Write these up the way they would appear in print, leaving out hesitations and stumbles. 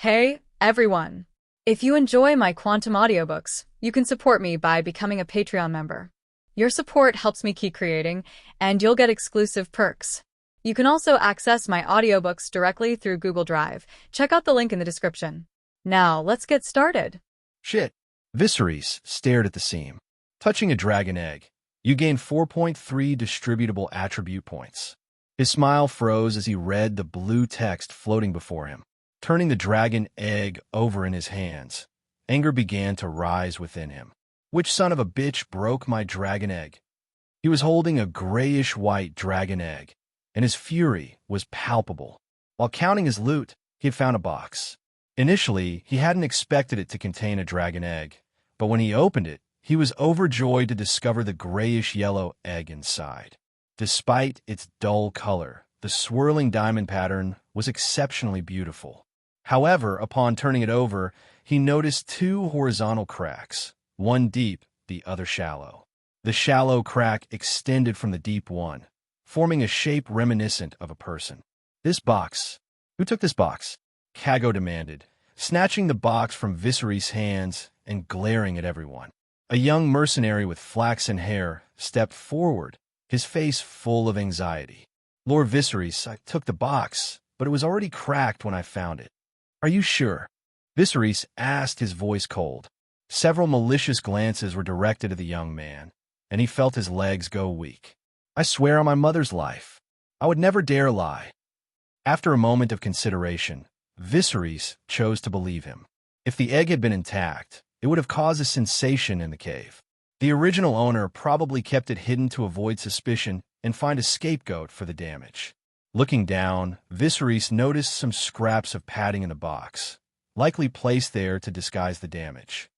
Hey, everyone! If you enjoy my quantum audiobooks, you can support me by becoming a Patreon member. Your support helps me keep creating, and you'll get exclusive perks. You can also access my audiobooks directly through Google Drive. Check out the link in the description. Now, let's get started. Shit. Viserys stared at the seam. Touching a dragon egg, you gain 4.3 distributable attribute points. His smile froze as he read the blue text floating before him. Turning the dragon egg over in his hands, anger began to rise within him. Which son of a bitch broke my dragon egg? He was holding a grayish-white dragon egg, and his fury was palpable. While counting his loot, he had found a box. Initially, he hadn't expected it to contain a dragon egg, but when he opened it, he was overjoyed to discover the grayish-yellow egg inside. Despite its dull color, the swirling diamond pattern was exceptionally beautiful. However, upon turning it over, he noticed two horizontal cracks, one deep, the other shallow. The shallow crack extended from the deep one, forming a shape reminiscent of a person. This box. Who took this box? Kago demanded, snatching the box from Viserys' hands and glaring at everyone. A young mercenary with flaxen hair stepped forward, his face full of anxiety. Lord Viserys, I took the box, but it was already cracked when I found it. Are you sure? Viserys asked, his voice cold. Several malicious glances were directed at the young man, and he felt his legs go weak. I swear on my mother's life, I would never dare lie. After a moment of consideration, Viserys chose to believe him. If the egg had been intact, it would have caused a sensation in the cave. The original owner probably kept it hidden to avoid suspicion and find a scapegoat for the damage. Looking down, Viserys noticed some scraps of padding in the box, likely placed there to disguise the damage.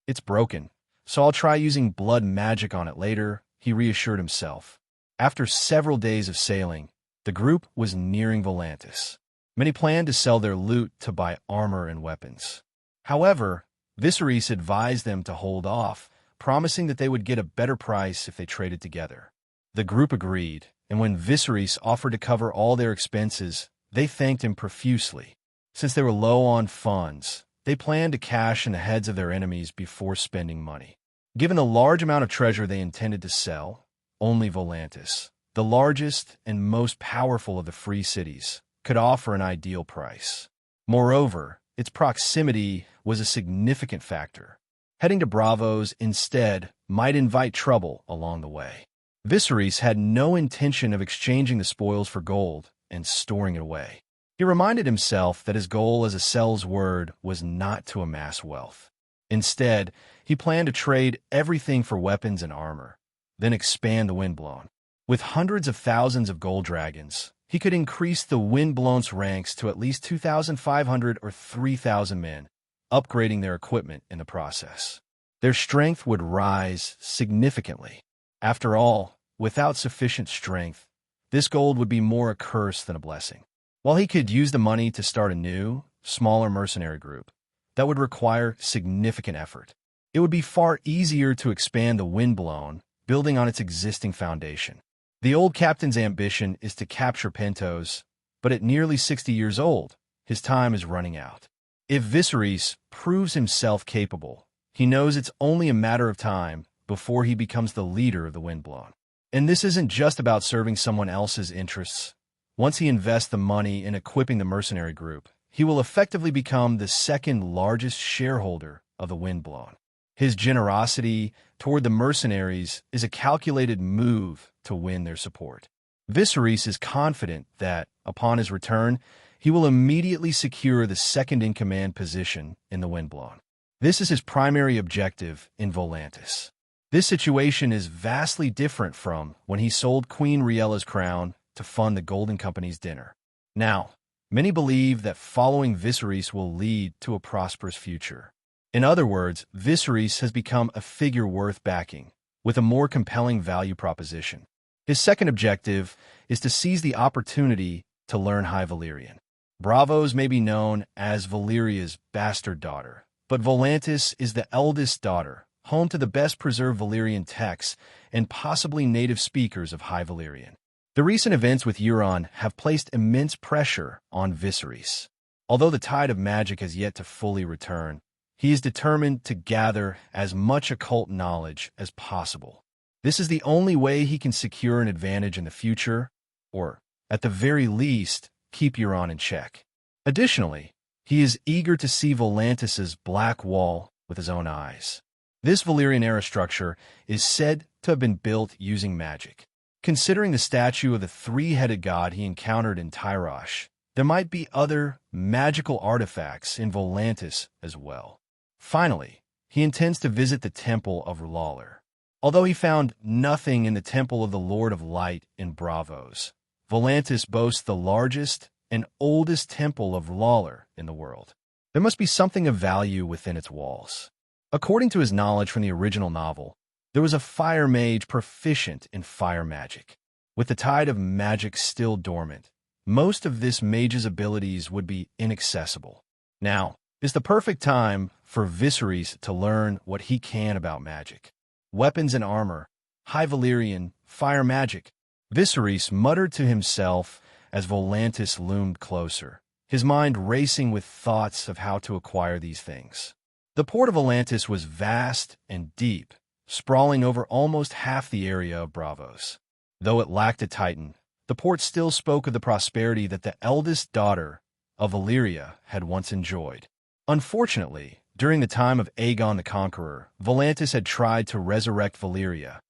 It's broken, so I'll try using blood magic on it later, he reassured himself. After several days of sailing, the group was nearing Volantis. Many planned to sell their loot to buy armor and weapons. However, Viserys advised them to hold off, promising that they would get a better price if they traded together. The group agreed, and when Viserys offered to cover all their expenses, they thanked him profusely. Since they were low on funds, they planned to cash in the heads of their enemies before spending money. Given the large amount of treasure they intended to sell, only Volantis, the largest and most powerful of the free cities, could offer an ideal price. Moreover, its proximity was a significant factor. Heading to Braavos instead might invite trouble along the way. Viserys had no intention of exchanging the spoils for gold and storing it away. He reminded himself that his goal as a Sel's word was not to amass wealth. Instead, he planned to trade everything for weapons and armor, then expand the Windblown. With hundreds of thousands of gold dragons, he could increase the Windblown's ranks to at least 2,500 or 3,000 men, upgrading their equipment in the process. Their strength would rise significantly. After all, without sufficient strength, this gold would be more a curse than a blessing. While he could use the money to start a new, smaller mercenary group, that would require significant effort. It would be far easier to expand the Windblown, building on its existing foundation. The old captain's ambition is to capture Pentos, but at nearly 60 years old, his time is running out. If Viserys proves himself capable, he knows it's only a matter of time before he becomes the leader of the Windblown. And this isn't just about serving someone else's interests. Once he invests the money in equipping the mercenary group, he will effectively become the second largest shareholder of the Windblown. His generosity toward the mercenaries is a calculated move to win their support. Viserys is confident that, upon his return, he will immediately secure the second-in-command position in the Windblown. This is his primary objective in Volantis. This situation is vastly different from when he sold Queen Riella's crown to fund the Golden Company's dinner. Now, many believe that following Viserys will lead to a prosperous future. In other words, Viserys has become a figure worth backing, with a more compelling value proposition. His second objective is to seize the opportunity to learn High Valyrian. Braavos may be known as Valyria's bastard daughter, but Volantis is the eldest daughter, home to the best-preserved Valyrian texts and possibly native speakers of High Valyrian. The recent events with Euron have placed immense pressure on Viserys. Although the tide of magic has yet to fully return, he is determined to gather as much occult knowledge as possible. This is the only way he can secure an advantage in the future, or, at the very least, keep Euron in check. Additionally, he is eager to see Volantis' Black Wall with his own eyes. This Valyrian-era structure is said to have been built using magic. Considering the statue of the three-headed god he encountered in Tyrosh, there might be other magical artifacts in Volantis as well. Finally, he intends to visit the Temple of R'hllor. Although he found nothing in the Temple of the Lord of Light in Braavos, Volantis boasts the largest and oldest temple of R'hllor in the world. There must be something of value within its walls. According to his knowledge from the original novel, there was a fire mage proficient in fire magic. With the tide of magic still dormant, most of this mage's abilities would be inaccessible. Now is the perfect time for Viserys to learn what he can about magic. Weapons and armor, high Valyrian, fire magic. Viserys muttered to himself as Volantis loomed closer, his mind racing with thoughts of how to acquire these things. The port of Volantis was vast and deep, sprawling over almost half the area of Braavos. Though it lacked a titan, the port still spoke of the prosperity that the eldest daughter of Valyria had once enjoyed. Unfortunately, during the time of Aegon the Conqueror, Volantis had tried to resurrect Valyria,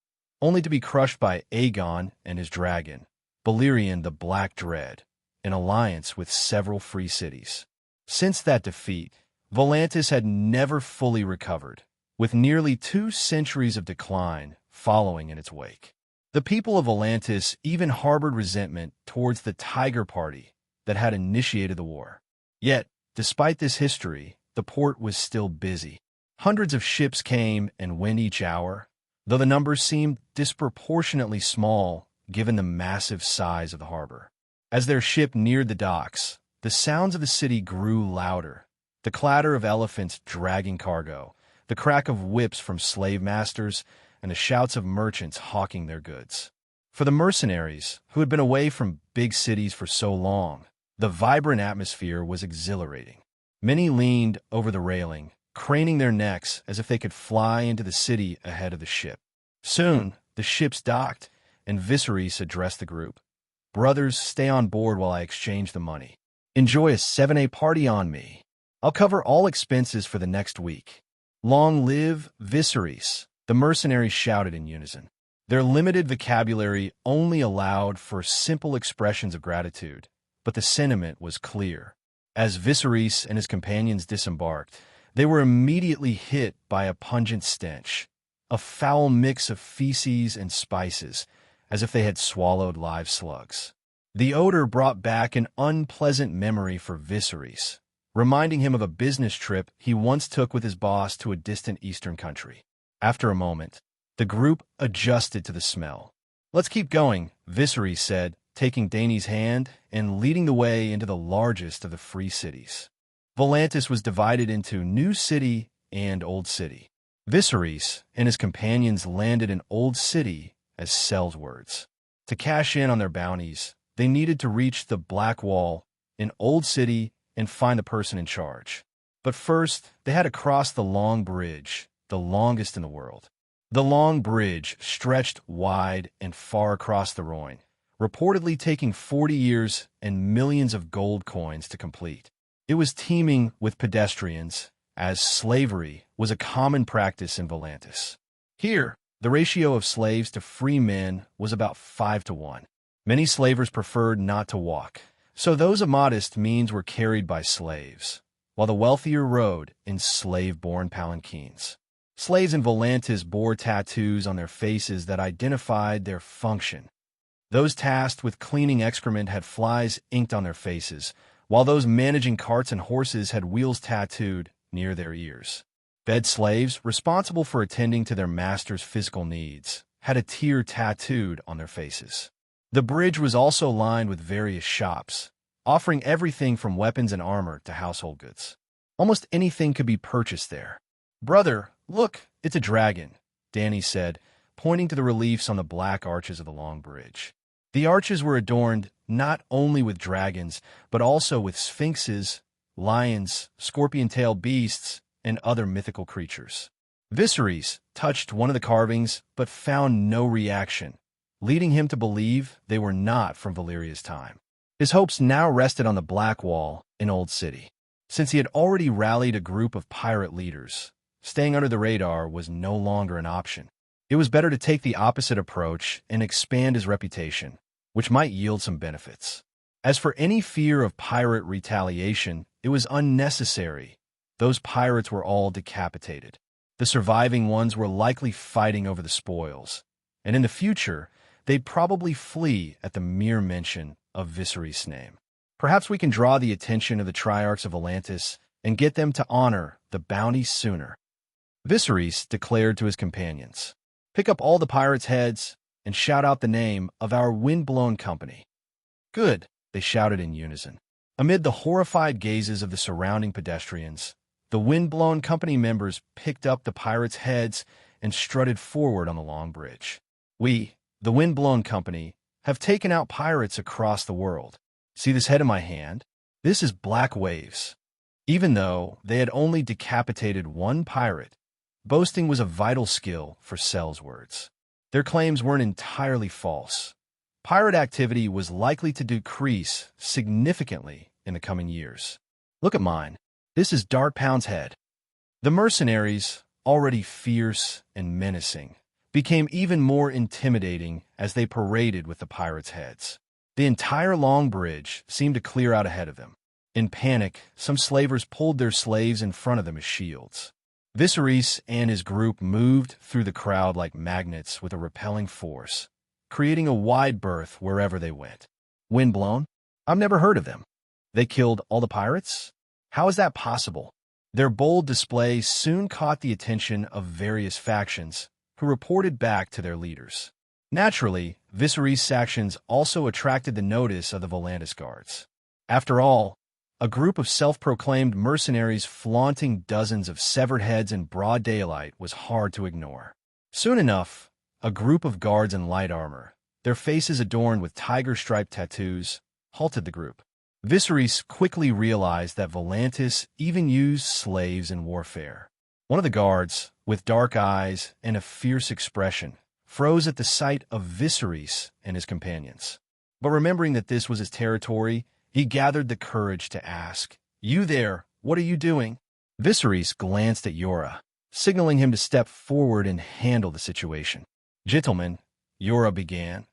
only to be crushed by Aegon and his dragon, Balerion the Black Dread, in alliance with several free cities. Since that defeat, Volantis had never fully recovered, with nearly 2 centuries of decline following in its wake. The people of Volantis even harbored resentment towards the Tiger Party that had initiated the war. Yet, despite this history, the port was still busy. Hundreds of ships came and went each hour, though the numbers seemed disproportionately small given the massive size of the harbor. As their ship neared the docks, the sounds of the city grew louder. The clatter of elephants dragging cargo, the crack of whips from slave masters, and the shouts of merchants hawking their goods. For the mercenaries, who had been away from big cities for so long, the vibrant atmosphere was exhilarating. Many leaned over the railing, craning their necks as if they could fly into the city ahead of the ship. Soon, the ships docked, and Viserys addressed the group. "Brothers, stay on board while I exchange the money. Enjoy a 7-day party on me. I'll cover all expenses for the next week." "Long live Viserys," the mercenaries shouted in unison. Their limited vocabulary only allowed for simple expressions of gratitude, but the sentiment was clear. As Viserys and his companions disembarked, they were immediately hit by a pungent stench, a foul mix of feces and spices, as if they had swallowed live slugs. The odor brought back an unpleasant memory for Viserys, reminding him of a business trip he once took with his boss to a distant eastern country. After a moment, the group adjusted to the smell. "Let's keep going," Viserys said, taking Dany's hand and leading the way into the largest of the free cities. Volantis was divided into New City and Old City. Viserys and his companions landed in Old City as sellswords. To cash in on their bounties, they needed to reach the Black Wall in Old City and find the person in charge. But first, they had to cross the Long Bridge, the longest in the world. The Long Bridge stretched wide and far across the Rhoyne, reportedly taking 40 years and millions of gold coins to complete. It was teeming with pedestrians, as slavery was a common practice in Volantis. Here, the ratio of slaves to free men was about 5-1. Many slavers preferred not to walk, so those of modest means were carried by slaves, while the wealthier rode in slave-borne palanquins. Slaves in Volantis bore tattoos on their faces that identified their function. Those tasked with cleaning excrement had flies inked on their faces, while those managing carts and horses had wheels tattooed near their ears. Bed slaves, responsible for attending to their master's physical needs, had a tear tattooed on their faces. The bridge was also lined with various shops, offering everything from weapons and armor to household goods. Almost anything could be purchased there. "Brother, look, it's a dragon," Dany said, pointing to the reliefs on the black arches of the Long Bridge. The arches were adorned not only with dragons, but also with sphinxes, lions, scorpion-tailed beasts, and other mythical creatures. Viserys touched one of the carvings but found no reaction, leading him to believe they were not from Valyria's time. His hopes now rested on the Black Wall in Old City. Since he had already rallied a group of pirate leaders, staying under the radar was no longer an option. It was better to take the opposite approach and expand his reputation, which might yield some benefits. As for any fear of pirate retaliation, it was unnecessary. Those pirates were all decapitated. The surviving ones were likely fighting over the spoils, and in the future, they'd probably flee at the mere mention of Viserys' name. Perhaps we can draw the attention of the Triarchs of Atlantis and get them to honor the bounty sooner. Viserys declared to his companions, "Pick up all the pirates' heads and shout out the name of our wind-blown company." "Good," they shouted in unison. Amid the horrified gazes of the surrounding pedestrians, the wind-blown company members picked up the pirates' heads and strutted forward on the long bridge. "We, the wind-blown company, have taken out pirates across the world. See this head in my hand? This is Black Waves." Even though they had only decapitated one pirate, boasting was a vital skill for sales words. Their claims weren't entirely false. Pirate activity was likely to decrease significantly in the coming years. "Look at mine. This is Darkpound's head." The mercenaries, already fierce and menacing, became even more intimidating as they paraded with the pirates' heads. The entire long bridge seemed to clear out ahead of them. In panic, some slavers pulled their slaves in front of them as shields. Viserys and his group moved through the crowd like magnets with a repelling force, creating a wide berth wherever they went. "Windblown? I've never heard of them. They killed all the pirates? How is that possible?" Their bold display soon caught the attention of various factions, who reported back to their leaders. Naturally, Viserys' actions also attracted the notice of the Volantis guards. After all, a group of self-proclaimed mercenaries flaunting dozens of severed heads in broad daylight was hard to ignore. Soon enough, a group of guards in light armor, their faces adorned with tiger-striped tattoos, halted the group. Viserys quickly realized that Volantis even used slaves in warfare. One of the guards, with dark eyes and a fierce expression, froze at the sight of Viserys and his companions. But remembering that this was his territory, he gathered the courage to ask, "You there, what are you doing?" Viserys glanced at Yora, signaling him to step forward and handle the situation. "Gentlemen," Yora began,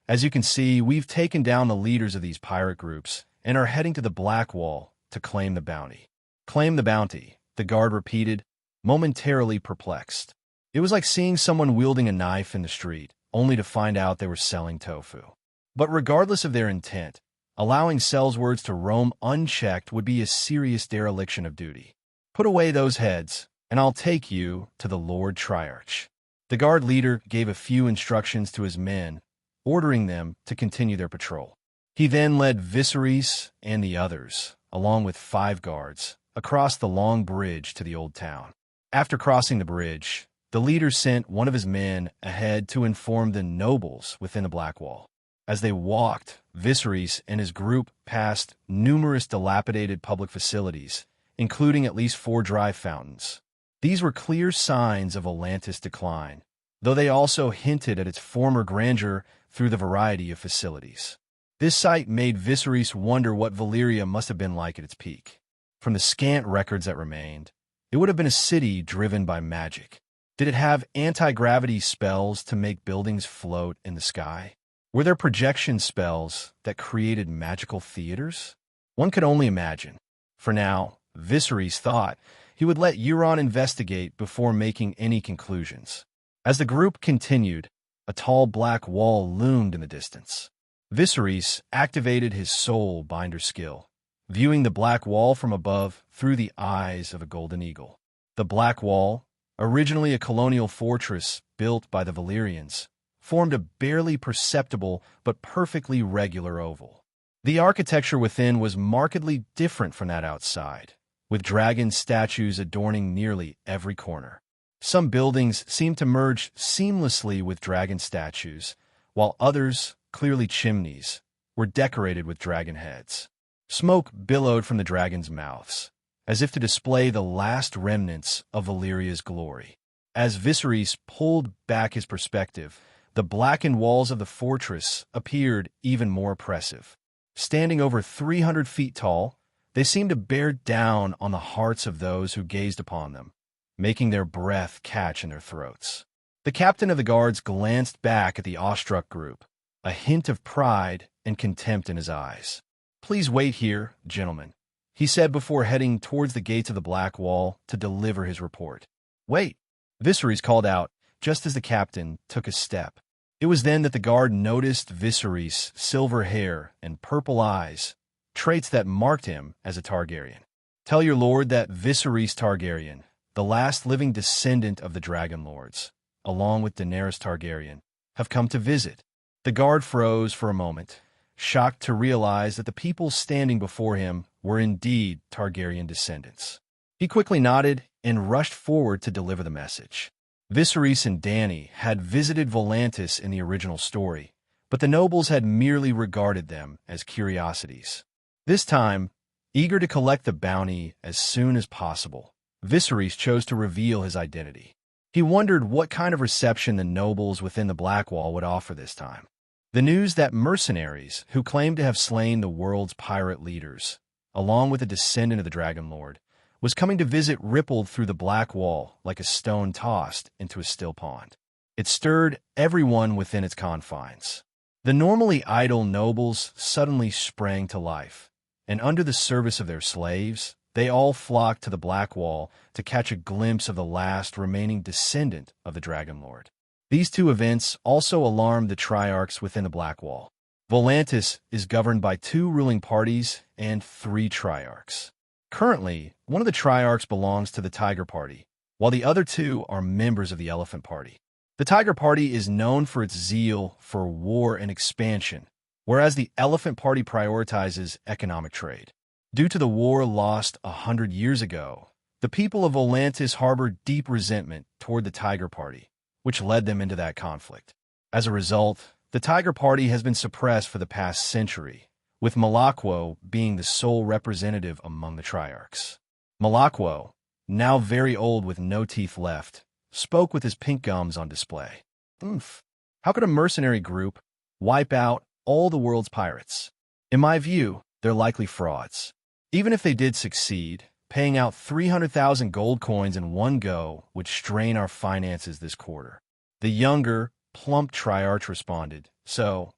"as you can see, we've taken down the leaders of these pirate groups and are heading to the Black Wall to claim the bounty." "Claim the bounty," the guard repeated, momentarily perplexed. It was like seeing someone wielding a knife in the street, only to find out they were selling tofu. But regardless of their intent, allowing sellswords to roam unchecked would be a serious dereliction of duty. "Put away those heads, and I'll take you to the Lord Triarch." The guard leader gave a few instructions to his men, ordering them to continue their patrol. He then led Viserys and the others, along with 5 guards, across the long bridge to the old town. After crossing the bridge, the leader sent one of his men ahead to inform the nobles within the Black Wall. As they walked, Viserys and his group passed numerous dilapidated public facilities, including at least 4 dry fountains. These were clear signs of Atlantis' decline, though they also hinted at its former grandeur through the variety of facilities. This sight made Viserys wonder what Valyria must have been like at its peak. From the scant records that remained, it would have been a city driven by magic. Did it have anti-gravity spells to make buildings float in the sky? Were there projection spells that created magical theaters? One could only imagine. For now, Viserys thought he would let Euron investigate before making any conclusions. As the group continued, a tall black wall loomed in the distance. Viserys activated his soul binder skill, viewing the black wall from above through the eyes of a golden eagle. The Black Wall, originally a colonial fortress built by the Valyrians, formed a barely perceptible but perfectly regular oval. The architecture within was markedly different from that outside, with dragon statues adorning nearly every corner. Some buildings seemed to merge seamlessly with dragon statues, while others, clearly chimneys, were decorated with dragon heads. Smoke billowed from the dragons' mouths, as if to display the last remnants of Valyria's glory. As Viserys pulled back his perspective, the blackened walls of the fortress appeared even more oppressive. Standing over 300 feet tall, they seemed to bear down on the hearts of those who gazed upon them, making their breath catch in their throats. The captain of the guards glanced back at the awestruck group, a hint of pride and contempt in his eyes. "Please wait here, gentlemen," he said before heading towards the gates of the Black Wall to deliver his report. "Wait," Viserys called out just as the captain took a step. It was then that the guard noticed Viserys' silver hair and purple eyes, traits that marked him as a Targaryen. "Tell your lord that Viserys Targaryen, the last living descendant of the Dragon Lords, along with Daenerys Targaryen, have come to visit." The guard froze for a moment, shocked to realize that the people standing before him were indeed Targaryen descendants. He quickly nodded and rushed forward to deliver the message. Viserys and Dany had visited Volantis in the original story, but the nobles had merely regarded them as curiosities. This time, eager to collect the bounty as soon as possible, Viserys chose to reveal his identity. He wondered what kind of reception the nobles within the Black Wall would offer this time. The news that mercenaries who claimed to have slain the world's pirate leaders, along with a descendant of the Dragon Lord, was coming to visit rippled through the Black Wall like a stone tossed into a still pond. It stirred everyone within its confines. The normally idle nobles suddenly sprang to life, and under the service of their slaves, they all flocked to the Black Wall to catch a glimpse of the last remaining descendant of the Dragon Lord. These two events also alarmed the Triarchs within the Black Wall. Volantis is governed by 2 ruling parties and 3 Triarchs. Currently, one of the Triarchs belongs to the Tiger Party, while the other 2 are members of the Elephant Party. The Tiger Party is known for its zeal for war and expansion, whereas the Elephant Party prioritizes economic trade. Due to the war lost 100 years ago, the people of Volantis harbor deep resentment toward the Tiger Party, which led them into that conflict. As a result, the Tiger Party has been suppressed for the past century, with Malakwo being the sole representative among the Triarchs. Malakwo, now very old with no teeth left, spoke with his pink gums on display. "Oomph. How could a mercenary group wipe out all the world's pirates? In my view, they're likely frauds. Even if they did succeed, paying out 300,000 gold coins in one go would strain our finances this quarter." The younger, plump Triarch responded, "So,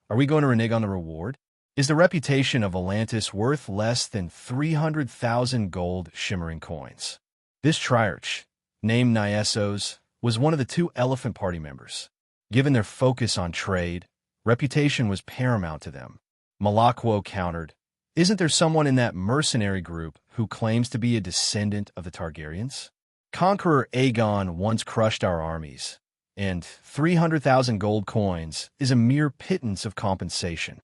are we going to renege on the reward? Is the reputation of Volantis worth less than 300,000 gold shimmering coins?" This Triarch, named Nyesos, was one of the 2 Elephant Party members. Given their focus on trade, reputation was paramount to them. Malakwo countered, "Isn't there someone in that mercenary group who claims to be a descendant of the Targaryens? Conqueror Aegon once crushed our armies, and 300,000 gold coins is a mere pittance of compensation."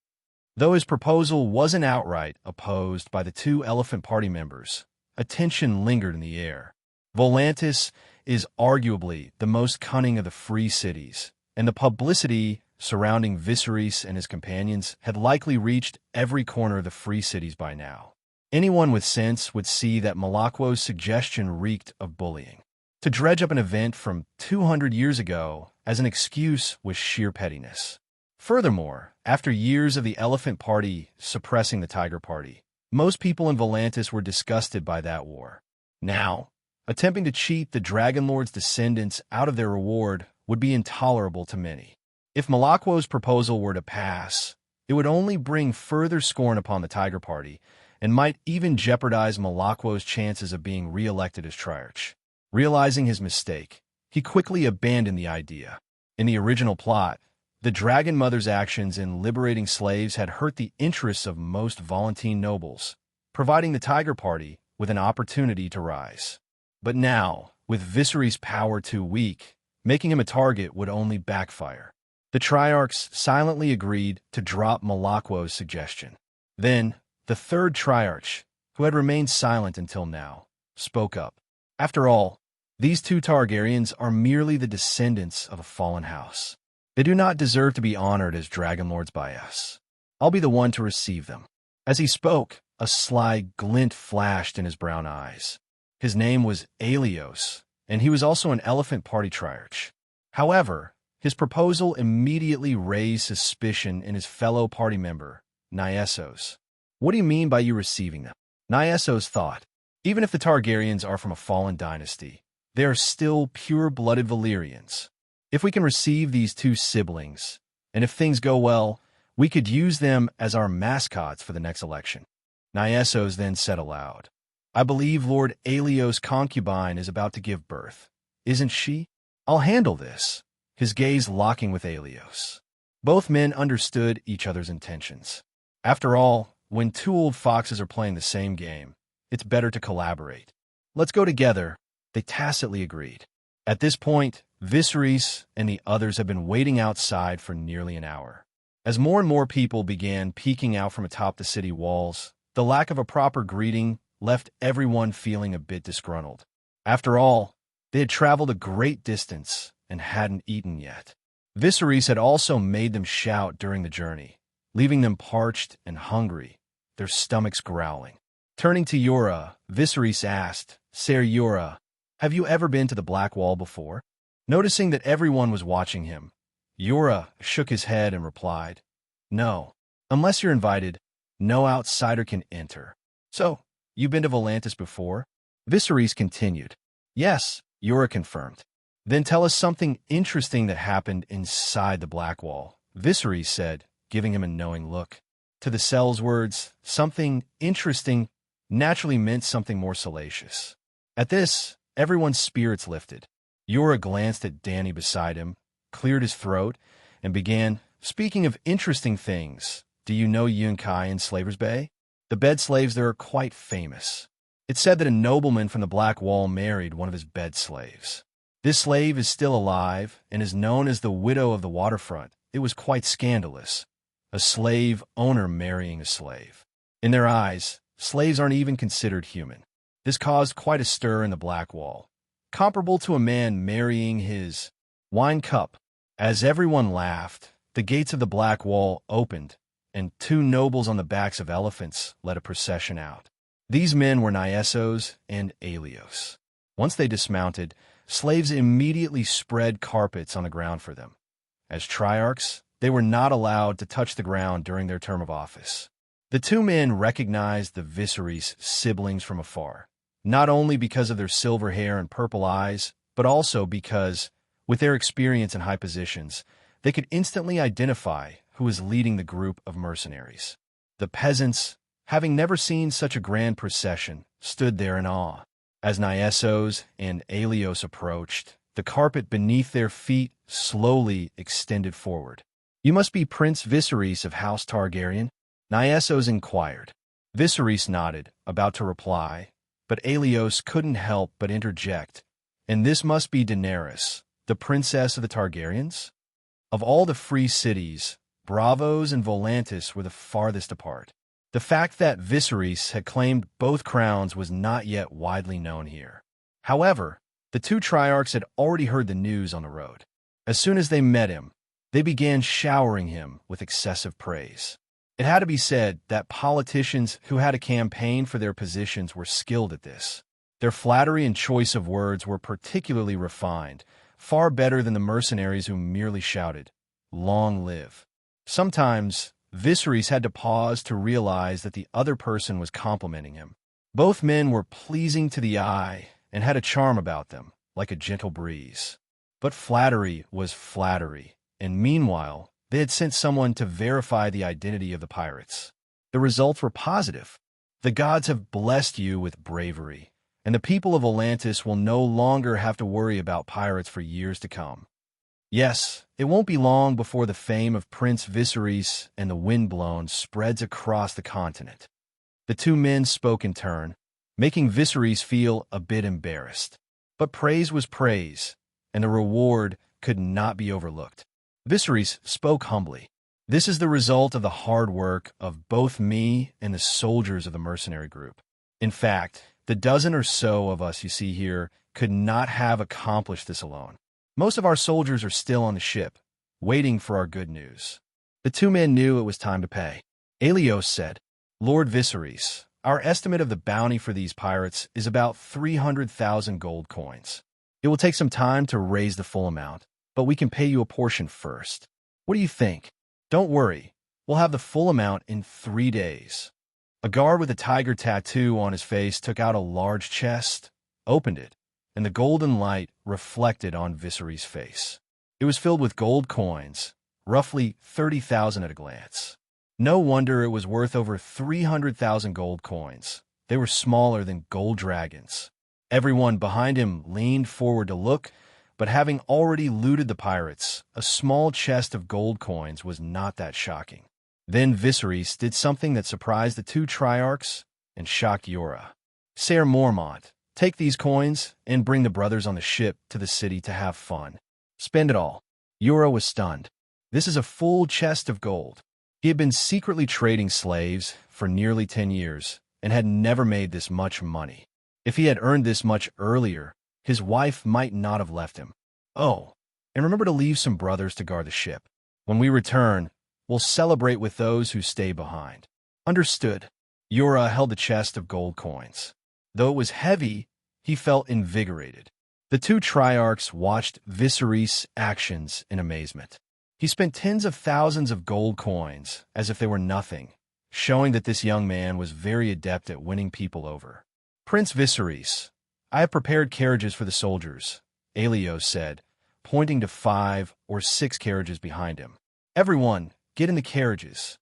Though his proposal wasn't outright opposed by the 2 Elephant Party members, a tension lingered in the air. Volantis is arguably the most cunning of the free cities, and the publicity surrounding Viserys and his companions had likely reached every corner of the free cities by now. Anyone with sense would see that Malakwo's suggestion reeked of bullying. To dredge up an event from 200 years ago as an excuse was sheer pettiness. Furthermore, after years of the Elephant Party suppressing the Tiger Party, most people in Volantis were disgusted by that war. Now, attempting to cheat the Dragon Lord's descendants out of their reward would be intolerable to many. If Malakwo's proposal were to pass, it would only bring further scorn upon the Tiger Party and might even jeopardize Malakwo's chances of being re-elected as Triarch. Realizing his mistake, he quickly abandoned the idea. In the original plot, the Dragon Mother's actions in liberating slaves had hurt the interests of most Volantene nobles, providing the Tiger Party with an opportunity to rise. But now, with Viserys' power too weak, making him a target would only backfire. The Triarchs silently agreed to drop Malakwo's suggestion. Then, the 3rd Triarch, who had remained silent until now, spoke up. "After all, these 2 Targaryens are merely the descendants of a fallen house. They do not deserve to be honored as Dragon Lords by us. I'll be the one to receive them." As he spoke, a sly glint flashed in his brown eyes. His name was Aelios, and he was also an elephant party triarch. However, his proposal immediately raised suspicion in his fellow party member, Nyesos. What do you mean by you receiving them? Nyesos thought. Even if the Targaryens are from a fallen dynasty, they are still pure-blooded Valyrians. If we can receive these two siblings, and if things go well, we could use them as our mascots for the next election. Nyesos then said aloud, I believe Lord Aelios' concubine is about to give birth. Isn't she? I'll handle this, his gaze locking with Aelios. Both men understood each other's intentions. After all, when two old foxes are playing the same game, it's better to collaborate. Let's go together, they tacitly agreed. At this point, Viserys and the others have been waiting outside for nearly an hour. As more and more people began peeking out from atop the city walls, the lack of a proper greeting left everyone feeling a bit disgruntled. After all, they had traveled a great distance and hadn't eaten yet. Viserys had also made them shout during the journey, leaving them parched and hungry, their stomachs growling. Turning to Yura, Viserys asked, Ser Yura, have you ever been to the Black Wall before? Noticing that everyone was watching him, Yura shook his head and replied, No. Unless you're invited, no outsider can enter. So, you've been to Volantis before? Viserys continued. Yes, Yura confirmed. Then tell us something interesting that happened inside the Black Wall, Viserys said, giving him a knowing look. To the cell's words, something interesting naturally meant something more salacious. At this, everyone's spirits lifted. Yura glanced at Dany beside him, cleared his throat, and began, Speaking of interesting things, do you know Yunkai in Slaver's Bay? The bed slaves there are quite famous. It's said that a nobleman from the Black Wall married one of his bed slaves. This slave is still alive and is known as the widow of the waterfront. It was quite scandalous. A slave owner marrying a slave. In their eyes, slaves aren't even considered human. This caused quite a stir in the Black Wall, comparable to a man marrying his wine cup. As everyone laughed, the gates of the Black Wall opened, and two nobles on the backs of elephants led a procession out. These men were Nyesos and Aelios. Once they dismounted, slaves immediately spread carpets on the ground for them. As triarchs, they were not allowed to touch the ground during their term of office. The two men recognized the Viserys siblings from afar, not only because of their silver hair and purple eyes, but also because, with their experience in high positions, they could instantly identify who was leading the group of mercenaries. The peasants, having never seen such a grand procession, stood there in awe. As Nyesos and Aelios approached, the carpet beneath their feet slowly extended forward. You must be Prince Viserys of House Targaryen? Nyesos inquired. Viserys nodded, about to reply, but Aelios couldn't help but interject. And this must be Daenerys, the princess of the Targaryens? Of all the free cities, Braavos and Volantis were the farthest apart. The fact that Viserys had claimed both crowns was not yet widely known here. However, the two triarchs had already heard the news on the road. As soon as they met him, they began showering him with excessive praise. It had to be said that politicians who had a campaign for their positions were skilled at this. Their flattery and choice of words were particularly refined, far better than the mercenaries who merely shouted, "Long live." Sometimes, Viserys had to pause to realize that the other person was complimenting him. Both men were pleasing to the eye and had a charm about them, like a gentle breeze. But flattery was flattery, and meanwhile, they had sent someone to verify the identity of the pirates. The results were positive. The gods have blessed you with bravery, and the people of Volantis will no longer have to worry about pirates for years to come. Yes, it won't be long before the fame of Prince Viserys and the Windblown spreads across the continent. The two men spoke in turn, making Viserys feel a bit embarrassed. But praise was praise, and the reward could not be overlooked. Viserys spoke humbly. This is the result of the hard work of both me and the soldiers of the mercenary group. In fact, the dozen or so of us you see here could not have accomplished this alone. Most of our soldiers are still on the ship, waiting for our good news. The two men knew it was time to pay. Aelios said, Lord Viserys, our estimate of the bounty for these pirates is about 300,000 gold coins. It will take some time to raise the full amount, but we can pay you a portion first. What do you think? Don't worry, we'll have the full amount in 3 days. A guard with a tiger tattoo on his face took out a large chest, opened it, and the golden light reflected on Viserys' face. It was filled with gold coins, roughly 30,000 at a glance. No wonder it was worth over 300,000 gold coins. They were smaller than gold dragons. Everyone behind him leaned forward to look, but having already looted the pirates, a small chest of gold coins was not that shocking. Then Viserys did something that surprised the two Triarchs and shocked Jorah. Ser Mormont, take these coins and bring the brothers on the ship to the city to have fun. Spend it all. Jorah was stunned. This is a full chest of gold. He had been secretly trading slaves for nearly 10 years and had never made this much money. If he had earned this much earlier, his wife might not have left him. Oh, and remember to leave some brothers to guard the ship. When we return, we'll celebrate with those who stay behind. Understood. Jorah held the chest of gold coins. Though it was heavy, he felt invigorated. The two Triarchs watched Viserys' actions in amazement. He spent tens of thousands of gold coins as if they were nothing, showing that this young man was very adept at winning people over. Prince Viserys, I have prepared carriages for the soldiers, Aelios said, pointing to 5 or 6 carriages behind him. Everyone, get in the carriages.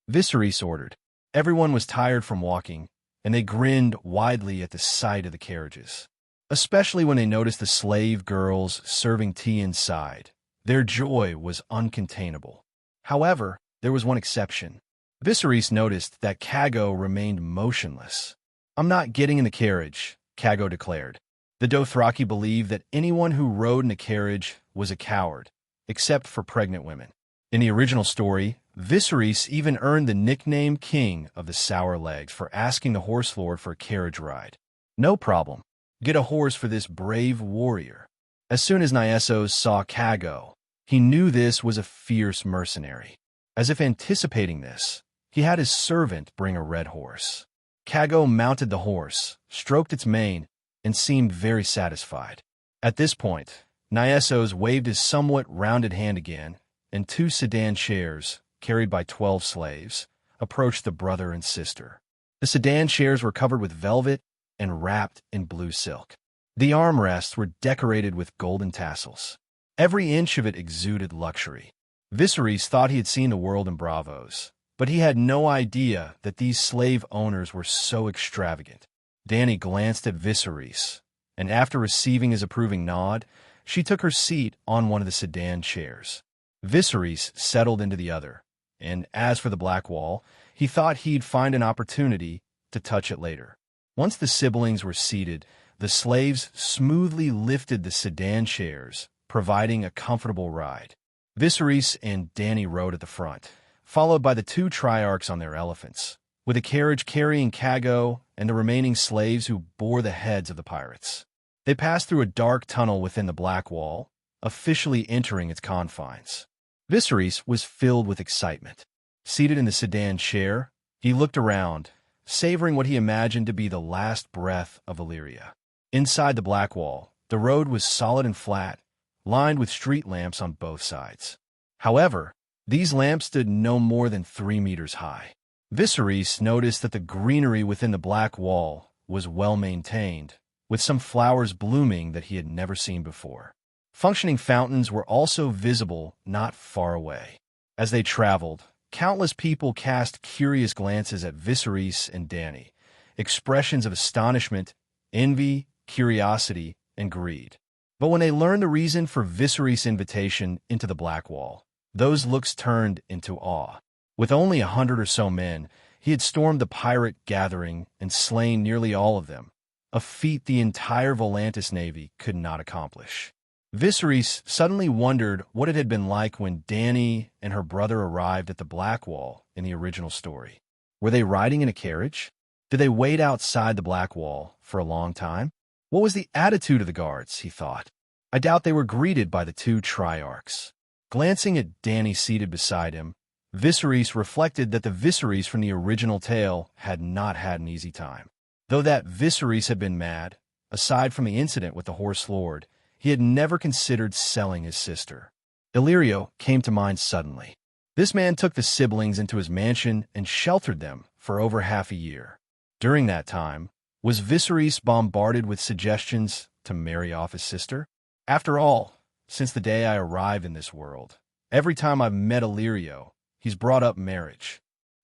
Viserys ordered. Everyone was tired from walking, and they grinned widely at the sight of the carriages, especially when they noticed the slave girls serving tea inside. Their joy was uncontainable. However, there was one exception. Viserys noticed that Cago remained motionless. I'm not getting in the carriage, Cago declared. The Dothraki believed that anyone who rode in a carriage was a coward, except for pregnant women. In the original story, Viserys even earned the nickname King of the Sour Legs for asking the Horse Lord for a carriage ride. No problem. Get a horse for this brave warrior. As soon as Nyesos saw Cago, he knew this was a fierce mercenary. As if anticipating this, he had his servant bring a red horse. Cago mounted the horse, stroked its mane, and seemed very satisfied. At this point, Nyesos waved his somewhat rounded hand again, and 2 sedan chairs, carried by 12 slaves, approached the brother and sister. The sedan chairs were covered with velvet and wrapped in blue silk. The armrests were decorated with golden tassels. Every inch of it exuded luxury. Viserys thought he had seen the world in Bravos, but he had no idea that these slave owners were so extravagant. Dany glanced at Viserys, and after receiving his approving nod, she took her seat on one of the sedan chairs. Viserys settled into the other, and as for the black wall, he thought he'd find an opportunity to touch it later. Once the siblings were seated, the slaves smoothly lifted the sedan chairs, providing a comfortable ride. Viserys and Dany rode at the front, followed by the 2 Triarchs on their elephants, with a carriage carrying Cago and the remaining slaves who bore the heads of the pirates. They passed through a dark tunnel within the Black Wall, officially entering its confines. Viserys was filled with excitement. Seated in the sedan chair, he looked around, savoring what he imagined to be the last breath of Valyria. Inside the Black Wall, the road was solid and flat, lined with street lamps on both sides. However, these lamps stood no more than 3 meters high. Viserys noticed that the greenery within the Black Wall was well maintained, with some flowers blooming that he had never seen before. Functioning fountains were also visible not far away. As they traveled, countless people cast curious glances at Viserys and Dany, expressions of astonishment, envy, curiosity, and greed. But when they learned the reason for Viserys' invitation into the Black Wall, those looks turned into awe. With only 100 or so men, he had stormed the pirate gathering and slain nearly all of them, a feat the entire Volantis navy could not accomplish. Viserys suddenly wondered what it had been like when Dany and her brother arrived at the Black Wall in the original story. Were they riding in a carriage? Did they wait outside the Black Wall for a long time? What was the attitude of the guards, he thought. I doubt they were greeted by the 2 Triarchs. Glancing at Dany seated beside him, Viserys reflected that the Viserys from the original tale had not had an easy time. Though that Viserys had been mad, aside from the incident with the Horse Lord, he had never considered selling his sister. Illyrio came to mind suddenly. This man took the siblings into his mansion and sheltered them for over half a year. During that time, was Viserys bombarded with suggestions to marry off his sister? After all, since the day I arrived in this world, every time I've met Illyrio, he's brought up marriage.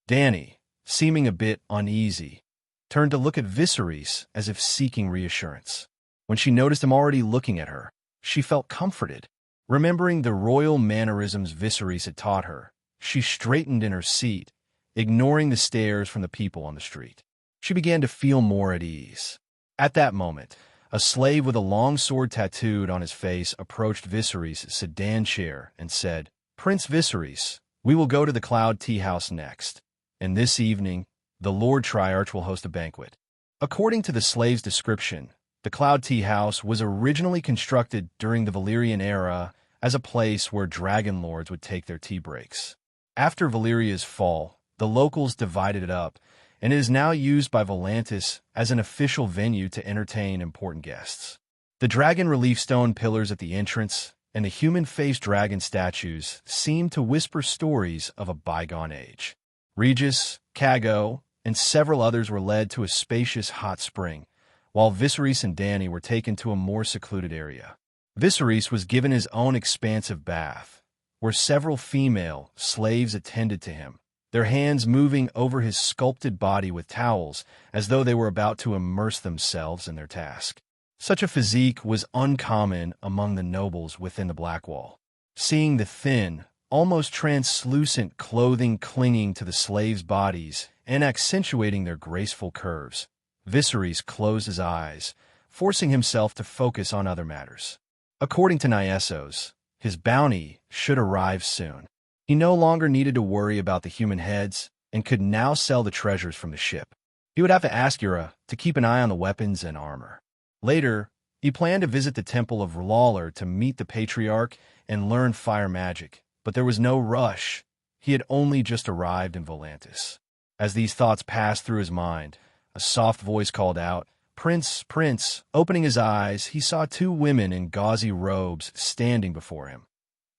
Dany, seeming a bit uneasy, turned to look at Viserys as if seeking reassurance. When she noticed him already looking at her, she felt comforted. Remembering the royal mannerisms Viserys had taught her, she straightened in her seat, ignoring the stares from the people on the street. She began to feel more at ease. At that moment, a slave with a long sword tattooed on his face approached Viserys' sedan chair and said, "Prince Viserys, we will go to the Cloud Tea House next, and this evening, the Lord Triarch will host a banquet." According to the slave's description, the Cloud Tea House was originally constructed during the Valyrian era as a place where dragon lords would take their tea breaks. After Valyria's fall, the locals divided it up, and it is now used by Volantis as an official venue to entertain important guests. The dragon relief stone pillars at the entrance and the human-faced dragon statues seem to whisper stories of a bygone age. Regis, Cago, and several others were led to a spacious hot spring, while Viserys and Dany were taken to a more secluded area. Viserys was given his own expansive bath, where several female slaves attended to him, their hands moving over his sculpted body with towels as though they were about to immerse themselves in their task. Such a physique was uncommon among the nobles within the Blackwall. Seeing the thin, almost translucent clothing clinging to the slaves' bodies and accentuating their graceful curves, Viserys closed his eyes, forcing himself to focus on other matters. According to Nyessos, his bounty should arrive soon. He no longer needed to worry about the human heads and could now sell the treasures from the ship. He would have to ask Yura to keep an eye on the weapons and armor. Later, he planned to visit the Temple of Lawler to meet the Patriarch and learn fire magic, but there was no rush. He had only just arrived in Volantis. As these thoughts passed through his mind, a soft voice called out, "Prince, Prince." Opening his eyes, he saw two women in gauzy robes standing before him.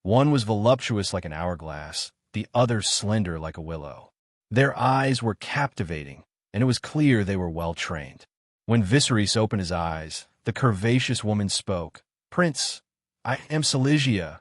One was voluptuous like an hourglass, the other slender like a willow. Their eyes were captivating, and it was clear they were well-trained. When Viserys opened his eyes, the curvaceous woman spoke, "Prince, I am Silesia,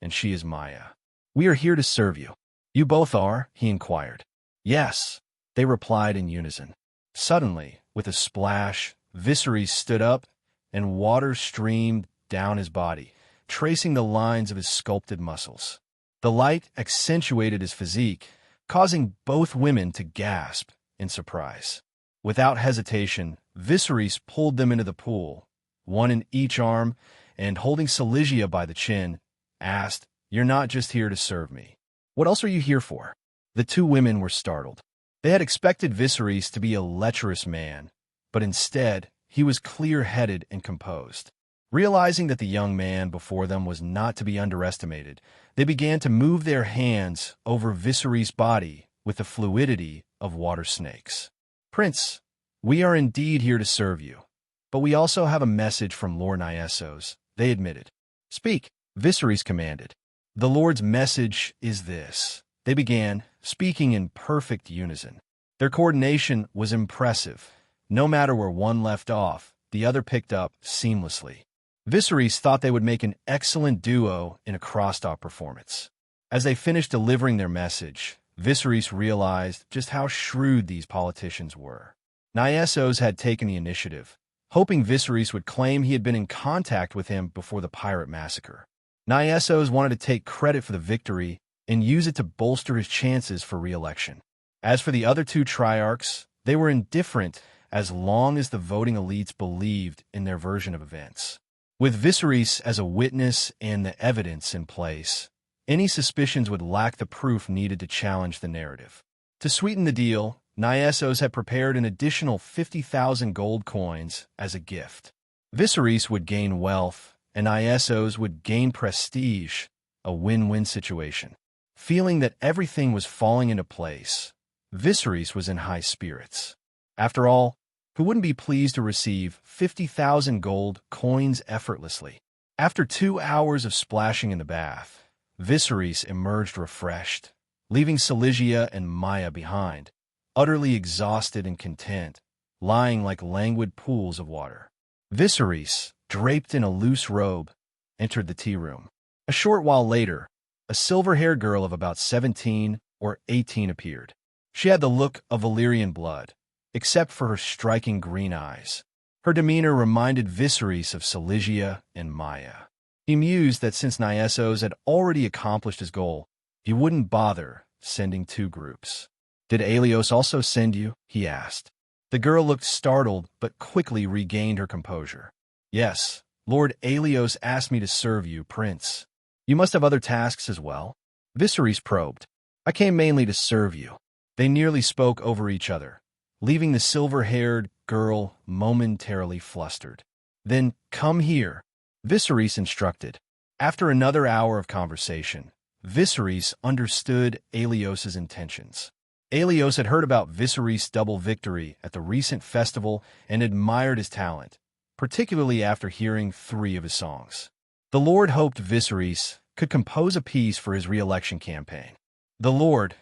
and she is Maya. We are here to serve you." "You both are?" he inquired. "Yes," they replied in unison. Suddenly, with a splash, Viserys stood up, and water streamed down his body, tracing the lines of his sculpted muscles. The light accentuated his physique, causing both women to gasp in surprise. Without hesitation, Viserys pulled them into the pool, one in each arm, and holding Silesia by the chin, asked, "You're not just here to serve me. What else are you here for?" The two women were startled. They had expected Viserys to be a lecherous man, but instead, he was clear-headed and composed. Realizing that the young man before them was not to be underestimated, they began to move their hands over Viserys' body with the fluidity of water snakes. "Prince, we are indeed here to serve you, but we also have a message from Lord Nyessos," they admitted. "Speak," Viserys commanded. "The Lord's message is this." They began, speaking in perfect unison. Their coordination was impressive. No matter where one left off, the other picked up seamlessly. Viserys thought they would make an excellent duo in a crosstalk performance. As they finished delivering their message, Viserys realized just how shrewd these politicians were. Nyessos had taken the initiative, hoping Viserys would claim he had been in contact with him before the pirate massacre. Nyessos wanted to take credit for the victory and use it to bolster his chances for re-election. As for the other two Triarchs, they were indifferent as long as the voting elites believed in their version of events. With Viserys as a witness and the evidence in place, any suspicions would lack the proof needed to challenge the narrative. To sweeten the deal, Nyessos had prepared an additional 50,000 gold coins as a gift. Viserys would gain wealth, and Nyessos would gain prestige, a win-win situation. Feeling that everything was falling into place, Viserys was in high spirits. After all, who wouldn't be pleased to receive 50,000 gold coins effortlessly? After 2 hours of splashing in the bath, Viserys emerged refreshed, leaving Silesia and Maya behind, utterly exhausted and content, lying like languid pools of water. Viserys, draped in a loose robe, entered the tea room. A short while later, a silver-haired girl of about 17 or 18 appeared. She had the look of Valyrian blood, except for her striking green eyes. Her demeanor reminded Viserys of Silesia and Maya. He mused that since Nyessos had already accomplished his goal, he wouldn't bother sending 2 groups. "Did Aelios also send you?" he asked. The girl looked startled but quickly regained her composure. "Yes, Lord Aelios asked me to serve you, Prince. You must have other tasks as well?" Viserys probed. "I came mainly to serve you." They nearly spoke over each other, leaving the silver-haired girl momentarily flustered. "Then come here," Viserys instructed. After another hour of conversation, Viserys understood Aelios's intentions. Aelios had heard about Viserys' double victory at the recent festival and admired his talent, particularly after hearing 3 of his songs. The Lord hoped Viserys could compose a piece for his re-election campaign. The Lord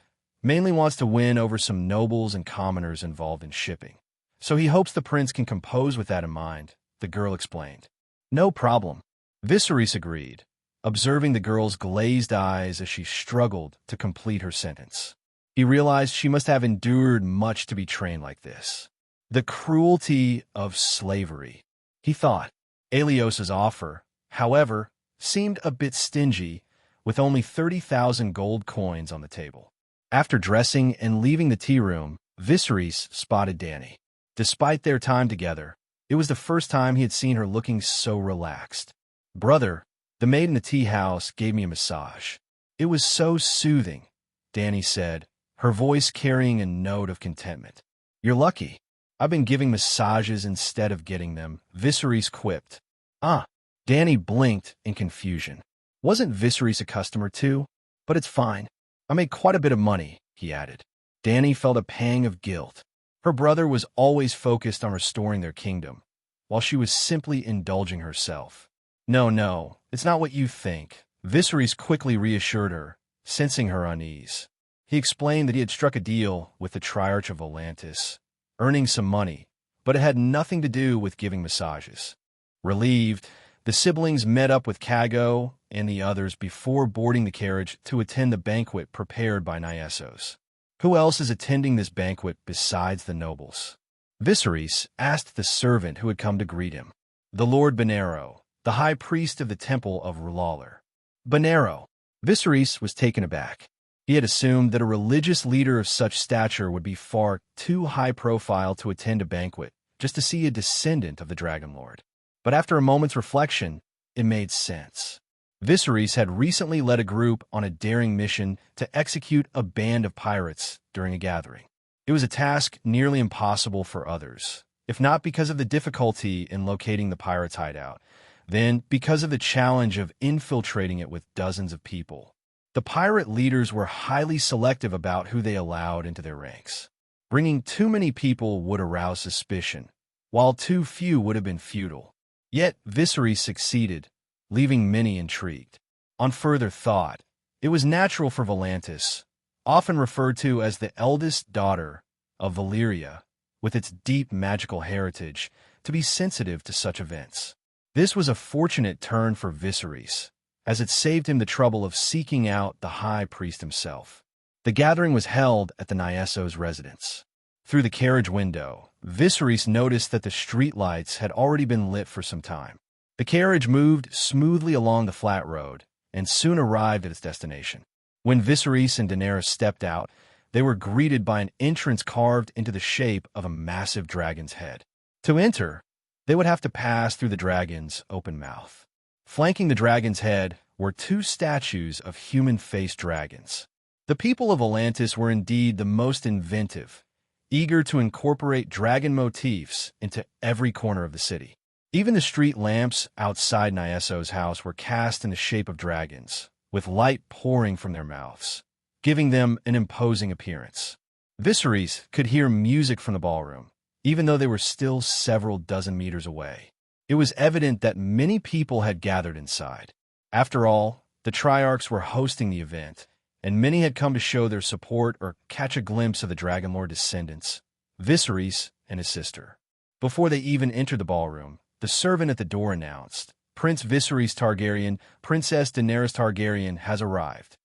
mainly wants to win over some nobles and commoners involved in shipping, so he hopes the prince can compose with that in mind, the girl explained. "No problem," Viserys agreed, observing the girl's glazed eyes as she struggled to complete her sentence. He realized she must have endured much to be trained like this. The cruelty of slavery, he thought. Aelios's offer, however, seemed a bit stingy, with only 30,000 gold coins on the table. After dressing and leaving the tea room, Viserys spotted Dany. Despite their time together, it was the first time he had seen her looking so relaxed. "Brother, the maid in the tea house gave me a massage. It was so soothing," Dany said, her voice carrying a note of contentment. "You're lucky. I've been giving massages instead of getting them," Viserys quipped. "Ah." Dany blinked in confusion. Wasn't Viserys a customer too? "But it's fine. I made quite a bit of money," he added. Dany felt a pang of guilt. Her brother was always focused on restoring their kingdom, while she was simply indulging herself. No, it's not what you think," Viserys quickly reassured her, sensing her unease. He explained that he had struck a deal with the Triarch of Volantis, earning some money, but it had nothing to do with giving massages. Relieved, the siblings met up with Cago and the others before boarding the carriage to attend the banquet prepared by Nyessos. "Who else is attending this banquet besides the nobles?" Viserys asked the servant who had come to greet him. "The Lord Benero, the high priest of the temple of R'hllor." "Benero?" Viserys was taken aback. He had assumed that a religious leader of such stature would be far too high profile to attend a banquet just to see a descendant of the Dragon Lord. But after a moment's reflection, it made sense. Viserys had recently led a group on a daring mission to execute a band of pirates during a gathering. It was a task nearly impossible for others, if not because of the difficulty in locating the pirates' hideout, then because of the challenge of infiltrating it with dozens of people. The pirate leaders were highly selective about who they allowed into their ranks. Bringing too many people would arouse suspicion, while too few would have been futile. Yet Viserys succeeded, leaving many intrigued. On further thought, it was natural for Volantis, often referred to as the eldest daughter of Valyria, with its deep magical heritage, to be sensitive to such events. This was a fortunate turn for Viserys, as it saved him the trouble of seeking out the high priest himself. The gathering was held at the Nyessos' residence. Through the carriage window, Viserys noticed that the streetlights had already been lit for some time. The carriage moved smoothly along the flat road and soon arrived at its destination. When Viserys and Daenerys stepped out, they were greeted by an entrance carved into the shape of a massive dragon's head. To enter, they would have to pass through the dragon's open mouth. Flanking the dragon's head were 2 statues of human-faced dragons. The people of Volantis were indeed the most inventive, eager to incorporate dragon motifs into every corner of the city. Even the street lamps outside Nyessos' house were cast in the shape of dragons, with light pouring from their mouths. giving them an imposing appearance. Viserys could hear music from the ballroom, even though they were still several dozen meters away. It was evident that many people had gathered inside. After all, the Triarchs were hosting the event, and many had come to show their support or catch a glimpse of the Dragonlord descendants, Viserys and his sister. Before they even entered the ballroom, the servant at the door announced, "Prince Viserys Targaryen, Princess Daenerys Targaryen has arrived."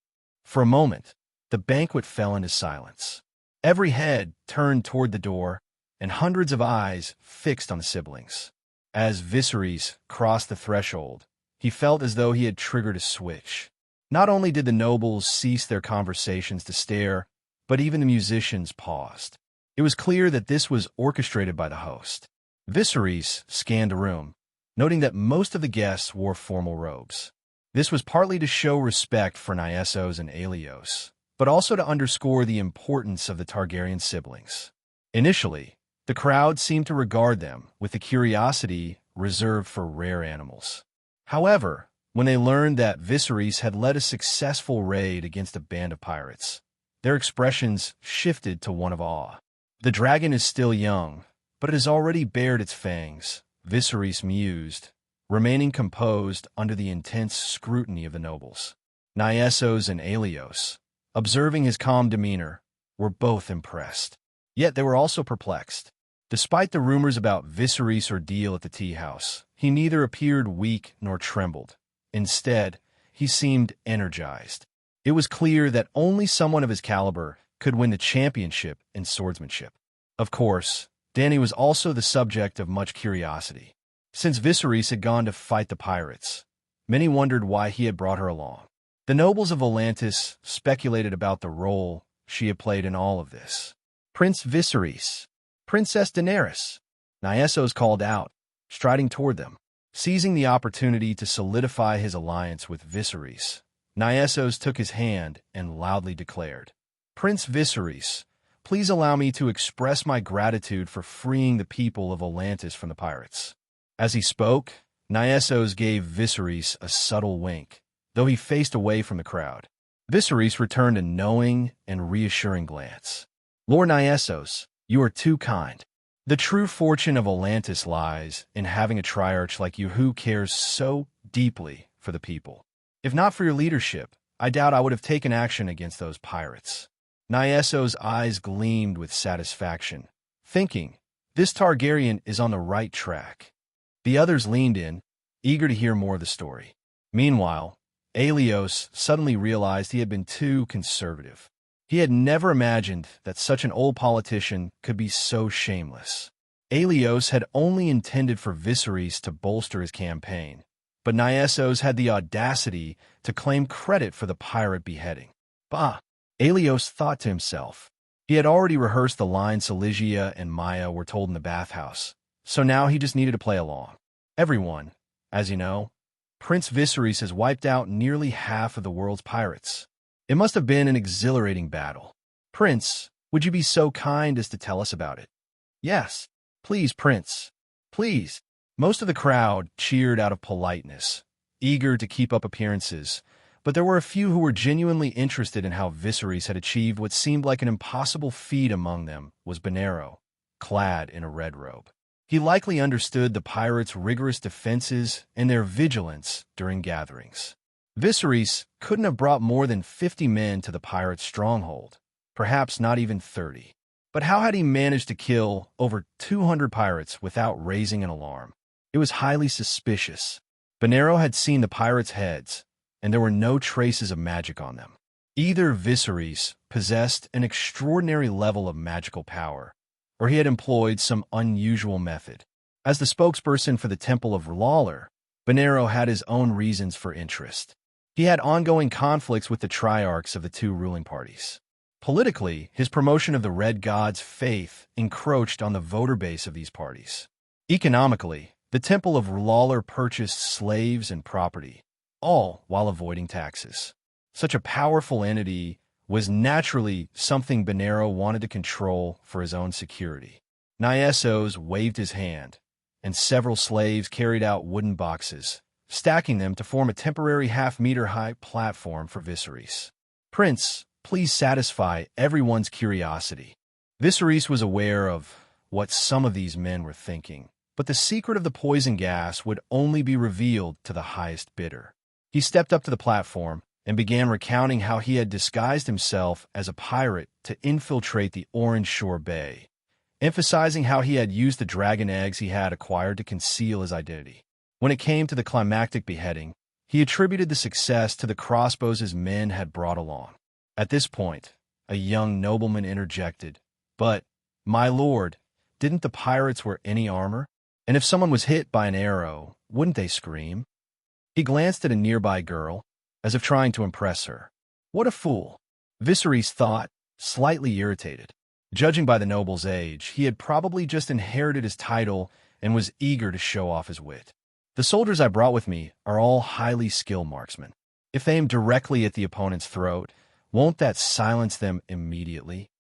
For a moment, the banquet fell into silence. Every head turned toward the door, and hundreds of eyes fixed on the siblings. As Viserys crossed the threshold, he felt as though he had triggered a switch. Not only did the nobles cease their conversations to stare, but even the musicians paused. It was clear that this was orchestrated by the host. Viserys scanned the room, noting that most of the guests wore formal robes. This was partly to show respect for Nyesos and Aelios, but also to underscore the importance of the Targaryen siblings. Initially, the crowd seemed to regard them with the curiosity reserved for rare animals. However, when they learned that Viserys had led a successful raid against a band of pirates, their expressions shifted to one of awe. "The dragon is still young, but it has already bared its fangs," Viserys mused, remaining composed under the intense scrutiny of the nobles. Nyesos and Aelios, observing his calm demeanor, were both impressed. Yet they were also perplexed. Despite the rumors about Viserys' ordeal at the tea house, he neither appeared weak nor trembled. Instead, he seemed energized. It was clear that only someone of his caliber could win the championship in swordsmanship. Of course, Dany was also the subject of much curiosity. Since Viserys had gone to fight the pirates, many wondered why he had brought her along. The nobles of Volantis speculated about the role she had played in all of this. "Prince Viserys, Princess Daenerys," Nyesos called out, striding toward them. Seizing the opportunity to solidify his alliance with Viserys, Nyesos took his hand and loudly declared, "Prince Viserys, please allow me to express my gratitude for freeing the people of Volantis from the pirates." As he spoke, Nyesos gave Viserys a subtle wink, though he faced away from the crowd. Viserys returned a knowing and reassuring glance. "Lord Nyesos, you are too kind. The true fortune of Volantis lies in having a triarch like you who cares so deeply for the people. If not for your leadership, I doubt I would have taken action against those pirates." Nyesos' eyes gleamed with satisfaction, thinking, "This Targaryen is on the right track." The others leaned in, eager to hear more of the story. Meanwhile, Aelios suddenly realized he had been too conservative. He had never imagined that such an old politician could be so shameless. Aelios had only intended for Viserys to bolster his campaign, but Nyesos had the audacity to claim credit for the pirate beheading. Bah! Aelios thought to himself. He had already rehearsed the lines Silesia and Maya were told in the bathhouse, so now he just needed to play along. "Everyone, as you know, Prince Viserys has wiped out nearly half of the world's pirates. It must have been an exhilarating battle. Prince, would you be so kind as to tell us about it?" "Yes, please, Prince, please." Most of the crowd cheered out of politeness, eager to keep up appearances, but there were a few who were genuinely interested in how Viserys had achieved what seemed like an impossible feat. Among them was Benero, clad in a red robe. He likely understood the pirates' rigorous defenses and their vigilance during gatherings. Viserys couldn't have brought more than 50 men to the pirates' stronghold, perhaps not even 30. But how had he managed to kill over 200 pirates without raising an alarm? It was highly suspicious. Benero had seen the pirates' heads, and there were no traces of magic on them. Either Viserys possessed an extraordinary level of magical power, or he had employed some unusual method. As the spokesperson for the Temple of Lawler, Benero had his own reasons for interest. He had ongoing conflicts with the Triarchs of the two ruling parties. Politically, his promotion of the Red God's faith encroached on the voter base of these parties. Economically, the Temple of Lawler purchased slaves and property, all while avoiding taxes. Such a powerful entity was naturally something Benero wanted to control for his own security. Nyesos waved his hand, and several slaves carried out wooden boxes, stacking them to form a temporary half-meter-high platform for Viserys. "Prince, please satisfy everyone's curiosity. Viserys was aware of what some of these men were thinking, but the secret of the poison gas would only be revealed to the highest bidder. He stepped up to the platform and began recounting how he had disguised himself as a pirate to infiltrate the Orange Shore Bay, emphasizing how he had used the dragon eggs he had acquired to conceal his identity. When it came to the climactic beheading, he attributed the success to the crossbows his men had brought along. At this point, a young nobleman interjected, "But, my lord, didn't the pirates wear any armor? And if someone was hit by an arrow, wouldn't they scream?" He glanced at a nearby girl, as if trying to impress her. What a fool, Viserys thought, slightly irritated. Judging by the noble's age, he had probably just inherited his title and was eager to show off his wit. "The soldiers I brought with me are all highly skilled marksmen. If they aim directly at the opponent's throat, won't that silence them immediately?"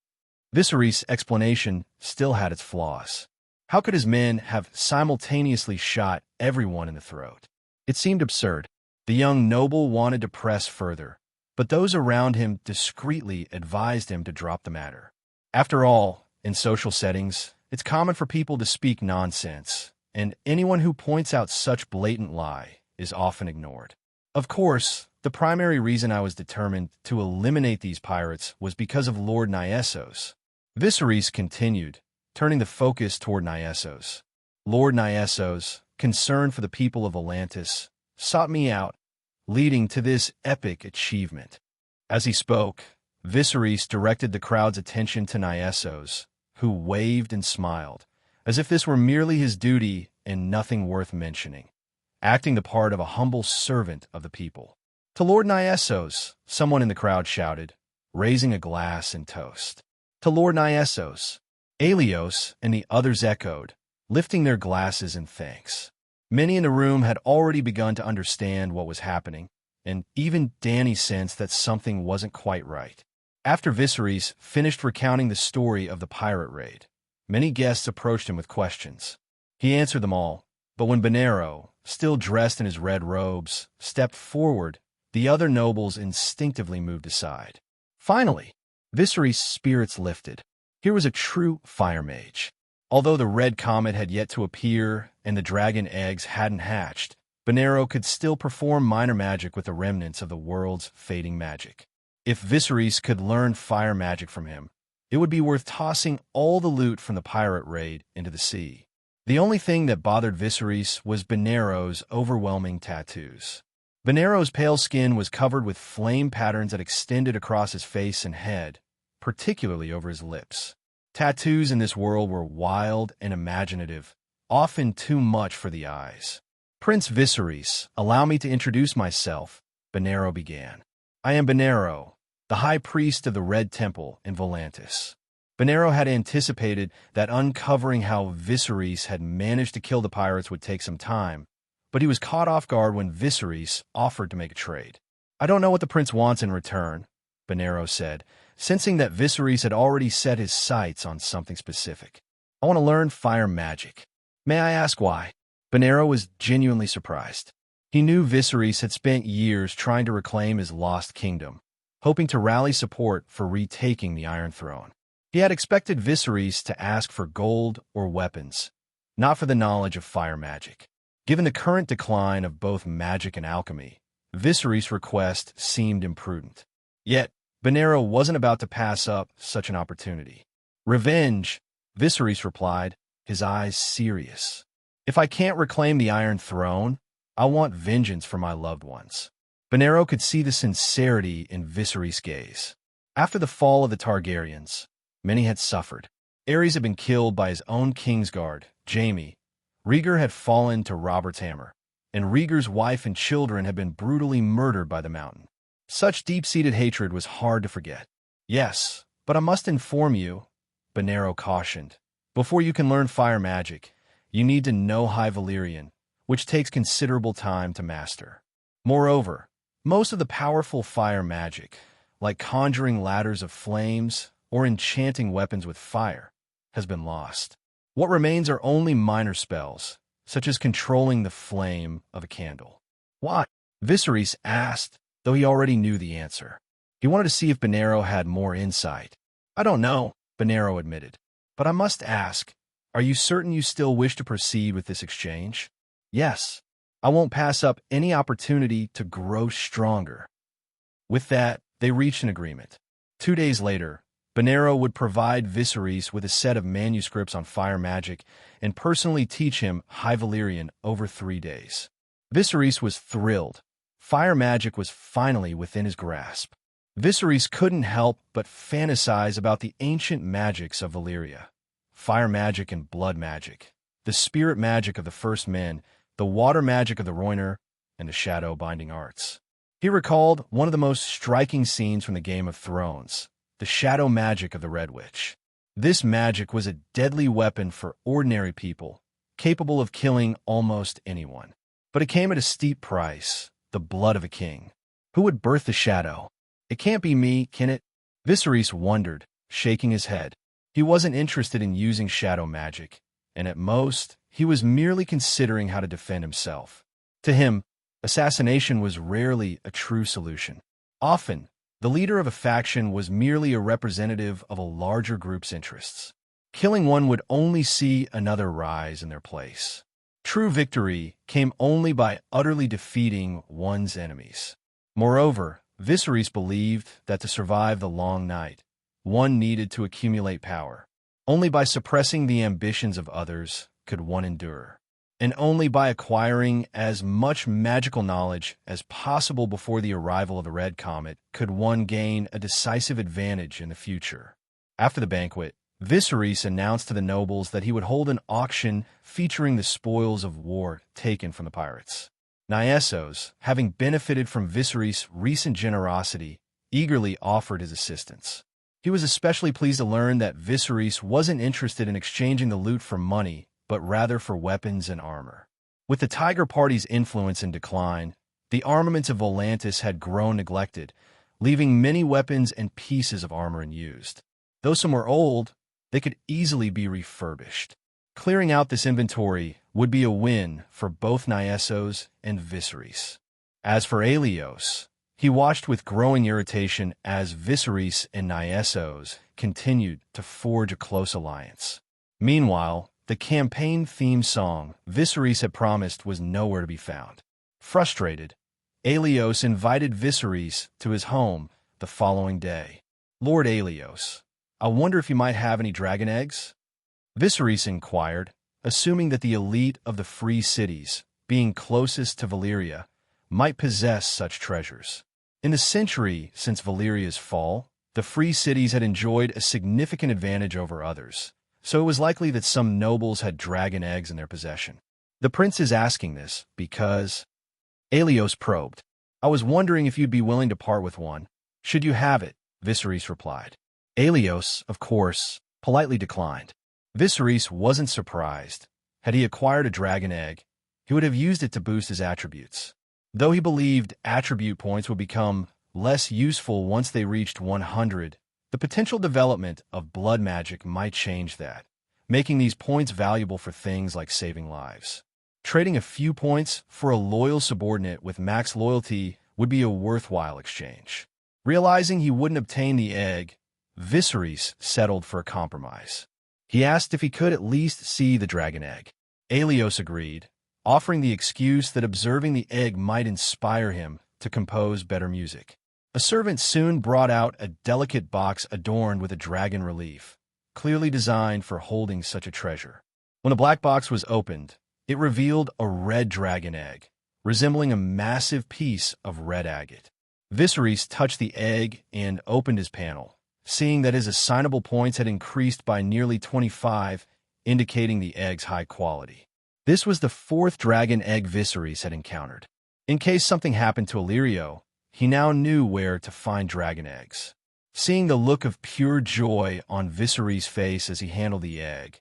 Viserys' explanation still had its flaws. How could his men have simultaneously shot everyone in the throat? It seemed absurd. The young noble wanted to press further, but those around him discreetly advised him to drop the matter. After all, in social settings, it's common for people to speak nonsense, and anyone who points out such blatant lie is often ignored. Of course, the primary reason I was determined to eliminate these pirates was because of Lord Nyessos. Viserys continued, turning the focus toward Nyessos. Lord Nyessos, concerned for the people of Atlantis, sought me out, leading to this epic achievement. As he spoke, Viserys directed the crowd's attention to Nyessos, who waved and smiled, as if this were merely his duty and nothing worth mentioning, acting the part of a humble servant of the people. "To Lord Nyessos," someone in the crowd shouted, raising a glass in toast. "To Lord Nyessos," Aelios and the others echoed, lifting their glasses in thanks. Many in the room had already begun to understand what was happening, and even Dany sensed that something wasn't quite right. After Viserys finished recounting the story of the pirate raid, many guests approached him with questions. He answered them all, but when Benero, still dressed in his red robes, stepped forward, the other nobles instinctively moved aside. Finally, Viserys' spirits lifted. Here was a true fire mage. Although the red comet had yet to appear and the dragon eggs hadn't hatched, Benero could still perform minor magic with the remnants of the world's fading magic. If Viserys could learn fire magic from him, it would be worth tossing all the loot from the pirate raid into the sea. The only thing that bothered Viserys was Benero's overwhelming tattoos. Benero's pale skin was covered with flame patterns that extended across his face and head, particularly over his lips. Tattoos in this world were wild and imaginative, often too much for the eyes. "Prince Viserys, allow me to introduce myself," Benero began. "I am Benero, the High Priest of the Red Temple in Volantis." Benero had anticipated that uncovering how Viserys had managed to kill the pirates would take some time, but he was caught off guard when Viserys offered to make a trade. "I don't know what the prince wants in return," Benero said, sensing that Viserys had already set his sights on something specific. "I want to learn fire magic. May I ask why?" Benero was genuinely surprised. He knew Viserys had spent years trying to reclaim his lost kingdom, hoping to rally support for retaking the Iron Throne. He had expected Viserys to ask for gold or weapons, not for the knowledge of fire magic. Given the current decline of both magic and alchemy, Viserys' request seemed imprudent. Yet, Benero wasn't about to pass up such an opportunity. "Revenge," Viserys replied, his eyes serious. "If I can't reclaim the Iron Throne, I want vengeance for my loved ones." Benero could see the sincerity in Viserys' gaze. After the fall of the Targaryens, many had suffered. Aerys had been killed by his own Kingsguard, Jaime. Rhaegar had fallen to Robert's hammer, and Rhaegar's wife and children had been brutally murdered by the Mountain. Such deep-seated hatred was hard to forget. "Yes, but I must inform you," Benero cautioned. "Before you can learn fire magic, you need to know High Valyrian, which takes considerable time to master. Moreover, most of the powerful fire magic, like conjuring ladders of flames or enchanting weapons with fire, has been lost. What remains are only minor spells, such as controlling the flame of a candle." "Why?" Viserys asked, though he already knew the answer. He wanted to see if Bonero had more insight. "I don't know," Bonero admitted. "But I must ask, are you certain you still wish to proceed with this exchange?" "Yes. I won't pass up any opportunity to grow stronger." With that, they reached an agreement. 2 days later, Bonero would provide Viserys with a set of manuscripts on fire magic and personally teach him High Valyrian over 3 days. Viserys was thrilled. Fire magic was finally within his grasp. Viserys couldn't help but fantasize about the ancient magics of Valyria. Fire magic and blood magic, the spirit magic of the First Men, the water magic of the Rhoynar, and the shadow binding arts. He recalled one of the most striking scenes from the Game of Thrones, the shadow magic of the Red Witch. This magic was a deadly weapon for ordinary people, capable of killing almost anyone. But it came at a steep price, the blood of a king. Who would birth the shadow? "It can't be me, can it?" Viserys wondered, shaking his head. He wasn't interested in using shadow magic, and at most, he was merely considering how to defend himself. To him, assassination was rarely a true solution. Often, the leader of a faction was merely a representative of a larger group's interests. Killing one would only see another rise in their place. True victory came only by utterly defeating one's enemies. Moreover, Viserys believed that to survive the long night, one needed to accumulate power. Only by suppressing the ambitions of others could one endure. And only by acquiring as much magical knowledge as possible before the arrival of the Red Comet could one gain a decisive advantage in the future. After the banquet, Viserys announced to the nobles that he would hold an auction featuring the spoils of war taken from the pirates. Nyessos, having benefited from Viserys' recent generosity, eagerly offered his assistance. He was especially pleased to learn that Viserys wasn't interested in exchanging the loot for money, but rather for weapons and armor. With the Tiger Party's influence in decline, the armaments of Volantis had grown neglected, leaving many weapons and pieces of armor unused. Though some were old, they could easily be refurbished. Clearing out this inventory would be a win for both Nyessos and Viserys. As for Aelios, he watched with growing irritation as Viserys and Nyessos continued to forge a close alliance. Meanwhile, the campaign theme song Viserys had promised was nowhere to be found. Frustrated, Aelios invited Viserys to his home the following day. "Lord Aelios, I wonder if you might have any dragon eggs?" Viserys inquired, assuming that the elite of the free cities, being closest to Valyria, might possess such treasures. In the century since Valyria's fall, the free cities had enjoyed a significant advantage over others, so it was likely that some nobles had dragon eggs in their possession. "The prince is asking this because—" Aelios probed. "I was wondering if you'd be willing to part with one. Should you have it?" Viserys replied. Aelios, of course, politely declined. Viserys wasn't surprised. Had he acquired a dragon egg, he would have used it to boost his attributes. Though he believed attribute points would become less useful once they reached 100, the potential development of blood magic might change that, making these points valuable for things like saving lives. Trading a few points for a loyal subordinate with max loyalty would be a worthwhile exchange. Realizing he wouldn't obtain the egg, Viserys settled for a compromise. He asked if he could at least see the dragon egg. Aelios agreed, offering the excuse that observing the egg might inspire him to compose better music. A servant soon brought out a delicate box adorned with a dragon relief, clearly designed for holding such a treasure. When the black box was opened, it revealed a red dragon egg, resembling a massive piece of red agate. Viserys touched the egg and opened his panel, seeing that his assignable points had increased by nearly 25, indicating the egg's high quality. This was the fourth dragon egg Viserys had encountered. In case something happened to Illyrio, he now knew where to find dragon eggs. Seeing the look of pure joy on Viserys' face as he handled the egg,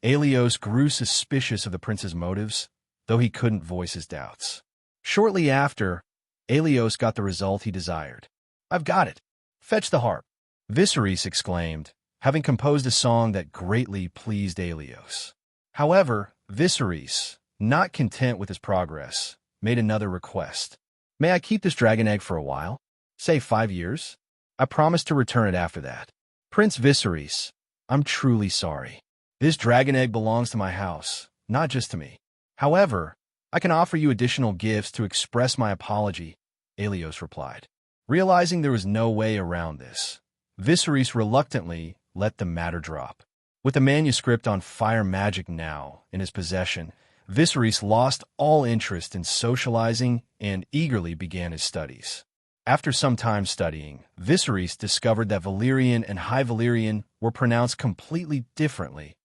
Aelios grew suspicious of the prince's motives, though he couldn't voice his doubts. Shortly after, Aelios got the result he desired. "I've got it! Fetch the harp!" Viserys exclaimed, having composed a song that greatly pleased Aelios. However, Viserys, not content with his progress, made another request. "May I keep this dragon egg for a while? Say 5 years?" I promise to return it after that. Prince Viserys, I'm truly sorry. This dragon egg belongs to my house, not just to me. However, I can offer you additional gifts to express my apology, Aelios replied. Realizing there was no way around this, Viserys reluctantly let the matter drop. With the manuscript on fire magic now in his possession, Viserys lost all interest in socializing and eagerly began his studies. After some time studying, Viserys discovered that Valyrian and High Valyrian were pronounced completely differently,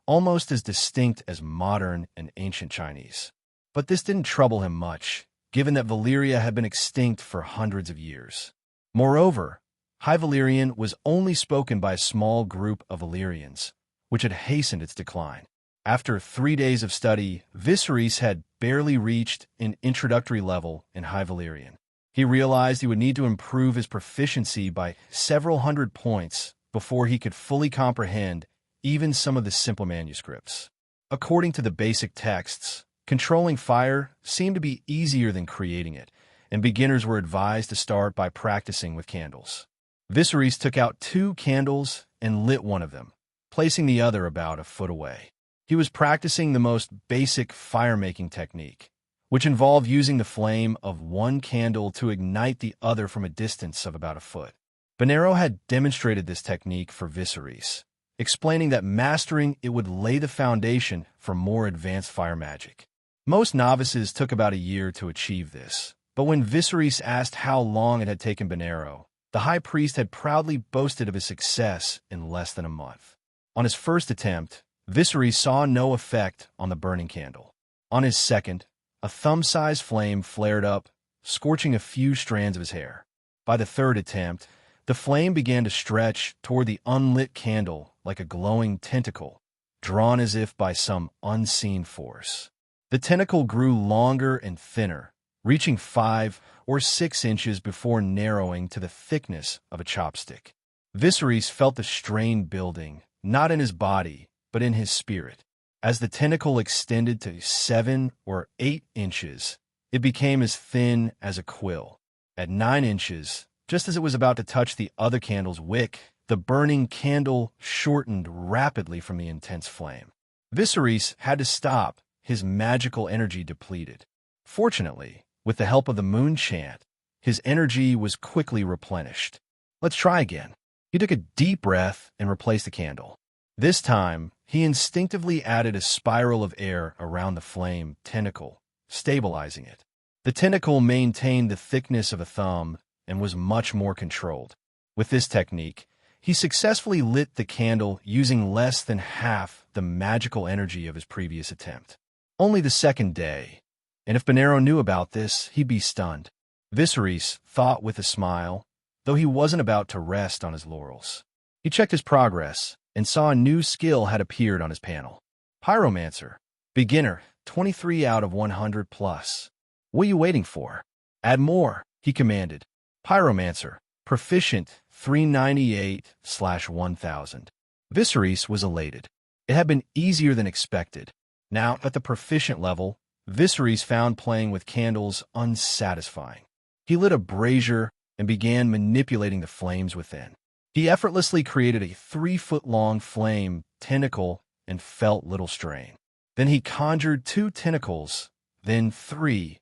almost as distinct as modern and ancient Chinese. But this didn't trouble him much, given that Valyria had been extinct for hundreds of years. Moreover, High Valyrian was only spoken by a small group of Valyrians, which had hastened its decline. After 3 days of study, Viserys had barely reached an introductory level in High Valyrian. He realized he would need to improve his proficiency by several hundred points before he could fully comprehend even some of the simple manuscripts. According to the basic texts, controlling fire seemed to be easier than creating it, and beginners were advised to start by practicing with candles. Viserys took out 2 candles and lit one of them, placing the other about a foot away. He was practicing the most basic fire-making technique, which involved using the flame of one candle to ignite the other from a distance of about a foot. Benerro had demonstrated this technique for Viserys, explaining that mastering it would lay the foundation for more advanced fire magic. Most novices took about a year to achieve this, but when Viserys asked how long it had taken Benerro, the high priest had proudly boasted of his success in less than a month. On his first attempt, Viserys saw no effect on the burning candle. On his second, a thumb-sized flame flared up, scorching a few strands of his hair. By the third attempt, the flame began to stretch toward the unlit candle like a glowing tentacle, drawn as if by some unseen force. The tentacle grew longer and thinner, reaching 5 or 6 inches before narrowing to the thickness of a chopstick. Viserys felt the strain building, not in his body, but in his spirit. As the tentacle extended to 7 or 8 inches, it became as thin as a quill. At 9 inches, just as it was about to touch the other candle's wick, the burning candle shortened rapidly from the intense flame. Viserys had to stop, his magical energy depleted. Fortunately, with the help of the moon chant, his energy was quickly replenished. Let's try again. He took a deep breath and replaced the candle. This time, he instinctively added a spiral of air around the flame tentacle, stabilizing it. The tentacle maintained the thickness of a thumb and was much more controlled. With this technique, he successfully lit the candle using less than half the magical energy of his previous attempt. Only the second day, and if Benerro knew about this, he'd be stunned. Viserys thought with a smile, though he wasn't about to rest on his laurels. He checked his progress and saw a new skill had appeared on his panel. Pyromancer. Beginner, 23 out of 100 plus. What are you waiting for? Add more, he commanded. Pyromancer. Proficient, 398/1000. Viserys was elated. It had been easier than expected. Now, at the proficient level, Viserys found playing with candles unsatisfying. He lit a brazier and began manipulating the flames within. He effortlessly created a 3-foot-long flame tentacle and felt little strain. Then he conjured 2 tentacles, then 3,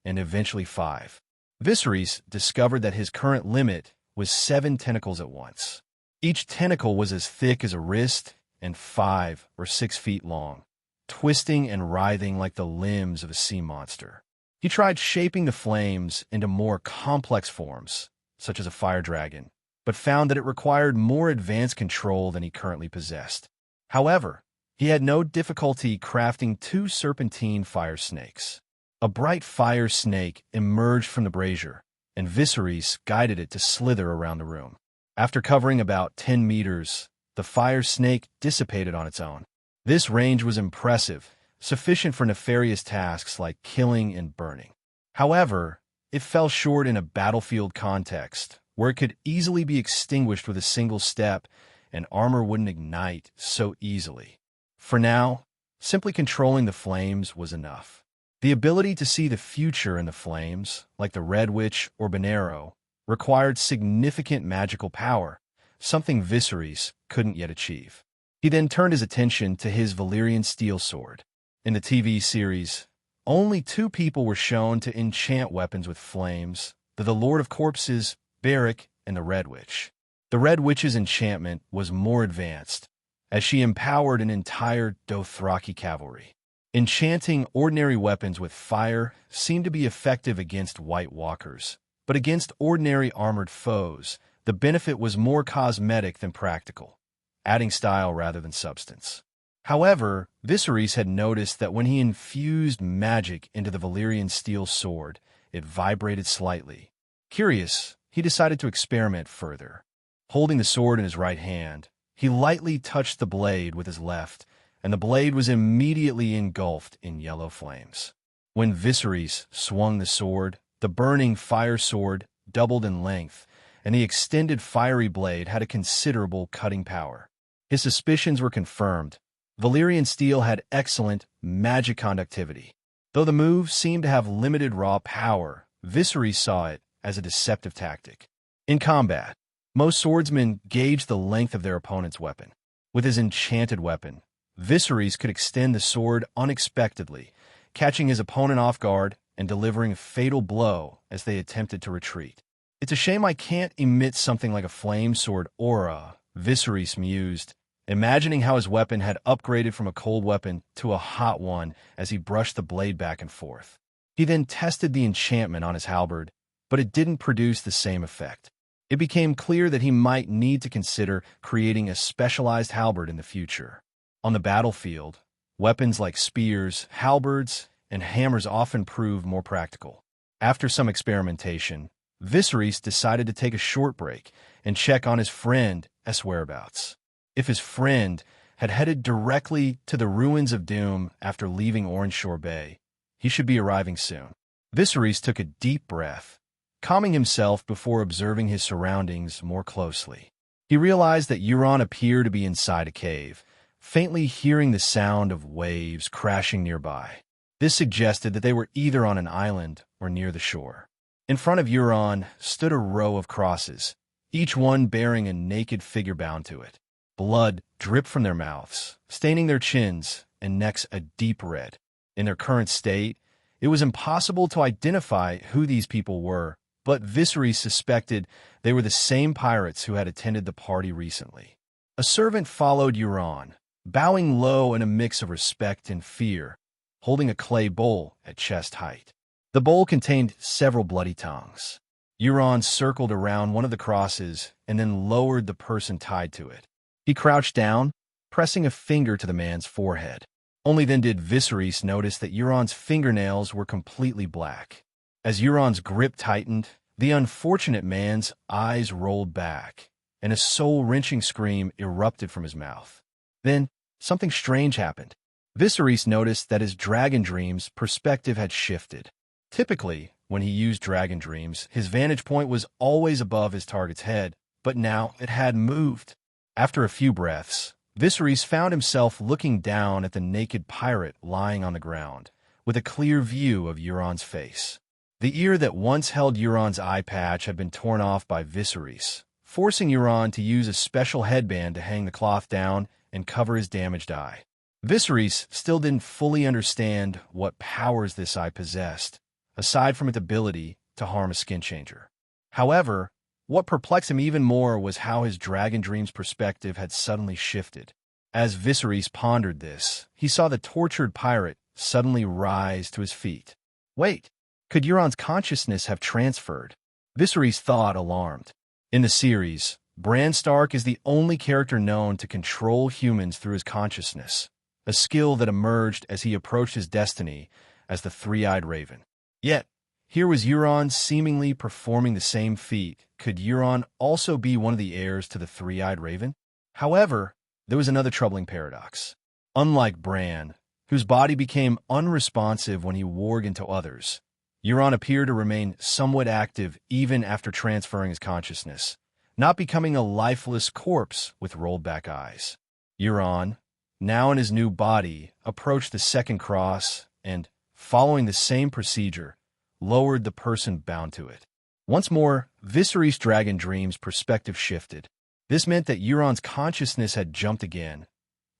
and eventually 5. Viserys discovered that his current limit was 7 tentacles at once. Each tentacle was as thick as a wrist and 5 or 6 feet long, twisting and writhing like the limbs of a sea monster. He tried shaping the flames into more complex forms, such as a fire dragon, but found that it required more advanced control than he currently possessed. However, he had no difficulty crafting 2 serpentine fire snakes. A bright fire snake emerged from the brazier, and Viserys guided it to slither around the room. After covering about 10 meters, the fire snake dissipated on its own. This range was impressive, sufficient for nefarious tasks like killing and burning. However, it fell short in a battlefield context, where it could easily be extinguished with a single step, and armor wouldn't ignite so easily. For now, simply controlling the flames was enough. The ability to see the future in the flames, like the Red Witch or Benerro, required significant magical power, something Viserys couldn't yet achieve. He then turned his attention to his Valyrian steel sword. In the TV series, only 2 people were shown to enchant weapons with flames, the Lord of Corpses, Beric, and the Red Witch. The Red Witch's enchantment was more advanced, as she empowered an entire Dothraki cavalry. Enchanting ordinary weapons with fire seemed to be effective against White Walkers, but against ordinary armored foes, the benefit was more cosmetic than practical, adding style rather than substance. However, Viserys had noticed that when he infused magic into the Valyrian steel sword, it vibrated slightly. Curious, he decided to experiment further. Holding the sword in his right hand, he lightly touched the blade with his left, and the blade was immediately engulfed in yellow flames. When Viserys swung the sword, the burning fire sword doubled in length, and the extended fiery blade had a considerable cutting power. His suspicions were confirmed. Valyrian steel had excellent magic conductivity. Though the move seemed to have limited raw power, Viserys saw it as a deceptive tactic. In combat, most swordsmen gauge the length of their opponent's weapon. With his enchanted weapon, Viserys could extend the sword unexpectedly, catching his opponent off guard and delivering a fatal blow as they attempted to retreat. "It's a shame I can't emit something like a flame sword aura," Viserys mused, imagining how his weapon had upgraded from a cold weapon to a hot one as he brushed the blade back and forth. He then tested the enchantment on his halberd, but it didn't produce the same effect. It became clear that he might need to consider creating a specialized halberd in the future. On the battlefield, weapons like spears, halberds, and hammers often proved more practical. After some experimentation, Viserys decided to take a short break and check on his friend's whereabouts. If his friend had headed directly to the ruins of Doom after leaving Orange Shore Bay, he should be arriving soon. Viserys took a deep breath, calming himself before observing his surroundings more closely. He realized that Euron appeared to be inside a cave, faintly hearing the sound of waves crashing nearby. This suggested that they were either on an island or near the shore. In front of Euron stood a row of crosses, each one bearing a naked figure bound to it. Blood dripped from their mouths, staining their chins and necks a deep red. In their current state, it was impossible to identify who these people were, but Viserys suspected they were the same pirates who had attended the party recently. A servant followed Euron, bowing low in a mix of respect and fear, holding a clay bowl at chest height. The bowl contained several bloody tongues. Euron circled around one of the crosses and then lowered the person tied to it. He crouched down, pressing a finger to the man's forehead. Only then did Viserys notice that Euron's fingernails were completely black. As Euron's grip tightened, the unfortunate man's eyes rolled back, and a soul-wrenching scream erupted from his mouth. Then, something strange happened. Viserys noticed that his dragon dream's perspective had shifted. Typically, when he used dragon dreams, his vantage point was always above his target's head, but now it had moved. After a few breaths, Viserys found himself looking down at the naked pirate lying on the ground, with a clear view of Euron's face. The ear that once held Euron's eye patch had been torn off by Viserys, forcing Euron to use a special headband to hang the cloth down and cover his damaged eye. Viserys still didn't fully understand what powers this eye possessed, aside from its ability to harm a skin changer. However, what perplexed him even more was how his dragon dream's perspective had suddenly shifted. As Viserys pondered this, he saw the tortured pirate suddenly rise to his feet. Wait, could Euron's consciousness have transferred? Viserys thought, alarmed. In the series, Bran Stark is the only character known to control humans through his consciousness, a skill that emerged as he approached his destiny as the Three-Eyed Raven. Yet, here was Euron seemingly performing the same feat. Could Euron also be one of the heirs to the Three-Eyed Raven? However, there was another troubling paradox. Unlike Bran, whose body became unresponsive when he warged into others, Euron appeared to remain somewhat active even after transferring his consciousness, not becoming a lifeless corpse with rolled-back eyes. Euron, now in his new body, approached the second cross and, following the same procedure, lowered the person bound to it. Once more, Viserys' dragon dreams perspective shifted. This meant that Euron's consciousness had jumped again,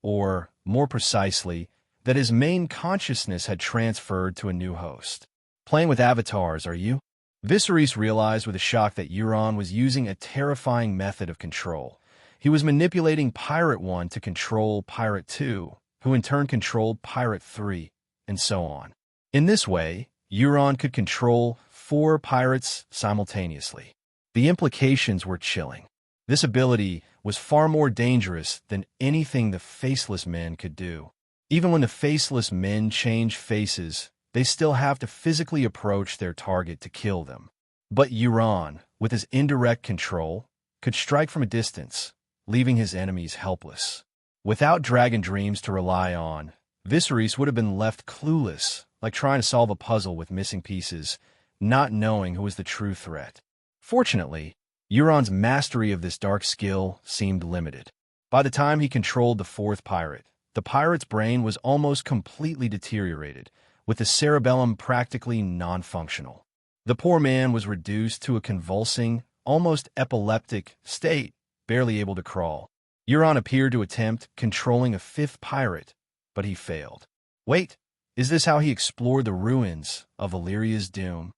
or, more precisely, that his main consciousness had transferred to a new host. Playing with avatars, are you? Viserys realized with a shock that Euron was using a terrifying method of control. He was manipulating Pirate 1 to control Pirate 2, who in turn controlled Pirate 3, and so on. In this way, Euron could control 4 pirates simultaneously. The implications were chilling. This ability was far more dangerous than anything the Faceless Men could do. Even when the Faceless Men change faces, they still have to physically approach their target to kill them. But Euron, with his indirect control, could strike from a distance, leaving his enemies helpless. Without dragon dreams to rely on, Viserys would have been left clueless, like trying to solve a puzzle with missing pieces, not knowing who was the true threat. Fortunately, Euron's mastery of this dark skill seemed limited. By the time he controlled the 4th pirate, the pirate's brain was almost completely deteriorated, with the cerebellum practically non-functional. The poor man was reduced to a convulsing, almost epileptic state, barely able to crawl. Euron appeared to attempt controlling a 5th pirate, but he failed. Wait, is this how he explored the ruins of Valyria's doom?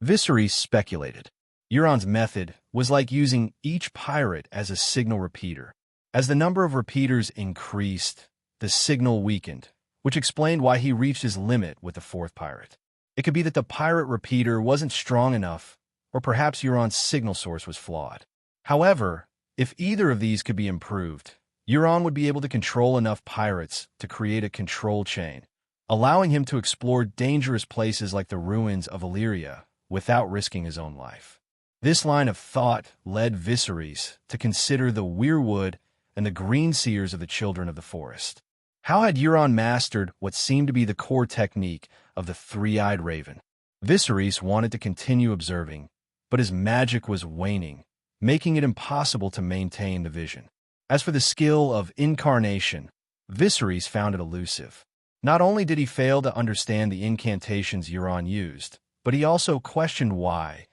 Viserys speculated. Euron's method was like using each pirate as a signal repeater. As the number of repeaters increased, the signal weakened, which explained why he reached his limit with the 4th pirate. It could be that the pirate repeater wasn't strong enough, or perhaps Euron's signal source was flawed. However, if either of these could be improved, Euron would be able to control enough pirates to create a control chain, allowing him to explore dangerous places like the ruins of Valyria without risking his own life. This line of thought led Viserys to consider the weirwood and the green seers of the Children of the Forest. How had Euron mastered what seemed to be the core technique of the three-eyed raven? Viserys wanted to continue observing, but his magic was waning, making it impossible to maintain the vision. As for the skill of incarnation, Viserys found it elusive. Not only did he fail to understand the incantations Euron used, but he also questioned why,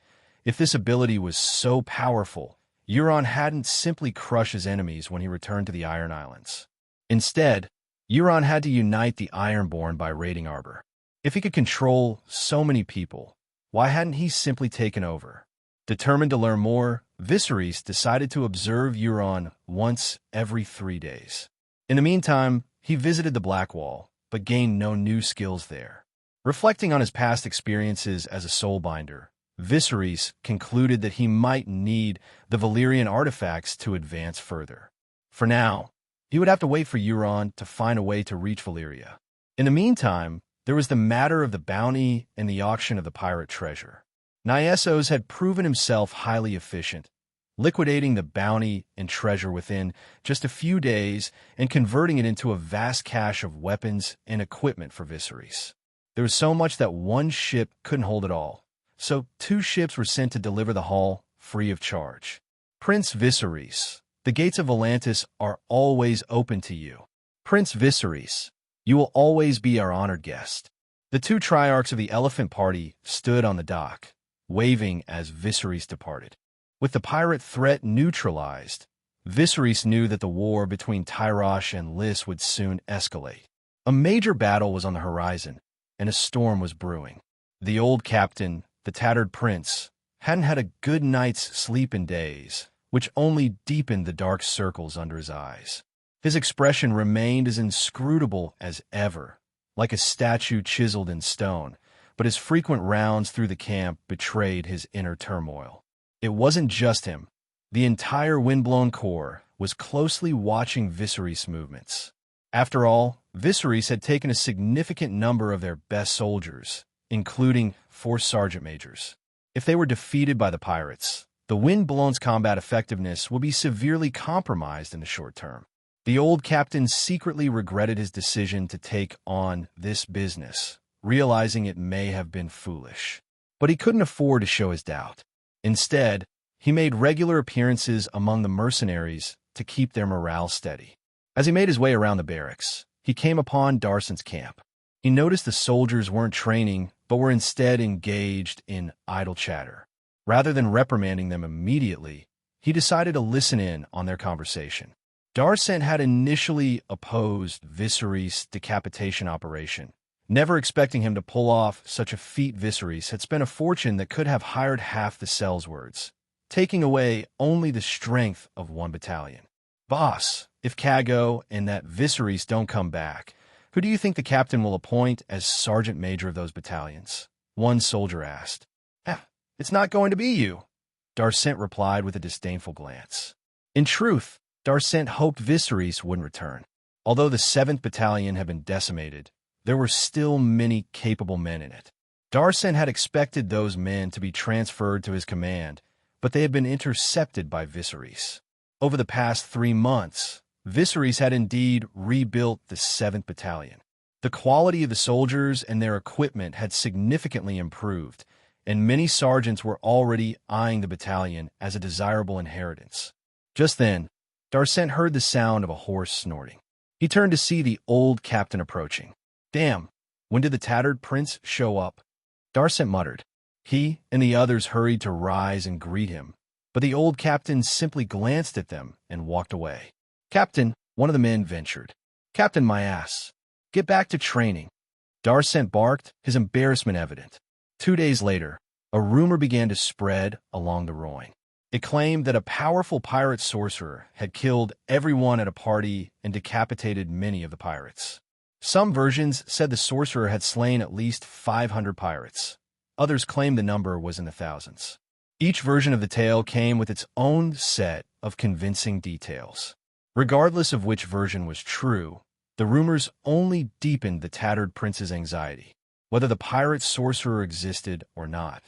if this ability was so powerful, Euron hadn't simply crushed his enemies when he returned to the Iron Islands. Instead, Euron had to unite the Ironborn by raiding Arbor. If he could control so many people, why hadn't he simply taken over? Determined to learn more, Viserys decided to observe Euron once every 3 days. In the meantime, he visited the Black Wall, but gained no new skills there. Reflecting on his past experiences as a soulbinder, Viserys concluded that he might need the Valyrian artifacts to advance further. For now, he would have to wait for Euron to find a way to reach Valyria. In the meantime, there was the matter of the bounty and the auction of the pirate treasure. Nyessos had proven himself highly efficient, liquidating the bounty and treasure within just a few days and converting it into a vast cache of weapons and equipment for Viserys. There was so much that one ship couldn't hold it all, so 2 ships were sent to deliver the haul free of charge. Prince Viserys, the gates of Volantis are always open to you. Prince Viserys, you will always be our honored guest. The 2 triarchs of the Elephant Party stood on the dock, waving as Viserys departed. With the pirate threat neutralized, Viserys knew that the war between Tyrosh and Lys would soon escalate. A major battle was on the horizon, and a storm was brewing. The old captain, the tattered prince, hadn't had a good night's sleep in days, which only deepened the dark circles under his eyes. His expression remained as inscrutable as ever, like a statue chiseled in stone, but his frequent rounds through the camp betrayed his inner turmoil. It wasn't just him. The entire Windblown Corps was closely watching Viserys' movements. After all, Viserys had taken a significant number of their best soldiers, including 4 sergeant majors. If they were defeated by the pirates, the Windblown's combat effectiveness would be severely compromised in the short term. The old captain secretly regretted his decision to take on this business, realizing it may have been foolish. But he couldn't afford to show his doubt. Instead, he made regular appearances among the mercenaries to keep their morale steady. As he made his way around the barracks, he came upon Darson's camp. He noticed the soldiers weren't training, but were instead engaged in idle chatter. Rather than reprimanding them immediately, he decided to listen in on their conversation. Darcent had initially opposed Viserys' decapitation operation, never expecting him to pull off such a feat. Viserys had spent a fortune that could have hired half the Sellswords, taking away only the strength of one battalion. Boss, if Cago and that Viserys don't come back, who do you think the captain will appoint as sergeant major of those battalions? One soldier asked. It's not going to be you, Darcent replied with a disdainful glance. In truth, Darcent hoped Viserys wouldn't return. Although the 7th Battalion had been decimated, there were still many capable men in it. Darcent had expected those men to be transferred to his command, but they had been intercepted by Viserys. Over the past 3 months, Viserys had indeed rebuilt the 7th Battalion. The quality of the soldiers and their equipment had significantly improved, and many sergeants were already eyeing the battalion as a desirable inheritance. Just then, Darcent heard the sound of a horse snorting. He turned to see the old captain approaching. Damn, when did the tattered prince show up? Darcent muttered. He and the others hurried to rise and greet him, but the old captain simply glanced at them and walked away. Captain, one of the men ventured. Captain, my ass. Get back to training. Darcent barked, his embarrassment evident. 2 days later, a rumor began to spread along the Rhoyne. It claimed that a powerful pirate sorcerer had killed everyone at a party and decapitated many of the pirates. Some versions said the sorcerer had slain at least 500 pirates. Others claimed the number was in the thousands. Each version of the tale came with its own set of convincing details. Regardless of which version was true, the rumors only deepened the tattered prince's anxiety, whether the pirate sorcerer existed or not.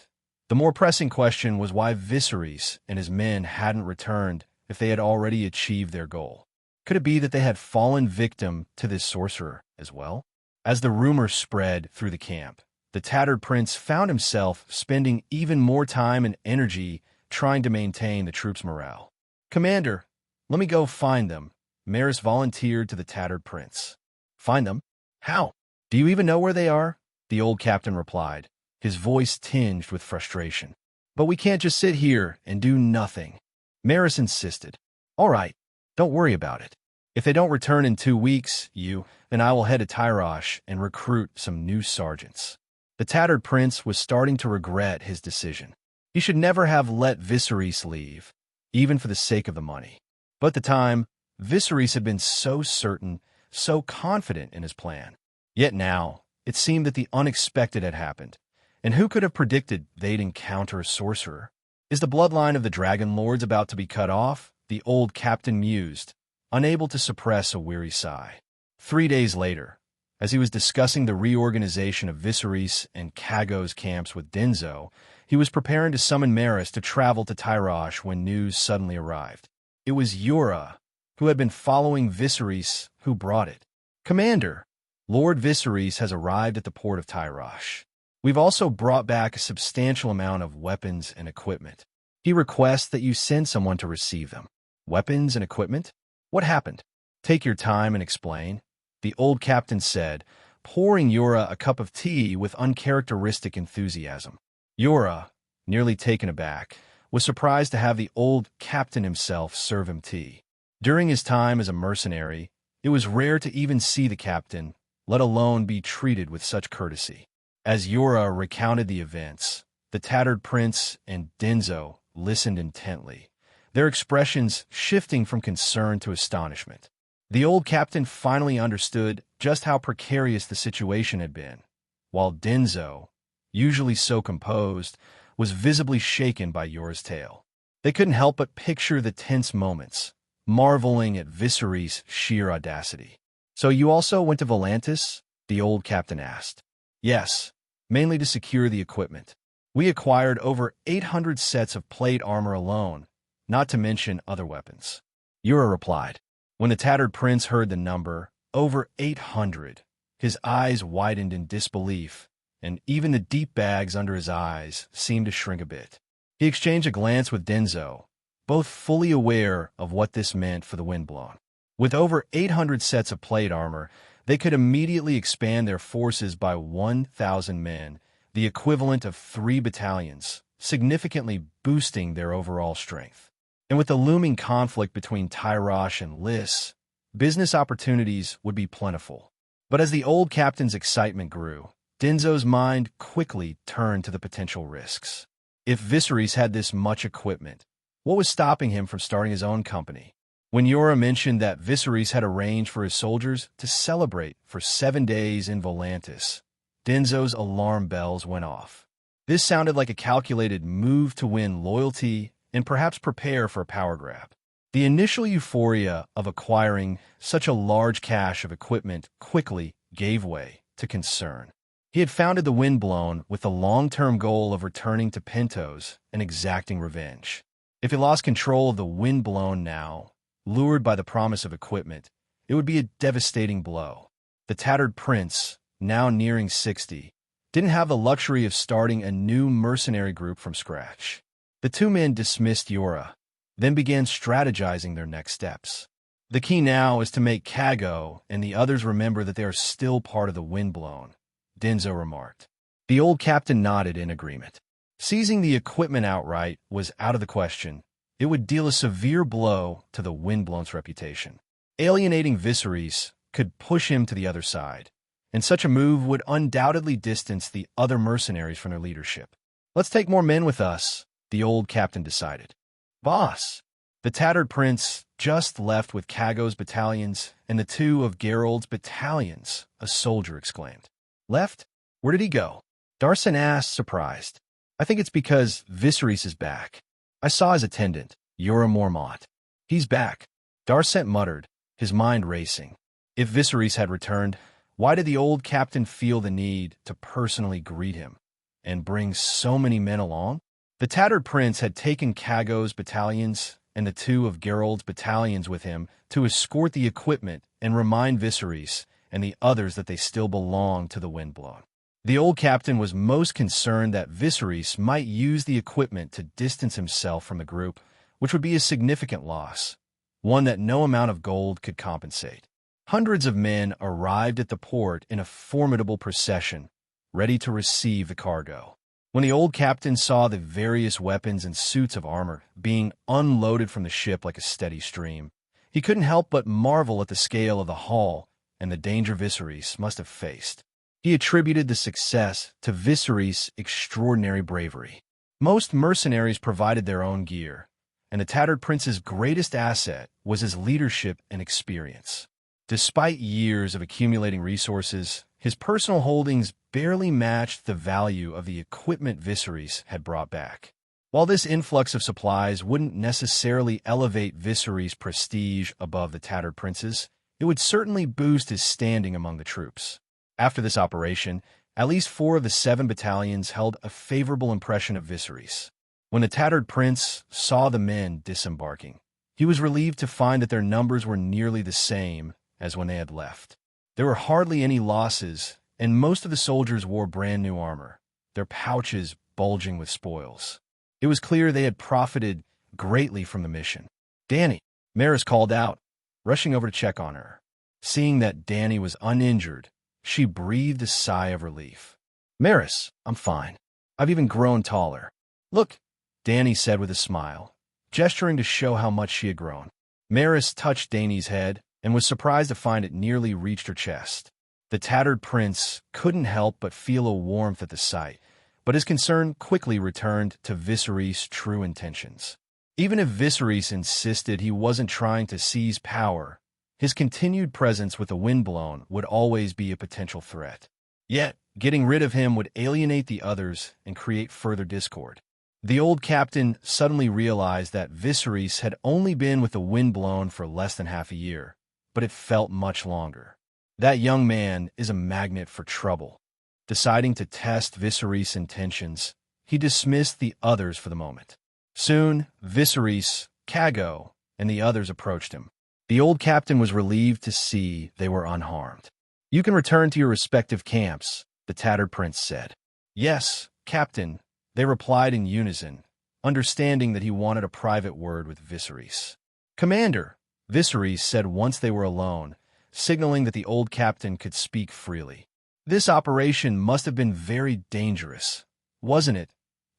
The more pressing question was why Viserys and his men hadn't returned if they had already achieved their goal. Could it be that they had fallen victim to this sorcerer as well? As the rumor spread through the camp, the tattered prince found himself spending even more time and energy trying to maintain the troops' morale. Commander, let me go find them, Maris volunteered to the tattered prince. Find them? How? Do you even know where they are? The old captain replied, his voice tinged with frustration. But we can't just sit here and do nothing. Maris insisted. All right, don't worry about it. If they don't return in 2 weeks, then I will head to Tyrosh and recruit some new sergeants. The tattered prince was starting to regret his decision. He should never have let Viserys leave, even for the sake of the money. But at the time, Viserys had been so certain, so confident in his plan. Yet now, it seemed that the unexpected had happened. And who could have predicted they'd encounter a sorcerer? Is the bloodline of the Dragon Lords about to be cut off? The old captain mused, unable to suppress a weary sigh. 3 days later, as he was discussing the reorganization of Viserys and Cago's camps with Denzo, he was preparing to summon Maris to travel to Tyrosh when news suddenly arrived. It was Yura, who had been following Viserys, who brought it. Commander, Lord Viserys has arrived at the port of Tyrosh. We've also brought back a substantial amount of weapons and equipment. He requests that you send someone to receive them. Weapons and equipment? What happened? Take your time and explain, the old captain said, pouring Yura a cup of tea with uncharacteristic enthusiasm. Yura, nearly taken aback, was surprised to have the old captain himself serve him tea. During his time as a mercenary, it was rare to even see the captain, let alone be treated with such courtesy. As Yura recounted the events, the tattered prince and Denzo listened intently, their expressions shifting from concern to astonishment. The old captain finally understood just how precarious the situation had been, while Denzo, usually so composed, was visibly shaken by Yura's tale. They couldn't help but picture the tense moments, marveling at Viserys' sheer audacity. So you also went to Volantis? The old captain asked. Yes, mainly to secure the equipment. We acquired over 800 sets of plate armor alone, not to mention other weapons. Yura replied. When the tattered prince heard the number, over 800, his eyes widened in disbelief, and even the deep bags under his eyes seemed to shrink a bit. He exchanged a glance with Denzo, both fully aware of what this meant for the Windblown. With over 800 sets of plate armor, they could immediately expand their forces by 1,000 men, the equivalent of 3 battalions, significantly boosting their overall strength. And with the looming conflict between Tyrosh and Lys, business opportunities would be plentiful. But as the old captain's excitement grew, Denzo's mind quickly turned to the potential risks. If Viserys had this much equipment, what was stopping him from starting his own company? When Yora mentioned that Viserys had arranged for his soldiers to celebrate for 7 days in Volantis, Denzo's alarm bells went off. This sounded like a calculated move to win loyalty and perhaps prepare for a power grab. The initial euphoria of acquiring such a large cache of equipment quickly gave way to concern. He had founded the Windblown with the long-term goal of returning to Pentos and exacting revenge. If he lost control of the Windblown now, lured by the promise of equipment, it would be a devastating blow. The tattered prince, now nearing 60, didn't have the luxury of starting a new mercenary group from scratch. The two men dismissed Yora, then began strategizing their next steps. The key now is to make Kago and the others remember that they are still part of the Windblown, Denzo remarked. The old captain nodded in agreement. Seizing the equipment outright was out of the question. It would deal a severe blow to the Windblown's reputation. Alienating Viserys could push him to the other side, and such a move would undoubtedly distance the other mercenaries from their leadership. Let's take more men with us, the old captain decided. Boss! The tattered prince just left with Kago's battalions and the 2 of Geralt's battalions, a soldier exclaimed. Left? Where did he go? Darson asked, surprised. I think it's because Viserys is back. I saw his attendant, Yora Mormont. He's back, Darcent muttered, his mind racing. If Viserys had returned, why did the old captain feel the need to personally greet him and bring so many men along? The tattered prince had taken Kago's battalions and the 2 of Geralt's battalions with him to escort the equipment and remind Viserys and the others that they still belonged to the Windblown. The old captain was most concerned that Viserys might use the equipment to distance himself from the group, which would be a significant loss, one that no amount of gold could compensate. Hundreds of men arrived at the port in a formidable procession, ready to receive the cargo. When the old captain saw the various weapons and suits of armor being unloaded from the ship like a steady stream, he couldn't help but marvel at the scale of the haul and the danger Viserys must have faced. He attributed the success to Viserys' extraordinary bravery. Most mercenaries provided their own gear, and the tattered prince's greatest asset was his leadership and experience. Despite years of accumulating resources, his personal holdings barely matched the value of the equipment Viserys had brought back. While this influx of supplies wouldn't necessarily elevate Viserys' prestige above the tattered prince's, it would certainly boost his standing among the troops. After this operation, at least 4 of the 7 battalions held a favorable impression of Viserys. When the tattered prince saw the men disembarking, he was relieved to find that their numbers were nearly the same as when they had left. There were hardly any losses, and most of the soldiers wore brand new armor, their pouches bulging with spoils. It was clear they had profited greatly from the mission. Dany, Maris called out, rushing over to check on her. Seeing that Dany was uninjured, she breathed a sigh of relief. Maris, I'm fine. I've even grown taller. Look, Dany said with a smile, gesturing to show how much she had grown. Maris touched Dany's head and was surprised to find it nearly reached her chest. The tattered prince couldn't help but feel a warmth at the sight, but his concern quickly returned to Viserys' true intentions. Even if Viserys insisted he wasn't trying to seize power, his continued presence with the Windblown would always be a potential threat. Yet, getting rid of him would alienate the others and create further discord. The old captain suddenly realized that Viserys had only been with the Windblown for less than half a year, but it felt much longer. That young man is a magnet for trouble. Deciding to test Viserys' intentions, he dismissed the others for the moment. Soon, Viserys, Kago, and the others approached him. The old captain was relieved to see they were unharmed. You can return to your respective camps, the tattered prince said. Yes, captain, they replied in unison, understanding that he wanted a private word with Viserys. Commander, Viserys said once they were alone, signaling that the old captain could speak freely. This operation must have been very dangerous, wasn't it?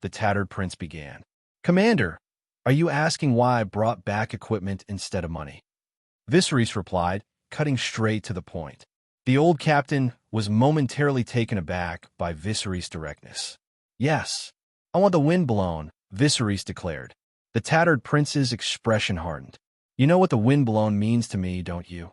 the tattered prince began. "Commander, are you asking why I brought back equipment instead of money?" Viserys replied, cutting straight to the point. The old captain was momentarily taken aback by Viserys' directness. "Yes, I want the wind blown," Viserys declared. The tattered prince's expression hardened. "You know what the wind blown means to me, don't you?"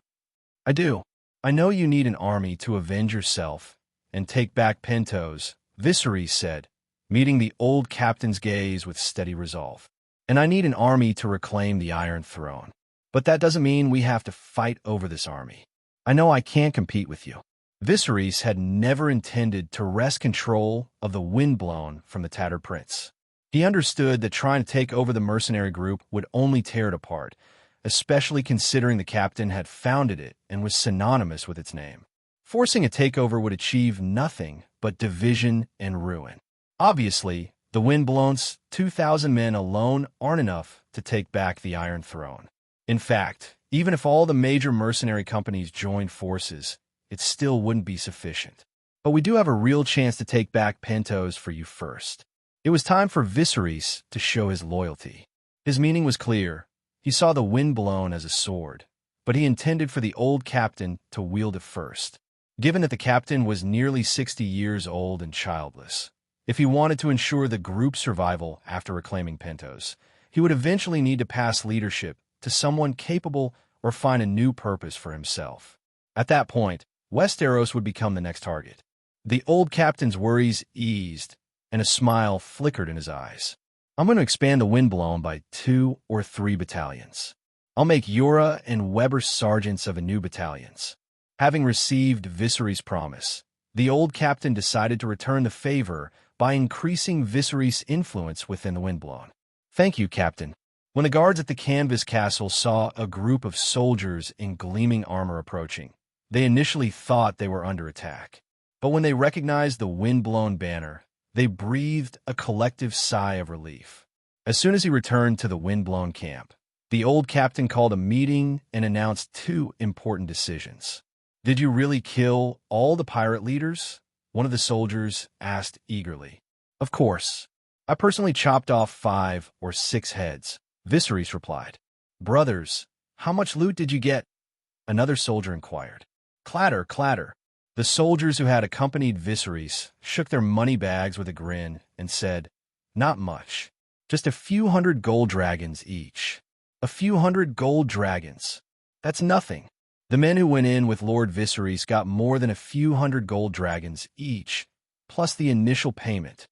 "I do. I know you need an army to avenge yourself and take back Pentos," Viserys said, meeting the old captain's gaze with steady resolve. "And I need an army to reclaim the Iron Throne. But that doesn't mean we have to fight over this army. I know I can't compete with you." Viserys had never intended to wrest control of the windblown from the tattered prince. He understood that trying to take over the mercenary group would only tear it apart, especially considering the captain had founded it and was synonymous with its name. Forcing a takeover would achieve nothing but division and ruin. Obviously, the windblown's 2,000 men alone aren't enough to take back the Iron Throne. In fact, even if all the major mercenary companies joined forces, it still wouldn't be sufficient. But we do have a real chance to take back Pentos for you first. It was time for Viserys to show his loyalty. His meaning was clear. He saw the wind blown as a sword, but he intended for the old captain to wield it first. Given that the captain was nearly 60 years old and childless, if he wanted to ensure the group's survival after reclaiming Pentos, he would eventually need to pass leadership to someone capable or find a new purpose for himself. At that point, Westeros would become the next target. The old captain's worries eased, and a smile flickered in his eyes. "I'm going to expand the windblown by 2 or 3 battalions. I'll make Yora and Weber sergeants of a new battalions." Having received Viserys' promise, the old captain decided to return the favor by increasing Viserys' influence within the windblown. "Thank you, Captain." When the guards at the canvas castle saw a group of soldiers in gleaming armor approaching, they initially thought they were under attack. But when they recognized the wind-blown banner, they breathed a collective sigh of relief. As soon as he returned to the wind-blown camp, the old captain called a meeting and announced 2 important decisions. "Did you really kill all the pirate leaders?" one of the soldiers asked eagerly. "Of course. I personally chopped off 5 or 6 heads," Viserys replied. "Brothers, how much loot did you get?" another soldier inquired. Clatter, clatter. The soldiers who had accompanied Viserys shook their money bags with a grin and said, "Not much. Just a few hundred gold dragons each." A few hundred gold dragons. That's nothing. The men who went in with Lord Viserys got more than a few hundred gold dragons each, plus the initial payment.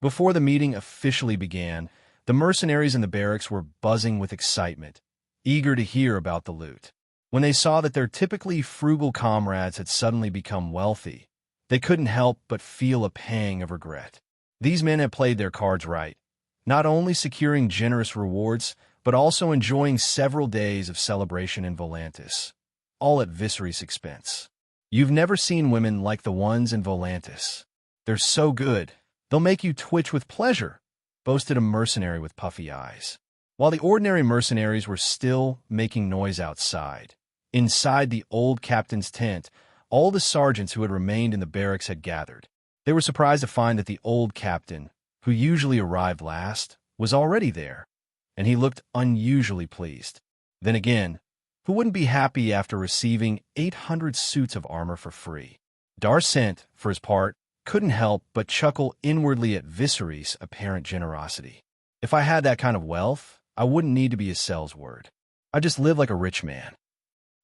Before the meeting officially began, the mercenaries in the barracks were buzzing with excitement, eager to hear about the loot. When they saw that their typically frugal comrades had suddenly become wealthy, they couldn't help but feel a pang of regret. These men had played their cards right, not only securing generous rewards, but also enjoying several days of celebration in Volantis, all at Viserys' expense. "You've never seen women like the ones in Volantis. They're so good, they'll make you twitch with pleasure," boasted a mercenary with puffy eyes. While the ordinary mercenaries were still making noise outside, inside the old captain's tent, all the sergeants who had remained in the barracks had gathered. They were surprised to find that the old captain, who usually arrived last, was already there, and he looked unusually pleased. Then again, who wouldn't be happy after receiving 800 suits of armor for free? Darcent, for his part, couldn't help but chuckle inwardly at Viserys' apparent generosity. "If I had that kind of wealth, I wouldn't need to be a salesword. I just live like a rich man."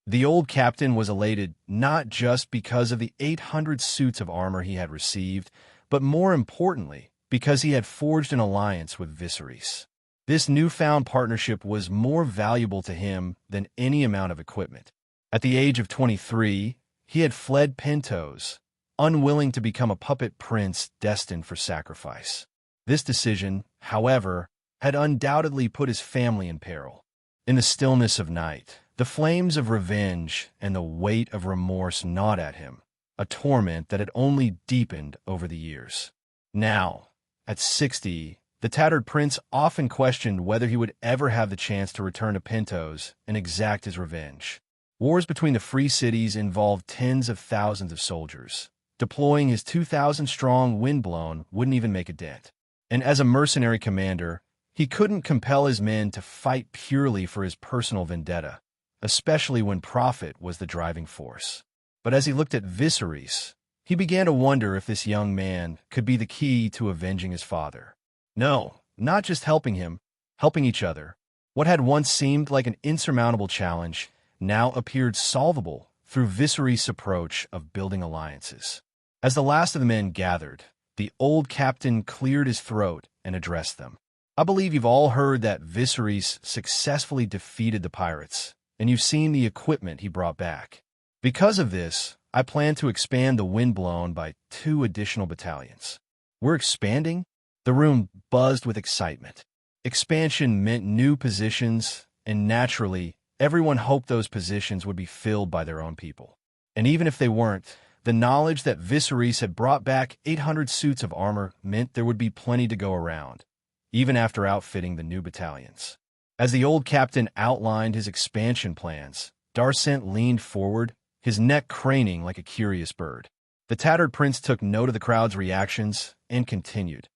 The old captain was elated not just because of the 800 suits of armor he had received, but more importantly, because he had forged an alliance with Viserys. This newfound partnership was more valuable to him than any amount of equipment. At the age of 23, he had fled Pentos, unwilling to become a puppet prince destined for sacrifice. This decision, however, had undoubtedly put his family in peril. In the stillness of night, the flames of revenge and the weight of remorse gnawed at him, a torment that had only deepened over the years. Now, at 60, the tattered prince often questioned whether he would ever have the chance to return to Pentos and exact his revenge. Wars between the free cities involved tens of thousands of soldiers. Deploying his 2,000-strong windblown wouldn't even make a dent. and as a mercenary commander, he couldn't compel his men to fight purely for his personal vendetta, especially when profit was the driving force. But as he looked at Viserys, he began to wonder if this young man could be the key to avenging his father. No, not just helping him, helping each other. What had once seemed like an insurmountable challenge now appeared solvable through Viserys' approach of building alliances. As the last of the men gathered, the old captain cleared his throat and addressed them. I believe you've all heard that Viserys successfully defeated the pirates, and you've seen the equipment he brought back. Because of this, I plan to expand the Windblown by 2 additional battalions. We're expanding? The room buzzed with excitement. Expansion meant new positions, and naturally, everyone hoped those positions would be filled by their own people. And even if they weren't, the knowledge that Viserys had brought back 800 suits of armor meant there would be plenty to go around, even after outfitting the new battalions. As the old captain outlined his expansion plans, Darcent leaned forward, his neck craning like a curious bird. The tattered prince took note of the crowd's reactions and continued.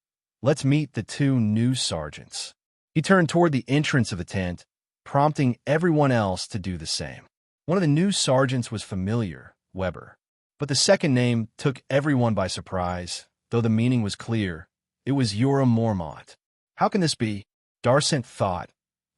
Let's meet the 2 new sergeants. He turned toward the entrance of the tent, prompting everyone else to do the same. One of the new sergeants was familiar, Weber. But the second name took everyone by surprise, though the meaning was clear. It was Jorah Mormont. How can this be? Darcent thought,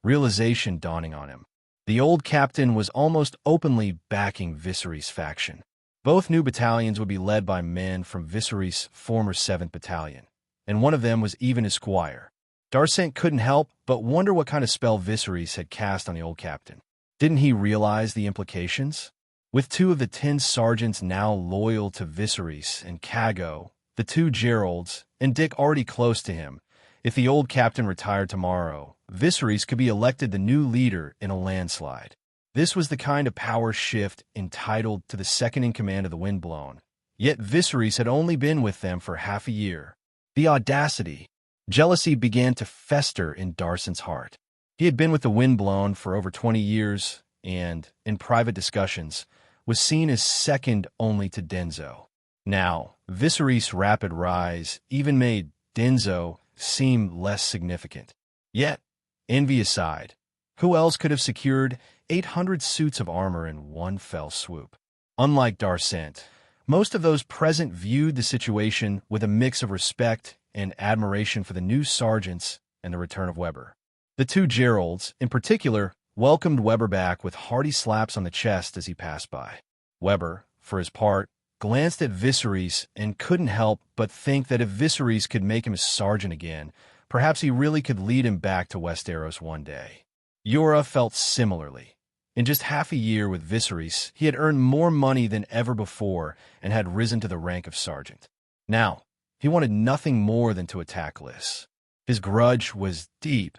realization dawning on him. The old captain was almost openly backing Viserys' faction. Both new battalions would be led by men from Viserys' former 7th Battalion, and one of them was even his squire. Darcent couldn't help but wonder what kind of spell Viserys had cast on the old captain. Didn't he realize the implications? With 2 of the 10 sergeants now loyal to Viserys and Cago, the 2 Geralds, and Dick already close to him, if the old captain retired tomorrow, Viserys could be elected the new leader in a landslide. This was the kind of power shift entitled to the second-in-command of the Windblown. Yet Viserys had only been with them for half a year. The audacity! Jealousy began to fester in Darcent's heart. He had been with the Windblown for over 20 years and, in private discussions, was seen as second only to Denzo. Now, Viserys' rapid rise even made Denzo seem less significant. Yet, envy aside, who else could have secured 800 suits of armor in one fell swoop? Unlike Darcent, most of those present viewed the situation with a mix of respect and admiration for the new sergeants and the return of Weber. The 2 Geralds, in particular, welcomed Weber back with hearty slaps on the chest as he passed by. Weber, for his part, glanced at Viserys and couldn't help but think that if Viserys could make him a sergeant again, perhaps he really could lead him back to Westeros one day. Jorah felt similarly. In just half a year with Viserys, he had earned more money than ever before and had risen to the rank of sergeant. Now, he wanted nothing more than to attack Lys. His grudge was deep,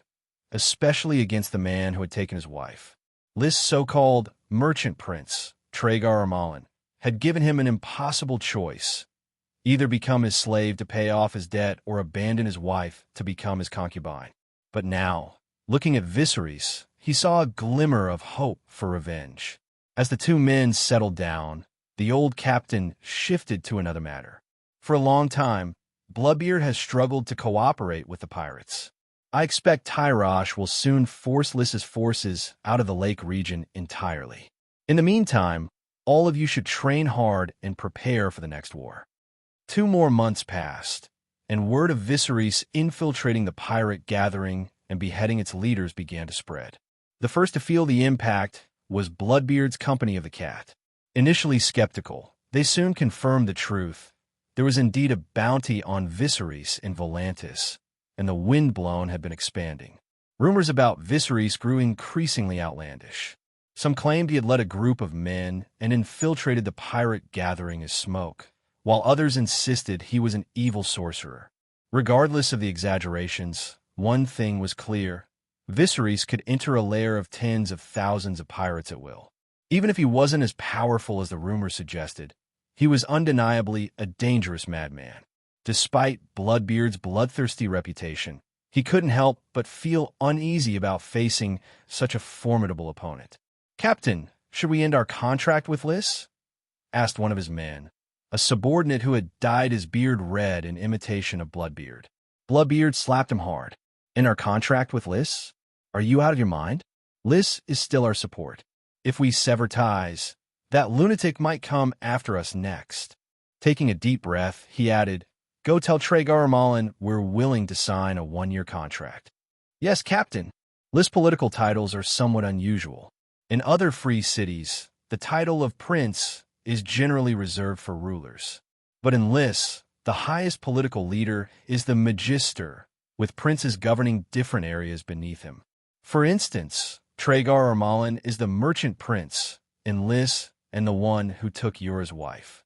especially against the man who had taken his wife. Lys' so-called merchant prince, Traegar Armalin, had given him an impossible choice: either become his slave to pay off his debt or abandon his wife to become his concubine. But now, looking at Viserys, he saw a glimmer of hope for revenge. As the 2 men settled down, the old captain shifted to another matter. For a long time, Bloodbeard has struggled to cooperate with the pirates. I expect Tyrosh will soon force Lys's forces out of the lake region entirely. In the meantime, all of you should train hard and prepare for the next war. 2 more months passed, and word of Viserys infiltrating the pirate gathering and beheading its leaders began to spread. The first to feel the impact was Bloodbeard's Company of the Cat. Initially skeptical, they soon confirmed the truth. There was indeed a bounty on Viserys in Volantis, and the Windblown had been expanding. Rumors about Viserys grew increasingly outlandish. Some claimed he had led a group of men and infiltrated the pirate gathering as smoke, while others insisted he was an evil sorcerer. Regardless of the exaggerations, one thing was clear: Viserys could enter a lair of tens of thousands of pirates at will. Even if he wasn't as powerful as the rumors suggested, he was undeniably a dangerous madman. Despite Bloodbeard's bloodthirsty reputation, he couldn't help but feel uneasy about facing such a formidable opponent. "Captain, should we end our contract with Lys?" asked one of his men, a subordinate who had dyed his beard red in imitation of Bloodbeard. Bloodbeard slapped him hard. In our contract with Lys? Are you out of your mind? Lys is still our support. If we sever ties, that lunatic might come after us next. Taking a deep breath, he added, Go tell Traegar Malin we're willing to sign a 1-year contract. Yes, Captain. Lys political titles are somewhat unusual. In other free cities, the title of prince is generally reserved for rulers. But in Lys, the highest political leader is the magister, with princes governing different areas beneath him. For instance, Traegar Malin is the merchant prince in Lys and the one who took Yora's wife.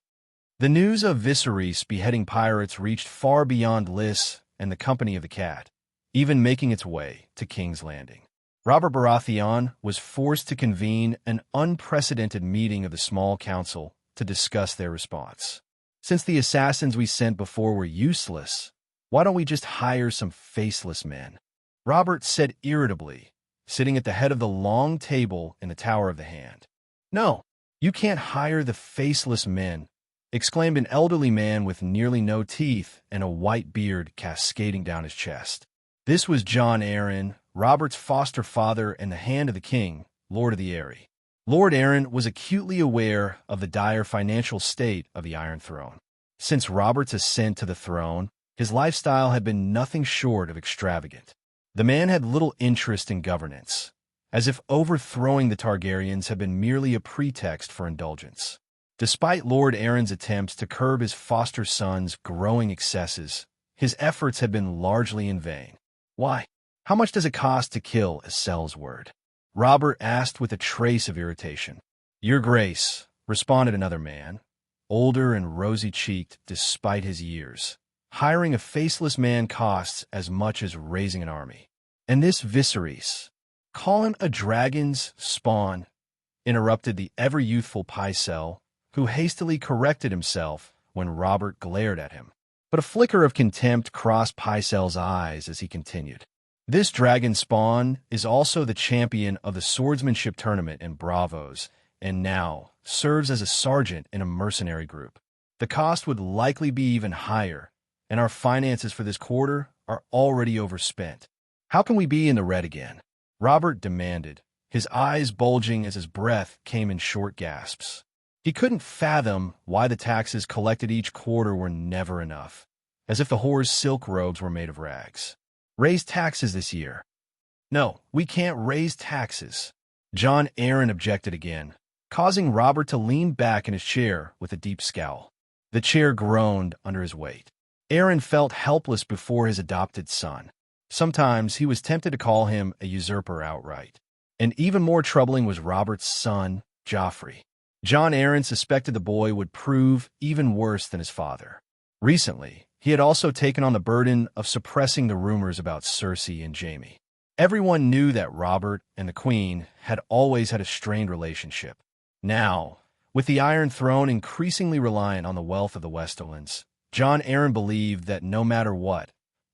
The news of Viserys beheading pirates reached far beyond Lys and the Company of the Cat, even making its way to King's Landing. Robert Baratheon was forced to convene an unprecedented meeting of the small council to discuss their response. Since the assassins we sent before were useless, why don't we just hire some faceless men? Robert said irritably, sitting at the head of the long table in the Tower of the Hand. No, you can't hire the faceless men, exclaimed an elderly man with nearly no teeth and a white beard cascading down his chest. This was Jon Arryn, Robert's foster father and the Hand of the King, Lord of the Eyrie. Lord Arryn was acutely aware of the dire financial state of the Iron Throne. Since Robert's ascent to the throne, his lifestyle had been nothing short of extravagant. The man had little interest in governance, as if overthrowing the Targaryens had been merely a pretext for indulgence. Despite Lord Arryn's attempts to curb his foster son's growing excesses, his efforts had been largely in vain. Why? How much does it cost to kill a Sel's word? Robert asked with a trace of irritation. Your Grace, responded another man, older and rosy-cheeked despite his years. Hiring a faceless man costs as much as raising an army. And this Viserys, call him a dragon's spawn, interrupted the ever-youthful Pycelle, who hastily corrected himself when Robert glared at him. But a flicker of contempt crossed Pycelle's eyes as he continued. This dragon spawn is also the champion of the swordsmanship tournament in Bravos, and now serves as a sergeant in a mercenary group. The cost would likely be even higher, and our finances for this quarter are already overspent. How can we be in the red again? Robert demanded, his eyes bulging as his breath came in short gasps. He couldn't fathom why the taxes collected each quarter were never enough, as if the whore's silk robes were made of rags. Raise taxes this year. No, we can't raise taxes. Jon Arryn objected again, causing Robert to lean back in his chair with a deep scowl. The chair groaned under his weight. Arryn felt helpless before his adopted son. Sometimes he was tempted to call him a usurper outright. And even more troubling was Robert's son, Joffrey. Jon Arryn suspected the boy would prove even worse than his father. Recently, he had also taken on the burden of suppressing the rumors about Cersei and Jaime. Everyone knew that Robert and the Queen had always had a strained relationship. Now, with the Iron Throne increasingly reliant on the wealth of the Westerlands, Jon Arryn believed that no matter what,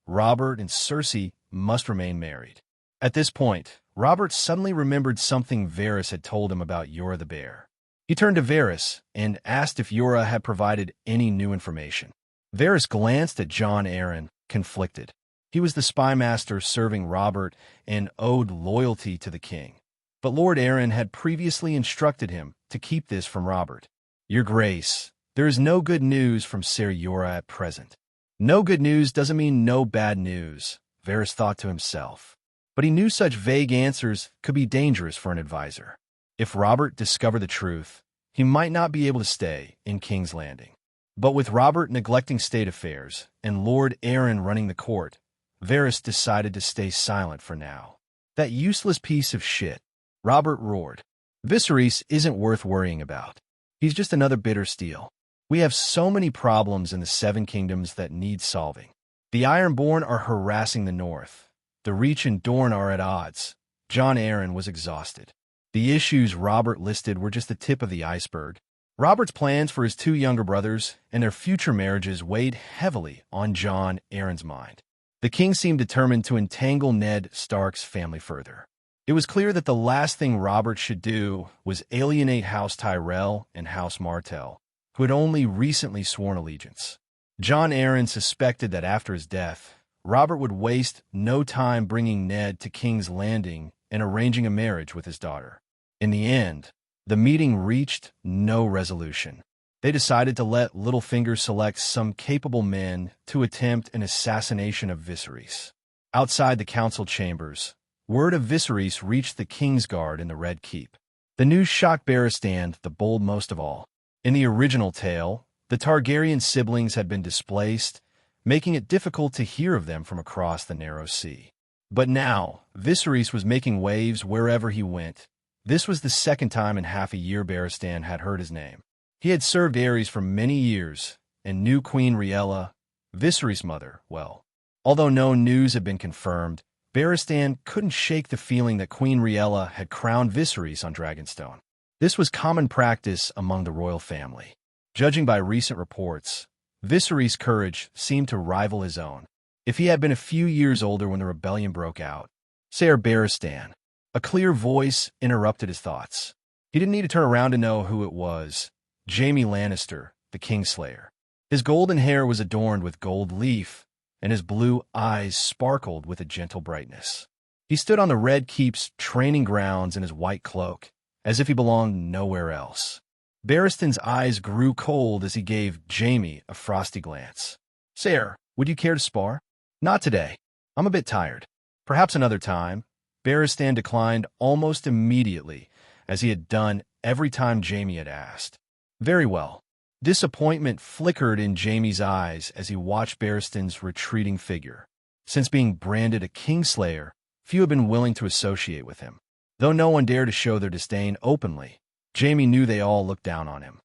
Robert and Cersei must remain married. At this point, Robert suddenly remembered something Varys had told him about Yora the Bear. He turned to Varys and asked if Yora had provided any new information. Varys glanced at Jon Arryn, conflicted. He was the spy master serving Robert and owed loyalty to the king. But Lord Arryn had previously instructed him to keep this from Robert. Your Grace, there is no good news from Ser Yora at present. No good news doesn't mean no bad news, Varys thought to himself. But he knew such vague answers could be dangerous for an advisor. If Robert discovered the truth, he might not be able to stay in King's Landing. But with Robert neglecting state affairs and Lord Arryn running the court, Varys decided to stay silent for now. That useless piece of shit, Robert roared. Viserys isn't worth worrying about. He's just another bitter steel. We have so many problems in the Seven Kingdoms that need solving. The Ironborn are harassing the north. The Reach and Dorne are at odds. Jon Arryn was exhausted. The issues Robert listed were just the tip of the iceberg. Robert's plans for his two younger brothers and their future marriages weighed heavily on Jon Arryn's mind. The king seemed determined to entangle Ned Stark's family further. It was clear that the last thing Robert should do was alienate House Tyrell and House Martell, who had only recently sworn allegiance. Jon Arryn suspected that after his death, Robert would waste no time bringing Ned to King's Landing and arranging a marriage with his daughter. In the end, the meeting reached no resolution. They decided to let Littlefinger select some capable men to attempt an assassination of Viserys. Outside the council chambers, word of Viserys reached the Kingsguard in the Red Keep. The news shocked Barristan, the bold most of all. In the original tale, the Targaryen siblings had been displaced, making it difficult to hear of them from across the narrow sea. But now, Viserys was making waves wherever he went. This was the second time in half a year Barristan had heard his name. He had served Aerys for many years and knew Queen Rhaella, Viserys' mother, well. Although no news had been confirmed, Barristan couldn't shake the feeling that Queen Rhaella had crowned Viserys on Dragonstone. This was common practice among the royal family. Judging by recent reports, Viserys' courage seemed to rival his own. If he had been a few years older when the rebellion broke out, Sir Barristan, a clear voice interrupted his thoughts. He didn't need to turn around to know who it was. Jaime Lannister, the Kingslayer. His golden hair was adorned with gold leaf, and his blue eyes sparkled with a gentle brightness. He stood on the Red Keep's training grounds in his white cloak, as if he belonged nowhere else. Barristan's eyes grew cold as he gave Jaime a frosty glance. "Sire, would you care to spar?" "Not today. I'm a bit tired. Perhaps another time." Barristan declined almost immediately, as he had done every time Jaime had asked. "Very well." Disappointment flickered in Jaime's eyes as he watched Barristan's retreating figure. Since being branded a Kingslayer, few had been willing to associate with him. Though no one dared to show their disdain openly, Jaime knew they all looked down on him.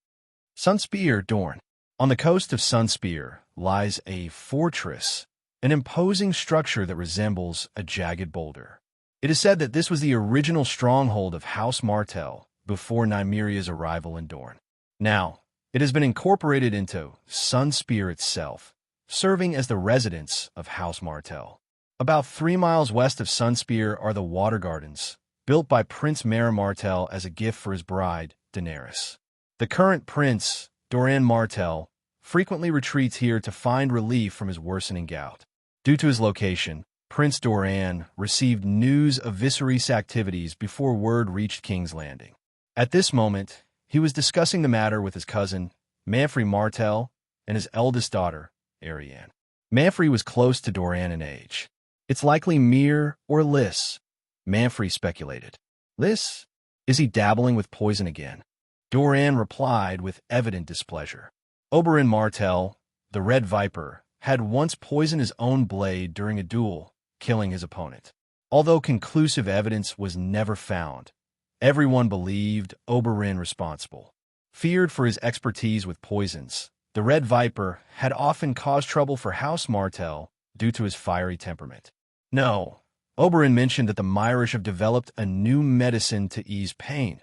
Sunspear, Dorne. On the coast of Sunspear lies a fortress, an imposing structure that resembles a jagged boulder. It is said that this was the original stronghold of House Martell before Nymeria's arrival in Dorne. Now, it has been incorporated into Sunspear itself, serving as the residence of House Martell. About 3 miles west of Sunspear are the Water Gardens, built by Prince Meryn Martell as a gift for his bride, Daenerys. The current prince, Doran Martell, frequently retreats here to find relief from his worsening gout. Due to his location, Prince Doran received news of Viserys' activities before word reached King's Landing. At this moment, he was discussing the matter with his cousin, Manfrey Martell, and his eldest daughter, Arianne. Manfrey was close to Doran in age. "It's likely Myr or Lys," Manfrey speculated. "Lys? Is he dabbling with poison again?" Doran replied with evident displeasure. Oberyn Martell, the Red Viper, had once poisoned his own blade during a duel, killing his opponent. Although conclusive evidence was never found, everyone believed Oberyn responsible. Feared for his expertise with poisons, the Red Viper had often caused trouble for House Martell due to his fiery temperament. No, Oberyn mentioned that the Myrish have developed a new medicine to ease pain.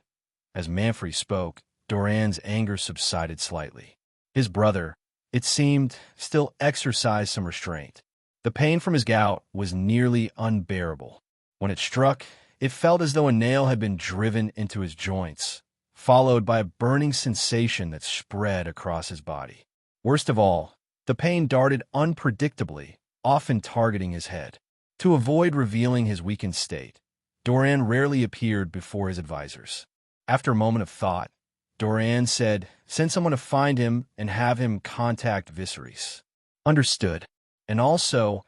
As Manfrey spoke, Doran's anger subsided slightly. His brother, it seemed, still exercised some restraint. The pain from his gout was nearly unbearable. When it struck, it felt as though a nail had been driven into his joints, followed by a burning sensation that spread across his body. Worst of all, the pain darted unpredictably, often targeting his head. To avoid revealing his weakened state, Doran rarely appeared before his advisors. After a moment of thought, Doran said, "Send someone to find him and have him contact Viserys." "Understood. And also,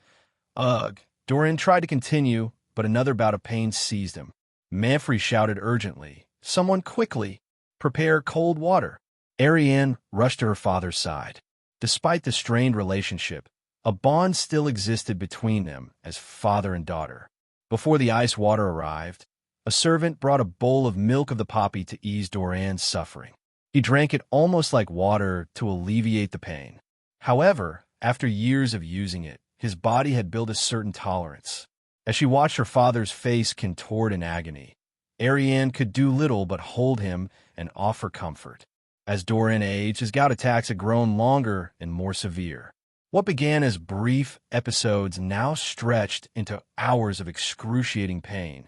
ugh." Doran tried to continue, but another bout of pain seized him. Manfrey shouted urgently, "Someone quickly! Prepare cold water." Arianne rushed to her father's side. Despite the strained relationship, a bond still existed between them as father and daughter. Before the ice water arrived, a servant brought a bowl of milk of the poppy to ease Doran's suffering. He drank it almost like water to alleviate the pain. However, after years of using it, his body had built a certain tolerance. As she watched her father's face contort in agony, Arianne could do little but hold him and offer comfort. As Doran aged, his gout attacks had grown longer and more severe. What began as brief episodes now stretched into hours of excruciating pain,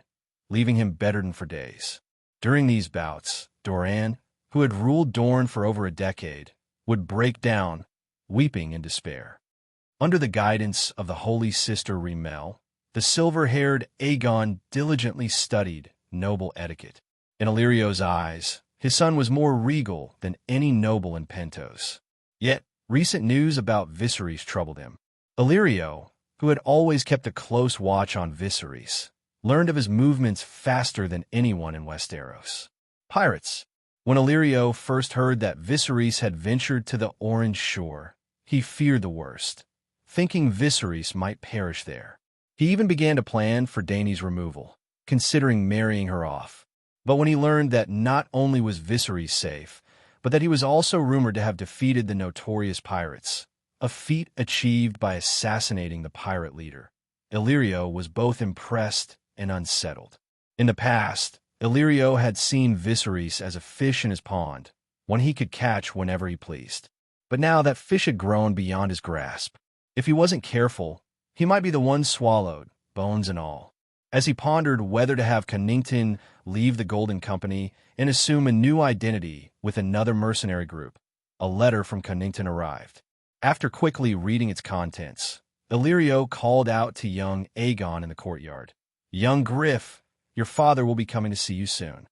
leaving him bedridden for days. During these bouts, Doran, who had ruled Dorne for over a decade, would break down, weeping in despair. Under the guidance of the holy sister Rimmel, the silver-haired Aegon diligently studied noble etiquette. In Illyrio's eyes, his son was more regal than any noble in Pentos. Yet, recent news about Viserys troubled him. Illyrio, who had always kept a close watch on Viserys, learned of his movements faster than anyone in Westeros. Pirates. When Illyrio first heard that Viserys had ventured to the Orange Shore, he feared the worst, thinking Viserys might perish there. He even began to plan for Dany's removal, considering marrying her off. But when he learned that not only was Viserys safe, but that he was also rumored to have defeated the notorious pirates, a feat achieved by assassinating the pirate leader, Illyrio was both impressed and unsettled. In the past, Illyrio had seen Viserys as a fish in his pond, one he could catch whenever he pleased. But now that fish had grown beyond his grasp. If he wasn't careful, he might be the one swallowed, bones and all. As he pondered whether to have Connington leave the Golden Company and assume a new identity with another mercenary group, a letter from Connington arrived. After quickly reading its contents, Illyrio called out to young Aegon in the courtyard. "Young Griff, your father will be coming to see you soon."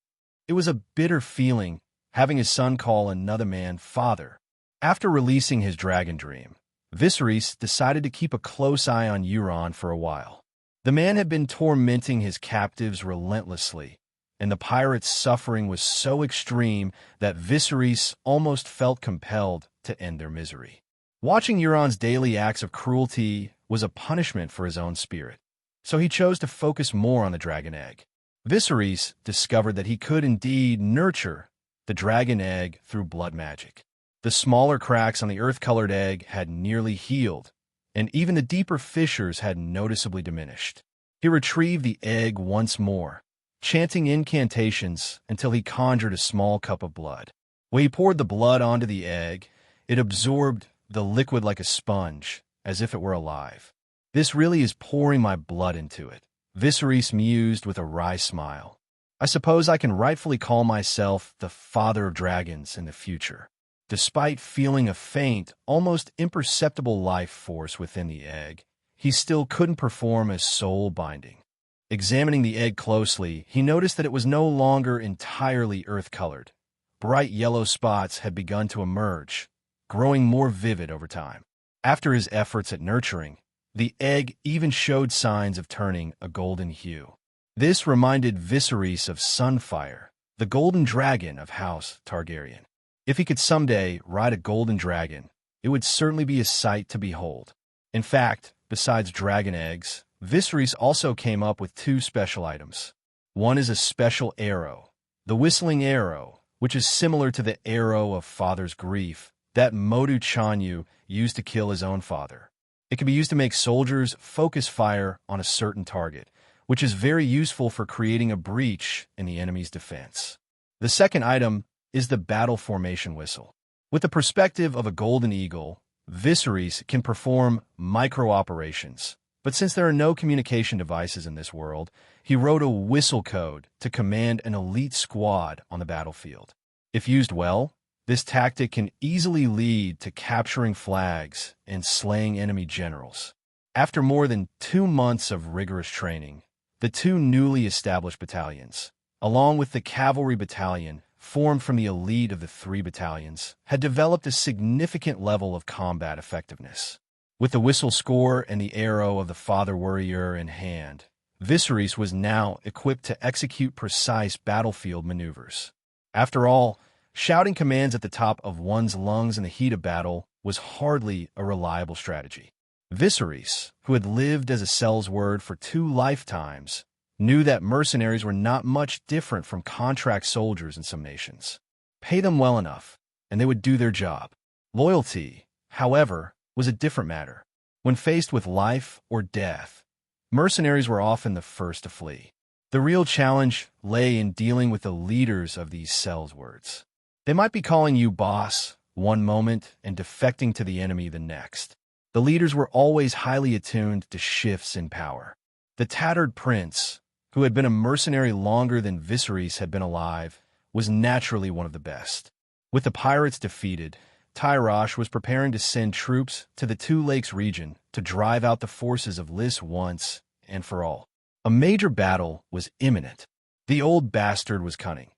It was a bitter feeling, having his son call another man father. After releasing his dragon dream, Viserys decided to keep a close eye on Euron for a while. The man had been tormenting his captives relentlessly, and the pirates' suffering was so extreme that Viserys almost felt compelled to end their misery. Watching Euron's daily acts of cruelty was a punishment for his own spirit, so he chose to focus more on the dragon egg. Viserys discovered that he could indeed nurture the dragon egg through blood magic. The smaller cracks on the earth-colored egg had nearly healed, and even the deeper fissures had noticeably diminished. He retrieved the egg once more, chanting incantations until he conjured a small cup of blood. When he poured the blood onto the egg, it absorbed the liquid like a sponge, as if it were alive. "This really is pouring my blood into it," Viserys mused with a wry smile. "I suppose I can rightfully call myself the father of dragons in the future." Despite feeling a faint, almost imperceptible life force within the egg, he still couldn't perform a soul binding. Examining the egg closely, he noticed that it was no longer entirely earth-colored. Bright yellow spots had begun to emerge, growing more vivid over time. After his efforts at nurturing, the egg even showed signs of turning a golden hue. This reminded Viserys of Sunfire, the golden dragon of House Targaryen. If he could someday ride a golden dragon, it would certainly be a sight to behold. In fact, besides dragon eggs, Viserys also came up with two special items. One is a special arrow, the whistling arrow, which is similar to the arrow of father's grief that Modu Chanyu used to kill his own father. It can be used to make soldiers focus fire on a certain target, which is very useful for creating a breach in the enemy's defense. The second item is the battle formation whistle. With the perspective of a golden eagle, Viserys can perform micro-operations, but since there are no communication devices in this world, he wrote a whistle code to command an elite squad on the battlefield. If used well, this tactic can easily lead to capturing flags and slaying enemy generals. After more than 2 months of rigorous training, the two newly established battalions, along with the cavalry battalion formed from the elite of the 3 battalions, had developed a significant level of combat effectiveness. With the whistle score and the arrow of the father warrior in hand, Viserys was now equipped to execute precise battlefield maneuvers. After all, shouting commands at the top of one's lungs in the heat of battle was hardly a reliable strategy. Viserys, who had lived as a sellsword for 2 lifetimes, knew that mercenaries were not much different from contract soldiers in some nations. Pay them well enough, and they would do their job. Loyalty, however, was a different matter. When faced with life or death, mercenaries were often the first to flee. The real challenge lay in dealing with the leaders of these sellswords. They might be calling you boss one moment and defecting to the enemy the next. The leaders were always highly attuned to shifts in power. The tattered prince, who had been a mercenary longer than Viserys had been alive, was naturally one of the best. With the pirates defeated, Tyrosh was preparing to send troops to the Two Lakes region to drive out the forces of Lys once and for all. A major battle was imminent. The old bastard was cunning.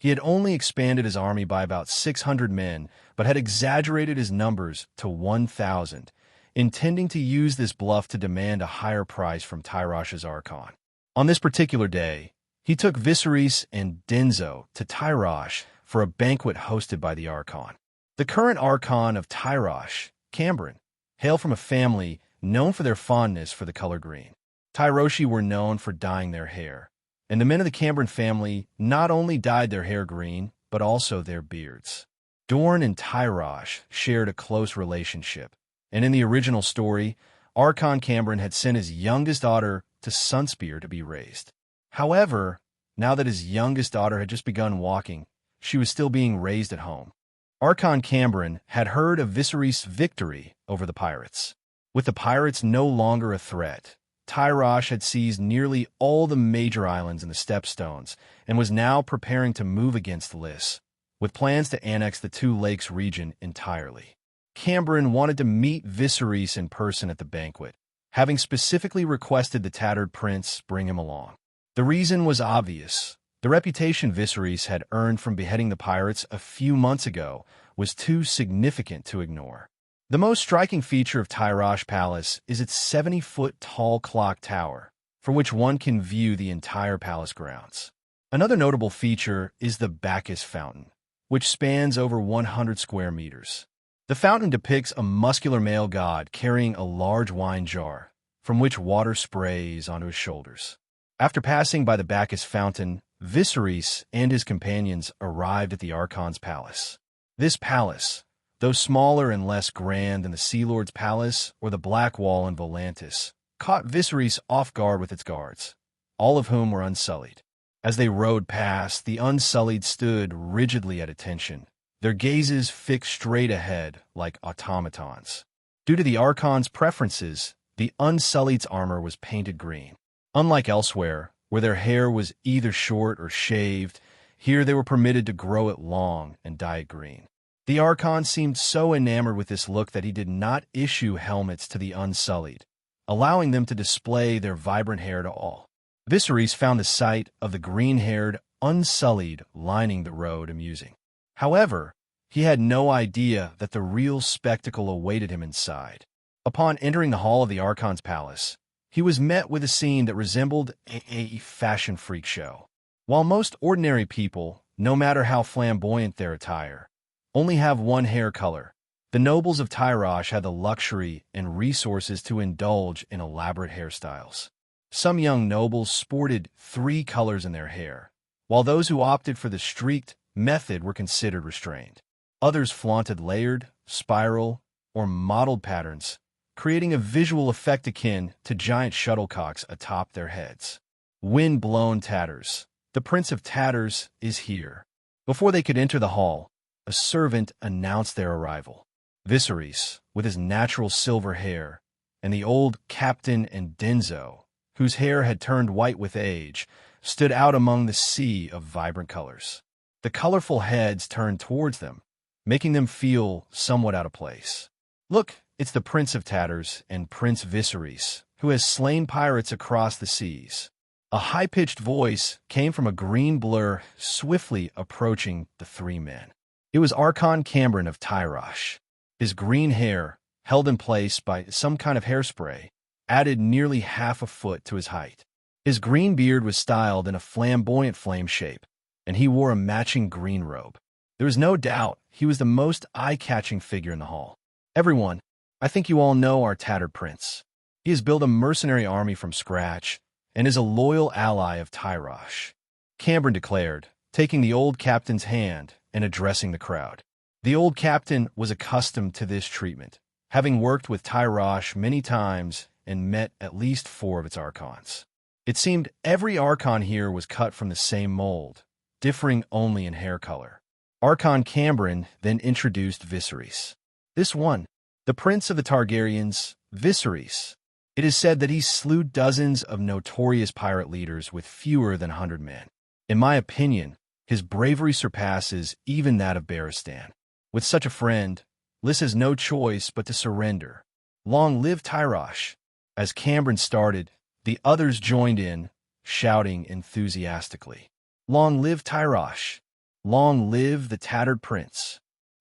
He had only expanded his army by about 600 men, but had exaggerated his numbers to 1,000, intending to use this bluff to demand a higher price from Tyrosh's Archon. On this particular day, he took Viserys and Denzo to Tyrosh for a banquet hosted by the Archon. The current Archon of Tyrosh, Cambrin, hail from a family known for their fondness for the color green. Tyroshi were known for dyeing their hair, and the men of the Cambrin family not only dyed their hair green, but also their beards. Dorne and Tyrosh shared a close relationship, and in the original story, Archon Cambrin had sent his youngest daughter to Sunspear to be raised. However, now that his youngest daughter had just begun walking, she was still being raised at home. Archon Cambrin had heard of Viserys' victory over the pirates. With the pirates no longer a threat, Tyrosh had seized nearly all the major islands in the Stepstones and was now preparing to move against Lys, with plans to annex the Two Lakes region entirely. Cambrin wanted to meet Viserys in person at the banquet, having specifically requested the tattered prince bring him along. The reason was obvious. The reputation Viserys had earned from beheading the pirates a few months ago was too significant to ignore. The most striking feature of Tyrosh Palace is its 70-foot-tall clock tower, from which one can view the entire palace grounds. Another notable feature is the Bacchus Fountain, which spans over 100 square meters. The fountain depicts a muscular male god carrying a large wine jar, from which water sprays onto his shoulders. After passing by the Bacchus Fountain, Viserys and his companions arrived at the Archon's palace. This palace, though smaller and less grand than the Sea Lord's palace or the Black Wall in Volantis, caught Viserys off guard with its guards, all of whom were unsullied. As they rode past, the unsullied stood rigidly at attention, their gazes fixed straight ahead like automatons. Due to the Archon's preferences, the unsullied's armor was painted green. Unlike elsewhere, where their hair was either short or shaved, here they were permitted to grow it long and dye it green. The Archon seemed so enamored with this look that he did not issue helmets to the unsullied, allowing them to display their vibrant hair to all. Viserys found the sight of the green-haired unsullied lining the road amusing. However, he had no idea that the real spectacle awaited him inside. Upon entering the hall of the Archon's palace, he was met with a scene that resembled a fashion freak show. While most ordinary people, no matter how flamboyant their attire, only have one hair color, the nobles of Tyrosh had the luxury and resources to indulge in elaborate hairstyles. Some young nobles sported 3 colors in their hair, while those who opted for the streaked method were considered restrained. Others flaunted layered, spiral, or mottled patterns, creating a visual effect akin to giant shuttlecocks atop their heads. Wind-blown tatters. The Prince of Tatters is here. Before they could enter the hall, a servant announced their arrival. Viserys, with his natural silver hair, and the old captain and Denzo, whose hair had turned white with age, stood out among the sea of vibrant colors. The colorful heads turned towards them, making them feel somewhat out of place. Look, it's the Prince of Tatters and Prince Viserys, who has slain pirates across the seas. A high-pitched voice came from a green blur swiftly approaching the 3 men. It was Archon Cambrin of Tyrosh. His green hair, held in place by some kind of hairspray, added nearly half a foot to his height. His green beard was styled in a flamboyant flame shape, and he wore a matching green robe. There was no doubt he was the most eye-catching figure in the hall. Everyone, I think you all know our tattered prince. He has built a mercenary army from scratch and is a loyal ally of Tyrosh, Cambrin declared, taking the old captain's hand and addressing the crowd. The old captain was accustomed to this treatment, having worked with Tyrosh many times and met at least 4 of its archons. It seemed every archon here was cut from the same mold, differing only in hair color. Archon Cambrin then introduced Viserys. This one, the prince of the Targaryens, Viserys. It is said that he slew dozens of notorious pirate leaders with fewer than 100 men. In my opinion, his bravery surpasses even that of Barristan. With such a friend, Lys has no choice but to surrender. Long live Tyrosh! As Cambron started, the others joined in, shouting enthusiastically. Long live Tyrosh! Long live the tattered prince!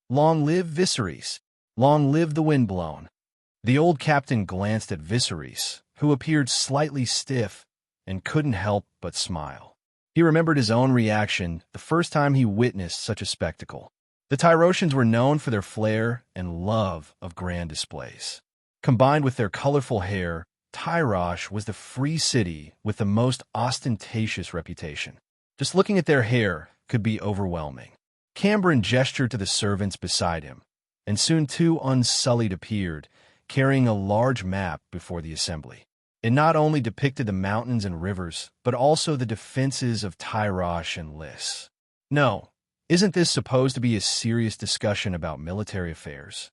Long live Viserys! Long live the windblown! The old captain glanced at Viserys, who appeared slightly stiff and couldn't help but smile. He remembered his own reaction the first time he witnessed such a spectacle. The Tyroshans were known for their flair and love of grand displays. Combined with their colorful hair, Tyrosh was the free city with the most ostentatious reputation. Just looking at their hair could be overwhelming. Cambron gestured to the servants beside him, and soon two Unsullied appeared, carrying a large map before the assembly. It not only depicted the mountains and rivers, but also the defenses of Tyrosh and Lys. No, isn't this supposed to be a serious discussion about military affairs?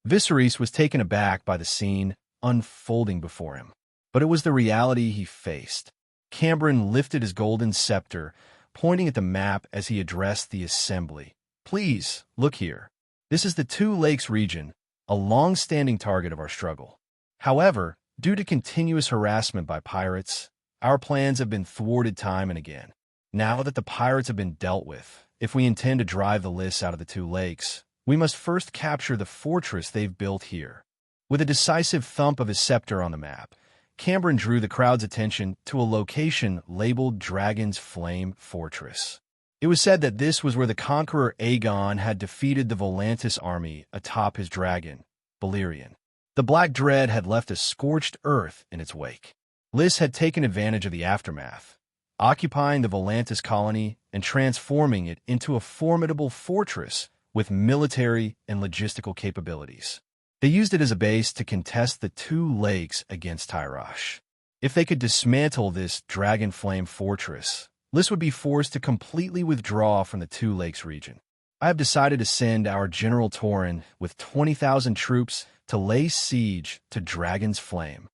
Viserys was taken aback by the scene unfolding before him, but it was the reality he faced. Cambron lifted his golden scepter, pointing at the map as he addressed the assembly. Please, look here. This is the Two Lakes region, a long-standing target of our struggle. However, due to continuous harassment by pirates, our plans have been thwarted time and again. Now that the pirates have been dealt with, if we intend to drive the Lys out of the Two Lakes, we must first capture the fortress they've built here. With a decisive thump of his scepter on the map, Cambron drew the crowd's attention to a location labeled Dragon's Flame Fortress. It was said that this was where the conqueror Aegon had defeated the Volantis army atop his dragon, Balerion. The Black Dread had left a scorched earth in its wake. Lys had taken advantage of the aftermath, occupying the Volantis colony and transforming it into a formidable fortress with military and logistical capabilities. They used it as a base to contest the Two Lakes against Tyrosh. If they could dismantle this Dragon Flame Fortress, Lys would be forced to completely withdraw from the Two Lakes region. I have decided to send our General Torrhen with 20,000 troops to lay siege to Dragon's Flame.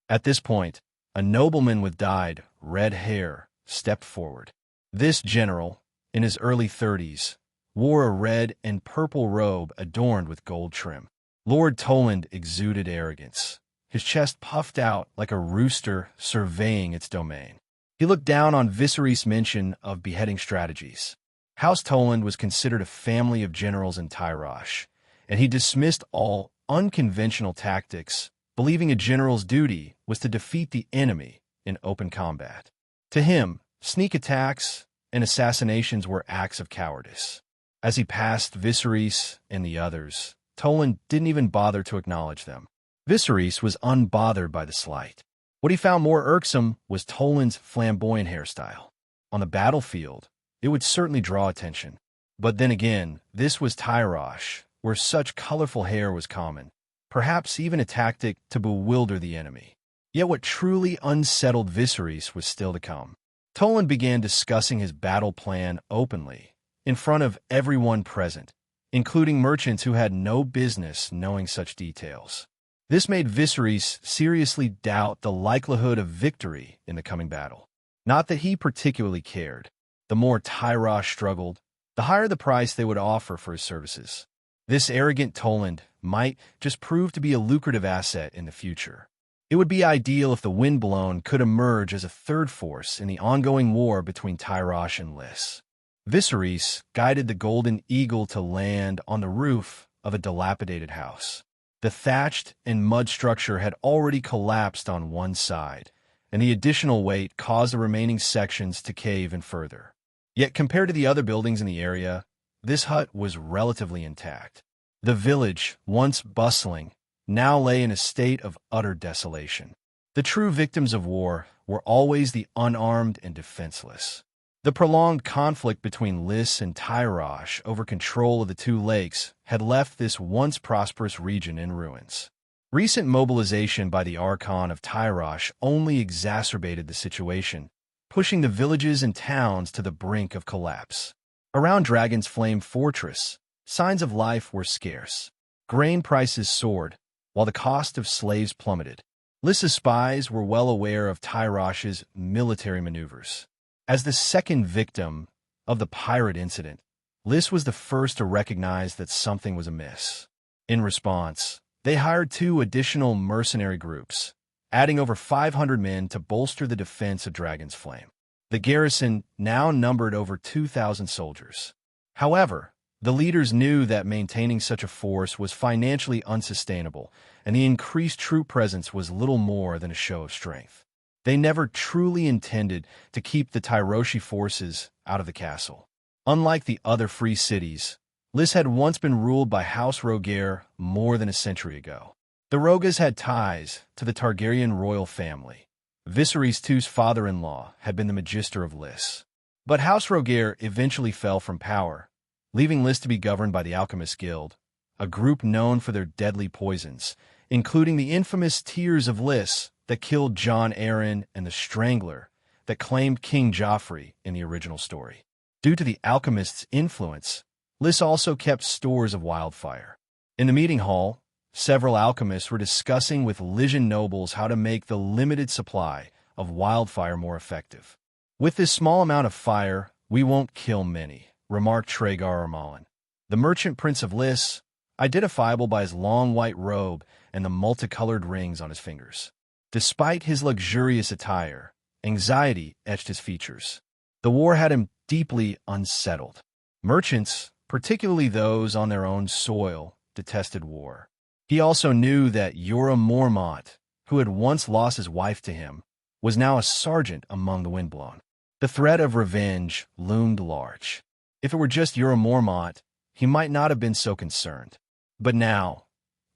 At this point, a nobleman with dyed red hair stepped forward. This general, in his early 30s, wore a red and purple robe adorned with gold trim. Lord Toland exuded arrogance, his chest puffed out like a rooster surveying its domain. He looked down on Viserys' mention of beheading strategies. House Toland was considered a family of generals in Tyrosh, and he dismissed all unconventional tactics, believing a general's duty was to defeat the enemy in open combat. To him, sneak attacks and assassinations were acts of cowardice. As he passed Viserys and the others, Toland didn't even bother to acknowledge them. Viserys was unbothered by the slight. What he found more irksome was Toland's flamboyant hairstyle. On the battlefield, it would certainly draw attention. But then again, this was Tyrosh, where such colorful hair was common, perhaps even a tactic to bewilder the enemy. Yet what truly unsettled Viserys was still to come. Toland began discussing his battle plan openly, in front of everyone present, including merchants who had no business knowing such details. This made Viserys seriously doubt the likelihood of victory in the coming battle. Not that he particularly cared. The more Tyrosh struggled, the higher the price they would offer for his services. This arrogant Toland might just prove to be a lucrative asset in the future. It would be ideal if the Windblown could emerge as a third force in the ongoing war between Tyrosh and Lys. Viserys guided the Golden Eagle to land on the roof of a dilapidated house. The thatched and mud structure had already collapsed on one side, and the additional weight caused the remaining sections to cave in further. Yet compared to the other buildings in the area, this hut was relatively intact. The village, once bustling, now lay in a state of utter desolation. The true victims of war were always the unarmed and defenseless. The prolonged conflict between Lys and Tyrosh over control of the Two Lakes had left this once prosperous region in ruins. Recent mobilization by the Archon of Tyrosh only exacerbated the situation, pushing the villages and towns to the brink of collapse. Around Dragon's Flame Fortress, signs of life were scarce. Grain prices soared, while the cost of slaves plummeted. Lys's spies were well aware of Tyrosh's military maneuvers. As the second victim of the pirate incident, Lys was the first to recognize that something was amiss. In response, they hired 2 additional mercenary groups, adding over 500 men to bolster the defense of Dragon's Flame. The garrison now numbered over 2,000 soldiers. However, the leaders knew that maintaining such a force was financially unsustainable, and the increased troop presence was little more than a show of strength. They never truly intended to keep the Tyroshi forces out of the castle. Unlike the other free cities, Lys had once been ruled by House Targaryen more than a century ago. The Rogas had ties to the Targaryen royal family. Viserys II's father-in-law had been the Magister of Lys. But House Targaryen eventually fell from power, leaving Lys to be governed by the Alchemist Guild, a group known for their deadly poisons, including the infamous Tears of Lys that killed Jon Arryn and the Strangler that claimed King Joffrey in the original story. Due to the alchemist's influence, Lys also kept stores of wildfire. In the meeting hall, several alchemists were discussing with Lysian nobles how to make the limited supply of wildfire more effective. "With this small amount of fire, we won't kill many," remarked Tragar Ormalin, the merchant prince of Lys, identifiable by his long white robe and the multicolored rings on his fingers. Despite his luxurious attire, anxiety etched his features. The war had him deeply unsettled. Merchants, particularly those on their own soil, detested war. He also knew that Jorah Mormont, who had once lost his wife to him, was now a sergeant among the Windblown. The threat of revenge loomed large. If it were just Jorah Mormont, he might not have been so concerned. But now,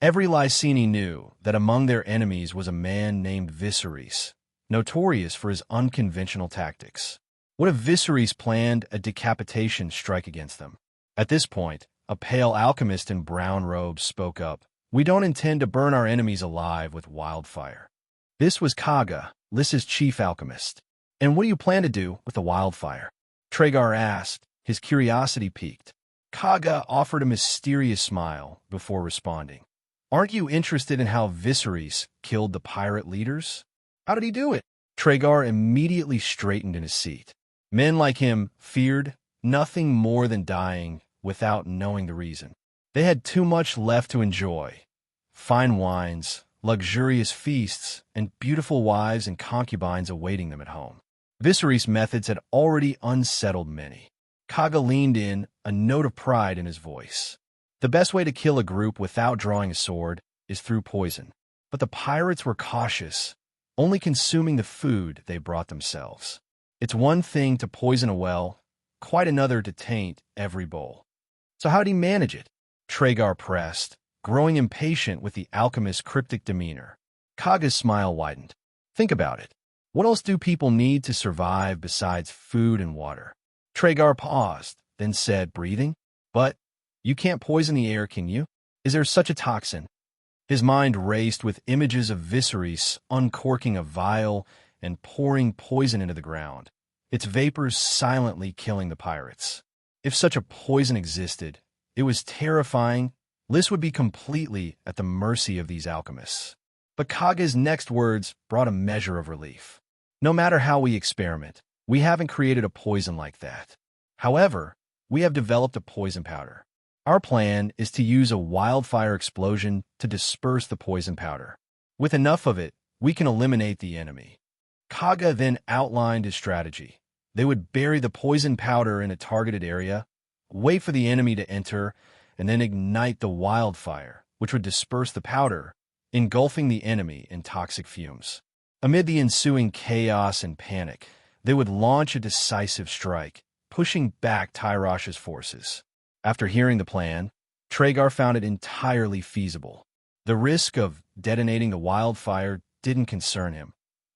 every Lyseni knew that among their enemies was a man named Viserys, notorious for his unconventional tactics. What if Viserys planned a decapitation strike against them? At this point, a pale alchemist in brown robes spoke up. "We don't intend to burn our enemies alive with wildfire." This was Kaga, Lys's chief alchemist. "And what do you plan to do with the wildfire?" Tragar asked, his curiosity piqued. Kaga offered a mysterious smile before responding. "Aren't you interested in how Viserys killed the pirate leaders?" "How did he do it?" Tragar immediately straightened in his seat. Men like him feared nothing more than dying without knowing the reason. They had too much left to enjoy: fine wines, luxurious feasts, and beautiful wives and concubines awaiting them at home. Viserys' methods had already unsettled many. Kaga leaned in, a note of pride in his voice. "The best way to kill a group without drawing a sword is through poison." But the pirates were cautious, only consuming the food they brought themselves. It's one thing to poison a well, quite another to taint every bowl. "So how did he manage it?" Tragar pressed, growing impatient with the alchemist's cryptic demeanor. Kaga's smile widened. "Think about it. What else do people need to survive besides food and water?" Tragar paused, then said, breathing, "But you can't poison the air, can you? Is there such a toxin?" His mind raced with images of Viserys uncorking a vial and pouring poison into the ground, its vapors silently killing the pirates. If such a poison existed, it was terrifying. Lys would be completely at the mercy of these alchemists. But Kaga's next words brought a measure of relief. "No matter how we experiment, we haven't created a poison like that. However, we have developed a poison powder. Our plan is to use a wildfire explosion to disperse the poison powder. With enough of it, we can eliminate the enemy." Kaga then outlined his strategy. They would bury the poison powder in a targeted area, wait for the enemy to enter, and then ignite the wildfire, which would disperse the powder, engulfing the enemy in toxic fumes. Amid the ensuing chaos and panic, they would launch a decisive strike, pushing back Tyrosh's forces. After hearing the plan, Tragar found it entirely feasible. The risk of detonating the wildfire didn't concern him.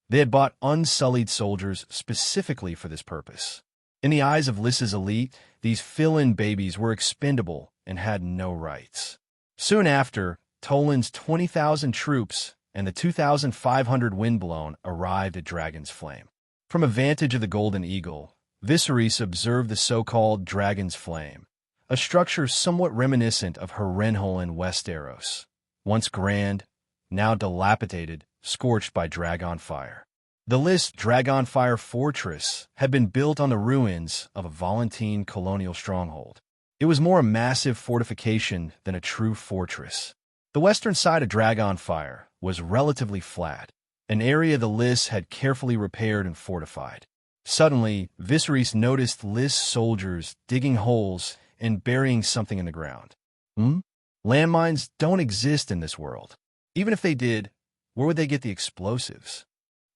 They had bought unsullied soldiers specifically for this purpose. In the eyes of Lys's elite, these fill-in babies were expendable and had no rights. Soon after, Toland's 20,000 troops and the 2,500 Windblown arrived at Dragon's Flame. From a vantage of the Golden Eagle, Viserys observed the so-called Dragon's Flame, a structure somewhat reminiscent of Harrenhal in Westeros, once grand, now dilapidated, scorched by dragon fire. The Lys Dragonfire Fortress had been built on the ruins of a Volantene colonial stronghold. It was more a massive fortification than a true fortress. The western side of Dragonfire was relatively flat, an area the Lys had carefully repaired and fortified. Suddenly, Viserys noticed Lys soldiers digging holes and burying something in the ground. Landmines don't exist in this world. Even if they did, where would they get the explosives?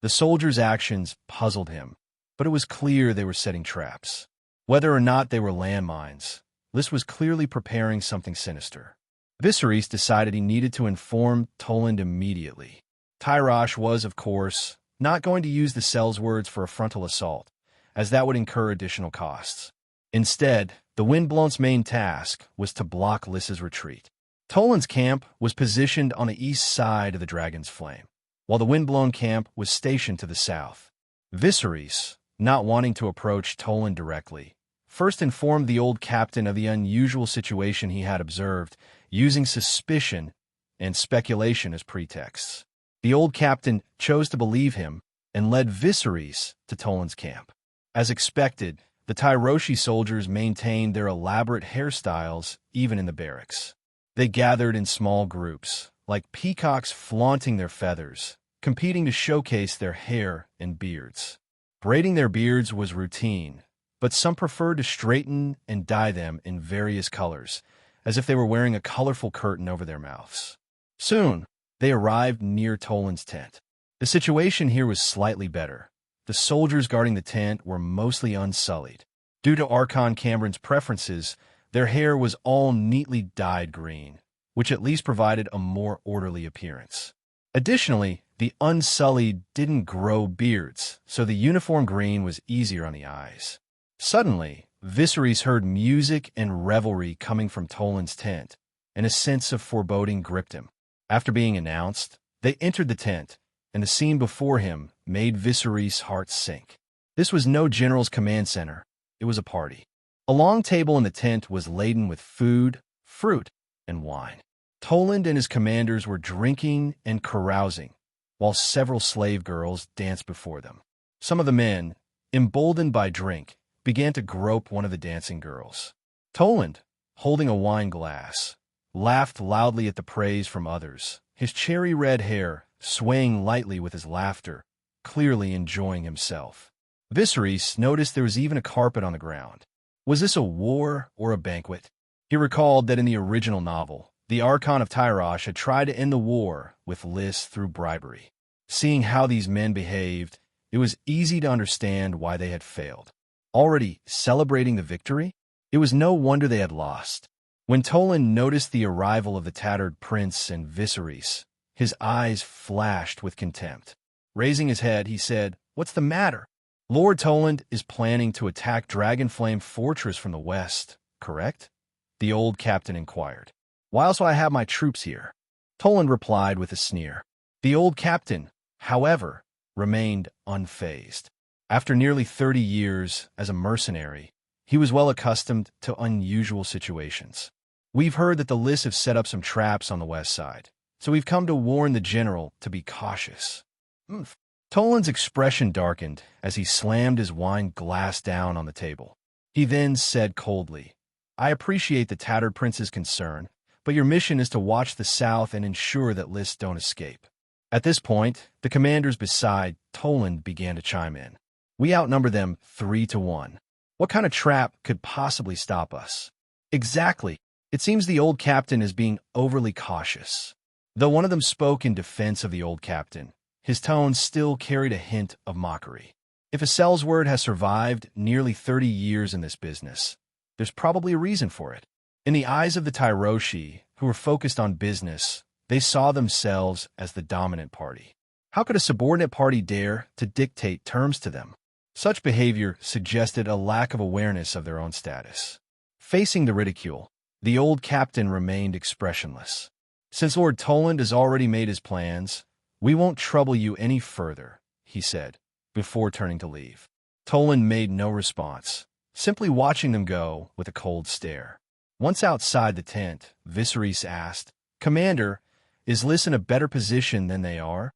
The soldiers' actions puzzled him, but it was clear they were setting traps. Whether or not they were landmines, Lys was clearly preparing something sinister. Viserys decided he needed to inform Toland immediately. Tyrosh was, of course, not going to use the Cell's words for a frontal assault, as that would incur additional costs. Instead, the Windblown's main task was to block Lys's retreat. Toland's camp was positioned on the east side of the Dragon's Flame, while the Windblown camp was stationed to the south. Viserys, not wanting to approach Toland directly, first informed the old captain of the unusual situation he had observed, using suspicion and speculation as pretexts. The old captain chose to believe him and led Viserys to Toland's camp. As expected, the Tyroshi soldiers maintained their elaborate hairstyles even in the barracks. They gathered in small groups, like peacocks flaunting their feathers, competing to showcase their hair and beards. Braiding their beards was routine, but some preferred to straighten and dye them in various colors, as if they were wearing a colorful curtain over their mouths. Soon, they arrived near Toland's tent. The situation here was slightly better. The soldiers guarding the tent were mostly unsullied. Due to Archon Cameron's preferences, their hair was all neatly dyed green, which at least provided a more orderly appearance. Additionally, the unsullied didn't grow beards, so the uniform green was easier on the eyes. Suddenly, Viserys heard music and revelry coming from Toland's tent, and a sense of foreboding gripped him. After being announced, they entered the tent, and the scene before him made Viserys' heart sink. This was no general's command center. It was a party. A long table in the tent was laden with food, fruit, and wine. Toland and his commanders were drinking and carousing, while several slave girls danced before them. Some of the men, emboldened by drink, began to grope one of the dancing girls. Toland, holding a wine glass, laughed loudly at the praise from others, his cherry-red hair swaying lightly with his laughter, clearly enjoying himself. Viserys noticed there was even a carpet on the ground. Was this a war or a banquet? He recalled that in the original novel, the Archon of Tyrosh had tried to end the war with Lys through bribery. Seeing how these men behaved, it was easy to understand why they had failed. Already celebrating the victory? It was no wonder they had lost. When Toland noticed the arrival of the tattered prince and Viserys, his eyes flashed with contempt. Raising his head, he said, "What's the matter? Lord Toland is planning to attack Dragonflame Fortress from the west, correct?" The old captain inquired. "Why else will I have my troops here?" Toland replied with a sneer. The old captain, however, remained unfazed. After nearly 30 years as a mercenary, he was well accustomed to unusual situations. "We've heard that the Lys have set up some traps on the west side, so we've come to warn the general to be cautious." Toland's expression darkened as he slammed his wine glass down on the table. He then said coldly, "I appreciate the tattered prince's concern, but your mission is to watch the south and ensure that Lys don't escape." At this point, the commanders beside Toland began to chime in. "We outnumber them 3-1. What kind of trap could possibly stop us?" "Exactly. It seems the old captain is being overly cautious." Though one of them spoke in defense of the old captain, his tone still carried a hint of mockery. If a Cell's word has survived nearly 30 years in this business, there's probably a reason for it. In the eyes of the Tyroshi, who were focused on business, they saw themselves as the dominant party. How could a subordinate party dare to dictate terms to them? Such behavior suggested a lack of awareness of their own status. Facing the ridicule, the old captain remained expressionless. "Since Lord Toland has already made his plans, we won't trouble you any further," he said, before turning to leave. Toland made no response, simply watching them go with a cold stare. Once outside the tent, Viserys asked, "Commander, is Lys in a better position than they are?"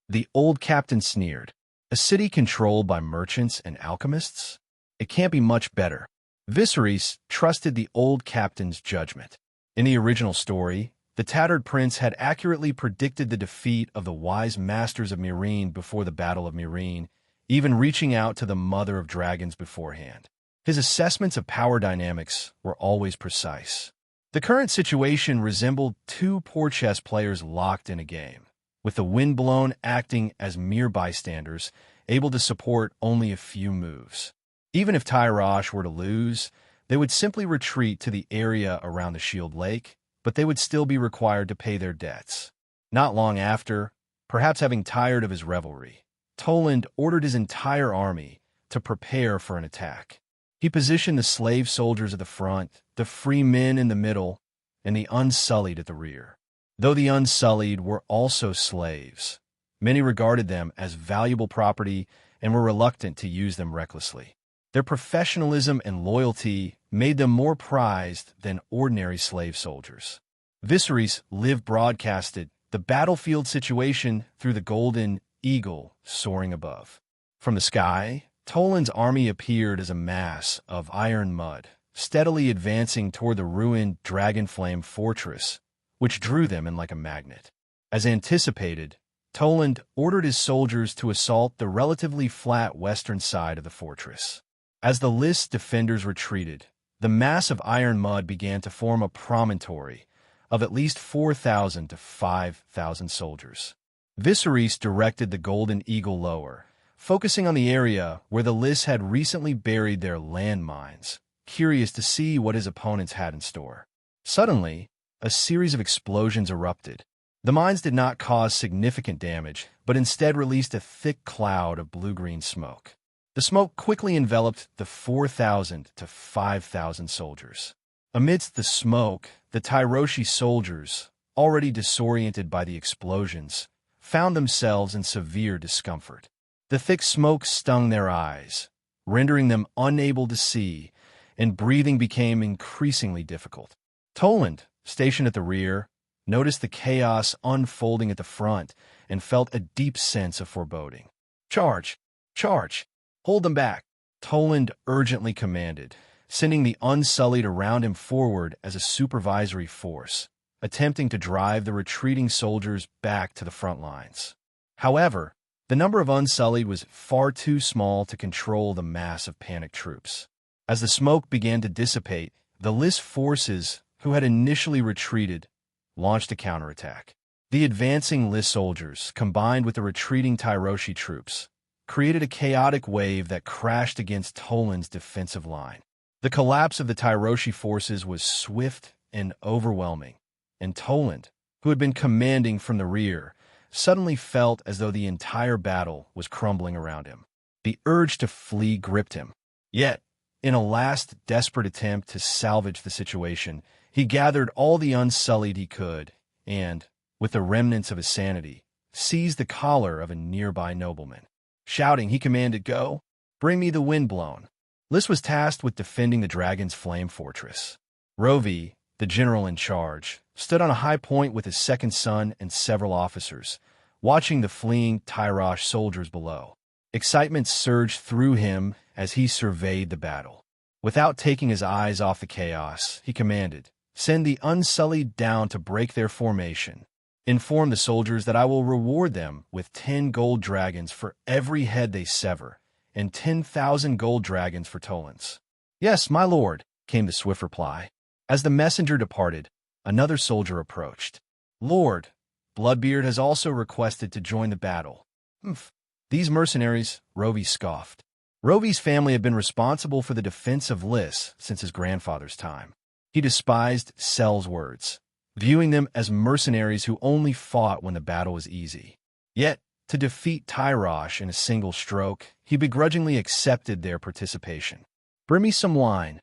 The old captain sneered. "A city controlled by merchants and alchemists? It can't be much better." Viserys trusted the old captain's judgment. In the original story, the tattered prince had accurately predicted the defeat of the wise masters of Meereen before the Battle of Meereen, even reaching out to the Mother of Dragons beforehand. His assessments of power dynamics were always precise. The current situation resembled two poor chess players locked in a game, with the windblown acting as mere bystanders, able to support only a few moves. Even if Tyrosh were to lose, they would simply retreat to the area around the Shield Lake, but they would still be required to pay their debts. Not long after, perhaps having tired of his revelry, Toland ordered his entire army to prepare for an attack. He positioned the slave soldiers at the front, the free men in the middle, and the Unsullied at the rear. Though the Unsullied were also slaves, many regarded them as valuable property and were reluctant to use them recklessly. Their professionalism and loyalty made them more prized than ordinary slave soldiers. Viserys live broadcasted the battlefield situation through the golden eagle soaring above. From the sky, Toland's army appeared as a mass of iron mud, steadily advancing toward the ruined Dragonflame fortress, which drew them in like a magnet. As anticipated, Toland ordered his soldiers to assault the relatively flat western side of the fortress. As the Lys defenders retreated, the mass of iron mud began to form a promontory of at least 4,000 to 5,000 soldiers. Viserys directed the Golden Eagle lower, focusing on the area where the Lys had recently buried their landmines, curious to see what his opponents had in store. Suddenly, a series of explosions erupted. The mines did not cause significant damage, but instead released a thick cloud of blue-green smoke. The smoke quickly enveloped the 4,000 to 5,000 soldiers. Amidst the smoke, the Tyroshi soldiers, already disoriented by the explosions, found themselves in severe discomfort. The thick smoke stung their eyes, rendering them unable to see, and breathing became increasingly difficult. Toland, stationed at the rear, noticed the chaos unfolding at the front and felt a deep sense of foreboding. "Charge! Charge! Hold them back!" Toland urgently commanded, sending the Unsullied around him forward as a supervisory force, attempting to drive the retreating soldiers back to the front lines. However, the number of Unsullied was far too small to control the mass of panicked troops. As the smoke began to dissipate, the Lys forces, who had initially retreated, launched a counterattack. The advancing Lys soldiers, combined with the retreating Tyroshi troops, created a chaotic wave that crashed against Toland's defensive line. The collapse of the Tyroshi forces was swift and overwhelming, and Toland, who had been commanding from the rear, suddenly felt as though the entire battle was crumbling around him. The urge to flee gripped him. Yet, in a last desperate attempt to salvage the situation, he gathered all the Unsullied he could and, with the remnants of his sanity, seized the collar of a nearby nobleman. Shouting, he commanded, "Go! Bring me the windblown." Lys was tasked with defending the Dragon's Flame fortress. Rovi, the general in charge, stood on a high point with his second son and several officers, watching the fleeing Tyrosh soldiers below. Excitement surged through him as he surveyed the battle. Without taking his eyes off the chaos, he commanded, "Send the Unsullied down to break their formation. Inform the soldiers that I will reward them with 10 gold dragons for every head they sever, and 10,000 gold dragons for Toland's." "Yes, my lord," came the swift reply. As the messenger departed, another soldier approached. "Lord, Bloodbeard has also requested to join the battle." "Humph. These mercenaries," Rovi scoffed. Rovi's family had been responsible for the defense of Lys since his grandfather's time. He despised Sel's words, viewing them as mercenaries who only fought when the battle was easy. Yet, to defeat Tyrosh in a single stroke, he begrudgingly accepted their participation. "Bring me some wine,"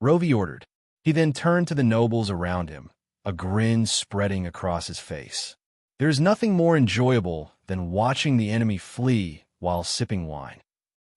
Rovi ordered. He then turned to the nobles around him, a grin spreading across his face. There is nothing more enjoyable than watching the enemy flee while sipping wine.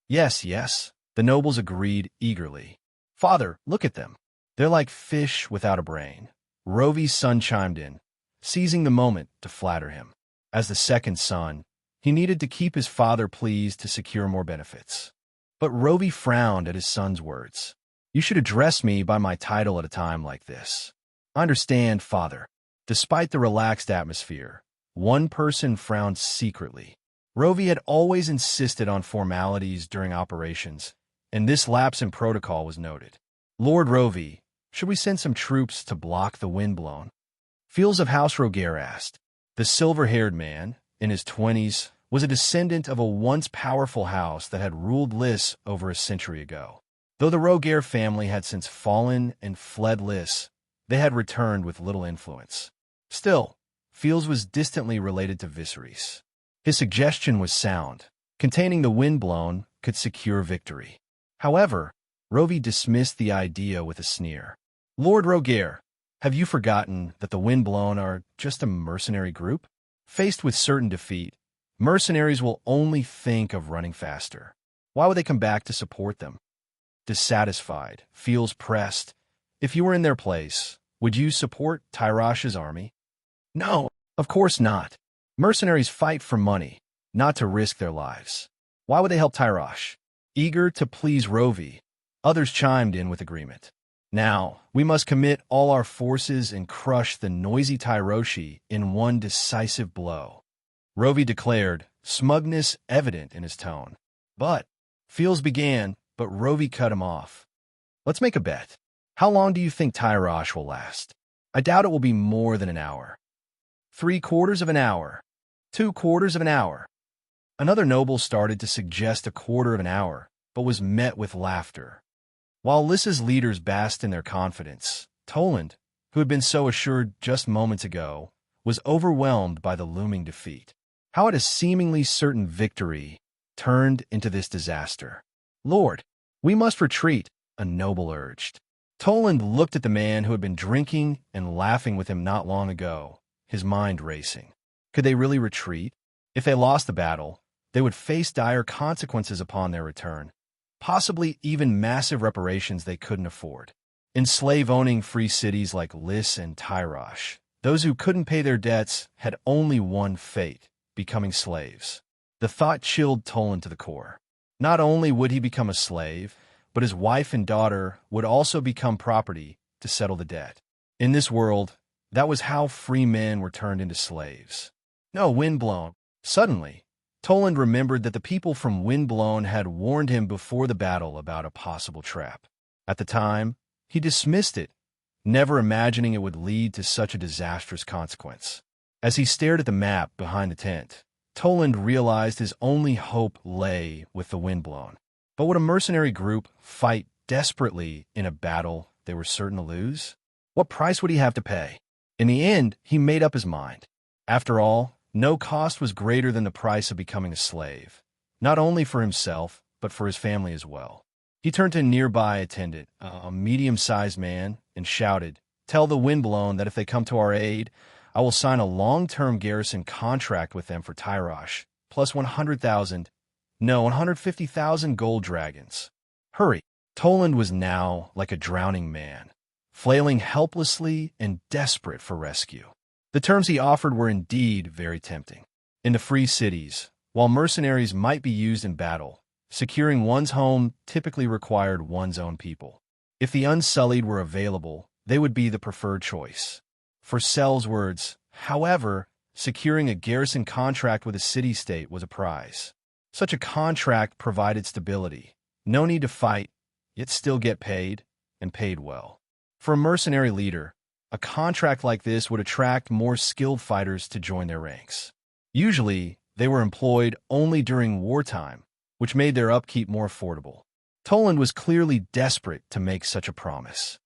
"Yes, yes," the nobles agreed eagerly. "Father, look at them. They're like fish without a brain." Rovi's son chimed in, seizing the moment to flatter him. As the second son, he needed to keep his father pleased to secure more benefits. But Rovi frowned at his son's words. You should address me by my title at a time like this. I understand, Father. Despite the relaxed atmosphere, one person frowned secretly. Rovi had always insisted on formalities during operations, and this lapse in protocol was noted. Lord Rovi, should we send some troops to block the windblown? Fields of House Targaryen asked. The silver-haired man, in his 20s, was a descendant of a once powerful house that had ruled Lys over a century ago. Though the Targaryen family had since fallen and fled Lys, they had returned with little influence. Still, Fields was distantly related to Viserys. His suggestion was sound. Containing the windblown could secure victory. However, Rovi dismissed the idea with a sneer. Lord Roger, have you forgotten that the windblown are just a mercenary group? Faced with certain defeat, mercenaries will only think of running faster. Why would they come back to support them? Dissatisfied, Fields pressed. If you were in their place, would you support Tyrash's army? No, of course not. Mercenaries fight for money, not to risk their lives. Why would they help Tyrash? Eager to please Rovi, others chimed in with agreement. Now, we must commit all our forces and crush the noisy Tyroshi in one decisive blow. Rovi declared, smugness evident in his tone. But, Fields began, but Rovi cut him off. Let's make a bet. How long do you think Tyrash will last? I doubt it will be more than an hour. 3/4 of an hour. 2/4 of an hour. Another noble started to suggest 1/4 of an hour, but was met with laughter. While Lys's leaders basked in their confidence, Toland, who had been so assured just moments ago, was overwhelmed by the looming defeat. How had a seemingly certain victory turned into this disaster? Lord, we must retreat, a noble urged. Toland looked at the man who had been drinking and laughing with him not long ago, his mind racing. Could they really retreat? If they lost the battle, they would face dire consequences upon their return, possibly even massive reparations they couldn't afford. In slave-owning free cities like Lys and Tyrosh, those who couldn't pay their debts had only one fate, becoming slaves. The thought chilled Toland to the core. Not only would he become a slave, but his wife and daughter would also become property to settle the debt. In this world, that was how free men were turned into slaves. No, Windblown. Suddenly, Toland remembered that the people from Windblown had warned him before the battle about a possible trap. At the time, he dismissed it, never imagining it would lead to such a disastrous consequence. As he stared at the map behind the tent, Toland realized his only hope lay with the Windblown. But would a mercenary group fight desperately in a battle they were certain to lose? What price would he have to pay? In the end, he made up his mind. After all, no cost was greater than the price of becoming a slave, not only for himself, but for his family as well. He turned to a nearby attendant, a medium-sized man, and shouted, "Tell the Windblown that if they come to our aid, I will sign a long-term garrison contract with them for Tyrosh, plus 150,000 gold dragons. Hurry." Toland was now like a drowning man, flailing helplessly and desperate for rescue. The terms he offered were indeed very tempting. In the free cities, while mercenaries might be used in battle, securing one's home typically required one's own people. If the Unsullied were available, they would be the preferred choice. For Sel's words, however, securing a garrison contract with a city-state was a prize. Such a contract provided stability, no need to fight, yet still get paid, and paid well. For a mercenary leader, a contract like this would attract more skilled fighters to join their ranks. Usually, they were employed only during wartime, which made their upkeep more affordable. Toland was clearly desperate to make such a promise.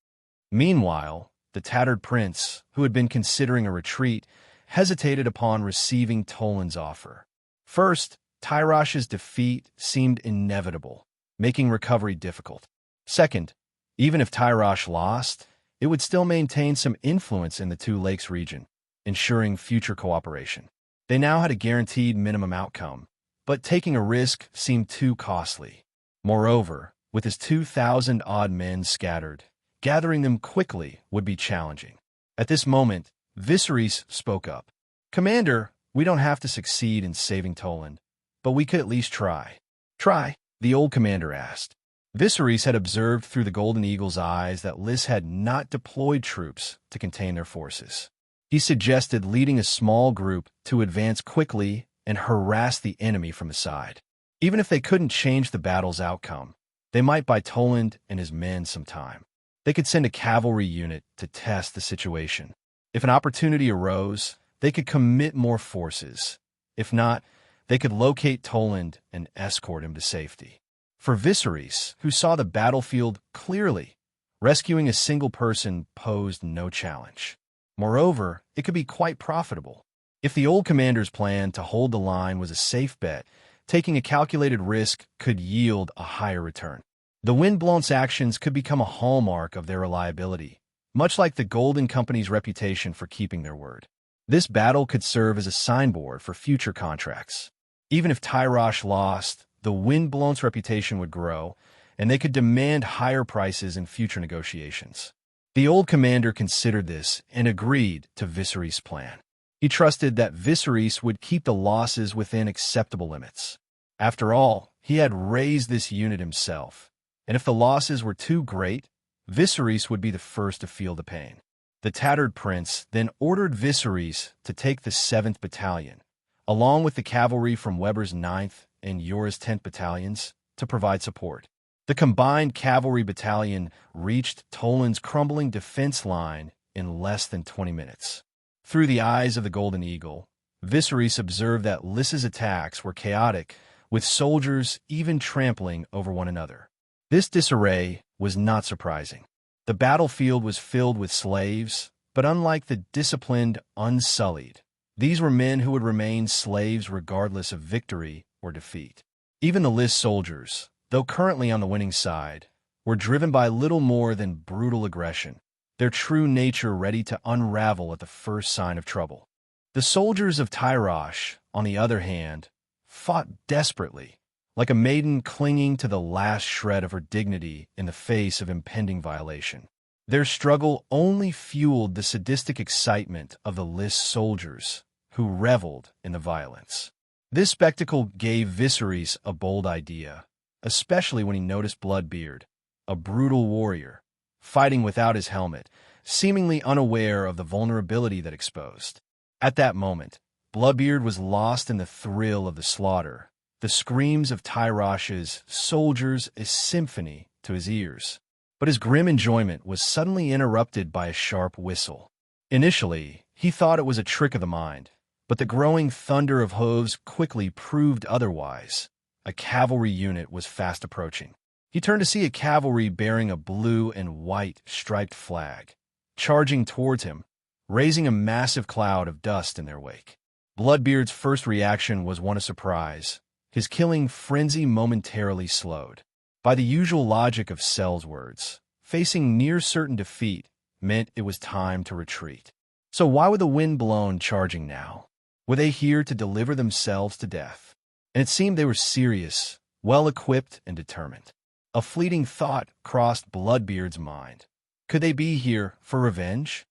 Meanwhile, the tattered prince, who had been considering a retreat, hesitated upon receiving Toland's offer. First, Tyrosh's defeat seemed inevitable, making recovery difficult. Second, even if Tyrosh lost, it would still maintain some influence in the Two Lakes region, ensuring future cooperation. They now had a guaranteed minimum outcome, but taking a risk seemed too costly. Moreover, with his 2,000-odd men scattered, gathering them quickly would be challenging. At this moment, Viserys spoke up. "Commander, we don't have to succeed in saving Toland, but we could at least try." "Try?" the old commander asked. Viserys had observed through the Golden Eagle's eyes that Lys had not deployed troops to contain their forces. He suggested leading a small group to advance quickly and harass the enemy from the side. Even if they couldn't change the battle's outcome, they might buy Toland and his men some time. They could send a cavalry unit to test the situation. If an opportunity arose, they could commit more forces. If not, they could locate Toland and escort him to safety. For Viserys, who saw the battlefield clearly, rescuing a single person posed no challenge. Moreover, it could be quite profitable. If the old commander's plan to hold the line was a safe bet, taking a calculated risk could yield a higher return. The Windblown's actions could become a hallmark of their reliability, much like the Golden Company's reputation for keeping their word. This battle could serve as a signboard for future contracts. Even if Tyrosh lost, the Windblown's reputation would grow, and they could demand higher prices in future negotiations. The old commander considered this and agreed to Viserys' plan. He trusted that Viserys would keep the losses within acceptable limits. After all, he had raised this unit himself, and if the losses were too great, Viserys would be the first to feel the pain. The tattered prince then ordered Viserys to take the 7th Battalion, along with the cavalry from Weber's 9th and Yora's 10th battalions, to provide support. The combined cavalry battalion reached Toland's crumbling defense line in less than 20 minutes. Through the eyes of the Golden Eagle, Viserys observed that Lys's attacks were chaotic, with soldiers even trampling over one another. This disarray was not surprising. The battlefield was filled with slaves, but unlike the disciplined, unsullied, these were men who would remain slaves regardless of victory or defeat. Even the Lys soldiers, though currently on the winning side, were driven by little more than brutal aggression, their true nature ready to unravel at the first sign of trouble. The soldiers of Tyrosh, on the other hand, fought desperately, like a maiden clinging to the last shred of her dignity in the face of impending violation. Their struggle only fueled the sadistic excitement of the Lys soldiers, who reveled in the violence. This spectacle gave Viserys a bold idea, especially when he noticed Bloodbeard, a brutal warrior, fighting without his helmet, seemingly unaware of the vulnerability that exposed. At that moment, Bloodbeard was lost in the thrill of the slaughter, the screams of Tyrosh's soldiers a symphony to his ears. But his grim enjoyment was suddenly interrupted by a sharp whistle. Initially, he thought it was a trick of the mind, but the growing thunder of hooves quickly proved otherwise. A cavalry unit was fast approaching. He turned to see a cavalry bearing a blue and white striped flag, charging towards him, raising a massive cloud of dust in their wake. Bloodbeard's first reaction was one of surprise. His killing frenzy momentarily slowed. By the usual logic of Sel's words, facing near certain defeat meant it was time to retreat. So why were the Windblown charging now? Were they here to deliver themselves to death? And it seemed they were serious, well-equipped, and determined. A fleeting thought crossed Bloodbeard's mind. Could they be here for revenge?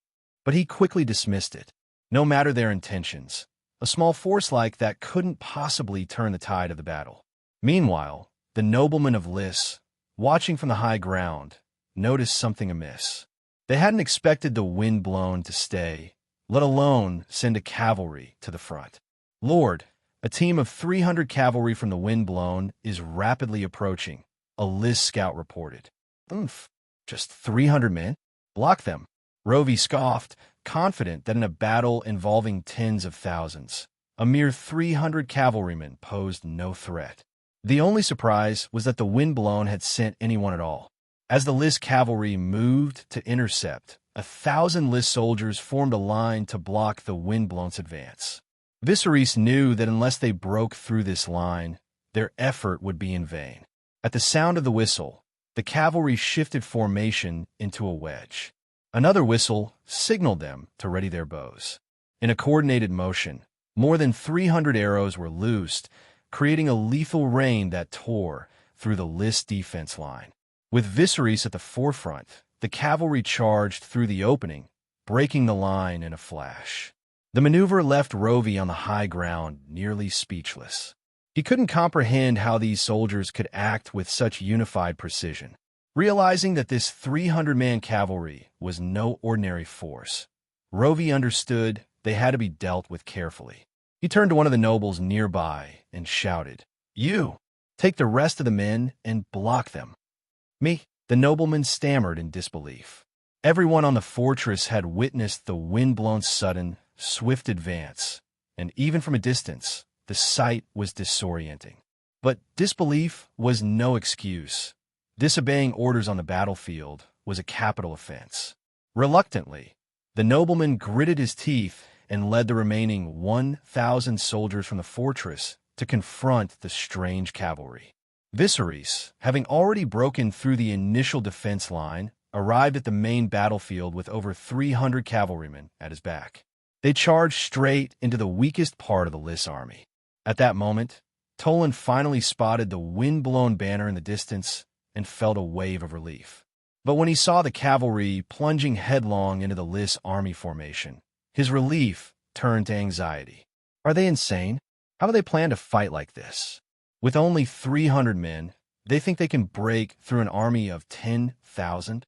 But he quickly dismissed it. No matter their intentions, a small force like that couldn't possibly turn the tide of the battle. Meanwhile, the noblemen of Lys, watching from the high ground, noticed something amiss. They hadn't expected the Windblown to stay, let alone send a cavalry to the front. "Lord, a team of 300 cavalry from the Windblown is rapidly approaching," a Lys scout reported. Just 300 men? Block them." Rovi scoffed, confident that in a battle involving tens of thousands, a mere 300 cavalrymen posed no threat. The only surprise was that the Windblown had sent anyone at all. As the Lys cavalry moved to intercept, 1,000 Lys soldiers formed a line to block the Windblown's advance. Viserys knew that unless they broke through this line, their effort would be in vain. At the sound of the whistle, the cavalry shifted formation into a wedge. Another whistle signaled them to ready their bows. In a coordinated motion, more than 300 arrows were loosed, creating a lethal rain that tore through the Lys defense line. With Viserys at the forefront, the cavalry charged through the opening, breaking the line in a flash. The maneuver left Rovi on the high ground nearly speechless. He couldn't comprehend how these soldiers could act with such unified precision. Realizing that this 300-man cavalry was no ordinary force, Rovi understood they had to be dealt with carefully. He turned to one of the nobles nearby and shouted, "You, take the rest of the men and block them." "Me?" The nobleman stammered in disbelief. Everyone on the fortress had witnessed the wind-blown sudden, swift advance, and even from a distance, the sight was disorienting. But disbelief was no excuse. Disobeying orders on the battlefield was a capital offense. Reluctantly, the nobleman gritted his teeth and led the remaining 1,000 soldiers from the fortress to confront the strange cavalry. Viserys, having already broken through the initial defense line, arrived at the main battlefield with over 300 cavalrymen at his back. They charged straight into the weakest part of the Lys army. At that moment, Toland finally spotted the wind-blown banner in the distance and felt a wave of relief. But when he saw the cavalry plunging headlong into the Lys army formation, his relief turned to anxiety. Are they insane? How do they plan to fight like this? With only 300 men, they think they can break through an army of 10,000?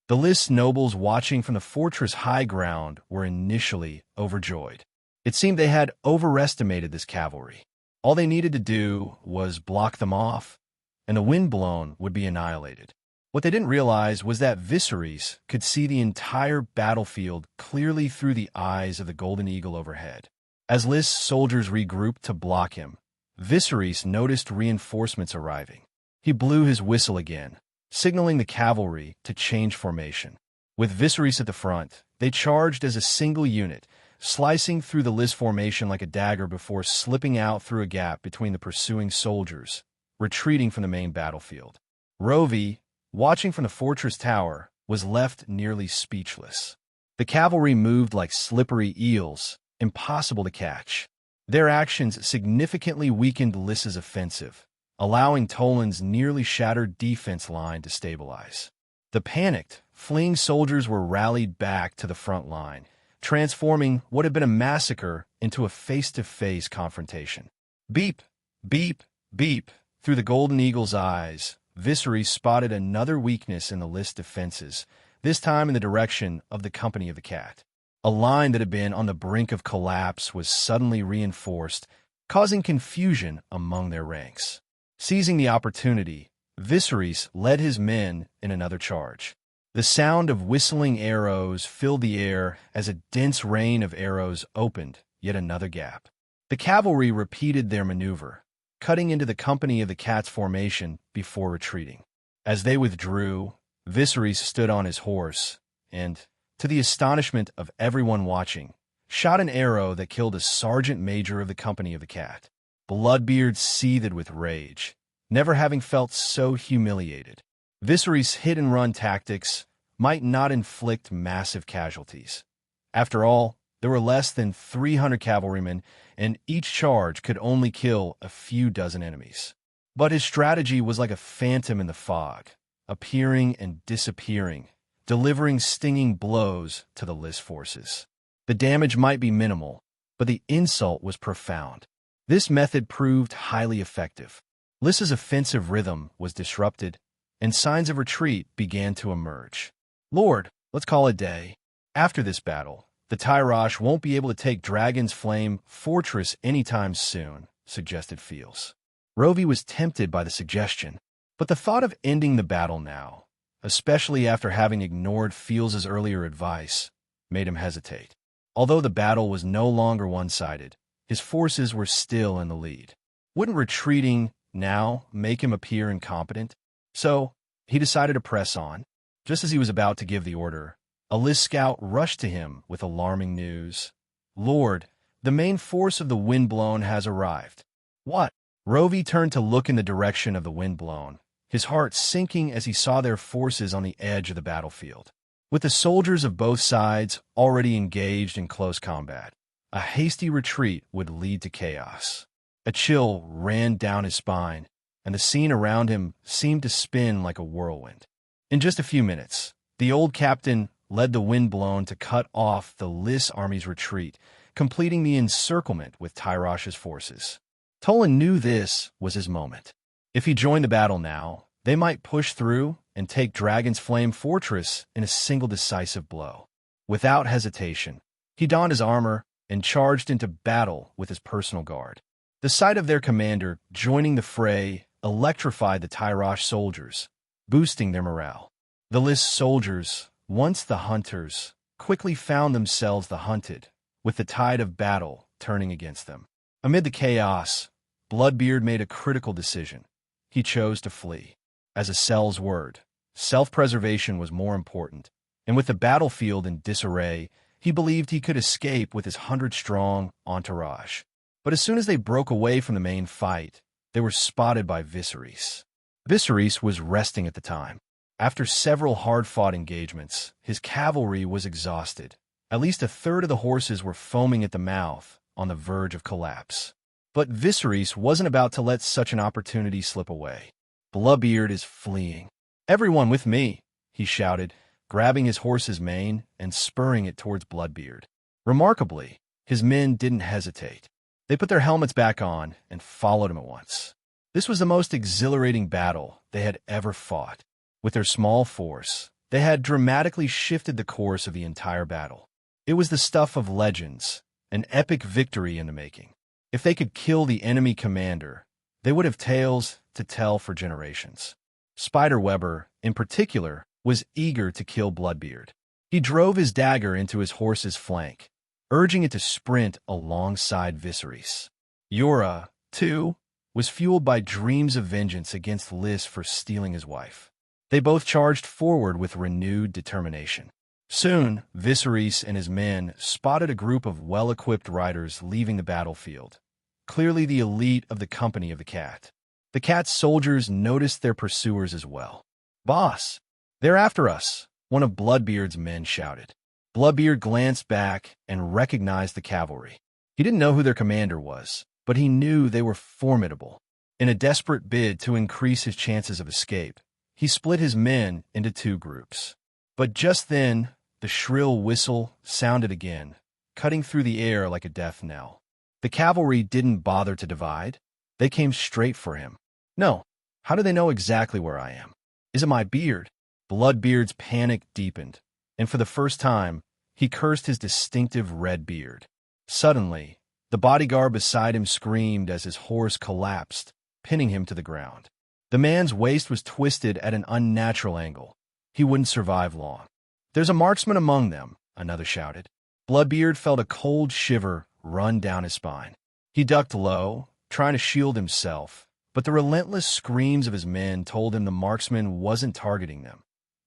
The Lys nobles watching from the fortress high ground were initially overjoyed. It seemed they had overestimated this cavalry. All they needed to do was block them off, and the windblown would be annihilated. What they didn't realize was that Viserys could see the entire battlefield clearly through the eyes of the Golden Eagle overhead. As Lys soldiers regrouped to block him, Viserys noticed reinforcements arriving. He blew his whistle again, signaling the cavalry to change formation. With Viserys at the front, they charged as a single unit, slicing through the Lys formation like a dagger before slipping out through a gap between the pursuing soldiers, retreating from the main battlefield. Rovi, watching from the fortress tower, was left nearly speechless. The cavalry moved like slippery eels, impossible to catch. Their actions significantly weakened Lys's offensive, allowing Toland's nearly shattered defense line to stabilize. The panicked, fleeing soldiers were rallied back to the front line, transforming what had been a massacre into a face-to-face confrontation. Beep, beep, beep. Through the Golden Eagle's eyes, Viserys spotted another weakness in the Lys defenses, this time in the direction of the Company of the Cat. A line that had been on the brink of collapse was suddenly reinforced, causing confusion among their ranks. Seizing the opportunity, Viserys led his men in another charge. The sound of whistling arrows filled the air as a dense rain of arrows opened yet another gap. The cavalry repeated their maneuver, cutting into the Company of the Cat's formation before retreating. As they withdrew, Viserys stood on his horse and, to the astonishment of everyone watching, shot an arrow that killed a sergeant major of the Company of the Cat. Bloodbeard seethed with rage, never having felt so humiliated. Viserys' hit-and-run tactics might not inflict massive casualties. After all, there were less than 300 cavalrymen, and each charge could only kill a few dozen enemies. But his strategy was like a phantom in the fog, appearing and disappearing, delivering stinging blows to the Lys forces. The damage might be minimal, but the insult was profound. This method proved highly effective. Lys's offensive rhythm was disrupted, and signs of retreat began to emerge. "Lord, let's call it day. After this battle, the Tyrosh won't be able to take Dragon's Flame Fortress anytime soon," suggested Fields. Rovi was tempted by the suggestion, but the thought of ending the battle now, especially after having ignored Fields' earlier advice, made him hesitate. Although the battle was no longer one-sided, his forces were still in the lead. Wouldn't retreating now make him appear incompetent? So, he decided to press on. Just as he was about to give the order, a Lys scout rushed to him with alarming news. "Lord, the main force of the Windblown has arrived." "What?" Rovi turned to look in the direction of the Windblown, his heart sinking as he saw their forces on the edge of the battlefield. With the soldiers of both sides already engaged in close combat, a hasty retreat would lead to chaos. A chill ran down his spine, and the scene around him seemed to spin like a whirlwind. In just a few minutes, the old captain led the Windblown to cut off the Lys army's retreat, completing the encirclement with Tyrosh's forces. Tolan knew this was his moment. If he joined the battle now, they might push through and take Dragon's Flame Fortress in a single decisive blow. Without hesitation, he donned his armor and charged into battle with his personal guard. The sight of their commander joining the fray electrified the Tyrosh soldiers, boosting their morale. The Lys soldiers, once the hunters, quickly found themselves the hunted, with the tide of battle turning against them. Amid the chaos, Bloodbeard made a critical decision. He chose to flee. As a Cell's word, self-preservation was more important, and with the battlefield in disarray, he believed he could escape with his 100-strong entourage. But as soon as they broke away from the main fight, they were spotted by Viserys. Viserys was resting at the time. After several hard-fought engagements, his cavalry was exhausted. At least a third of the horses were foaming at the mouth, on the verge of collapse. But Viserys wasn't about to let such an opportunity slip away. Bloodbeard is fleeing. "Everyone with me," he shouted, grabbing his horse's mane and spurring it towards Bloodbeard. Remarkably, his men didn't hesitate. They put their helmets back on and followed him at once. This was the most exhilarating battle they had ever fought. With their small force, they had dramatically shifted the course of the entire battle. It was the stuff of legends, an epic victory in the making. If they could kill the enemy commander, they would have tales to tell for generations. Spiderweber, in particular, was eager to kill Bloodbeard. He drove his dagger into his horse's flank, urging it to sprint alongside Viserys. Yora, too, was fueled by dreams of vengeance against Lys for stealing his wife. They both charged forward with renewed determination. Soon, Viserys and his men spotted a group of well-equipped riders leaving the battlefield, clearly the elite of the company of the Cat. The Cat's soldiers noticed their pursuers as well. "Boss, they're after us," one of Bloodbeard's men shouted. Bloodbeard glanced back and recognized the cavalry. He didn't know who their commander was, but he knew they were formidable. In a desperate bid to increase his chances of escape, he split his men into two groups. But just then, the shrill whistle sounded again, cutting through the air like a death knell. The cavalry didn't bother to divide. They came straight for him. "No, how do they know exactly where I am? Is it my beard?" Bloodbeard's panic deepened, and for the first time, he cursed his distinctive red beard. Suddenly, the bodyguard beside him screamed as his horse collapsed, pinning him to the ground. The man's waist was twisted at an unnatural angle. He wouldn't survive long. "There's a marksman among them," another shouted. Bloodbeard felt a cold shiver run down his spine. He ducked low, trying to shield himself, but the relentless screams of his men told him the marksman wasn't targeting them.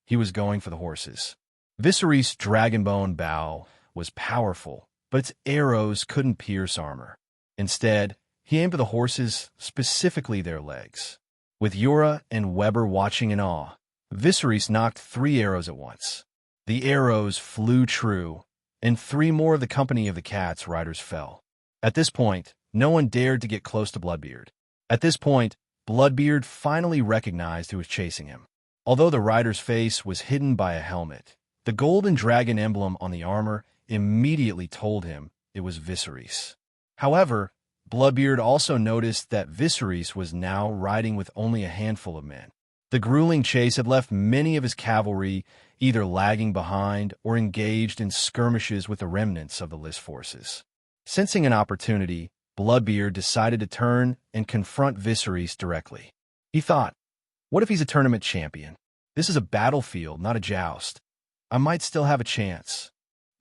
He was going for the horses. Viserys' dragonbone bow was powerful, but its arrows couldn't pierce armor. Instead, he aimed for the horses, specifically their legs. With Yora and Weber watching in awe, Viserys knocked 3 arrows at once. The arrows flew true, and 3 more of the company of the Cat's riders fell. At this point, no one dared to get close to Bloodbeard. At this point, Bloodbeard finally recognized who was chasing him. Although the rider's face was hidden by a helmet, the golden dragon emblem on the armor immediately told him it was Viserys. However, Bloodbeard also noticed that Viserys was now riding with only a handful of men. The grueling chase had left many of his cavalry either lagging behind or engaged in skirmishes with the remnants of the Lys forces. Sensing an opportunity, Bloodbeard decided to turn and confront Viserys directly. He thought, what if he's a tournament champion? This is a battlefield, not a joust. I might still have a chance.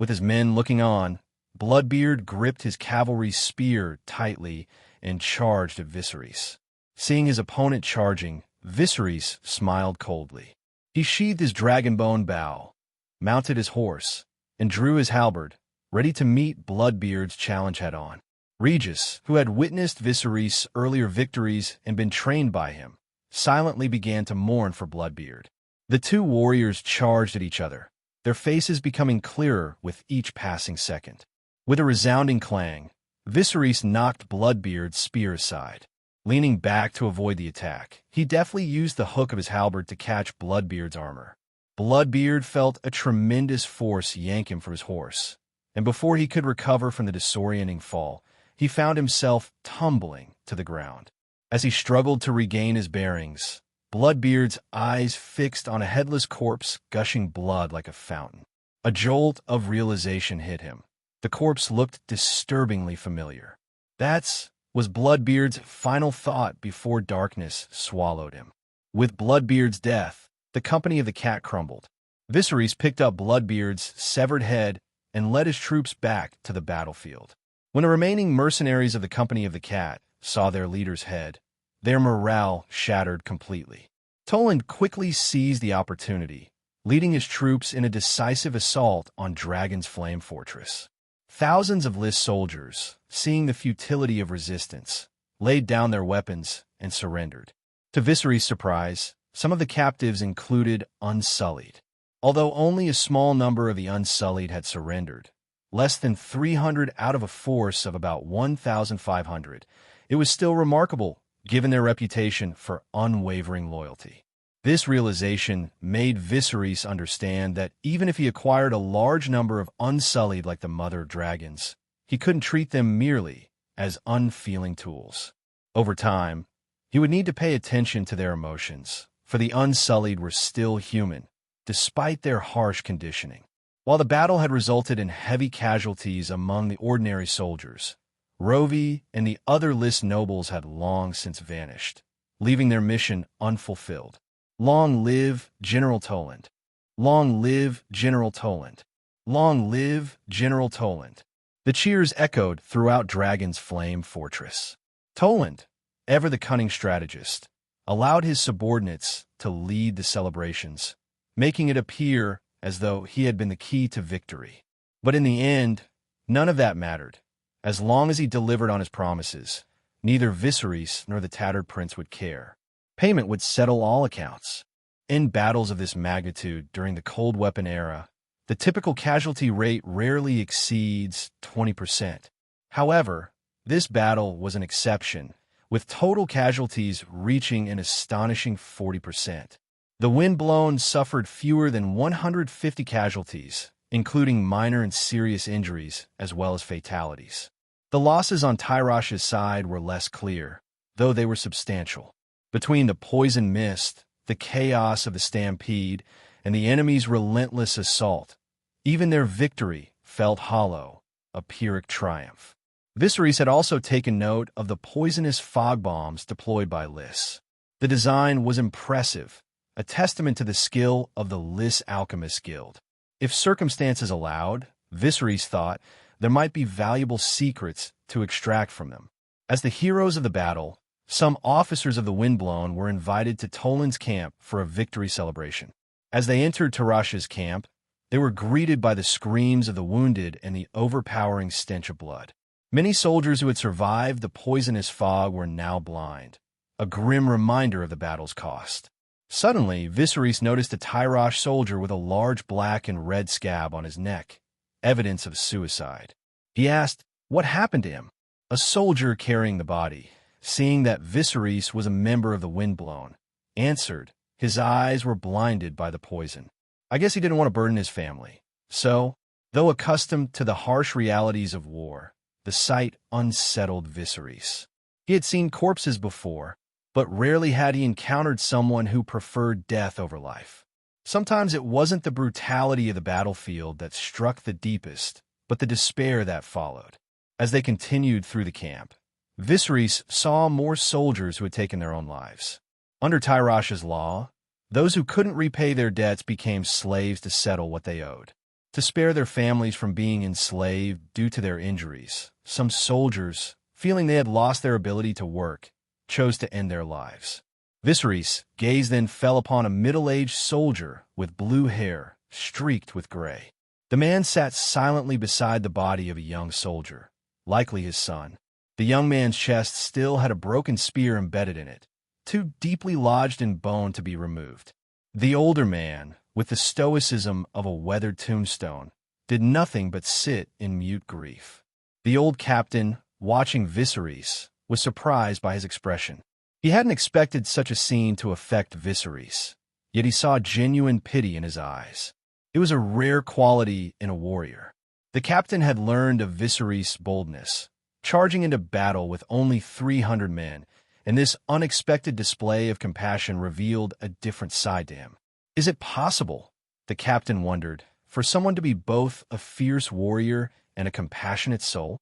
With his men looking on, Bloodbeard gripped his cavalry's spear tightly and charged at Viserys. Seeing his opponent charging, Viserys smiled coldly. He sheathed his dragonbone bow, mounted his horse, and drew his halberd, ready to meet Bloodbeard's challenge head-on. Regis, who had witnessed Viserys' earlier victories and been trained by him, silently began to mourn for Bloodbeard. The two warriors charged at each other, their faces becoming clearer with each passing second. With a resounding clang, Viserys knocked Bloodbeard's spear aside. Leaning back to avoid the attack, he deftly used the hook of his halberd to catch Bloodbeard's armor. Bloodbeard felt a tremendous force yank him from his horse, and before he could recover from the disorienting fall, he found himself tumbling to the ground. As he struggled to regain his bearings, Bloodbeard's eyes fixed on a headless corpse gushing blood like a fountain. A jolt of realization hit him. The corpse looked disturbingly familiar. That was Bloodbeard's final thought before darkness swallowed him. With Bloodbeard's death, the company of the cat crumbled. Viserys picked up Bloodbeard's severed head and led his troops back to the battlefield. When the remaining mercenaries of the company of the cat saw their leader's head, their morale shattered completely. Toland quickly seized the opportunity, leading his troops in a decisive assault on Dragon's Flame Fortress. Thousands of Lys soldiers, seeing the futility of resistance, laid down their weapons and surrendered. To Viserys' surprise, some of the captives included Unsullied. Although only a small number of the Unsullied had surrendered, less than 300 out of a force of about 1,500, it was still remarkable given their reputation for unwavering loyalty. This realization made Viserys understand that even if he acquired a large number of Unsullied like the Mother Dragons, he couldn't treat them merely as unfeeling tools. Over time, he would need to pay attention to their emotions, for the Unsullied were still human, despite their harsh conditioning. While the battle had resulted in heavy casualties among the ordinary soldiers, Rovi and the other Lys nobles had long since vanished, leaving their mission unfulfilled. Long live General Toland! Long live General Toland! Long live General Toland! The cheers echoed throughout Dragon's Flame Fortress. Toland, ever the cunning strategist, allowed his subordinates to lead the celebrations, making it appear as though he had been the key to victory. But in the end, none of that mattered. As long as he delivered on his promises, neither Viserys nor the Tattered Prince would care. Payment would settle all accounts. In battles of this magnitude during the Cold Weapon era, the typical casualty rate rarely exceeds 20%. However, this battle was an exception, with total casualties reaching an astonishing 40%. The Windblown suffered fewer than 150 casualties, including minor and serious injuries as well as fatalities. The losses on Tyrosh's side were less clear, though they were substantial. Between the poison mist, the chaos of the stampede, and the enemy's relentless assault, even their victory felt hollow, a Pyrrhic triumph. Viserys had also taken note of the poisonous fog bombs deployed by Lys. The design was impressive, a testament to the skill of the Lys Alchemist Guild. If circumstances allowed, Viserys thought, there might be valuable secrets to extract from them. As the heroes of the battle, some officers of the Windblown were invited to Toland's camp for a victory celebration. As they entered Tyrosh's camp, they were greeted by the screams of the wounded and the overpowering stench of blood. Many soldiers who had survived the poisonous fog were now blind, a grim reminder of the battle's cost. Suddenly, Viserys noticed a Tyrosh soldier with a large black and red scab on his neck, evidence of suicide. He asked, what happened to him? A soldier carrying the body, seeing that Viserys was a member of the Windblown, answered. His eyes were blinded by the poison. I guess he didn't want to burden his family. So, though accustomed to the harsh realities of war, the sight unsettled Viserys. He had seen corpses before, but rarely had he encountered someone who preferred death over life. Sometimes it wasn't the brutality of the battlefield that struck the deepest, but the despair that followed. As they continued through the camp, Viserys saw more soldiers who had taken their own lives. Under Tyrosh's law, those who couldn't repay their debts became slaves to settle what they owed. To spare their families from being enslaved due to their injuries, some soldiers, feeling they had lost their ability to work, chose to end their lives. Viserys' gaze then fell upon a middle-aged soldier with blue hair streaked with gray. The man sat silently beside the body of a young soldier, likely his son. The young man's chest still had a broken spear embedded in it, too deeply lodged in bone to be removed. The older man, with the stoicism of a weathered tombstone, did nothing but sit in mute grief. The old captain, watching Viserys, was surprised by his expression. He hadn't expected such a scene to affect Viserys, yet he saw genuine pity in his eyes. It was a rare quality in a warrior. The captain had learned of Viserys' boldness, charging into battle with only 300 men, and this unexpected display of compassion revealed a different side to him. Is it possible, the captain wondered, for someone to be both a fierce warrior and a compassionate soul?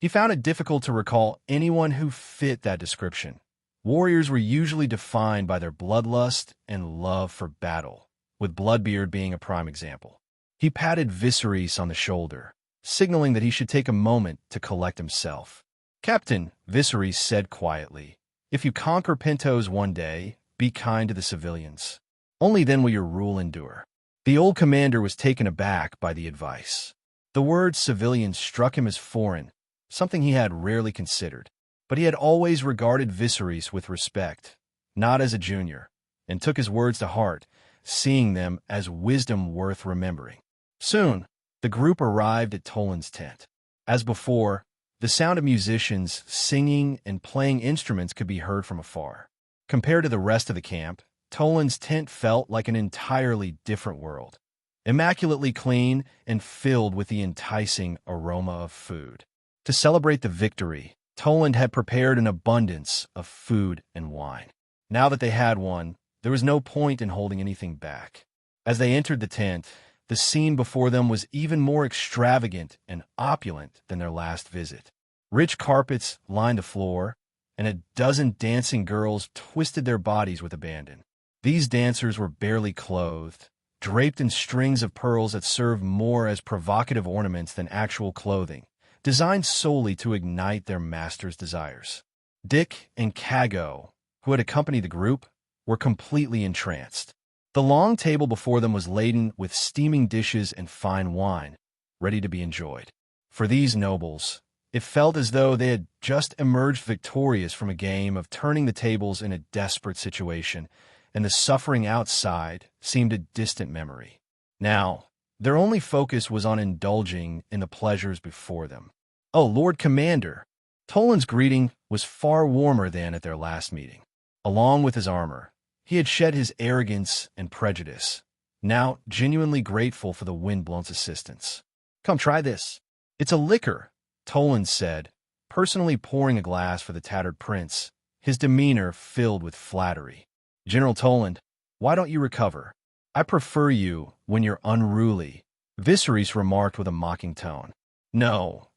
He found it difficult to recall anyone who fit that description. Warriors were usually defined by their bloodlust and love for battle, with Bloodbeard being a prime example. He patted Viserys on the shoulder, signaling that he should take a moment to collect himself. "Captain," Viserys said quietly, "if you conquer Pentos one day, be kind to the civilians. Only then will your rule endure." The old commander was taken aback by the advice. The word civilian struck him as foreign, something he had rarely considered. But he had always regarded Viserys with respect, not as a junior, and took his words to heart, seeing them as wisdom worth remembering. Soon, the group arrived at Toland's tent. As before, the sound of musicians singing and playing instruments could be heard from afar. Compared to the rest of the camp, Toland's tent felt like an entirely different world, immaculately clean and filled with the enticing aroma of food. To celebrate the victory, Toland had prepared an abundance of food and wine. Now that they had one, there was no point in holding anything back. As they entered the tent, the scene before them was even more extravagant and opulent than their last visit. Rich carpets lined the floor, and a dozen dancing girls twisted their bodies with abandon. These dancers were barely clothed, draped in strings of pearls that served more as provocative ornaments than actual clothing, designed solely to ignite their master's desires. Dick and Cago, who had accompanied the group, were completely entranced. The long table before them was laden with steaming dishes and fine wine, ready to be enjoyed. For these nobles, it felt as though they had just emerged victorious from a game of turning the tables in a desperate situation, and the suffering outside seemed a distant memory. Now, their only focus was on indulging in the pleasures before them. "Oh, Lord Commander!" Toland's greeting was far warmer than at their last meeting. Along with his armor, he had shed his arrogance and prejudice, now genuinely grateful for the Windblown's assistance. "Come, try this. It's a liquor," Toland said, personally pouring a glass for the tattered prince, his demeanor filled with flattery. "General Toland, why don't you recover? I prefer you when you're unruly," Viserys remarked with a mocking tone. No.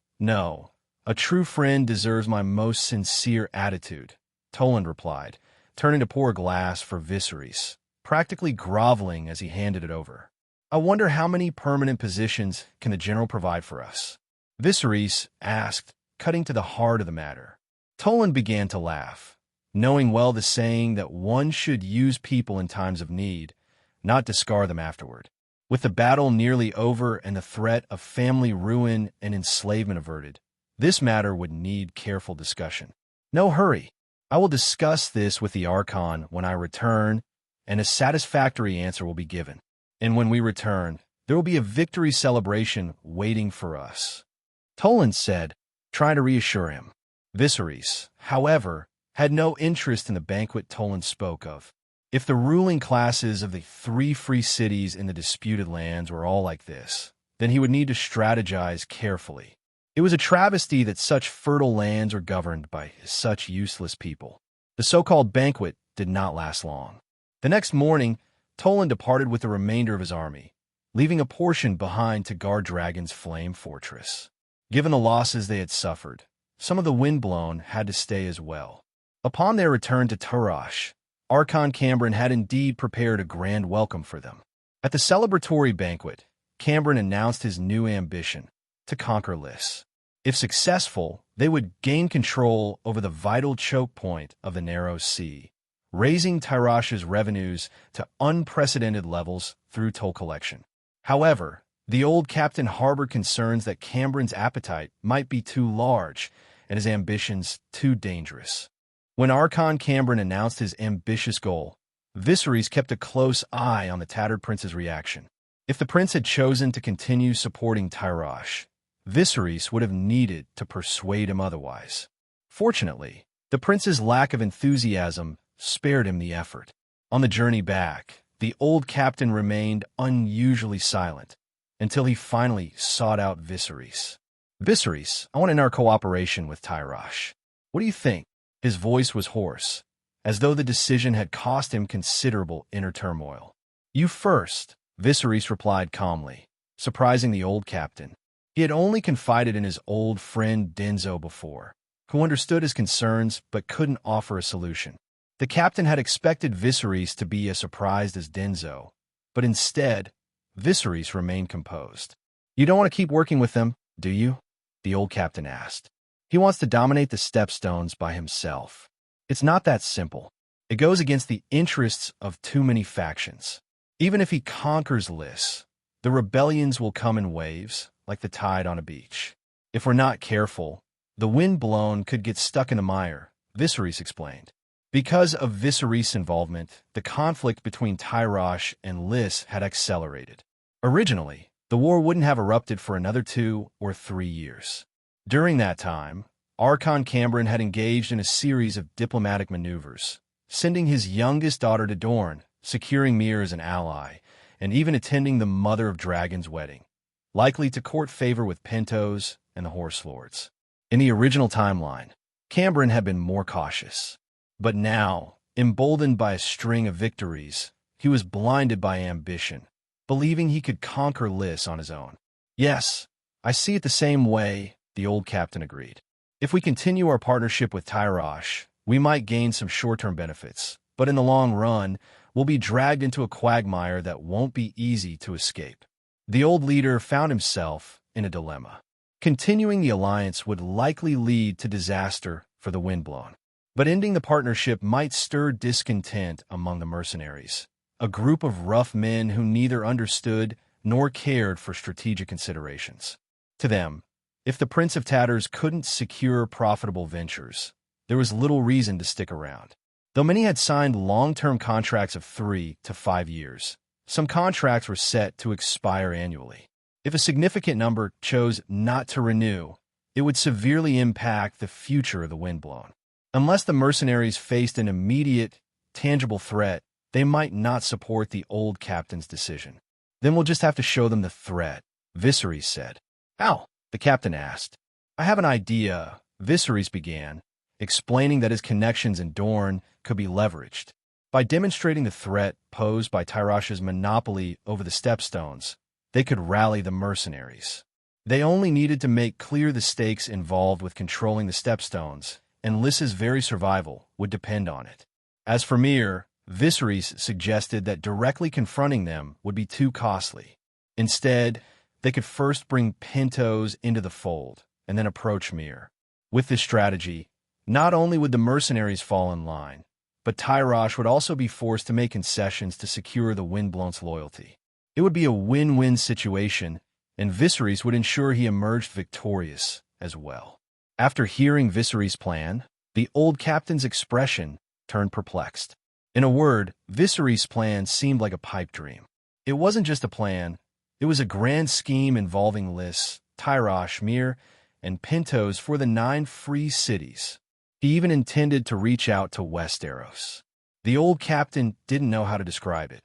A true friend deserves my most sincere attitude," Toland replied, turning to pour a glass for Viserys, practically groveling as he handed it over. "I wonder how many permanent positions can the general provide for us?" Viserys asked, cutting to the heart of the matter. Toland began to laugh, knowing well the saying that one should use people in times of need, not discard them afterward. With the battle nearly over and the threat of family ruin and enslavement averted, this matter would need careful discussion. "No hurry. I will discuss this with the Archon when I return, and a satisfactory answer will be given. And when we return, there will be a victory celebration waiting for us," Toland said, trying to reassure him. Viserys, however, had no interest in the banquet Toland spoke of. If the ruling classes of the 3 free cities in the disputed lands were all like this, then he would need to strategize carefully. It was a travesty that such fertile lands were governed by such useless people. The so-called banquet did not last long. The next morning, Toland departed with the remainder of his army, leaving a portion behind to guard Dragon's Flame Fortress. Given the losses they had suffered, some of the Windblown had to stay as well. Upon their return to Turash, Archon Cambron had indeed prepared a grand welcome for them. At the celebratory banquet, Cambron announced his new ambition, to conquer Lys. If successful, they would gain control over the vital choke point of the Narrow Sea, raising Tyrash's revenues to unprecedented levels through toll collection. However, the old captain harbored concerns that Cambron's appetite might be too large and his ambitions too dangerous. When Archon Cambron announced his ambitious goal, Viserys kept a close eye on the tattered prince's reaction. If the prince had chosen to continue supporting Tyrosh, Viserys would have needed to persuade him otherwise. Fortunately, the prince's lack of enthusiasm spared him the effort. On the journey back, the old captain remained unusually silent until he finally sought out Viserys. Viserys, I want to enter cooperation with Tyrosh. What do you think? His voice was hoarse, as though the decision had cost him considerable inner turmoil. You first, Viserys replied calmly, surprising the old captain. He had only confided in his old friend Denzo before, who understood his concerns but couldn't offer a solution. The captain had expected Viserys to be as surprised as Denzo, but instead, Viserys remained composed. You don't want to keep working with them, do you? The old captain asked. He wants to dominate the Stepstones by himself. It's not that simple. It goes against the interests of too many factions. Even if he conquers Lys, the rebellions will come in waves, like the tide on a beach. If we're not careful, the wind blown could get stuck in the mire, Viserys explained. Because of Viserys' involvement, the conflict between Tyrosh and Lys had accelerated. Originally, the war wouldn't have erupted for another 2 or 3 years. During that time, Archon Cambron had engaged in a series of diplomatic maneuvers, sending his youngest daughter to Dorne, securing Myr as an ally, and even attending the Mother of Dragons' wedding, likely to court favor with Pentos and the Horse Lords. In the original timeline, Cambron had been more cautious. But now, emboldened by a string of victories, he was blinded by ambition, believing he could conquer Lys on his own. Yes, I see it the same way, the old captain agreed. If we continue our partnership with Tyrosh, we might gain some short-term benefits, but in the long run, we'll be dragged into a quagmire that won't be easy to escape. The old leader found himself in a dilemma. Continuing the alliance would likely lead to disaster for the Windblown, but ending the partnership might stir discontent among the mercenaries, a group of rough men who neither understood nor cared for strategic considerations. To them, if the Prince of Tatters couldn't secure profitable ventures, there was little reason to stick around. Though many had signed long-term contracts of 3 to 5 years, some contracts were set to expire annually. If a significant number chose not to renew, it would severely impact the future of the Windblown. Unless the mercenaries faced an immediate, tangible threat, they might not support the old captain's decision. Then we'll just have to show them the threat, Viserys said. How? The captain asked. I have an idea, Viserys began, explaining that his connections in Dorne could be leveraged. By demonstrating the threat posed by Tyrosh's monopoly over the Stepstones, they could rally the mercenaries. They only needed to make clear the stakes involved with controlling the Stepstones, and Lys's very survival would depend on it. As for Myr, Viserys suggested that directly confronting them would be too costly. Instead, they could first bring Pentos into the fold, and then approach Myr. With this strategy, not only would the mercenaries fall in line, but Tyrosh would also be forced to make concessions to secure the Windblown's loyalty. It would be a win-win situation, and Viserys would ensure he emerged victorious as well. After hearing Viserys' plan, the old captain's expression turned perplexed. In a word, Viserys' plan seemed like a pipe dream. It wasn't just a plan, it was a grand scheme involving Lys, Tyrosh, Myr, and Pentos for the 9 free cities. He even intended to reach out to Westeros. The old captain didn't know how to describe it.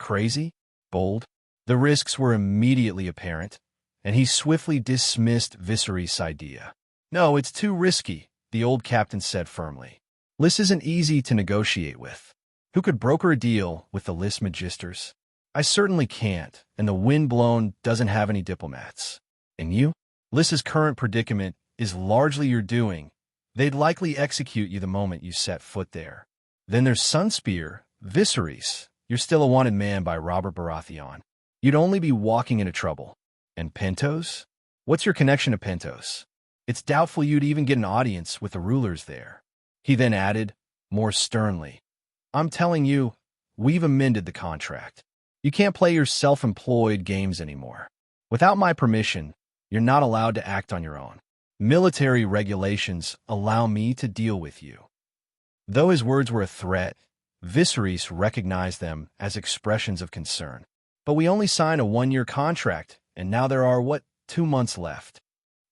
Crazy? Bold? The risks were immediately apparent, and he swiftly dismissed Viserys' idea. No, it's too risky, the old captain said firmly. Lys isn't easy to negotiate with. Who could broker a deal with the Lys Magisters? I certainly can't, and the Windblown doesn't have any diplomats. And you? Lys's current predicament is largely your doing. They'd likely execute you the moment you set foot there. Then there's Sunspear, Viserys. You're still a wanted man by Robert Baratheon. You'd only be walking into trouble. And Pentos? What's your connection to Pentos? It's doubtful you'd even get an audience with the rulers there. He then added, more sternly, I'm telling you, we've amended the contract. You can't play your self-employed games anymore. Without my permission, you're not allowed to act on your own. Military regulations allow me to deal with you. Though his words were a threat, Viserys recognized them as expressions of concern. But we only signed a 1-year contract, and now there are, 2 months left.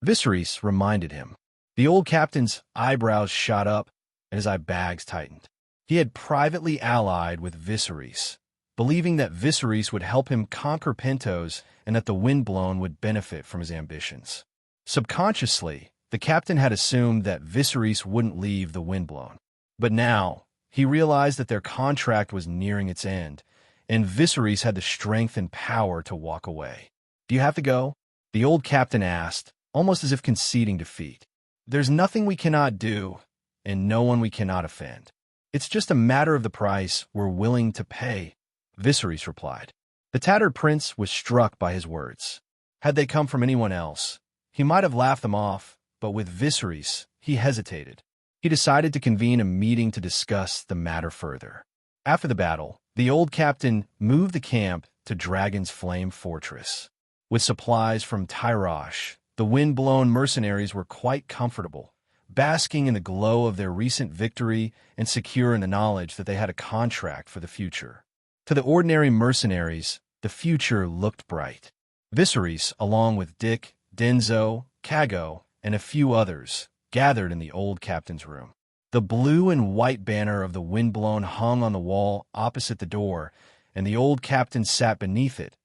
Viserys reminded him. The old captain's eyebrows shot up, and his eye bags tightened. He had privately allied with Viserys, believing that Viserys would help him conquer Pentos and that the Windblown would benefit from his ambitions. Subconsciously, the captain had assumed that Viserys wouldn't leave the Windblown. But now, he realized that their contract was nearing its end, and Viserys had the strength and power to walk away. "Do you have to go?" the old captain asked, almost as if conceding defeat. "There's nothing we cannot do, and no one we cannot offend. It's just a matter of the price we're willing to pay," Viserys replied. The tattered prince was struck by his words. Had they come from anyone else, he might have laughed them off, but with Viserys, he hesitated. He decided to convene a meeting to discuss the matter further. After the battle, the old captain moved the camp to Dragon's Flame Fortress. With supplies from Tyrosh, the wind-blown mercenaries were quite comfortable, basking in the glow of their recent victory and secure in the knowledge that they had a contract for the future. To the ordinary mercenaries, the future looked bright. Viserys, along with Dick, Denzo, Kago, and a few others, gathered in the old captain's room. The blue and white banner of the Windblown hung on the wall opposite the door, and the old captain sat beneath it,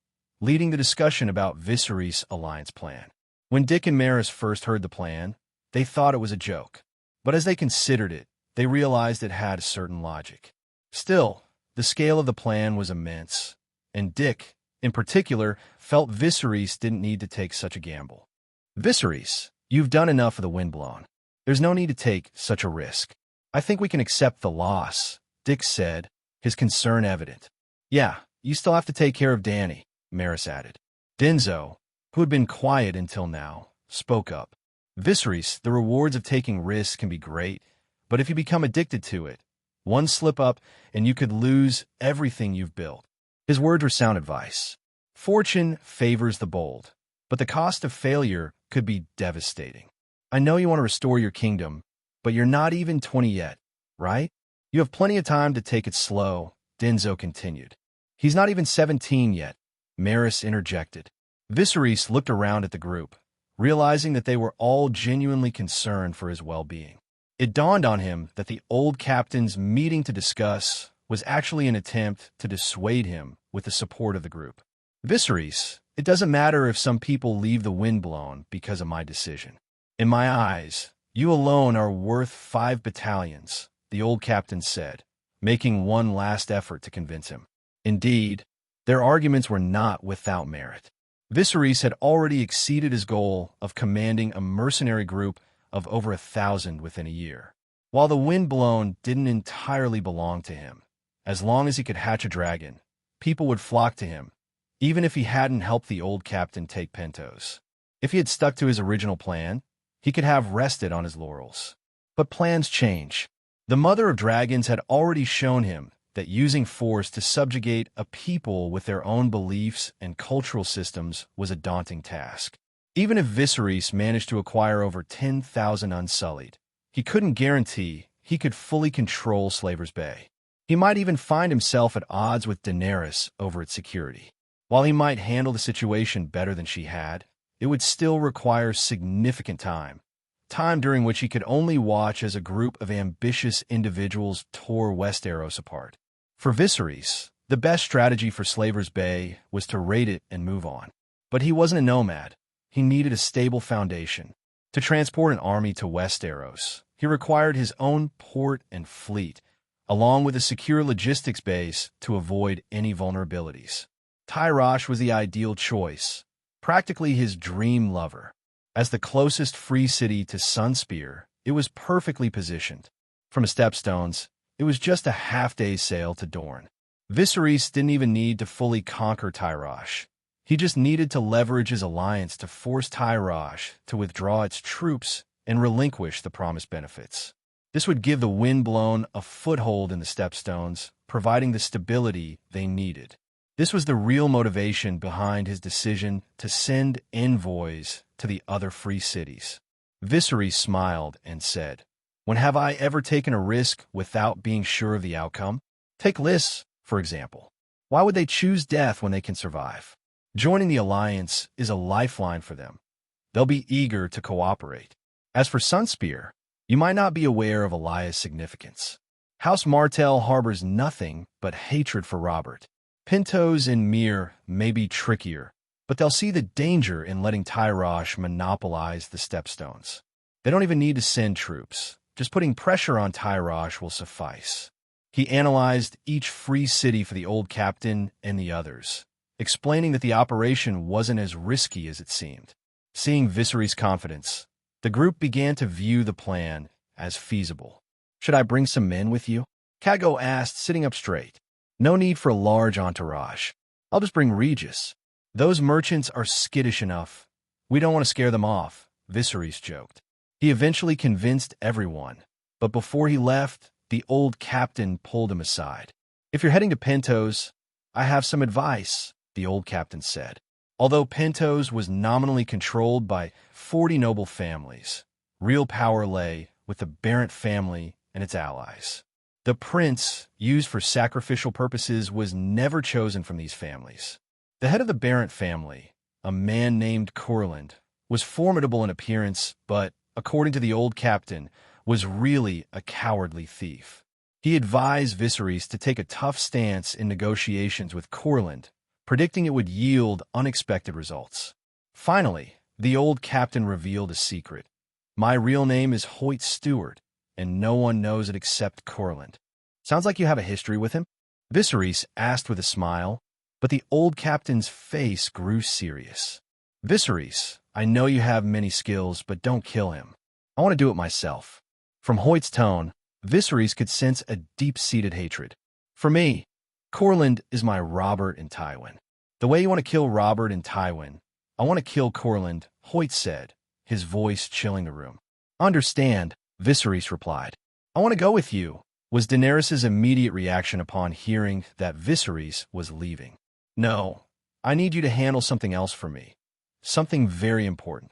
leading the discussion about Viserys' alliance plan. When Dick and Maris first heard the plan, they thought it was a joke. But as they considered it, they realized it had a certain logic. Still, the scale of the plan was immense, and Dick, in particular, felt Viserys didn't need to take such a gamble. "Viserys, you've done enough of the Windblown. There's no need to take such a risk. I think we can accept the loss," Dick said, his concern evident. "Yeah, you still have to take care of Dany," Maris added. Denzo, who had been quiet until now, spoke up. "Viserys, the rewards of taking risks can be great, but if you become addicted to it, one slip up and you could lose everything you've built." His words were sound advice. Fortune favors the bold, but the cost of failure could be devastating. "I know you want to restore your kingdom, but you're not even 20 yet, right? You have plenty of time to take it slow," Denzo continued. "He's not even 17 yet," Maris interjected. Viserys looked around at the group, realizing that they were all genuinely concerned for his well-being. It dawned on him that the old captain's meeting to discuss was actually an attempt to dissuade him with the support of the group. "Viserys, it doesn't matter if some people leave the Windblown because of my decision. In my eyes, you alone are worth 5 battalions, the old captain said, making one last effort to convince him. Indeed, their arguments were not without merit. Viserys had already exceeded his goal of commanding a mercenary group of over 1,000 within a year. While the Windblown didn't entirely belong to him, as long as he could hatch a dragon, people would flock to him, even if he hadn't helped the old captain take Pentos. If he had stuck to his original plan, he could have rested on his laurels. But plans change. The Mother of Dragons had already shown him that using force to subjugate a people with their own beliefs and cultural systems was a daunting task. Even if Viserys managed to acquire over 10,000 Unsullied, he couldn't guarantee he could fully control Slaver's Bay. He might even find himself at odds with Daenerys over its security. While he might handle the situation better than she had, it would still require significant time during which he could only watch as a group of ambitious individuals tore Westeros apart. For Viserys, the best strategy for Slaver's Bay was to raid it and move on. But he wasn't a nomad. He needed a stable foundation. To transport an army to Westeros, he required his own port and fleet, along with a secure logistics base to avoid any vulnerabilities. Tyrosh was the ideal choice, practically his dream lover. As the closest free city to Sunspear, it was perfectly positioned. From Stepstones, it was just a half-day's sail to Dorne. Viserys didn't even need to fully conquer Tyrosh. He just needed to leverage his alliance to force Tyrosh to withdraw its troops and relinquish the promised benefits. This would give the Windblown a foothold in the Stepstones, providing the stability they needed. This was the real motivation behind his decision to send envoys to the other free cities. Viserys smiled and said, "When have I ever taken a risk without being sure of the outcome? Take Lys, for example. Why would they choose death when they can survive? Joining the alliance is a lifeline for them. They'll be eager to cooperate. As for Sunspear, you might not be aware of Elias' significance. House Martell harbors nothing but hatred for Robert. Pentos and Myr may be trickier, but they'll see the danger in letting Tyrosh monopolize the stepstones. They don't even need to send troops. Just putting pressure on Tyrosh will suffice. He analyzed each free city for the old captain and the others, explaining that the operation wasn't as risky as it seemed. Seeing Viserys' confidence, the group began to view the plan as feasible. "Should I bring some men with you?" Kago asked, sitting up straight. "No need for a large entourage. I'll just bring Regis. Those merchants are skittish enough. We don't want to scare them off," Viserys joked. He eventually convinced everyone, but before he left, the old captain pulled him aside. "If you're heading to Pentos, I have some advice," the old captain said. Although Pentos was nominally controlled by 40 noble families, real power lay with the Barrett family and its allies. The prince, used for sacrificial purposes, was never chosen from these families. The head of the Barrett family, a man named Corland, was formidable in appearance, but, according to the old captain, was really a cowardly thief. He advised Viserys to take a tough stance in negotiations with Corland, predicting it would yield unexpected results. Finally, the old captain revealed a secret. "My real name is Hoyt Stewart, and no one knows it except Corland." "Sounds like you have a history with him?" Viserys asked with a smile, but the old captain's face grew serious. "Viserys, I know you have many skills, but don't kill him. I want to do it myself." From Hoyt's tone, Viserys could sense a deep-seated hatred. "For me, Corland is my Robert in Tywin. The way you want to kill Robert in Tywin, I want to kill Corland," Hoyt said, his voice chilling the room. "Understand," Viserys replied. "I want to go with you," was Daenerys' immediate reaction upon hearing that Viserys was leaving. "No, I need you to handle something else for me. Something very important."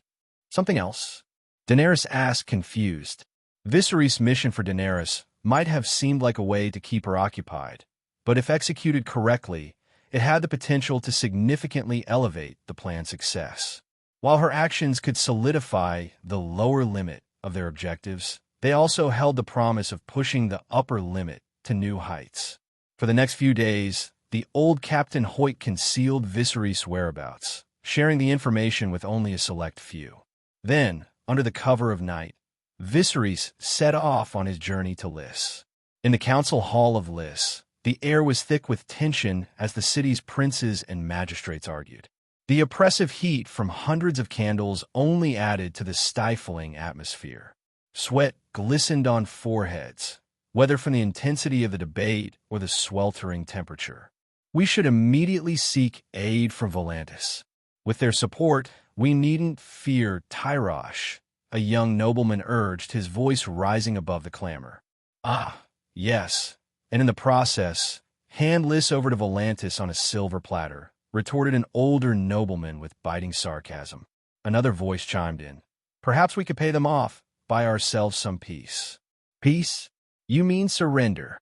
"Something else?" Daenerys asked, confused. Viserys' mission for Daenerys might have seemed like a way to keep her occupied, but if executed correctly, it had the potential to significantly elevate the plan's success. While her actions could solidify the lower limit of their objectives, they also held the promise of pushing the upper limit to new heights. For the next few days, the old Captain Hoyt concealed Viserys' whereabouts, sharing the information with only a select few. Then, under the cover of night, Viserys set off on his journey to Lys. In the council hall of Lys, the air was thick with tension as the city's princes and magistrates argued. The oppressive heat from hundreds of candles only added to the stifling atmosphere. Sweat glistened on foreheads, whether from the intensity of the debate or the sweltering temperature. "We should immediately seek aid from Volantis. With their support, we needn't fear Tyrosh," a young nobleman urged, his voice rising above the clamor. "Ah, yes, and in the process, hand Lys over to Volantis on a silver platter," retorted an older nobleman with biting sarcasm. Another voice chimed in. "Perhaps we could pay them off, buy ourselves some peace." "Peace? You mean surrender?"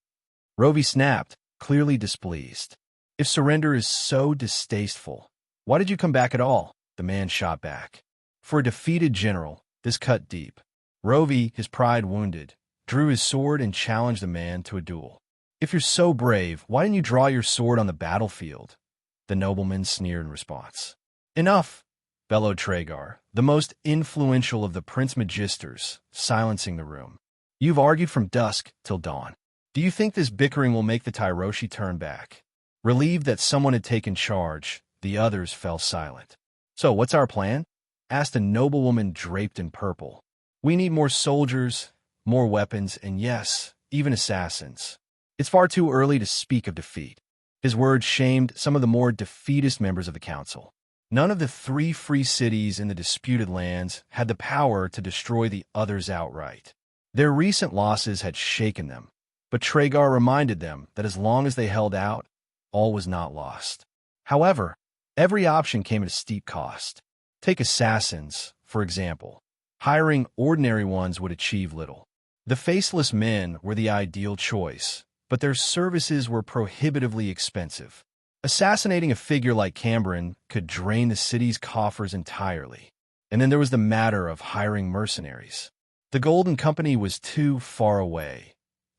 Rovi snapped, clearly displeased. "If surrender is so distasteful, why did you come back at all?" the man shot back. For a defeated general, this cut deep. Rovi, his pride wounded, drew his sword and challenged the man to a duel. "If you're so brave, why didn't you draw your sword on the battlefield?" the nobleman sneered in response. "Enough!" bellowed Tragar, the most influential of the Prince Magisters, silencing the room. "You've argued from dusk till dawn. Do you think this bickering will make the Tyroshi turn back?" Relieved that someone had taken charge, the others fell silent. "So what's our plan?" asked a noblewoman draped in purple. "We need more soldiers, more weapons, and yes, even assassins. It's far too early to speak of defeat." His words shamed some of the more defeatist members of the council. None of the 3 free cities in the disputed lands had the power to destroy the others outright. Their recent losses had shaken them, but Tragar reminded them that as long as they held out, all was not lost. However, every option came at a steep cost. Take assassins, for example. Hiring ordinary ones would achieve little. The faceless men were the ideal choice, but their services were prohibitively expensive. Assassinating a figure like Cambron could drain the city's coffers entirely. And then there was the matter of hiring mercenaries. The Golden Company was too far away,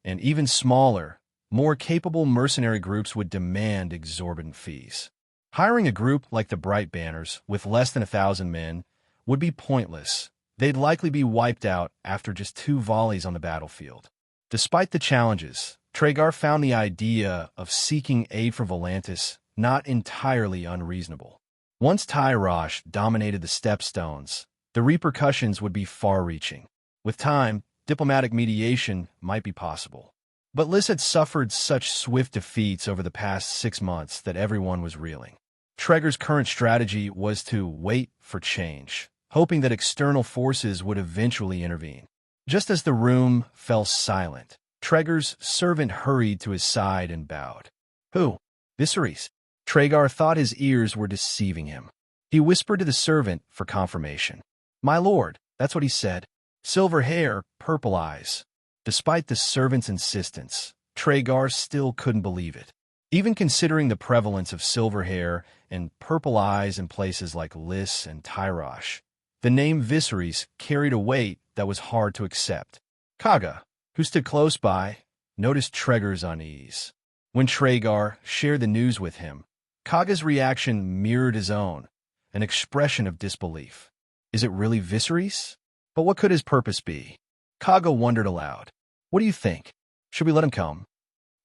and even smaller, more capable mercenary groups would demand exorbitant fees. Hiring a group like the Bright Banners with less than 1,000 men would be pointless. They'd likely be wiped out after just 2 volleys on the battlefield. Despite the challenges, Traegar found the idea of seeking aid from Volantis not entirely unreasonable. Once Tyrosh dominated the Stepstones, the repercussions would be far-reaching. With time, diplomatic mediation might be possible. But Lys had suffered such swift defeats over the past 6 months that everyone was reeling. Traegar's current strategy was to wait for change, hoping that external forces would eventually intervene. Just as the room fell silent, Traegar's servant hurried to his side and bowed. "Who?" "Viserys." Traegar thought his ears were deceiving him. He whispered to the servant for confirmation. "My lord," that's what he said. "Silver hair, purple eyes." Despite the servant's insistence, Traegar still couldn't believe it. Even considering the prevalence of silver hair and purple eyes in places like Lys and Tyrosh, the name Viserys carried a weight that was hard to accept. Kaga, who stood close by, noticed Traegar's unease. When Traegar shared the news with him, Kaga's reaction mirrored his own, an expression of disbelief. Is it really Viserys? But what could his purpose be? Kaga wondered aloud. "What do you think? Should we let him come?"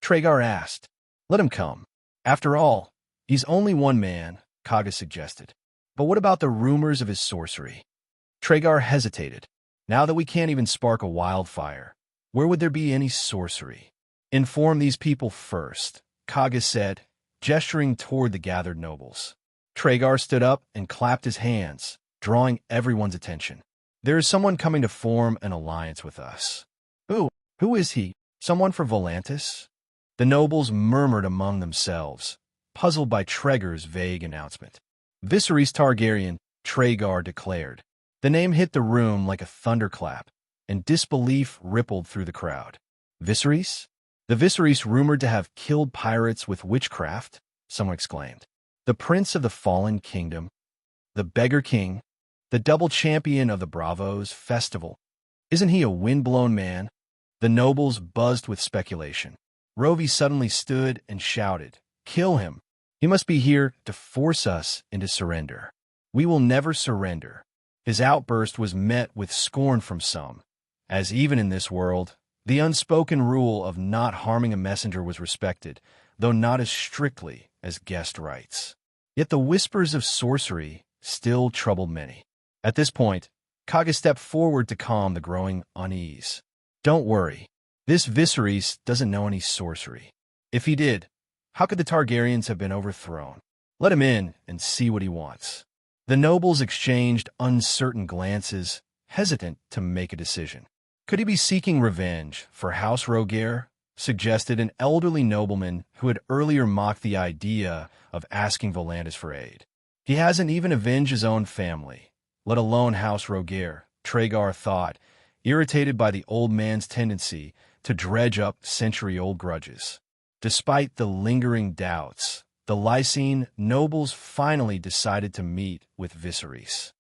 Traegar asked. "Let him come. After all, he's only one man," Kaga suggested. "But what about the rumors of his sorcery?" Traegar hesitated. Now that we can't even spark a wildfire, where would there be any sorcery? "Inform these people first," Kaga said, gesturing toward the gathered nobles. Traegar stood up and clapped his hands, drawing everyone's attention. "There is someone coming to form an alliance with us." Who is he? Someone for Volantis?" The nobles murmured among themselves, puzzled by Traegar's vague announcement. "Viserys Targaryen," Traegar declared. The name hit the room like a thunderclap, and disbelief rippled through the crowd. "Viserys? The Viserys rumored to have killed pirates with witchcraft?" someone exclaimed. "The prince of the fallen kingdom? The Beggar King? The double champion of the Bravos festival? Isn't he a wind-blown man?" The nobles buzzed with speculation. Rovi suddenly stood and shouted, "Kill him! He must be here to force us into surrender." "We will never surrender." His outburst was met with scorn from some, as even in this world, the unspoken rule of not harming a messenger was respected, though not as strictly as guest rights. Yet the whispers of sorcery still troubled many. At this point, Kaga stepped forward to calm the growing unease. "Don't worry. This Viserys doesn't know any sorcery. If he did, how could the Targaryens have been overthrown? Let him in and see what he wants." The nobles exchanged uncertain glances, hesitant to make a decision. "Could he be seeking revenge for House Targaryen?" suggested an elderly nobleman who had earlier mocked the idea of asking Volantis for aid. "He hasn't even avenged his own family, let alone House Targaryen," Traegar thought, irritated by the old man's tendency to dredge up century-old grudges. Despite the lingering doubts, the Lysene nobles finally decided to meet with Viserys.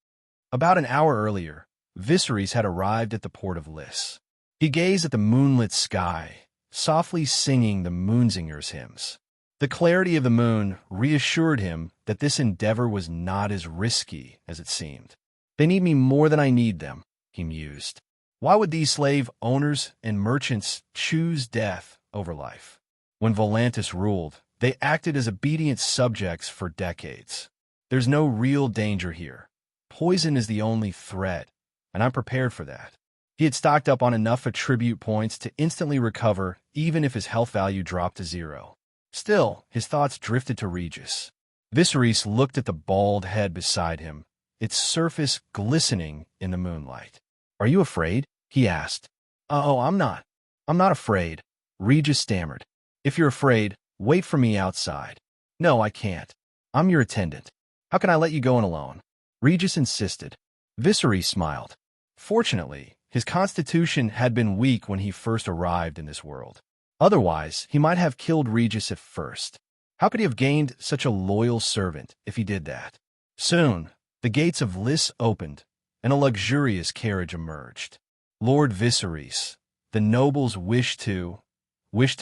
About an hour earlier, Viserys had arrived at the port of Lys. He gazed at the moonlit sky, softly singing the Moonsinger's hymns. The clarity of the moon reassured him that this endeavor was not as risky as it seemed. "They need me more than I need them," he mused. "Why would these slave owners and merchants choose death over life? When Volantis ruled, they acted as obedient subjects for decades. There's no real danger here. Poison is the only threat, and I'm prepared for that." He had stocked up on enough attribute points to instantly recover even if his health value dropped to 0. Still, his thoughts drifted to Regis. Viserys looked at the bald head beside him, its surface glistening in the moonlight. "Are you afraid?" he asked. "Oh, I'm not. I'm not afraid," Regis stammered. "If you're afraid, wait for me outside." "No, I can't. I'm your attendant. How can I let you go in alone?" Regis insisted. Viserys smiled. Fortunately, his constitution had been weak when he first arrived in this world. Otherwise, he might have killed Regis at first. How could he have gained such a loyal servant if he did that? Soon, the gates of Lys opened, and a luxurious carriage emerged. "Lord Viserys, the nobles wish to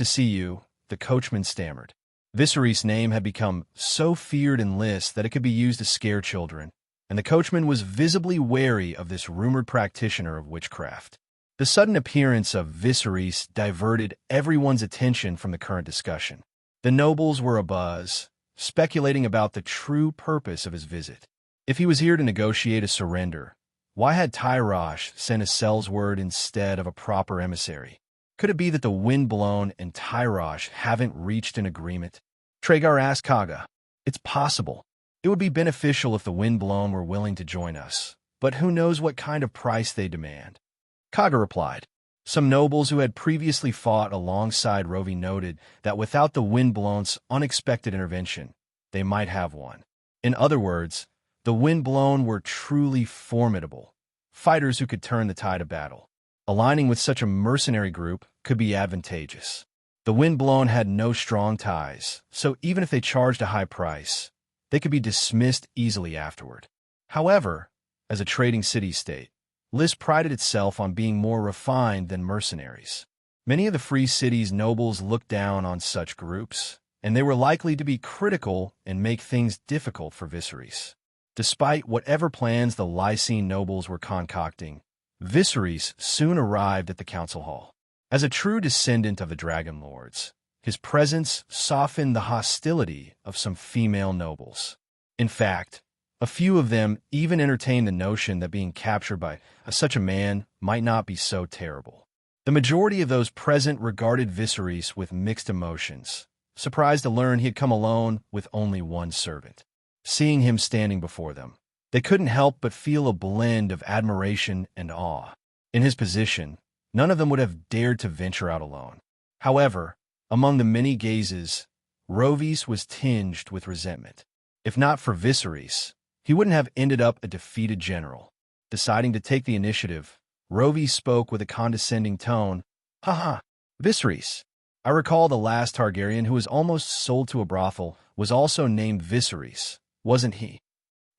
see you," the coachman stammered. Viserys' name had become so feared in lists that it could be used to scare children, and the coachman was visibly wary of this rumored practitioner of witchcraft. The sudden appearance of Viserys diverted everyone's attention from the current discussion. The nobles were abuzz, speculating about the true purpose of his visit. If he was here to negotiate a surrender, why had Tyrosh sent a sellsword instead of a proper emissary? Could it be that the Windblown and Tyrosh haven't reached an agreement? Traegar asked Kaga. It's possible. It would be beneficial if the Windblown were willing to join us, but who knows what kind of price they demand? Kaga replied. Some nobles who had previously fought alongside Rovi noted that without the Windblown's unexpected intervention, they might have won. In other words, the Windblown were truly formidable, fighters who could turn the tide of battle. Aligning with such a mercenary group could be advantageous. The Windblown had no strong ties, so even if they charged a high price, they could be dismissed easily afterward. However, as a trading city-state, Lys prided itself on being more refined than mercenaries. Many of the Free City's nobles looked down on such groups, and they were likely to be critical and make things difficult for Viserys. Despite whatever plans the Lysine nobles were concocting, Viserys soon arrived at the council hall. As a true descendant of the Dragon Lords, his presence softened the hostility of some female nobles. In fact, a few of them even entertained the notion that being captured by such a man might not be so terrible. The majority of those present regarded Viserys with mixed emotions, surprised to learn he had come alone with only one servant. Seeing him standing before them, they couldn't help but feel a blend of admiration and awe. In his position, none of them would have dared to venture out alone. However, among the many gazes, Rovi's was tinged with resentment. If not for Viserys, he wouldn't have ended up a defeated general. Deciding to take the initiative, Rovi spoke with a condescending tone. Haha, Viserys. I recall the last Targaryen who was almost sold to a brothel was also named Viserys, wasn't he?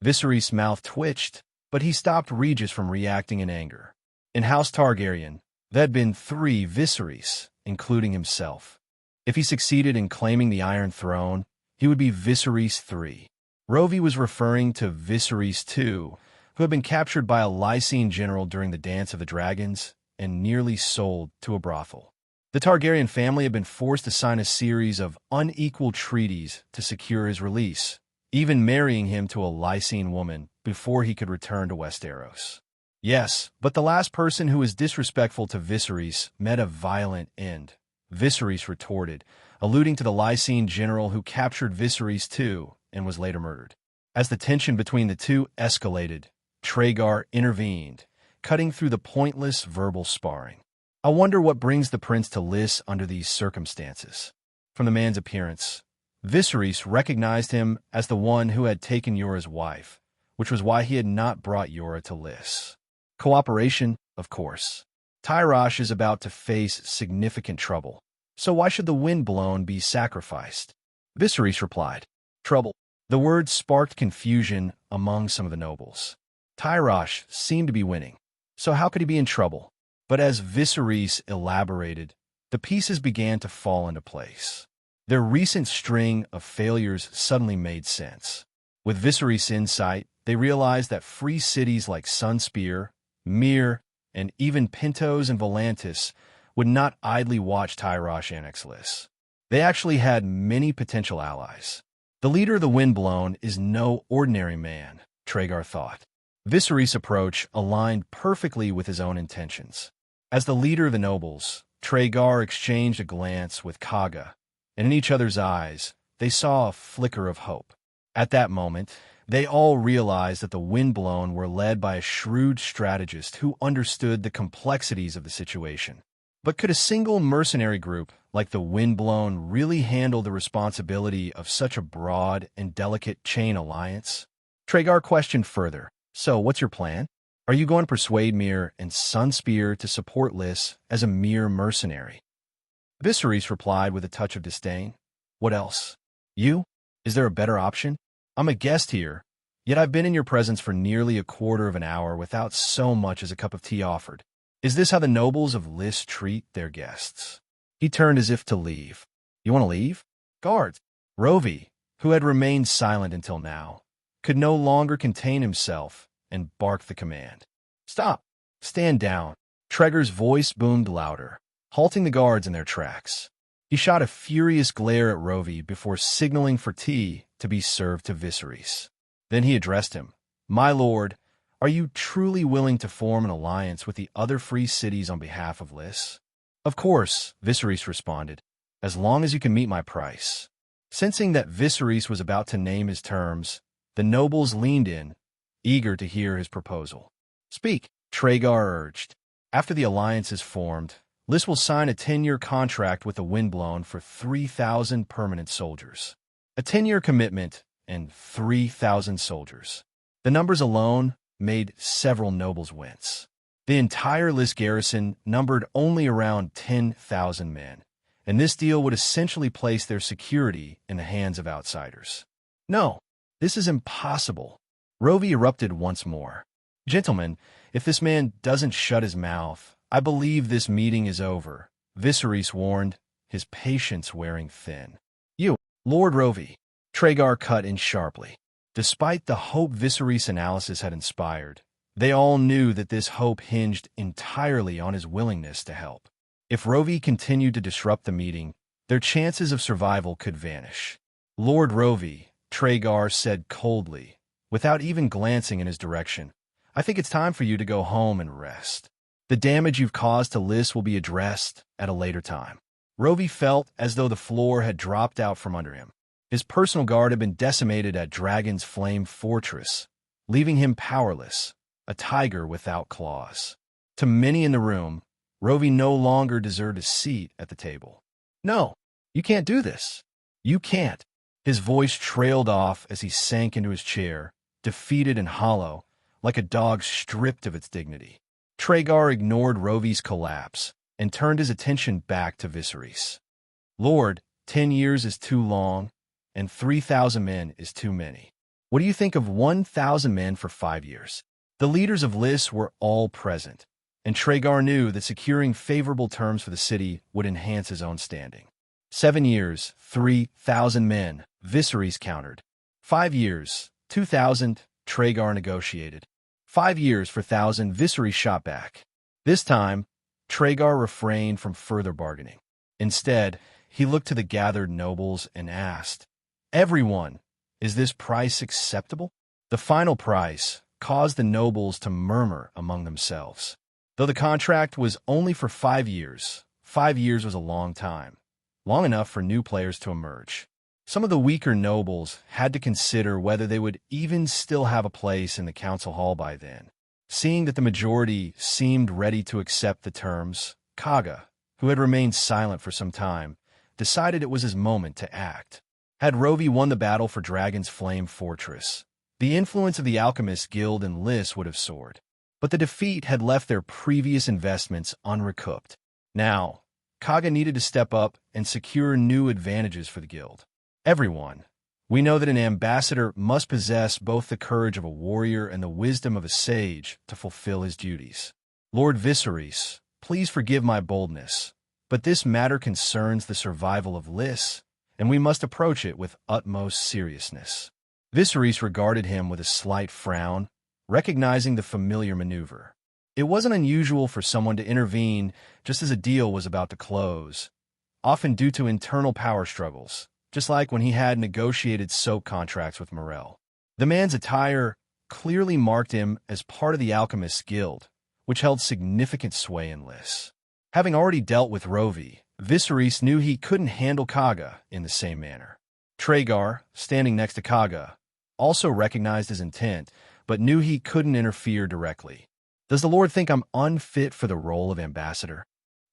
Viserys' mouth twitched, but he stopped Regis from reacting in anger. In House Targaryen, there had been 3 Viserys, including himself. If he succeeded in claiming the Iron Throne, he would be Viserys III. Rovi was referring to Viserys II, who had been captured by a Lysine general during the Dance of the Dragons and nearly sold to a brothel. The Targaryen family had been forced to sign a series of unequal treaties to secure his release, even marrying him to a Lysine woman before he could return to Westeros. Yes, but the last person who was disrespectful to Viserys met a violent end, Viserys retorted, alluding to the Lysine general who captured Viserys II and was later murdered. As the tension between the two escalated, Traegar intervened, cutting through the pointless verbal sparring. I wonder what brings the prince to Lys under these circumstances. From the man's appearance, Viserys recognized him as the one who had taken Yora's wife, which was why he had not brought Yora to Lys. Cooperation, of course. Tyrosh is about to face significant trouble, so why should the Windblown be sacrificed? Viserys replied. Trouble. The word sparked confusion among some of the nobles. Tyrosh seemed to be winning, so how could he be in trouble? But as Viserys elaborated, the pieces began to fall into place. Their recent string of failures suddenly made sense. With Viserys' insight, they realized that free cities like Sunspear, Myr, and even Pentos and Volantis would not idly watch Tyrosh annex Lys. They actually had many potential allies. The leader of the Windblown is no ordinary man, Traegar thought. Viserys' approach aligned perfectly with his own intentions. As the leader of the nobles, Traegar exchanged a glance with Kaga, and in each other's eyes, they saw a flicker of hope. At that moment, they all realized that the Windblown were led by a shrewd strategist who understood the complexities of the situation. But could a single mercenary group like the Windblown really handle the responsibility of such a broad and delicate chain alliance? Traegar questioned further. So, what's your plan? Are you going to persuade Myr and Sunspear to support Lys as a mere mercenary? Viserys replied with a touch of disdain. What else? You? Is there a better option? I'm a guest here, yet I've been in your presence for nearly a quarter of an hour without so much as a cup of tea offered. Is this how the nobles of Lys treat their guests? He turned as if to leave. You want to leave? Guards, Rovi, who had remained silent until now, could no longer contain himself and barked the command. "Stop! Stand down!" Traeger's voice boomed louder, halting the guards in their tracks. He shot a furious glare at Rovi before signaling for tea to be served to Viserys. Then he addressed him. "My lord, are you truly willing to form an alliance with the other free cities on behalf of Lys?" "Of course," Viserys responded, "as long as you can meet my price." Sensing that Viserys was about to name his terms, the nobles leaned in, eager to hear his proposal. "Speak," Traegar urged. "After the alliance is formed, Lys will sign a 10-year contract with the Windblown for 3,000 permanent soldiers. A 10-year commitment and 3,000 soldiers. The numbers alone made several nobles wince. The entire Lys garrison numbered only around 10,000 men, and this deal would essentially place their security in the hands of outsiders. "No, this is impossible." Rovi erupted once more. "Gentlemen, if this man doesn't shut his mouth, I believe this meeting is over," Viserys warned, his patience wearing thin. "You, Lord Rovi," Traegar cut in sharply. Despite the hope Viserys' analysis had inspired, they all knew that this hope hinged entirely on his willingness to help. If Rovi continued to disrupt the meeting, their chances of survival could vanish. "Lord Rovi," Traegar said coldly, without even glancing in his direction, "I think it's time for you to go home and rest. The damage you've caused to Lys will be addressed at a later time." Rovi felt as though the floor had dropped out from under him. His personal guard had been decimated at Dragon's Flame Fortress, leaving him powerless, a tiger without claws. To many in the room, Rovi no longer deserved a seat at the table. "No, you can't do this. You can't." His voice trailed off as he sank into his chair, defeated and hollow, like a dog stripped of its dignity. Traegar ignored Rovi's collapse and turned his attention back to Viserys. "Lord, 10 years is too long, and 3,000 men is too many. What do you think of 1,000 men for 5 years? The leaders of Lys were all present, and Traegar knew that securing favorable terms for the city would enhance his own standing. 7 years, 3,000 men, Viserys countered. 5 years, 2,000, Traegar negotiated. 5 years for 1,000, Viserys shot back. This time, Traegar refrained from further bargaining. Instead, he looked to the gathered nobles and asked, "Everyone, is this price acceptable?" The final price caused the nobles to murmur among themselves. Though the contract was only for 5 years, 5 years was a long time, long enough for new players to emerge. Some of the weaker nobles had to consider whether they would even still have a place in the council hall by then. Seeing that the majority seemed ready to accept the terms, Kaga, who had remained silent for some time, decided it was his moment to act. Had Rovi won the battle for Dragon's Flame Fortress, the influence of the Alchemist Guild in Lys would have soared. But the defeat had left their previous investments unrecouped. Now, Kaga needed to step up and secure new advantages for the guild. "Everyone, we know that an ambassador must possess both the courage of a warrior and the wisdom of a sage to fulfill his duties. Lord Viserys, please forgive my boldness, but this matter concerns the survival of Lys, and we must approach it with utmost seriousness." Viserys regarded him with a slight frown, recognizing the familiar maneuver. It wasn't unusual for someone to intervene just as a deal was about to close, often due to internal power struggles, just like when he had negotiated soap contracts with Morel. The man's attire clearly marked him as part of the Alchemist Guild, which held significant sway in Lys. Having already dealt with Rovi, Viserys knew he couldn't handle Kaga in the same manner. Traegar, standing next to Kaga, also recognized his intent, but knew he couldn't interfere directly. "Does the Lord think I'm unfit for the role of ambassador?"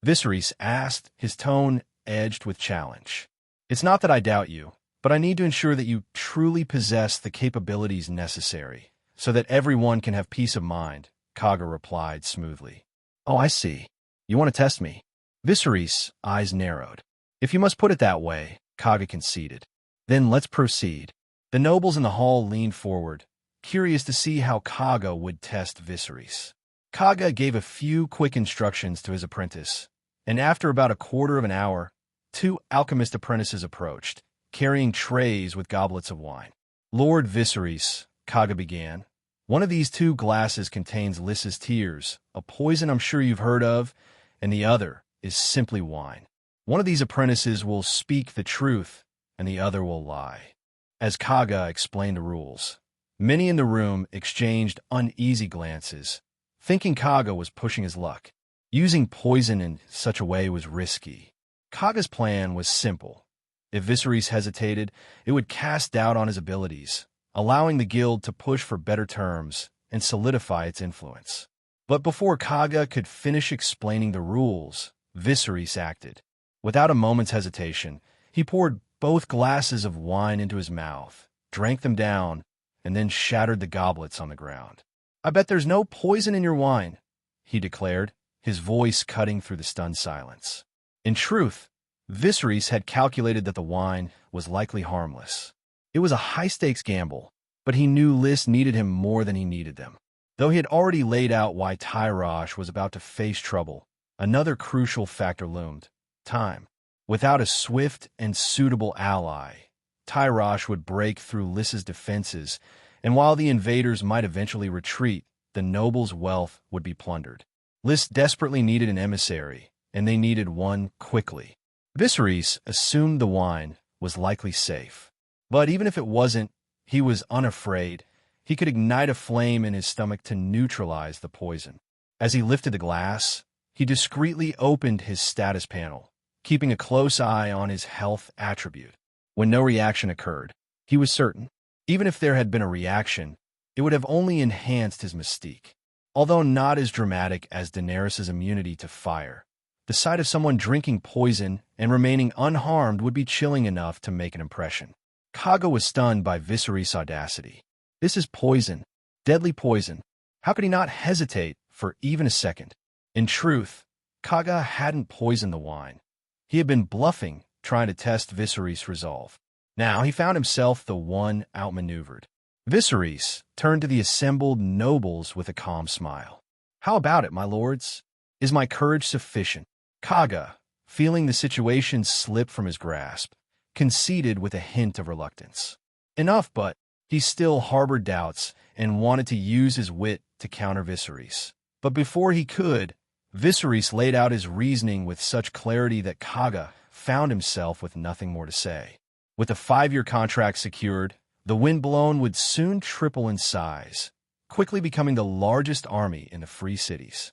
Viserys asked, his tone edged with challenge. "It's not that I doubt you, but I need to ensure that you truly possess the capabilities necessary, so that everyone can have peace of mind," Kaga replied smoothly. "Oh, I see. You want to test me?" Viserys' eyes narrowed. "If you must put it that way," Kaga conceded. "Then let's proceed." The nobles in the hall leaned forward, curious to see how Kaga would test Viserys. Kaga gave a few quick instructions to his apprentice, and after about a quarter of an hour, 2 alchemist apprentices approached, carrying trays with goblets of wine. "Lord Viserys," Kaga began, "one of these two glasses contains Lys's tears, a poison I'm sure you've heard of, and the other is simply wine. One of these apprentices will speak the truth, and the other will lie." As Kaga explained the rules, many in the room exchanged uneasy glances, thinking Kaga was pushing his luck. Using poison in such a way was risky. Kaga's plan was simple. If Viserys hesitated, it would cast doubt on his abilities, allowing the guild to push for better terms and solidify its influence. But before Kaga could finish explaining the rules, Viserys acted. Without a moment's hesitation, he poured both glasses of wine into his mouth, drank them down, and then shattered the goblets on the ground. "I bet there's no poison in your wine," he declared, his voice cutting through the stunned silence. In truth, Viserys had calculated that the wine was likely harmless. It was a high-stakes gamble, but he knew Lys needed him more than he needed them. Though he had already laid out why Tyrosh was about to face trouble, another crucial factor loomed: time. Without a swift and suitable ally, Tyrosh would break through Lys's defenses, and while the invaders might eventually retreat, the nobles' wealth would be plundered. Lys desperately needed an emissary, and they needed one quickly. Viserys assumed the wine was likely safe. But even if it wasn't, he was unafraid. He could ignite a flame in his stomach to neutralize the poison. As he lifted the glass, he discreetly opened his status panel, keeping a close eye on his health attribute. When no reaction occurred, he was certain. Even if there had been a reaction, it would have only enhanced his mystique. Although not as dramatic as Daenerys' immunity to fire, the sight of someone drinking poison and remaining unharmed would be chilling enough to make an impression. Kaga was stunned by Viserys' audacity. This is poison, deadly poison. How could he not hesitate for even a second? In truth, Kaga hadn't poisoned the wine. He had been bluffing, trying to test Viserys' resolve. Now he found himself the one outmaneuvered. Viserys turned to the assembled nobles with a calm smile. "How about it, my lords? Is my courage sufficient?" Kaga, feeling the situation slip from his grasp, conceded with a hint of reluctance. Enough, but he still harbored doubts and wanted to use his wit to counter Viserys. But before he could, Viserys laid out his reasoning with such clarity that Kaga found himself with nothing more to say. With a 5-year contract secured, the Windblown would soon triple in size, quickly becoming the largest army in the Free Cities.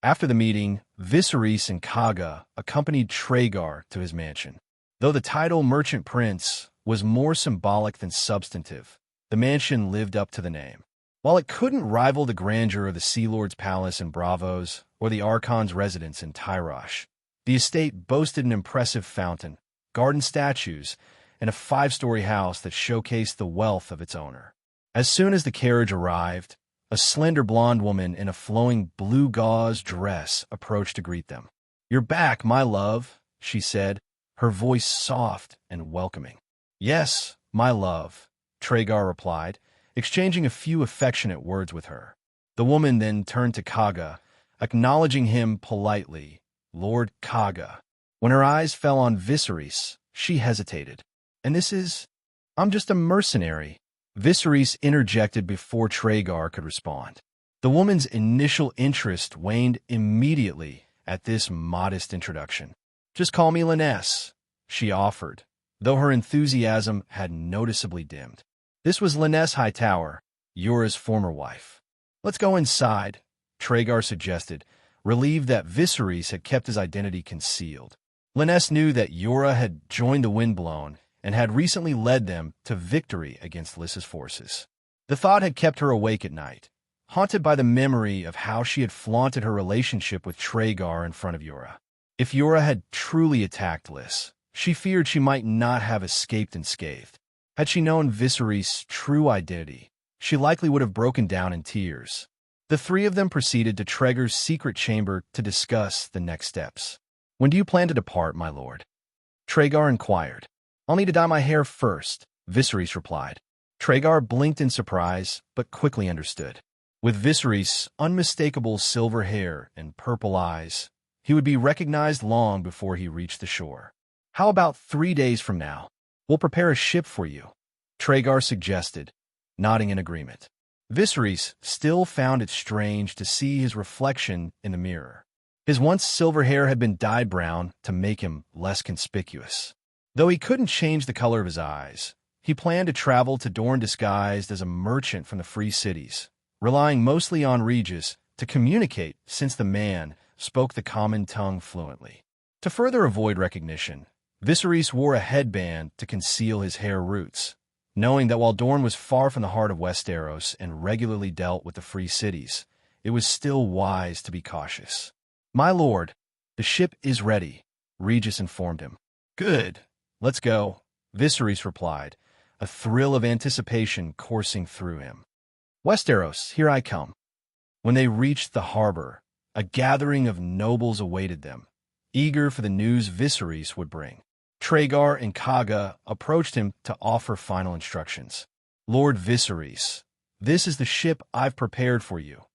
After the meeting, Viserys and Kaga accompanied Tragar to his mansion. Though the title Merchant Prince was more symbolic than substantive, the mansion lived up to the name. While it couldn't rival the grandeur of the Sea Lord's Palace in Braavos or the Archon's residence in Tyrosh, the estate boasted an impressive fountain, garden statues, and a 5-story house that showcased the wealth of its owner. As soon as the carriage arrived, a slender blonde woman in a flowing blue gauze dress approached to greet them. "You're back, my love," she said, her voice soft and welcoming. "Yes, my love," Tragar replied, exchanging a few affectionate words with her. The woman then turned to Kaga, acknowledging him politely, "Lord Kaga." When her eyes fell on Viserys, she hesitated. "And this is... I'm just a mercenary," Viserys interjected before Tragar could respond. The woman's initial interest waned immediately at this modest introduction. "Just call me Lyness," she offered, though her enthusiasm had noticeably dimmed. This was Lyness Hightower, Yora's former wife. "Let's go inside," Tragar suggested, relieved that Viserys had kept his identity concealed. Lyness knew that Yora had joined the Windblown and had recently led them to victory against Lys's forces. The thought had kept her awake at night, haunted by the memory of how she had flaunted her relationship with Tragar in front of Yora. If Yora had truly attacked Lys, she feared she might not have escaped unscathed. Had she known Viserys' true identity, she likely would have broken down in tears. The three of them proceeded to Tragar's secret chamber to discuss the next steps. "When do you plan to depart, my lord?" Tragar inquired. "I'll need to dye my hair first," Viserys replied. Tragar blinked in surprise, but quickly understood. With Viserys' unmistakable silver hair and purple eyes, he would be recognized long before he reached the shore. "How about 3 days from now?" We'll prepare a ship for you, Traegar suggested, nodding in agreement. Viserys still found it strange to see his reflection in the mirror. His once silver hair had been dyed brown to make him less conspicuous. Though he couldn't change the color of his eyes, he planned to travel to Dorne disguised as a merchant from the Free Cities, relying mostly on Regis to communicate since the man spoke the common tongue fluently. To further avoid recognition, Viserys wore a headband to conceal his hair roots, knowing that while Dorne was far from the heart of Westeros and regularly dealt with the Free Cities, it was still wise to be cautious. "My lord, the ship is ready," Regis informed him. "Good. Let's go," Viserys replied, a thrill of anticipation coursing through him. "Westeros, here I come." When they reached the harbor, a gathering of nobles awaited them, eager for the news Viserys would bring. Traegar and Kaga approached him to offer final instructions. "Lord Viserys, this is the ship I've prepared for you,"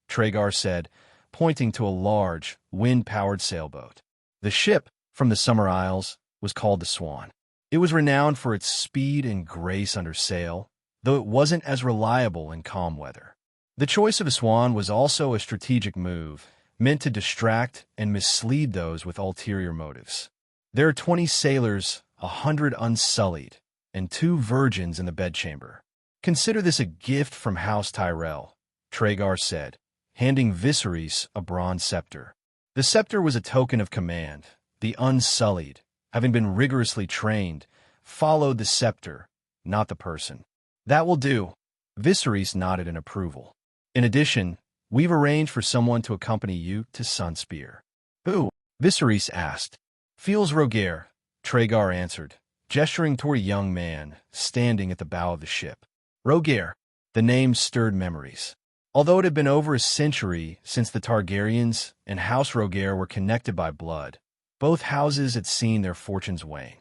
Traegar said, pointing to a large, wind-powered sailboat. The ship, from the Summer Isles, was called the Swan. It was renowned for its speed and grace under sail, though it wasn't as reliable in calm weather. The choice of a swan was also a strategic move, meant to distract and mislead those with ulterior motives. "There are 20 sailors, 100 unsullied, and 2 virgins in the bedchamber. Consider this a gift from House Tyrell," Traegar said, handing Viserys a bronze scepter. The scepter was a token of command. The unsullied, having been rigorously trained, followed the scepter, not the person. "That will do," Viserys nodded in approval. "In addition, we've arranged for someone to accompany you to Sunspear." "Who?" Viserys asked. "Feels Rogaire," Traegar answered, gesturing toward a young man standing at the bow of the ship. Rogaire. The name stirred memories. Although it had been over a century since the Targaryens and House Rogaire were connected by blood, both houses had seen their fortunes wane.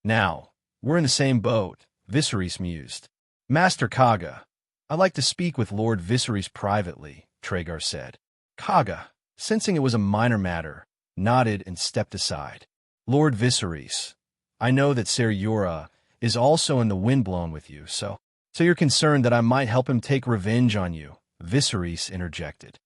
"Now, we're in the same boat," Viserys mused. "Master Kaga, I'd like to speak with Lord Viserys privately," Traegar said. Kaga, sensing it was a minor matter, nodded and stepped aside. "Lord Viserys, I know that Ser Jorah is also in the Windblown with you, so you're concerned that I might help him take revenge on you," Viserys interjected.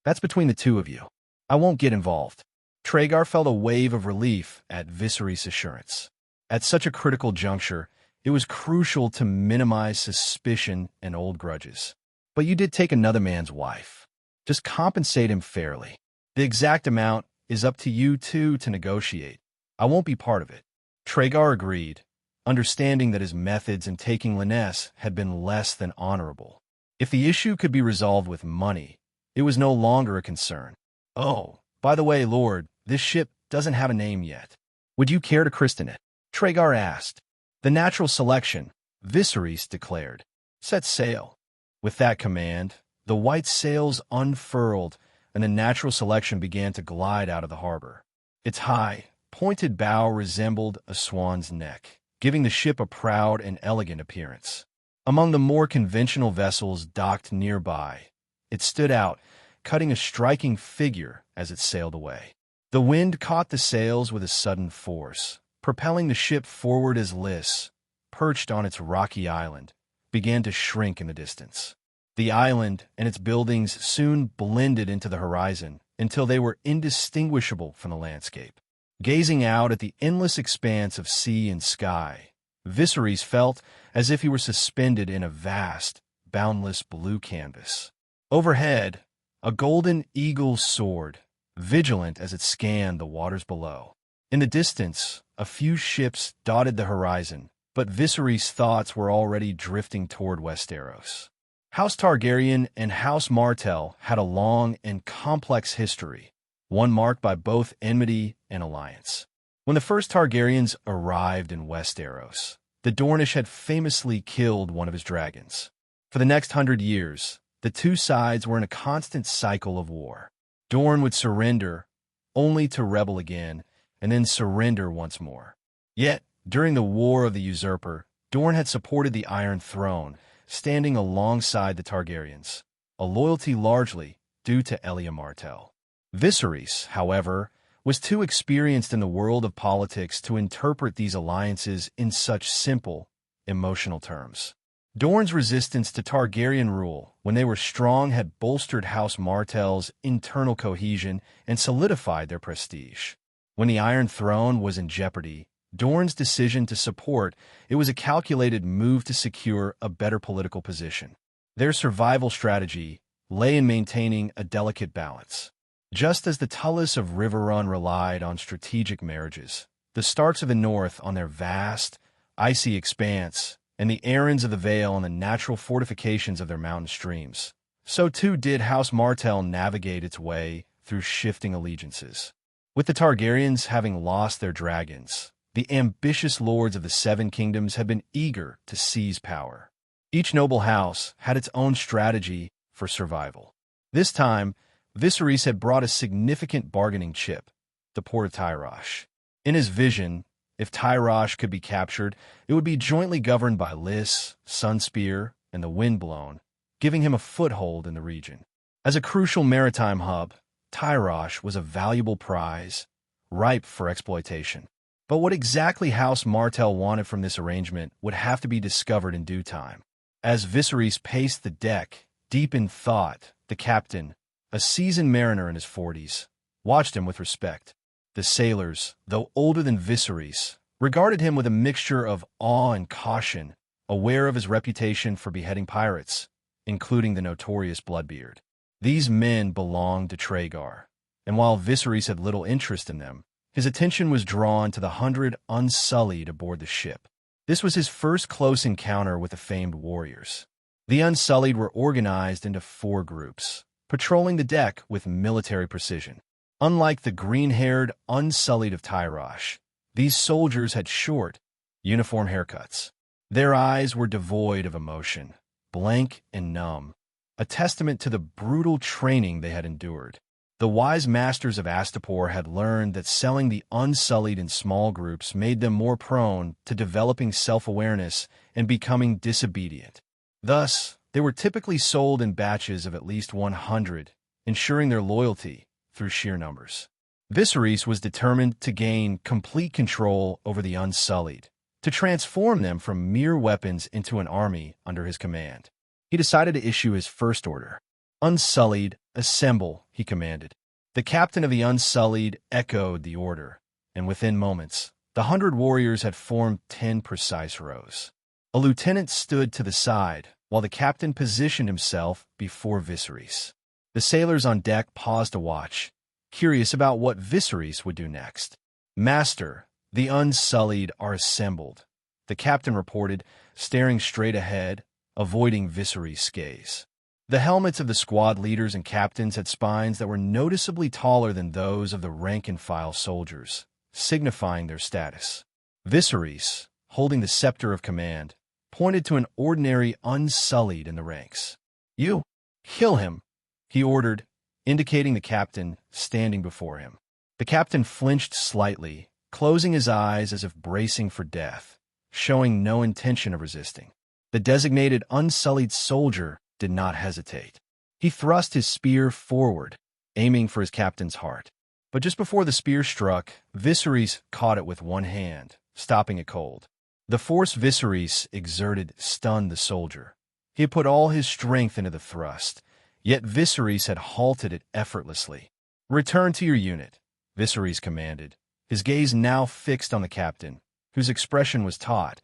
"That's between the two of you. I won't get involved." Traegar felt a wave of relief at Viserys' assurance. At such a critical juncture, it was crucial to minimize suspicion and old grudges. "But you did take another man's wife. Just compensate him fairly. The exact amount is up to you two to negotiate. I won't be part of it." Traegar agreed, understanding that his methods in taking Lynesse had been less than honorable. If the issue could be resolved with money, it was no longer a concern. "Oh, by the way, Lord, this ship doesn't have a name yet. Would you care to christen it?" Traegar asked. "The natural selection," Viserys declared. "Set sail." With that command, the white sails unfurled and the natural selection began to glide out of the harbor. Its high, pointed bow resembled a swan's neck, giving the ship a proud and elegant appearance. Among the more conventional vessels docked nearby, it stood out, cutting a striking figure as it sailed away. The wind caught the sails with a sudden force, propelling the ship forward as Lys, perched on its rocky island, began to shrink in the distance. The island and its buildings soon blended into the horizon until they were indistinguishable from the landscape. Gazing out at the endless expanse of sea and sky, Viserys felt as if he were suspended in a vast, boundless blue canvas. Overhead, a golden eagle soared, vigilant as it scanned the waters below. In the distance, a few ships dotted the horizon, but Viserys' thoughts were already drifting toward Westeros. House Targaryen and House Martell had a long and complex history, one marked by both enmity and alliance. When the first Targaryens arrived in Westeros, the Dornish had famously killed one of his dragons. For the next 100 years, the two sides were in a constant cycle of war. Dorne would surrender, only to rebel again, and then surrender once more. Yet, during the War of the Usurper, Dorne had supported the Iron Throne, standing alongside the Targaryens, a loyalty largely due to Elia Martell. Viserys, however, was too experienced in the world of politics to interpret these alliances in such simple, emotional terms. Dorne's resistance to Targaryen rule, when they were strong, had bolstered House Martell's internal cohesion and solidified their prestige. When the Iron Throne was in jeopardy, Dorne's decision to support it was a calculated move to secure a better political position. Their survival strategy lay in maintaining a delicate balance. Just as the Tullus of Riverrun relied on strategic marriages, the Starks of the North on their vast, icy expanse, and the Arryns of the Vale on the natural fortifications of their mountain streams, so too did House Martell navigate its way through shifting allegiances. With the Targaryens having lost their dragons, the ambitious lords of the Seven Kingdoms had been eager to seize power. Each noble house had its own strategy for survival. This time, Viserys had brought a significant bargaining chip, the port of Tyrosh. In his vision, if Tyrosh could be captured, it would be jointly governed by Lys, Sunspear, and the Windblown, giving him a foothold in the region. As a crucial maritime hub, Tyrosh was a valuable prize, ripe for exploitation. But what exactly House Martell wanted from this arrangement would have to be discovered in due time. As Viserys paced the deck, deep in thought, the captain, a seasoned mariner in his 40s, watched him with respect. The sailors, though older than Viserys, regarded him with a mixture of awe and caution, aware of his reputation for beheading pirates, including the notorious Bloodbeard. These men belonged to Traegar, and while Viserys had little interest in them, his attention was drawn to the 100 Unsullied aboard the ship. This was his first close encounter with the famed warriors. The Unsullied were organized into 4 groups, patrolling the deck with military precision. Unlike the green-haired Unsullied of Tyrosh, these soldiers had short, uniform haircuts. Their eyes were devoid of emotion, blank and numb, a testament to the brutal training they had endured. The wise masters of Astapor had learned that selling the Unsullied in small groups made them more prone to developing self-awareness and becoming disobedient. Thus, they were typically sold in batches of at least 100, ensuring their loyalty through sheer numbers. Viserys was determined to gain complete control over the Unsullied, to transform them from mere weapons into an army under his command. He decided to issue his first order. Unsullied, assemble, he commanded. The captain of the Unsullied echoed the order, and within moments, the 100 warriors had formed 10 precise rows. A lieutenant stood to the side, while the captain positioned himself before Viserys. The sailors on deck paused to watch, curious about what Viserys would do next. "Master, the Unsullied are assembled," the captain reported, staring straight ahead, avoiding Viserys' gaze. The helmets of the squad leaders and captains had spines that were noticeably taller than those of the rank-and-file soldiers, signifying their status. Viserys, holding the scepter of command, pointed to an ordinary Unsullied in the ranks. "You, kill him," he ordered, indicating the captain standing before him. The captain flinched slightly, closing his eyes as if bracing for death, showing no intention of resisting. The designated Unsullied soldier did not hesitate. He thrust his spear forward, aiming for his captain's heart. But just before the spear struck, Viserys caught it with one hand, stopping it cold. The force Viserys exerted stunned the soldier. He had put all his strength into the thrust, yet Viserys had halted it effortlessly. "Return to your unit," Viserys commanded, his gaze now fixed on the captain, whose expression was taut,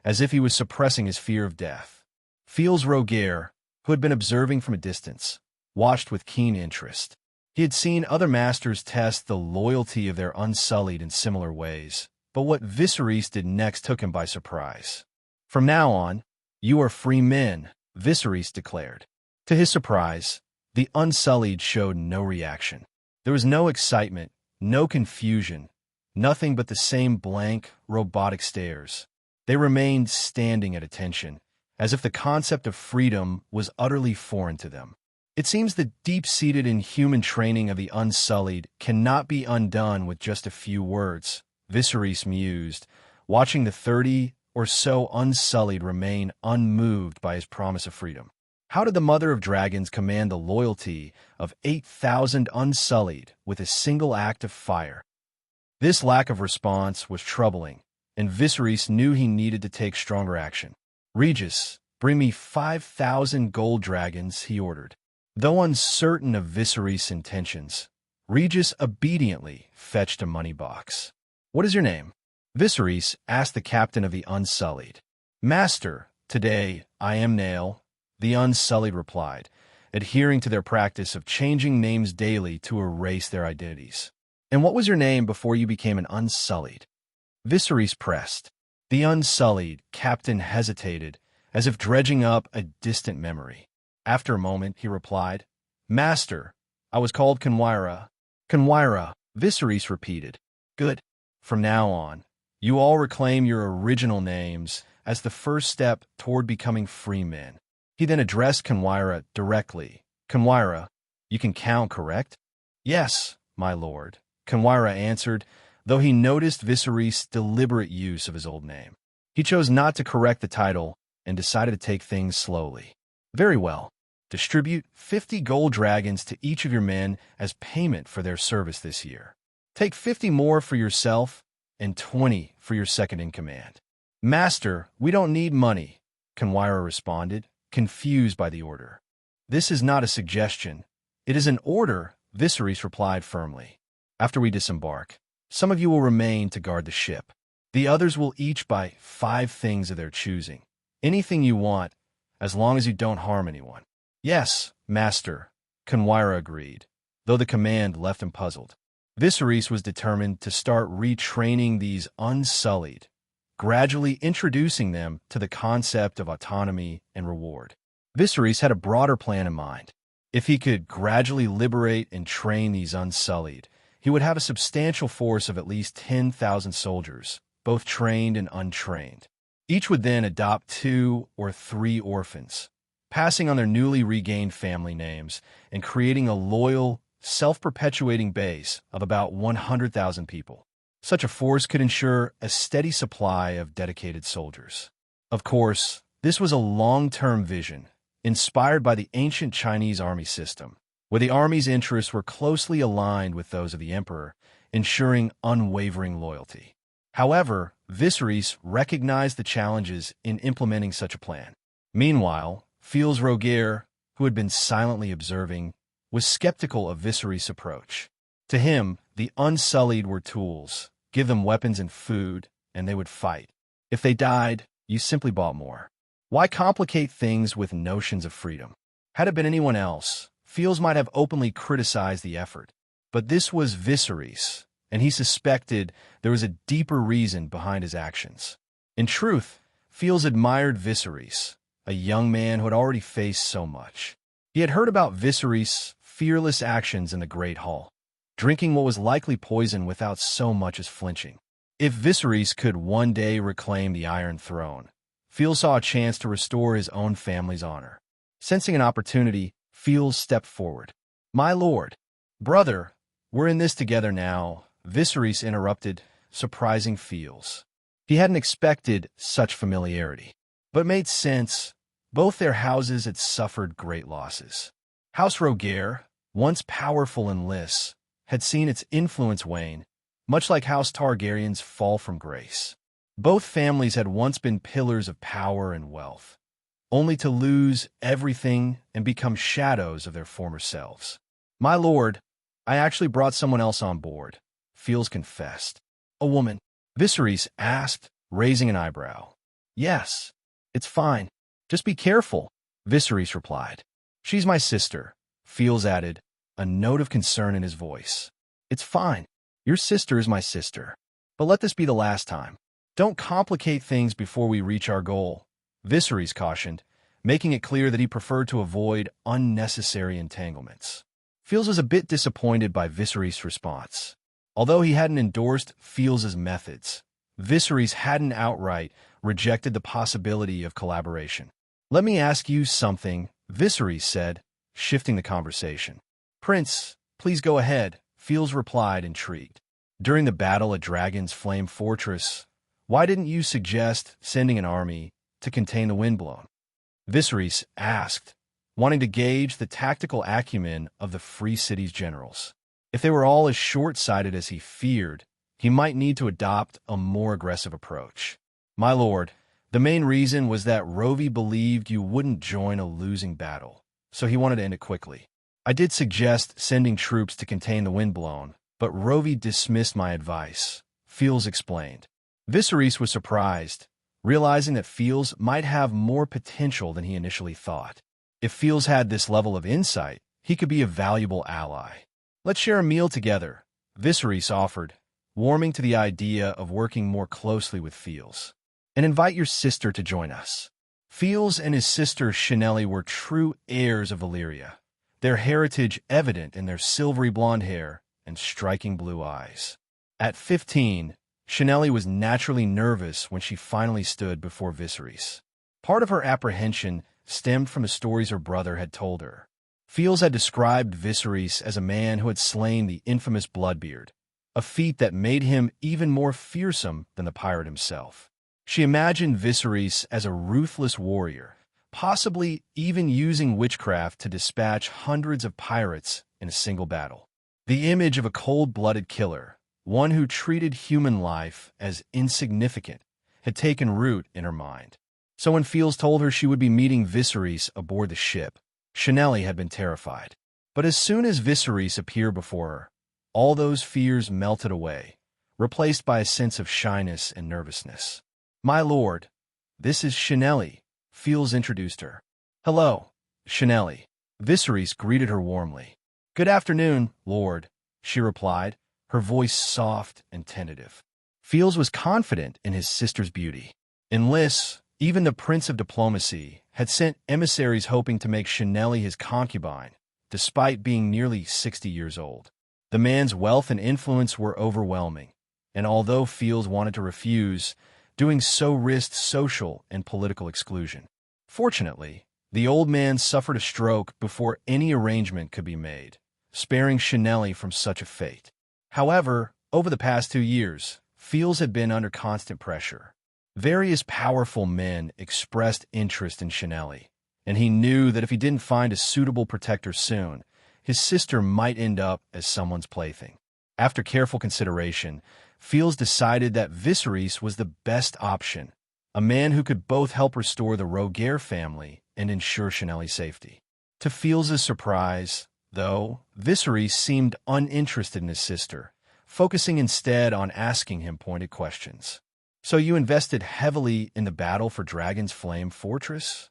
as if he was suppressing his fear of death. Fils Rogaire, who had been observing from a distance, watched with keen interest. He had seen other masters test the loyalty of their Unsullied in similar ways, but what Viserys did next took him by surprise. "From now on, you are free men," Viserys declared. To his surprise, the Unsullied showed no reaction. There was no excitement, no confusion, nothing but the same blank, robotic stares. They remained standing at attention, as if the concept of freedom was utterly foreign to them. It seems the deep-seated inhuman training of the Unsullied cannot be undone with just a few words, Viserys mused, watching the 30 or so Unsullied remain unmoved by his promise of freedom. How did the Mother of Dragons command the loyalty of 8,000 Unsullied with a single act of fire? This lack of response was troubling, and Viserys knew he needed to take stronger action. "Regis, bring me 5,000 gold dragons," he ordered. Though uncertain of Viserys' intentions, Regis obediently fetched a money box. "What is your name?" Viserys asked the captain of the Unsullied. "Master, today I am Nael," the Unsullied replied, adhering to their practice of changing names daily to erase their identities. "And what was your name before you became an Unsullied?" Viserys pressed. The Unsullied captain hesitated, as if dredging up a distant memory. After a moment, he replied, "Master, I was called Conwyra." "Conwyra," Viserys repeated. "Good. From now on, you all reclaim your original names as the first step toward becoming free men." He then addressed Conwyra directly. "Conwyra, you can count, correct?" "Yes, my lord," Conwyra answered, though he noticed Viserys' deliberate use of his old name. He chose not to correct the title and decided to take things slowly. "Very well. Distribute 50 gold dragons to each of your men as payment for their service this year. Take 50 more for yourself and 20 for your second-in-command." "Master, we don't need money," Conwyra responded, confused by the order. "This is not a suggestion. It is an order," Viserys replied firmly. "After we disembark, some of you will remain to guard the ship. The others will each buy 5 things of their choosing. Anything you want, as long as you don't harm anyone." "Yes, master," Conwyra agreed, though the command left him puzzled. Viserys was determined to start retraining these Unsullied, gradually introducing them to the concept of autonomy and reward. Viserys had a broader plan in mind. If he could gradually liberate and train these Unsullied, he would have a substantial force of at least 10,000 soldiers, both trained and untrained. Each would then adopt 2 or 3 orphans, passing on their newly regained family names and creating a loyal, self-perpetuating base of about 100,000 people. Such a force could ensure a steady supply of dedicated soldiers. Of course, this was a long-term vision, inspired by the ancient Chinese army system, where the army's interests were closely aligned with those of the emperor, ensuring unwavering loyalty. However, Viserys recognized the challenges in implementing such a plan. Meanwhile, Fils Rogier, who had been silently observing, was skeptical of Viserys' approach. To him, the Unsullied were tools. Give them weapons and food, and they would fight. If they died, you simply bought more. Why complicate things with notions of freedom? Had it been anyone else, Fils might have openly criticized the effort. But this was Viserys, and he suspected there was a deeper reason behind his actions. In truth, Fils admired Viserys, a young man who had already faced so much. He had heard about Viserys' fearless actions in the Great Hall, drinking what was likely poison without so much as flinching. If Viserys could one day reclaim the Iron Throne, Fils saw a chance to restore his own family's honor. Sensing an opportunity, Fils stepped forward. "My lord, brother, we're in this together now," Viserys interrupted, surprising Fils. He hadn't expected such familiarity, but it made sense. Both their houses had suffered great losses. House Rogier, once powerful in Lys, had seen its influence wane, much like House Targaryen's fall from grace. Both families had once been pillars of power and wealth, only to lose everything and become shadows of their former selves. "My lord, I actually brought someone else on board," Fils confessed. "A woman?" Viserys asked, raising an eyebrow. "Yes, it's fine. Just be careful," Viserys replied. "She's my sister," Fils added, a note of concern in his voice. "It's fine. Your sister is my sister. But let this be the last time. Don't complicate things before we reach our goal," Viserys cautioned, making it clear that he preferred to avoid unnecessary entanglements. Fils was a bit disappointed by Viserys' response. Although he hadn't endorsed Fils' methods, Viserys hadn't outright rejected the possibility of collaboration. "Let me ask you something," Viserys said, shifting the conversation. "Prince, please go ahead," Fils replied, intrigued. "During the battle at Dragon's Flame Fortress, why didn't you suggest sending an army to contain the windblown?" Viserys asked, wanting to gauge the tactical acumen of the Free City's generals. If they were all as short-sighted as he feared, he might need to adopt a more aggressive approach. My lord, the main reason was that Rovi believed you wouldn't join a losing battle, so he wanted to end it quickly. I did suggest sending troops to contain the windblown, but Rovi dismissed my advice, Fields explained. Viserys was surprised, realizing that Fields might have more potential than he initially thought. If Fields had this level of insight, he could be a valuable ally. Let's share a meal together, Viserys offered, warming to the idea of working more closely with Fields. And invite your sister to join us. Fields and his sister Shenelly were true heirs of Valyria, their heritage evident in their silvery blonde hair and striking blue eyes. At 15, Shenelly was naturally nervous when she finally stood before Viserys. Part of her apprehension stemmed from the stories her brother had told her. Fields had described Viserys as a man who had slain the infamous Bloodbeard, a feat that made him even more fearsome than the pirate himself. She imagined Viserys as a ruthless warrior, possibly even using witchcraft to dispatch hundreds of pirates in a single battle. The image of a cold-blooded killer, one who treated human life as insignificant, had taken root in her mind. So when Fields told her she would be meeting Viserys aboard the ship, Shenelly had been terrified. But as soon as Viserys appeared before her, all those fears melted away, replaced by a sense of shyness and nervousness. My lord, this is Shenelly, Fields introduced her. Hello, Shenelly. Viserys greeted her warmly. Good afternoon, lord, she replied, her voice soft and tentative. Fields was confident in his sister's beauty. In Lys, even the Prince of Diplomacy had sent emissaries hoping to make Shenelly his concubine, despite being nearly 60 years old. The man's wealth and influence were overwhelming, and although Fields wanted to refuse, doing so risked social and political exclusion. Fortunately, the old man suffered a stroke before any arrangement could be made, sparing Shenelly from such a fate. However, over the past 2 years, Fields had been under constant pressure. Various powerful men expressed interest in Shenelly, and he knew that if he didn't find a suitable protector soon, his sister might end up as someone's plaything. After careful consideration, Fields decided that Viserys was the best option, a man who could both help restore the Rogaire family and ensure Shenelly's safety. To Fields' surprise, though, Viserys seemed uninterested in his sister, focusing instead on asking him pointed questions. So you invested heavily in the battle for Dragon's Flame Fortress?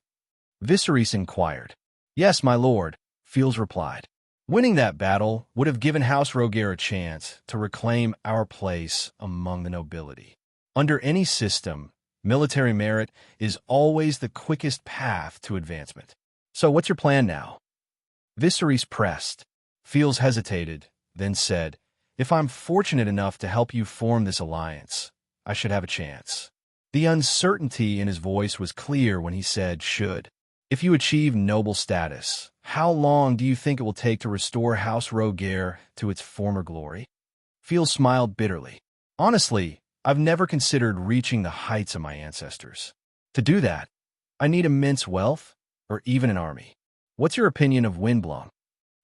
Viserys inquired. Yes, my lord, Fields replied. Winning that battle would have given House Rogaire a chance to reclaim our place among the nobility. Under any system, military merit is always the quickest path to advancement. So what's your plan now? Viserys pressed. Fields hesitated, then said, If I'm fortunate enough to help you form this alliance, I should have a chance. The uncertainty in his voice was clear when he said should. If you achieve noble status, how long do you think it will take to restore House Rogaire to its former glory? Fields smiled bitterly. Honestly, I've never considered reaching the heights of my ancestors. To do that, I need immense wealth or even an army. What's your opinion of Windblown?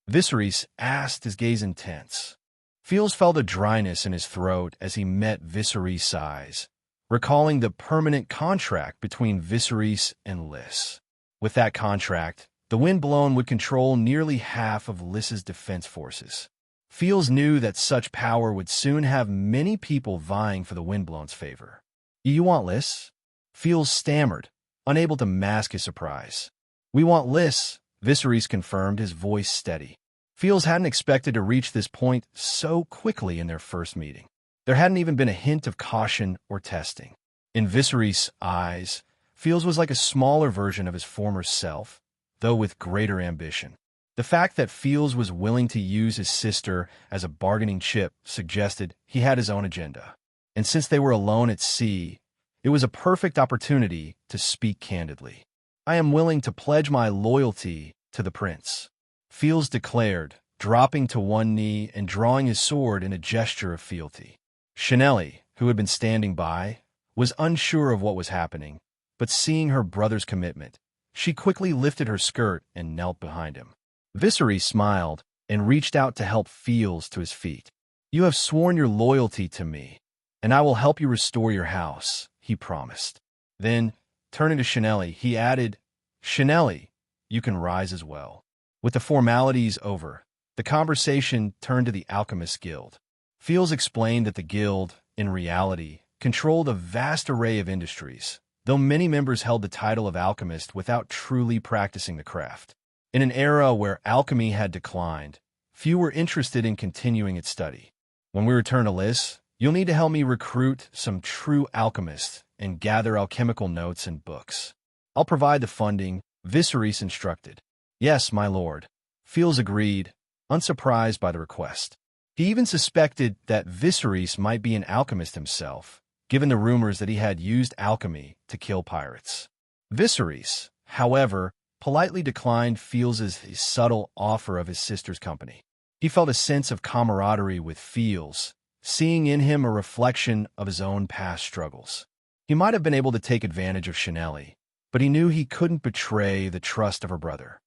Viserys asked, his gaze intense. Fields felt a dryness in his throat as he met Viserys' eyes, recalling the permanent contract between Viserys and Lys. With that contract, the Windblown would control nearly half of Lys's defense forces. Fields knew that such power would soon have many people vying for the Windblown's favor. You want Lys? Fields stammered, unable to mask his surprise. We want Lys, Viserys confirmed, his voice steady. Fields hadn't expected to reach this point so quickly in their first meeting. There hadn't even been a hint of caution or testing. In Viserys' eyes, Fields was like a smaller version of his former self, though with greater ambition. The fact that Fields was willing to use his sister as a bargaining chip suggested he had his own agenda. And since they were alone at sea, it was a perfect opportunity to speak candidly. I am willing to pledge my loyalty to the prince, Fields declared, dropping to one knee and drawing his sword in a gesture of fealty. Shenelly, who had been standing by, was unsure of what was happening, but seeing her brother's commitment, She quickly lifted her skirt and knelt behind him. Viserys smiled and reached out to help Fields to his feet. "You have sworn your loyalty to me, and I will help you restore your house," he promised. Then, turning to Shanelli, he added, "Shanelli, you can rise as well." With the formalities over, the conversation turned to the Alchemist Guild. Fields explained that the guild, in reality, controlled a vast array of industries, though many members held the title of alchemist without truly practicing the craft. In an era where alchemy had declined, few were interested in continuing its study. "When we return to Lys, you'll need to help me recruit some true alchemists and gather alchemical notes and books. I'll provide the funding," Viserys instructed. "Yes, my lord." Fields agreed, unsurprised by the request. He even suspected that Viserys might be an alchemist himself, given the rumors that he had used alchemy to kill pirates. Viserys, however, politely declined Fields' subtle offer of his sister's company. He felt a sense of camaraderie with Fields, seeing in him a reflection of his own past struggles. He might have been able to take advantage of Shanelli, but he knew he couldn't betray the trust of her brother.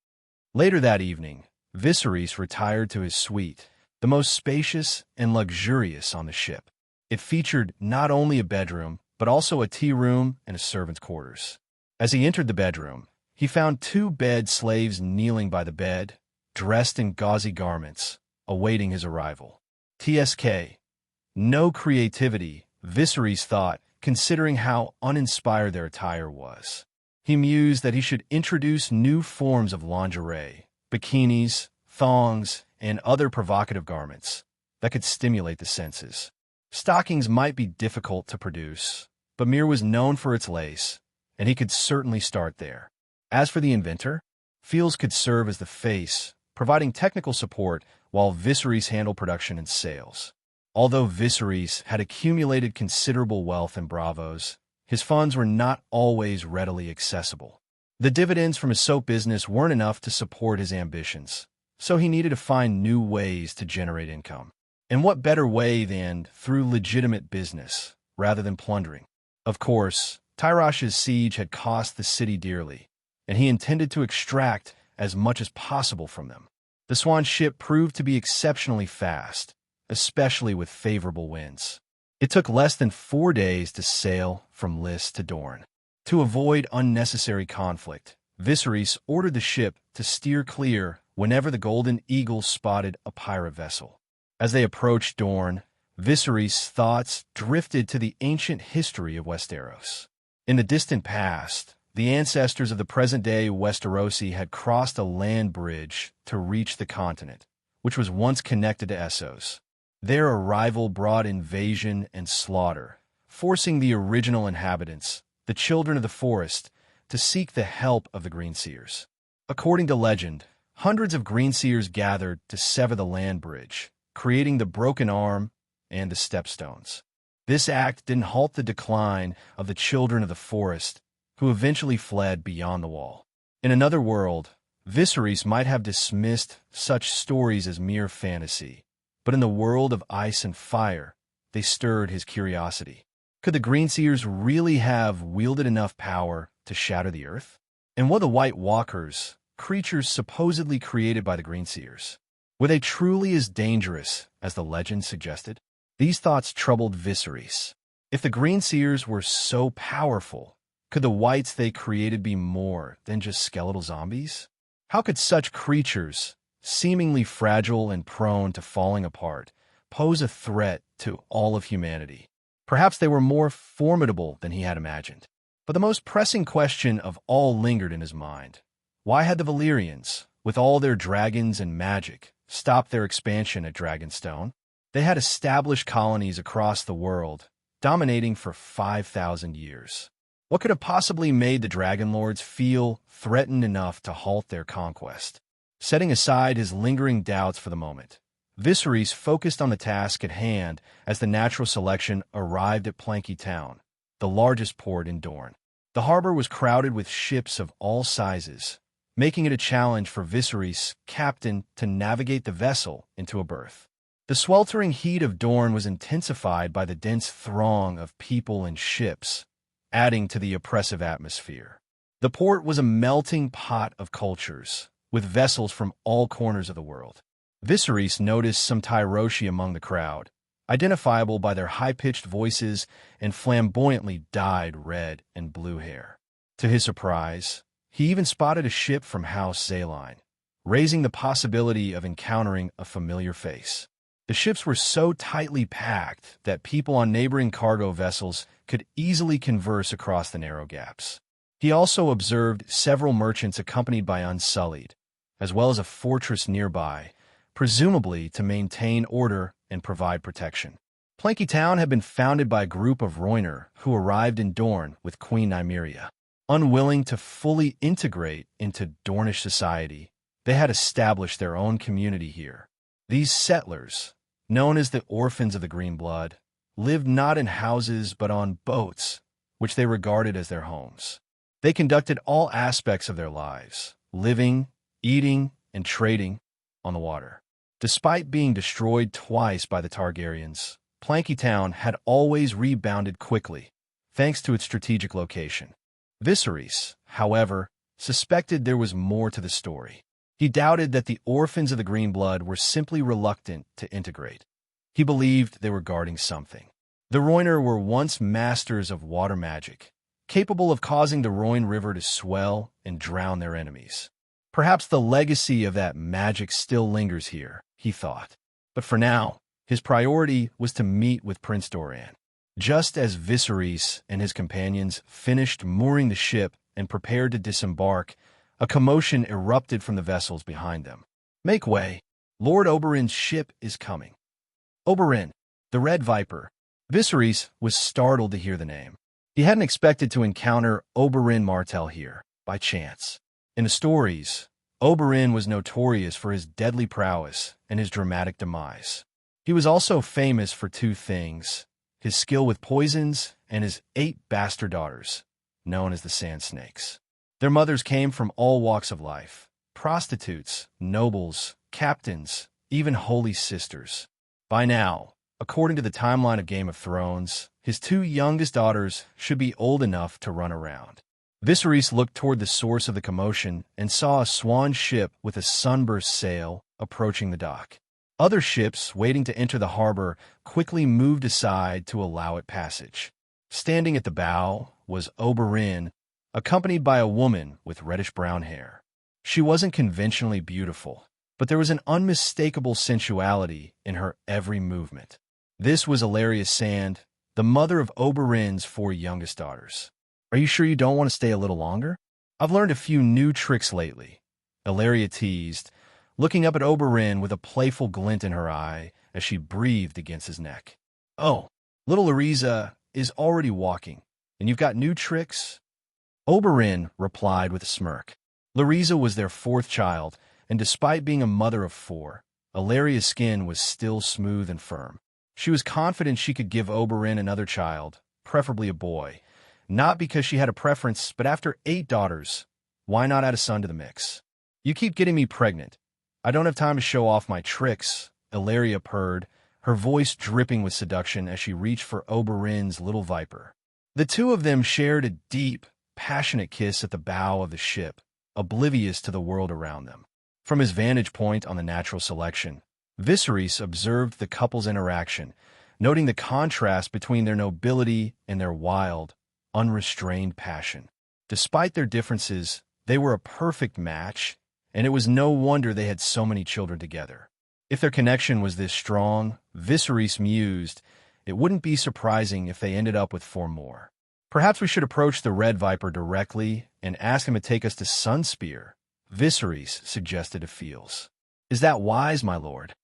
Later that evening, Viserys retired to his suite, the most spacious and luxurious on the ship. It featured not only a bedroom, but also a tea room and a servant's quarters. As he entered the bedroom, he found 2 bed slaves kneeling by the bed, dressed in gauzy garments, awaiting his arrival. TSK. No creativity, Viserys thought, considering how uninspired their attire was. He mused that he should introduce new forms of lingerie, bikinis, thongs, and other provocative garments that could stimulate the senses. Stockings might be difficult to produce, but Myr was known for its lace, and he could certainly start there. As for the inventor, Fields could serve as the face, providing technical support while Viserys handled production and sales. Although Viserys had accumulated considerable wealth and bravos, his funds were not always readily accessible. The dividends from his soap business weren't enough to support his ambitions, so he needed to find new ways to generate income. And what better way than through legitimate business, rather than plundering? Of course, Tyrash's siege had cost the city dearly, and he intended to extract as much as possible from them. The Swan ship proved to be exceptionally fast, especially with favorable winds. It took less than 4 days to sail from Lys to Dorne. To avoid unnecessary conflict, Viserys ordered the ship to steer clear whenever the Golden Eagle spotted a pirate vessel. As they approached Dorne, Viserys' thoughts drifted to the ancient history of Westeros. In the distant past, the ancestors of the present-day Westerosi had crossed a land bridge to reach the continent, which was once connected to Essos. Their arrival brought invasion and slaughter, forcing the original inhabitants, the children of the forest, to seek the help of the Greenseers. According to legend, hundreds of Greenseers gathered to sever the land bridge, creating the Broken Arm and the Stepstones. This act didn't halt the decline of the children of the forest, who eventually fled beyond the wall. In another world, Viserys might have dismissed such stories as mere fantasy, but in the world of ice and fire, they stirred his curiosity. Could the Greenseers really have wielded enough power to shatter the earth? And were the White Walkers, creatures supposedly created by the Greenseers, were they truly as dangerous as the legend suggested? These thoughts troubled Viserys. If the Greenseers were so powerful, could the whites they created be more than just skeletal zombies? How could such creatures, seemingly fragile and prone to falling apart, pose a threat to all of humanity? Perhaps they were more formidable than he had imagined. But the most pressing question of all lingered in his mind. Why had the Valyrians, with all their dragons and magic, stopped their expansion at Dragonstone? They had established colonies across the world, dominating for 5,000 years. What could have possibly made the Dragon Lords feel threatened enough to halt their conquest? Setting aside his lingering doubts for the moment, Viserys focused on the task at hand as the natural selection arrived at Planky Town, the largest port in Dorne. The harbor was crowded with ships of all sizes, making it a challenge for Viserys' captain to navigate the vessel into a berth. The sweltering heat of Dorne was intensified by the dense throng of people and ships, adding to the oppressive atmosphere. The port was a melting pot of cultures, with vessels from all corners of the world. Viserys noticed some Tyroshi among the crowd, identifiable by their high-pitched voices and flamboyantly dyed red and blue hair. To his surprise, he even spotted a ship from House Targaryen, raising the possibility of encountering a familiar face. The ships were so tightly packed that people on neighboring cargo vessels could easily converse across the narrow gaps. He also observed several merchants accompanied by Unsullied, as well as a fortress nearby, presumably to maintain order and provide protection. Planky Town had been founded by a group of Rhoynar who arrived in Dorne with Queen Nymeria. Unwilling to fully integrate into Dornish society, they had established their own community here. These settlers, known as the Orphans of the Green Blood, lived not in houses but on boats, which they regarded as their homes. They conducted all aspects of their lives, living, eating, and trading on the water. Despite being destroyed twice by the Targaryens, Planky Town had always rebounded quickly, thanks to its strategic location. Viserys, however, suspected there was more to the story. He doubted that the Orphans of the Green Blood were simply reluctant to integrate. He believed they were guarding something. The Rhoynar were once masters of water magic, capable of causing the Rhoyne River to swell and drown their enemies. Perhaps the legacy of that magic still lingers here, he thought. But for now, his priority was to meet with Prince Doran. Just as Viserys and his companions finished mooring the ship and prepared to disembark, a commotion erupted from the vessels behind them. "Make way! Lord Oberyn's ship is coming." Oberyn, the Red Viper. Viserys was startled to hear the name. He hadn't expected to encounter Oberyn Martell here, by chance. In the stories, Oberyn was notorious for his deadly prowess and his dramatic demise. He was also famous for two things: his skill with poisons and his 8 bastard daughters, known as the Sand Snakes. Their mothers came from all walks of life: prostitutes, nobles, captains, even holy sisters. By now, according to the timeline of Game of Thrones, his 2 youngest daughters should be old enough to run around. Viserys looked toward the source of the commotion and saw a swan ship with a sunburst sail approaching the dock. Other ships waiting to enter the harbor quickly moved aside to allow it passage. Standing at the bow was Oberyn, accompanied by a woman with reddish-brown hair. She wasn't conventionally beautiful, but there was an unmistakable sensuality in her every movement. This was Ellaria Sand, the mother of Oberyn's 4 youngest daughters. "Are you sure you don't want to stay a little longer? I've learned a few new tricks lately," Ellaria teased, looking up at Oberyn with a playful glint in her eye as she breathed against his neck. "Oh, little Lyriza is already walking, and you've got new tricks?" Oberyn replied with a smirk. Lyriza was their 4th child, and despite being a mother of 4, Ellaria's skin was still smooth and firm. She was confident she could give Oberyn another child, preferably a boy, not because she had a preference, but after 8 daughters, why not add a son to the mix? "You keep getting me pregnant. I don't have time to show off my tricks," Ellaria purred, her voice dripping with seduction as she reached for Oberyn's little viper. The 2 of them shared a deep, passionate kiss at the bow of the ship, oblivious to the world around them. From his vantage point on the natural selection, Viserys observed the couple's interaction, noting the contrast between their nobility and their wild, unrestrained passion. Despite their differences, they were a perfect match, and it was no wonder they had so many children together. If their connection was this strong, Viserys mused, it wouldn't be surprising if they ended up with 4 more. "Perhaps we should approach the Red Viper directly and ask him to take us to Sunspear," Viserys suggested to Fields. "Is that wise, my lord?"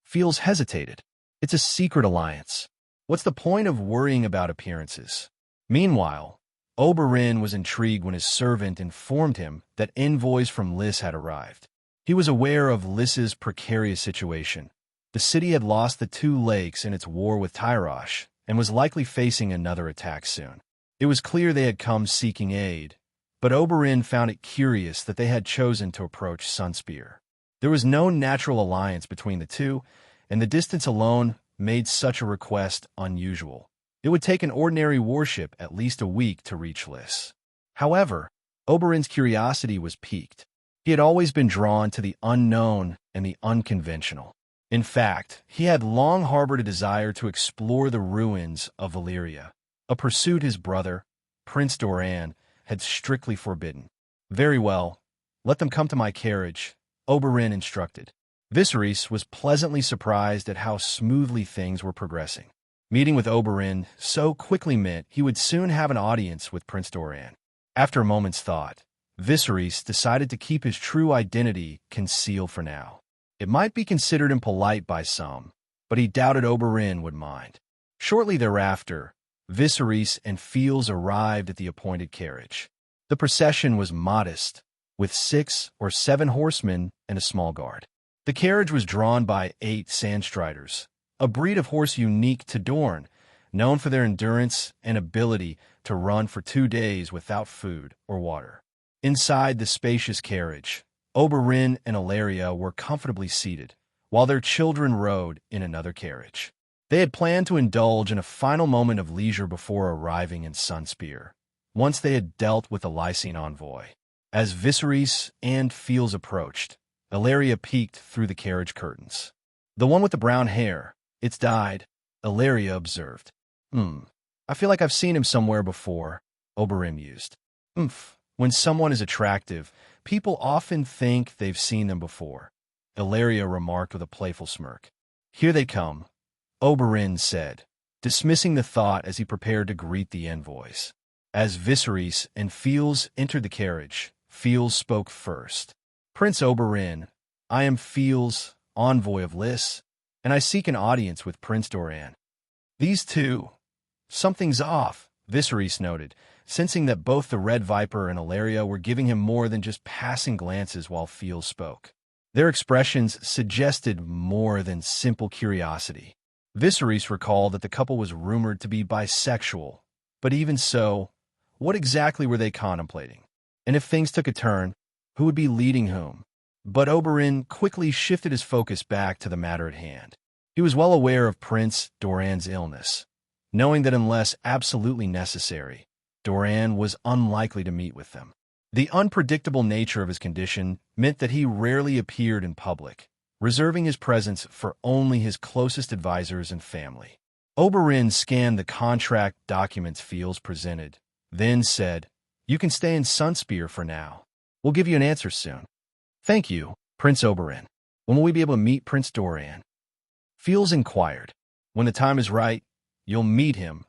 Fields hesitated. "It's a secret alliance. What's the point of worrying about appearances?" Meanwhile, Oberyn was intrigued when his servant informed him that envoys from Lys had arrived. He was aware of Lys's precarious situation. The city had lost the 2 lakes in its war with Tyrosh and was likely facing another attack soon. It was clear they had come seeking aid, but Oberyn found it curious that they had chosen to approach Sunspear. There was no natural alliance between the 2, and the distance alone made such a request unusual. It would take an ordinary warship at least a week to reach Lys. However, Oberyn's curiosity was piqued. He had always been drawn to the unknown and the unconventional. In fact, he had long harbored a desire to explore the ruins of Valyria, a pursuit his brother, Prince Doran, had strictly forbidden. "Very well, let them come to my carriage," Oberyn instructed. Viserys was pleasantly surprised at how smoothly things were progressing. Meeting with Oberyn so quickly meant he would soon have an audience with Prince Doran. After a moment's thought, Viserys decided to keep his true identity concealed for now. It might be considered impolite by some, but he doubted Oberyn would mind. Shortly thereafter, Viserys and Fields arrived at the appointed carriage. The procession was modest, with 6 or 7 horsemen and a small guard. The carriage was drawn by 8 sandstriders, a breed of horse unique to Dorne, known for their endurance and ability to run for 2 days without food or water. Inside the spacious carriage, Oberyn and Ellaria were comfortably seated, while their children rode in another carriage. They had planned to indulge in a final moment of leisure before arriving in Sunspear, once they had dealt with the Lysine envoy. As Viserys and Fields approached, Ellaria peeked through the carriage curtains. "The one with the brown hair. It's dyed," Ellaria observed. I feel like I've seen him somewhere before," Oberyn mused. When someone is attractive, people often think they've seen them before," Ellaria remarked with a playful smirk. "Here they come," Oberyn said, dismissing the thought as he prepared to greet the envoys. As Viserys and Fields entered the carriage, Fields spoke first. "Prince Oberyn, I am Fields, envoy of Lys, and I seek an audience with Prince Doran." "These two. Something's off," Viserys noted, sensing that both the Red Viper and Ellaria were giving him more than just passing glances while Fields spoke. Their expressions suggested more than simple curiosity. Viserys recalled that the couple was rumored to be bisexual, but even so, what exactly were they contemplating? And if things took a turn, who would be leading whom? But Oberyn quickly shifted his focus back to the matter at hand. He was well aware of Prince Doran's illness, knowing that unless absolutely necessary, Doran was unlikely to meet with them. The unpredictable nature of his condition meant that he rarely appeared in public, reserving his presence for only his closest advisors and family. Oberyn scanned the contract documents Fields presented, then said, "You can stay in Sunspear for now. We'll give you an answer soon." "Thank you, Prince Oberyn. When will we be able to meet Prince Doran?" Fields inquired. "When the time is right, you'll meet him,"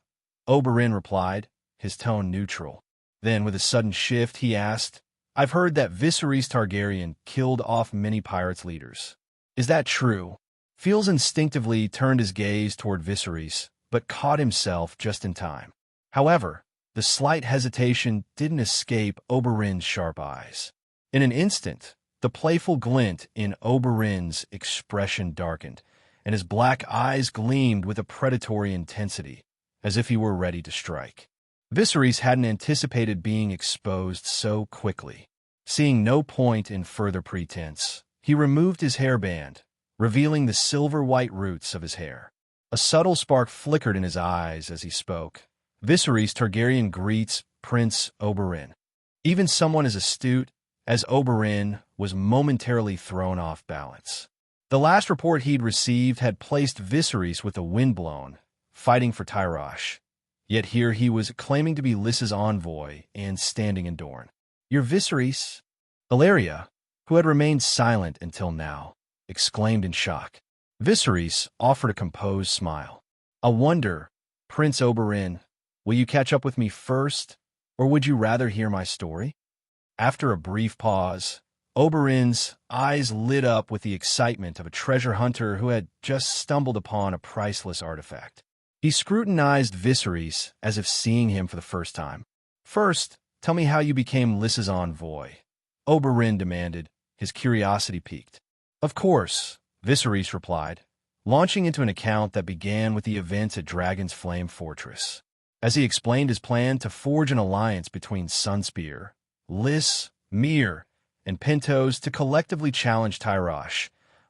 Oberyn replied, his tone neutral. Then, with a sudden shift, he asked, "I've heard that Viserys Targaryen killed off many pirates' leaders. Is that true?" Fields instinctively turned his gaze toward Viserys, but caught himself just in time. However, the slight hesitation didn't escape Oberyn's sharp eyes. In an instant, the playful glint in Oberyn's expression darkened, and his black eyes gleamed with a predatory intensity, as if he were ready to strike. Viserys hadn't anticipated being exposed so quickly. Seeing no point in further pretense, he removed his hairband, revealing the silver-white roots of his hair. A subtle spark flickered in his eyes as he spoke. "Viserys Targaryen greets Prince Oberyn." Even someone as astute as Oberyn was momentarily thrown off balance. The last report he'd received had placed Viserys with the windblown, fighting for Tyrosh. Yet here he was claiming to be Lys's envoy and standing in Dorne. "You're Viserys?" Ellaria, who had remained silent until now, exclaimed in shock. Viserys offered a composed smile. "I wonder, Prince Oberyn, will you catch up with me first, or would you rather hear my story?" After a brief pause, Oberyn's eyes lit up with the excitement of a treasure hunter who had just stumbled upon a priceless artifact. He scrutinized Viserys as if seeing him for the first time. "First, tell me how you became Lys's envoy," Oberyn demanded, his curiosity piqued. "Of course," Viserys replied, launching into an account that began with the events at Dragon's Flame Fortress. As he explained his plan to forge an alliance between Sunspear, Lys, Myr, and Pentos to collectively challenge Tyrosh,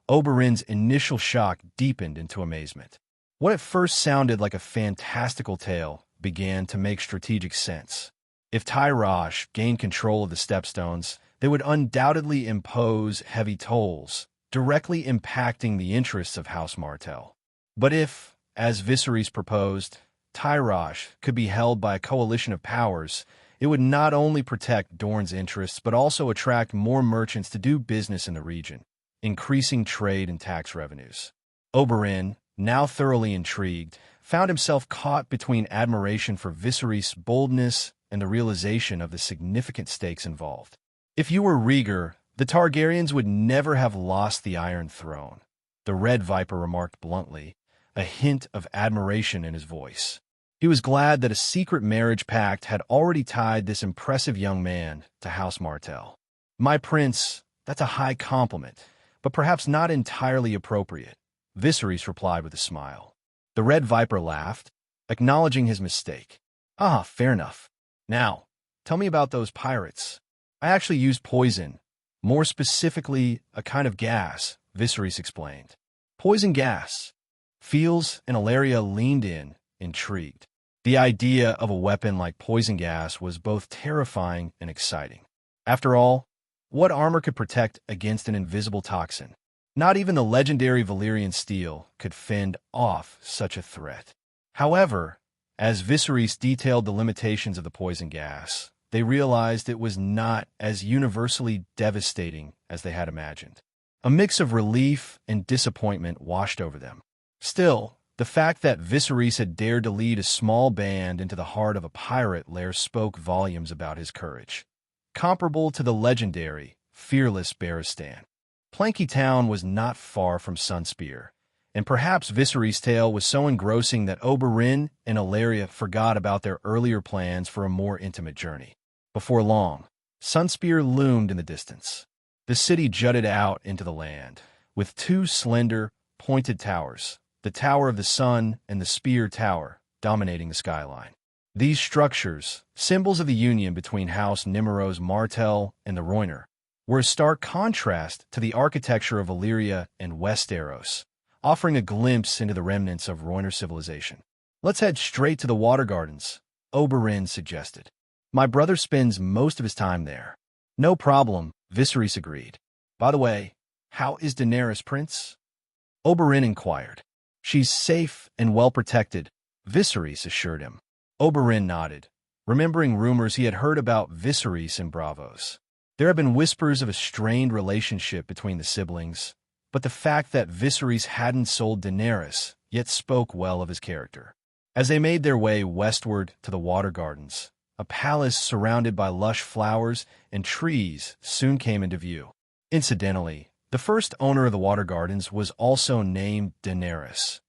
Oberyn's initial shock deepened into amazement. What at first sounded like a fantastical tale began to make strategic sense. If Tyrosh gained control of the stepstones, they would undoubtedly impose heavy tolls, directly impacting the interests of House Martell. But if, as Viserys proposed, Tyrosh could be held by a coalition of powers, it would not only protect Dorne's interests but also attract more merchants to do business in the region, increasing trade and tax revenues. Oberyn, now thoroughly intrigued, found himself caught between admiration for Viserys' boldness and the realization of the significant stakes involved. If you were Rhaegar, the Targaryens would never have lost the Iron Throne, the Red Viper remarked bluntly, a hint of admiration in his voice. He was glad that a secret marriage pact had already tied this impressive young man to House Martell. My prince, that's a high compliment, but perhaps not entirely appropriate, Viserys replied with a smile. The Red Viper laughed, acknowledging his mistake. Ah, fair enough. Now, tell me about those pirates. I actually used poison, more specifically, a kind of gas, Viserys explained. Poison gas. Fields and Ilaria leaned in, intrigued. The idea of a weapon like poison gas was both terrifying and exciting. After all, what armor could protect against an invisible toxin? Not even the legendary Valyrian steel could fend off such a threat. However, as Viserys detailed the limitations of the poison gas, they realized it was not as universally devastating as they had imagined. A mix of relief and disappointment washed over them. Still, the fact that Viserys had dared to lead a small band into the heart of a pirate lair spoke volumes about his courage, comparable to the legendary, fearless Barristan. Planky Town was not far from Sunspear, and perhaps Viserys' tale was so engrossing that Oberyn and Ilaria forgot about their earlier plans for a more intimate journey. Before long, Sunspear loomed in the distance. The city jutted out into the land, with two slender, pointed towers, the Tower of the Sun and the Spear Tower, dominating the skyline. These structures, symbols of the union between House Nymeros Martell and the Rhoynar, were a stark contrast to the architecture of Valyria and Westeros, offering a glimpse into the remnants of Rhoynar civilization. Let's head straight to the Water Gardens, Oberyn suggested. My brother spends most of his time there. No problem, Viserys agreed. By the way, how is Daenerys, Prince? Oberyn inquired. She's safe and well protected, Viserys assured him. Oberyn nodded, remembering rumors he had heard about Viserys and Braavos. There had been whispers of a strained relationship between the siblings, but the fact that Viserys hadn't sold Daenerys yet spoke well of his character. As they made their way westward to the Water Gardens, a palace surrounded by lush flowers and trees soon came into view. Incidentally, the first owner of the Water Gardens was also named Daenerys.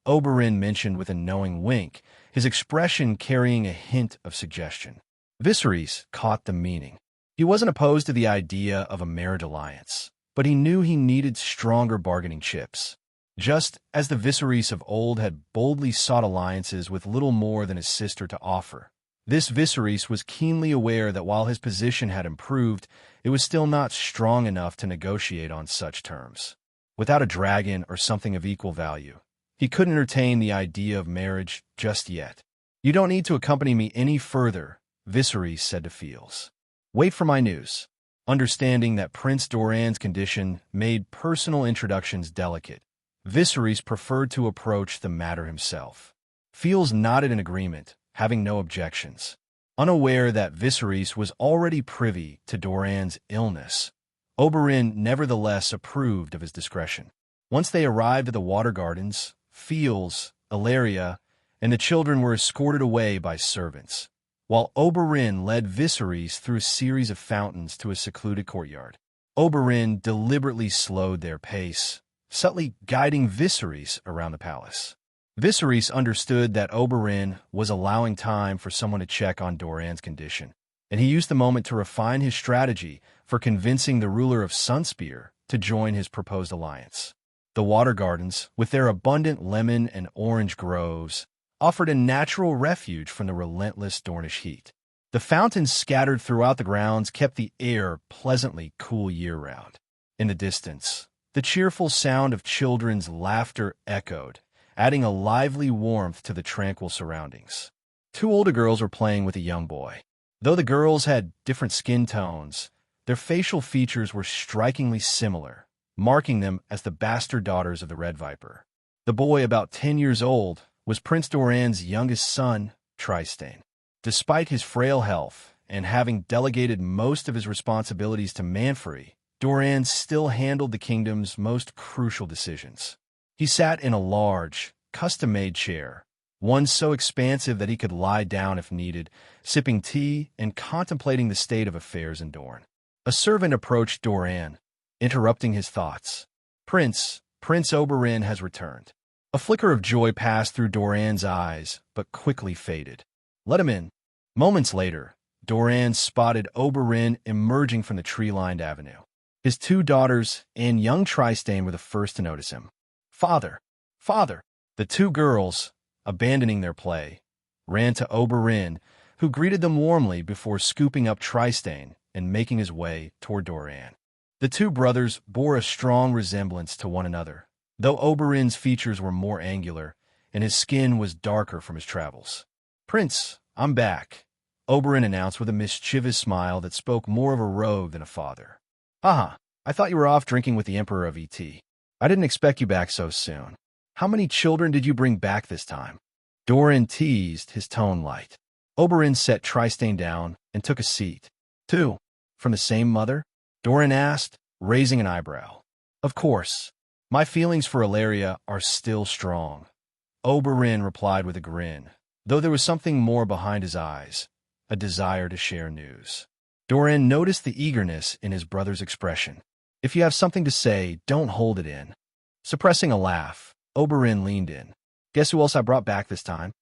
Oberyn mentioned with a knowing wink, his expression carrying a hint of suggestion. Viserys caught the meaning. He wasn't opposed to the idea of a marriage alliance, but he knew he needed stronger bargaining chips. Just as the Viserys of old had boldly sought alliances with little more than his sister to offer, this Viserys was keenly aware that while his position had improved, it was still not strong enough to negotiate on such terms. Without a dragon or something of equal value, he couldn't entertain the idea of marriage just yet. You don't need to accompany me any further, Viserys said to Fields. Wait for my news. Understanding that Prince Doran's condition made personal introductions delicate, Viserys preferred to approach the matter himself. Fields nodded in agreement, having no objections. Unaware that Viserys was already privy to Doran's illness, Oberyn nevertheless approved of his discretion. Once they arrived at the Water Gardens, Fields, Ilaria, and the children were escorted away by servants, while Oberyn led Viserys through a series of fountains to a secluded courtyard. Oberyn deliberately slowed their pace, subtly guiding Viserys around the palace. Viserys understood that Oberyn was allowing time for someone to check on Doran's condition, and he used the moment to refine his strategy for convincing the ruler of Sunspear to join his proposed alliance. The Water Gardens, with their abundant lemon and orange groves, offered a natural refuge from the relentless Dornish heat. The fountains scattered throughout the grounds kept the air pleasantly cool year-round. In the distance, the cheerful sound of children's laughter echoed, adding a lively warmth to the tranquil surroundings. Two older girls were playing with a young boy. Though the girls had different skin tones, their facial features were strikingly similar, marking them as the bastard daughters of the Red Viper. The boy, about 10 years old, was Prince Doran's youngest son, Trystane. Despite his frail health and having delegated most of his responsibilities to Manfrey, Doran still handled the kingdom's most crucial decisions. He sat in a large, custom-made chair, one so expansive that he could lie down if needed, sipping tea and contemplating the state of affairs in Dorne. A servant approached Doran, interrupting his thoughts. Prince Oberyn has returned." A flicker of joy passed through Doran's eyes, but quickly faded. "Let him in." Moments later, Doran spotted Oberyn emerging from the tree-lined avenue. His 2 daughters and young Trystane were the first to notice him. "Father! Father!" The 2 girls, abandoning their play, ran to Oberyn, who greeted them warmly before scooping up Trystane and making his way toward Doran. The 2 brothers bore a strong resemblance to one another, though Oberyn's features were more angular and his skin was darker from his travels. "Prince, I'm back," Oberyn announced with a mischievous smile that spoke more of a rogue than a father. "Haha, I thought you were off drinking with the Emperor of ET. I didn't expect you back so soon. How many children did you bring back this time?" Doran teased, his tone light. Oberyn set Trystane down and took a seat. "2? From the same mother?" Doran asked, raising an eyebrow. "Of course. My feelings for Ilaria are still strong," Oberyn replied with a grin, though there was something more behind his eyes, a desire to share news. Doran noticed the eagerness in his brother's expression. "If you have something to say, don't hold it in." Suppressing a laugh, Oberyn leaned in. "Guess who else I brought back this time?"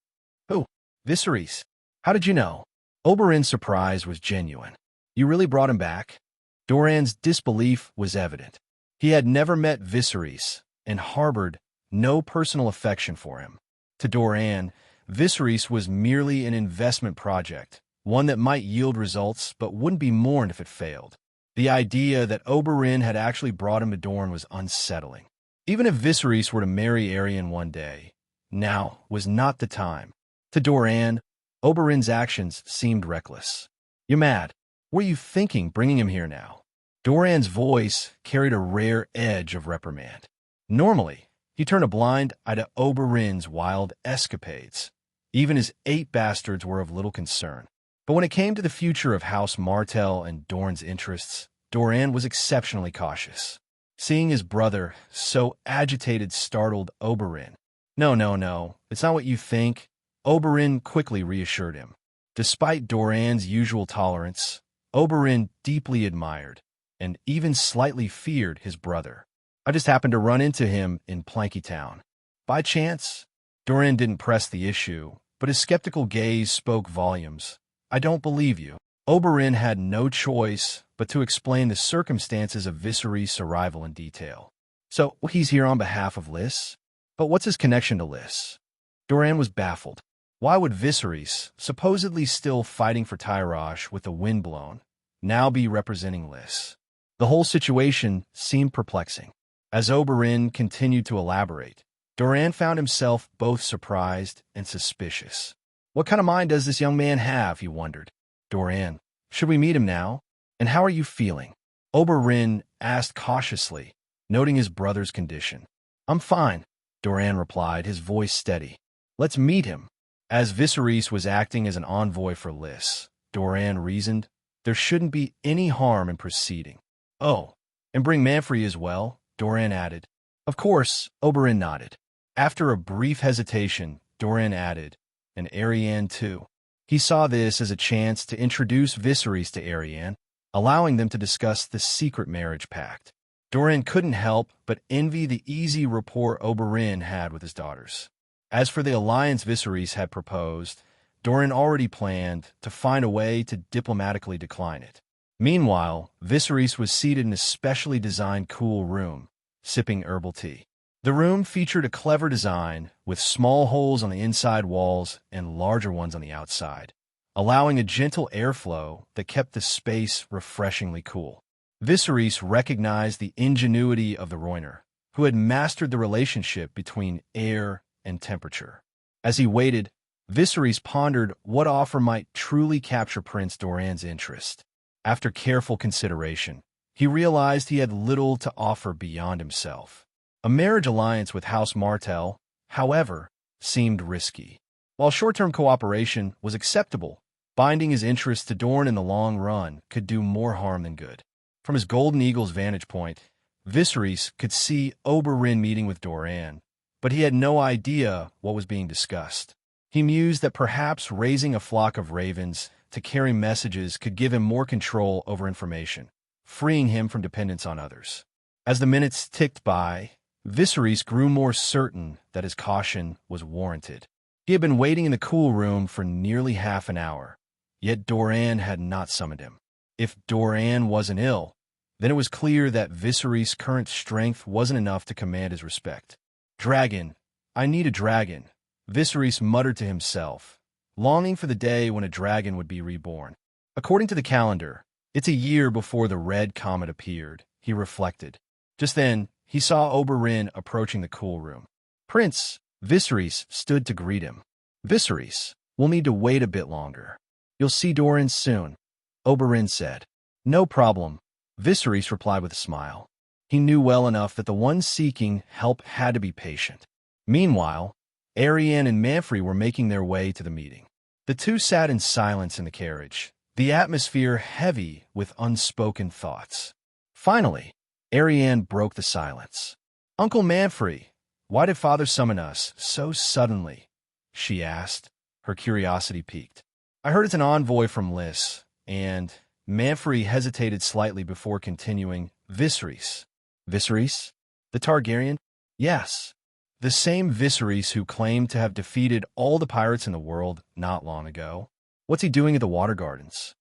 "Who?" "Viserys." "How did you know?" Oberyn's surprise was genuine. "You really brought him back?" Doran's disbelief was evident. He had never met Viserys and harbored no personal affection for him. To Doran, Viserys was merely an investment project, one that might yield results but wouldn't be mourned if it failed. The idea that Oberyn had actually brought him to Dorne was unsettling. Even if Viserys were to marry Aerion one day, now was not the time. To Doran, Oberyn's actions seemed reckless. "You're mad. What are you thinking bringing him here now?" Doran's voice carried a rare edge of reprimand. Normally, he turned a blind eye to Oberyn's wild escapades. Even his 8 bastards were of little concern. But when it came to the future of House Martell and Dorne's interests, Doran was exceptionally cautious. Seeing his brother so agitated startled Oberyn. No, it's not what you think," Oberyn quickly reassured him. Despite Doran's usual tolerance, Oberyn deeply admired and even slightly feared his brother. "I just happened to run into him in Plankytown. By chance?" Doran didn't press the issue, but his skeptical gaze spoke volumes. "I don't believe you." Oberyn had no choice but to explain the circumstances of Viserys' arrival in detail. "So he's here on behalf of Lys? But what's his connection to Lys?" Doran was baffled. Why would Viserys, supposedly still fighting for Tyrosh with the wind blown, now be representing Lys? The whole situation seemed perplexing. As Oberyn continued to elaborate, Doran found himself both surprised and suspicious. What kind of mind does this young man have, he wondered. "Doran, should we meet him now? And how are you feeling?" Oberyn asked cautiously, noting his brother's condition. "I'm fine," Doran replied, his voice steady. "Let's meet him." As Viserys was acting as an envoy for Lys, Doran reasoned, there shouldn't be any harm in proceeding. "Oh, and bring Manfrey as well," Doran added. "Of course," Oberyn nodded. After a brief hesitation, Doran added, "And Aerion too." He saw this as a chance to introduce Viserys to Aerion, allowing them to discuss the secret marriage pact. Doran couldn't help but envy the easy rapport Oberyn had with his daughters. As for the alliance Viserys had proposed, Doran already planned to find a way to diplomatically decline it. Meanwhile, Viserys was seated in a specially designed cool room, sipping herbal tea. The room featured a clever design with small holes on the inside walls and larger ones on the outside, allowing a gentle airflow that kept the space refreshingly cool. Viserys recognized the ingenuity of the Rhoynar, who had mastered the relationship between air and temperature. As he waited, Viserys pondered what offer might truly capture Prince Doran's interest. After careful consideration, he realized he had little to offer beyond himself. A marriage alliance with House Martell, however, seemed risky. While short-term cooperation was acceptable, binding his interests to Dorne in the long run could do more harm than good. From his Golden Eagle's vantage point, Viserys could see Oberyn meeting with Doran, but he had no idea what was being discussed. He mused that perhaps raising a flock of ravens to carry messages could give him more control over information, freeing him from dependence on others. As the minutes ticked by, Viserys grew more certain that his caution was warranted. He had been waiting in the cool room for nearly half an hour, yet Doran had not summoned him. If Doran wasn't ill, then it was clear that Viserys' current strength wasn't enough to command his respect. "Dragon, I need a dragon," Viserys muttered to himself, longing for the day when a dragon would be reborn. According to the calendar, it's a year before the red comet appeared, he reflected. Just then, he saw Oberyn approaching the cool room. "Prince," Viserys stood to greet him. "Viserys, we'll need to wait a bit longer. You'll see Doran soon," Oberyn said. "No problem," Viserys replied with a smile. He knew well enough that the one seeking help had to be patient. Meanwhile, Arianne and Manfrey were making their way to the meeting. The two sat in silence in the carriage, the atmosphere heavy with unspoken thoughts. Finally, Arianne broke the silence. "Uncle Manfrey, why did Father summon us so suddenly?" she asked, her curiosity piqued. "I heard it's an envoy from Lys, and—" Manfrey hesitated slightly before continuing. "Viserys." "Viserys? The Targaryen?" "Yes. The same Viserys who claimed to have defeated all the pirates in the world not long ago. What's he doing at the Water Gardens?"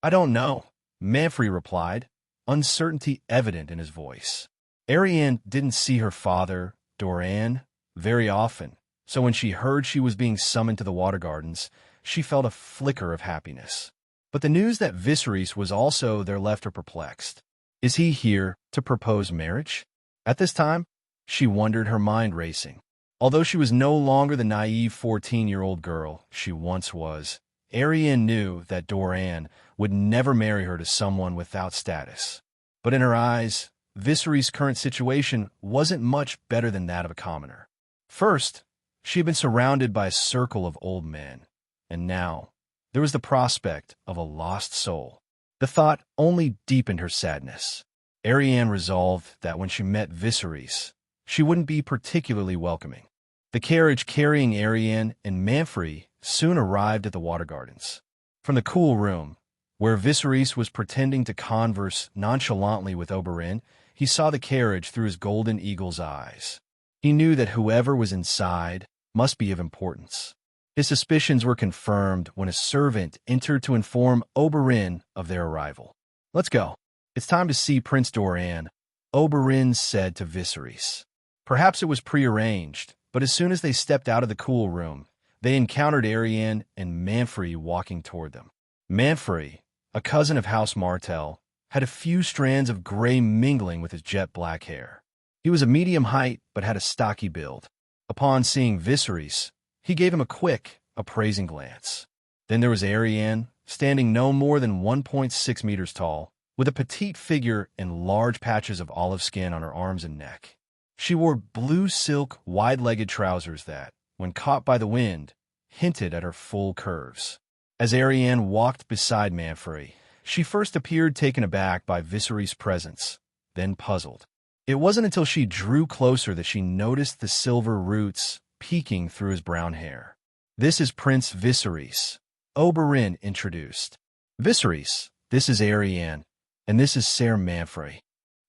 "I don't know," Manfrey replied, uncertainty evident in his voice. Arianne didn't see her father, Doran, very often, so when she heard she was being summoned to the Water Gardens, she felt a flicker of happiness. But the news that Viserys was also there left her perplexed. Is he here to propose marriage? At this time, she wondered, her mind racing. Although she was no longer the naive 14-year-old girl she once was, Arianne knew that Doran would never marry her to someone without status. But in her eyes, Viserys' current situation wasn't much better than that of a commoner. First, she had been surrounded by a circle of old men, and now there was the prospect of a lost soul. The thought only deepened her sadness. Arianne resolved that when she met Viserys, she wouldn't be particularly welcoming. The carriage carrying Arianne and Manfrey soon arrived at the Water Gardens. From the cool room, where Viserys was pretending to converse nonchalantly with Oberyn, he saw the carriage through his golden eagle's eyes. He knew that whoever was inside must be of importance. His suspicions were confirmed when a servant entered to inform Oberyn of their arrival. "Let's go. It's time to see Prince Doran," Oberyn said to Viserys. Perhaps it was prearranged, but as soon as they stepped out of the cool room, they encountered Arianne and Manfrey walking toward them. Manfrey, a cousin of House Martell, had a few strands of gray mingling with his jet black hair. He was a medium height but had a stocky build. Upon seeing Viserys, he gave him a quick, appraising glance. Then there was Arianne, standing no more than 1.6 meters tall, with a petite figure and large patches of olive skin on her arms and neck. She wore blue silk, wide-legged trousers that, when caught by the wind, hinted at her full curves. As Arianne walked beside Manfrey, she first appeared taken aback by Viserys' presence, then puzzled. It wasn't until she drew closer that she noticed the silver roots peeking through his brown hair. "This is Prince Viserys," Oberyn introduced. "Viserys, this is Arianne, and this is Ser Manfrey."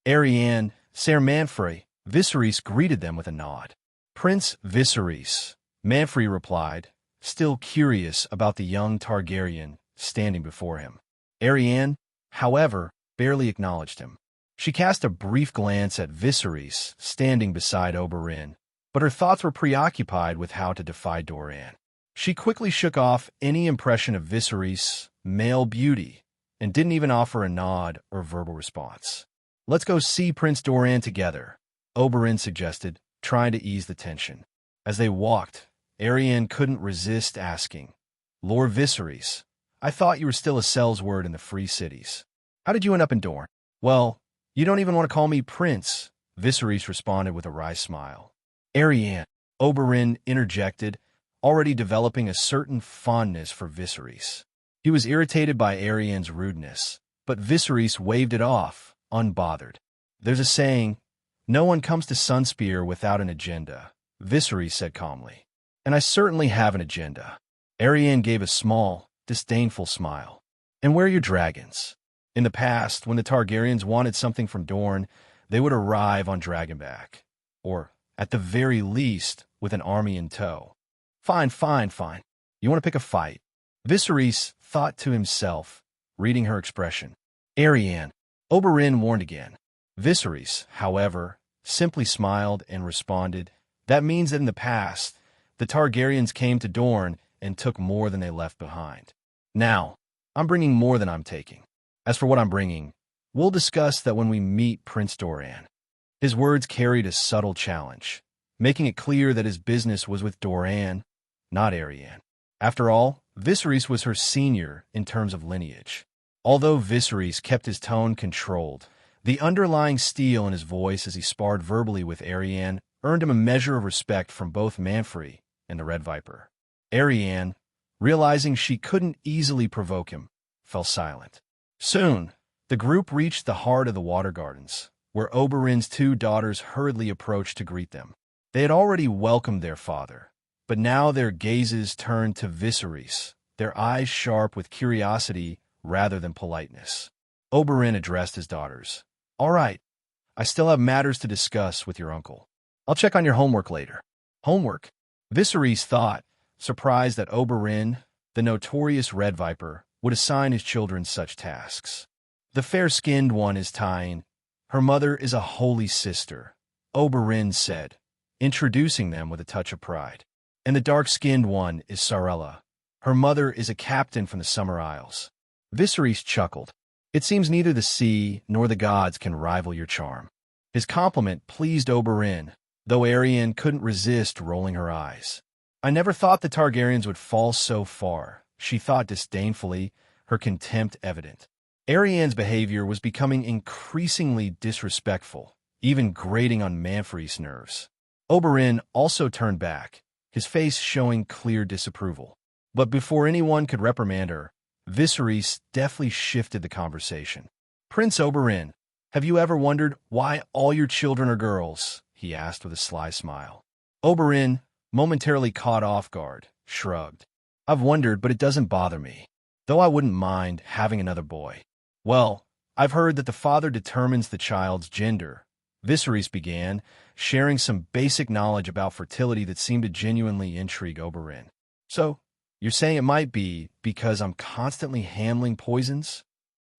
Arianne, Ser Manfrey, Viserys greeted them with a nod. "Prince Viserys," Manfrey replied, still curious about the young Targaryen standing before him. Arianne, however, barely acknowledged him. She cast a brief glance at Viserys standing beside Oberyn, but her thoughts were preoccupied with how to defy Doran. She quickly shook off any impression of Viserys' male beauty and didn't even offer a nod or verbal response. "Let's go see Prince Doran together," Oberyn suggested, trying to ease the tension. As they walked, Arianne couldn't resist asking, "Lord Viserys, I thought you were still a Sellsword in the Free Cities. How did you end up in Dorne?" "Well, you don't even want to call me Prince," Viserys responded with a wry smile. "Arianne," Oberyn interjected, already developing a certain fondness for Viserys. He was irritated by Arianne's rudeness, but Viserys waved it off, unbothered. "There's a saying, no one comes to Sunspear without an agenda," Viserys said calmly. "And I certainly have an agenda." Arianne gave a small, disdainful smile. "And where are your dragons?" In the past, when the Targaryens wanted something from Dorne, they would arrive on Dragonback, or, at the very least, with an army in tow. Fine. You want to pick a fight?" Viserys thought to himself, reading her expression. "Arianne," Oberyn warned again. Viserys, however, simply smiled and responded, "That means that in the past, the Targaryens came to Dorne and took more than they left behind. Now, I'm bringing more than I'm taking. As for what I'm bringing, we'll discuss that when we meet Prince Doran." His words carried a subtle challenge, making it clear that his business was with Doran, not Arianne. After all, Viserys was her senior in terms of lineage. Although Viserys kept his tone controlled, the underlying steel in his voice as he sparred verbally with Arianne earned him a measure of respect from both Manfrey and the Red Viper. Arianne, realizing she couldn't easily provoke him, fell silent. Soon, the group reached the heart of the Water Gardens, where Oberyn's two daughters hurriedly approached to greet them. They had already welcomed their father, but now their gazes turned to Viserys, their eyes sharp with curiosity rather than politeness. Oberyn addressed his daughters. "All right, I still have matters to discuss with your uncle. I'll check on your homework later." "Homework?" Viserys thought, surprised that Oberyn, the notorious Red Viper, would assign his children such tasks. "The fair-skinned one is Tyne. Her mother is a holy sister," Oberyn said, introducing them with a touch of pride. "And the dark-skinned one is Sarella. Her mother is a captain from the Summer Isles." Viserys chuckled. "It seems neither the sea nor the gods can rival your charm." His compliment pleased Oberyn, though Arianne couldn't resist rolling her eyes. "I never thought the Targaryens would fall so far," she thought disdainfully, her contempt evident. Arianne's behavior was becoming increasingly disrespectful, even grating on Manfrey's nerves. Oberyn also turned back, his face showing clear disapproval. But before anyone could reprimand her, Viserys deftly shifted the conversation. "Prince Oberyn, have you ever wondered why all your children are girls?" he asked with a sly smile. Oberyn, momentarily caught off guard, shrugged. "I've wondered, but it doesn't bother me, though I wouldn't mind having another boy." "Well, I've heard that the father determines the child's gender," Viserys began, sharing some basic knowledge about fertility that seemed to genuinely intrigue Oberyn. "So, you're saying it might be because I'm constantly handling poisons?"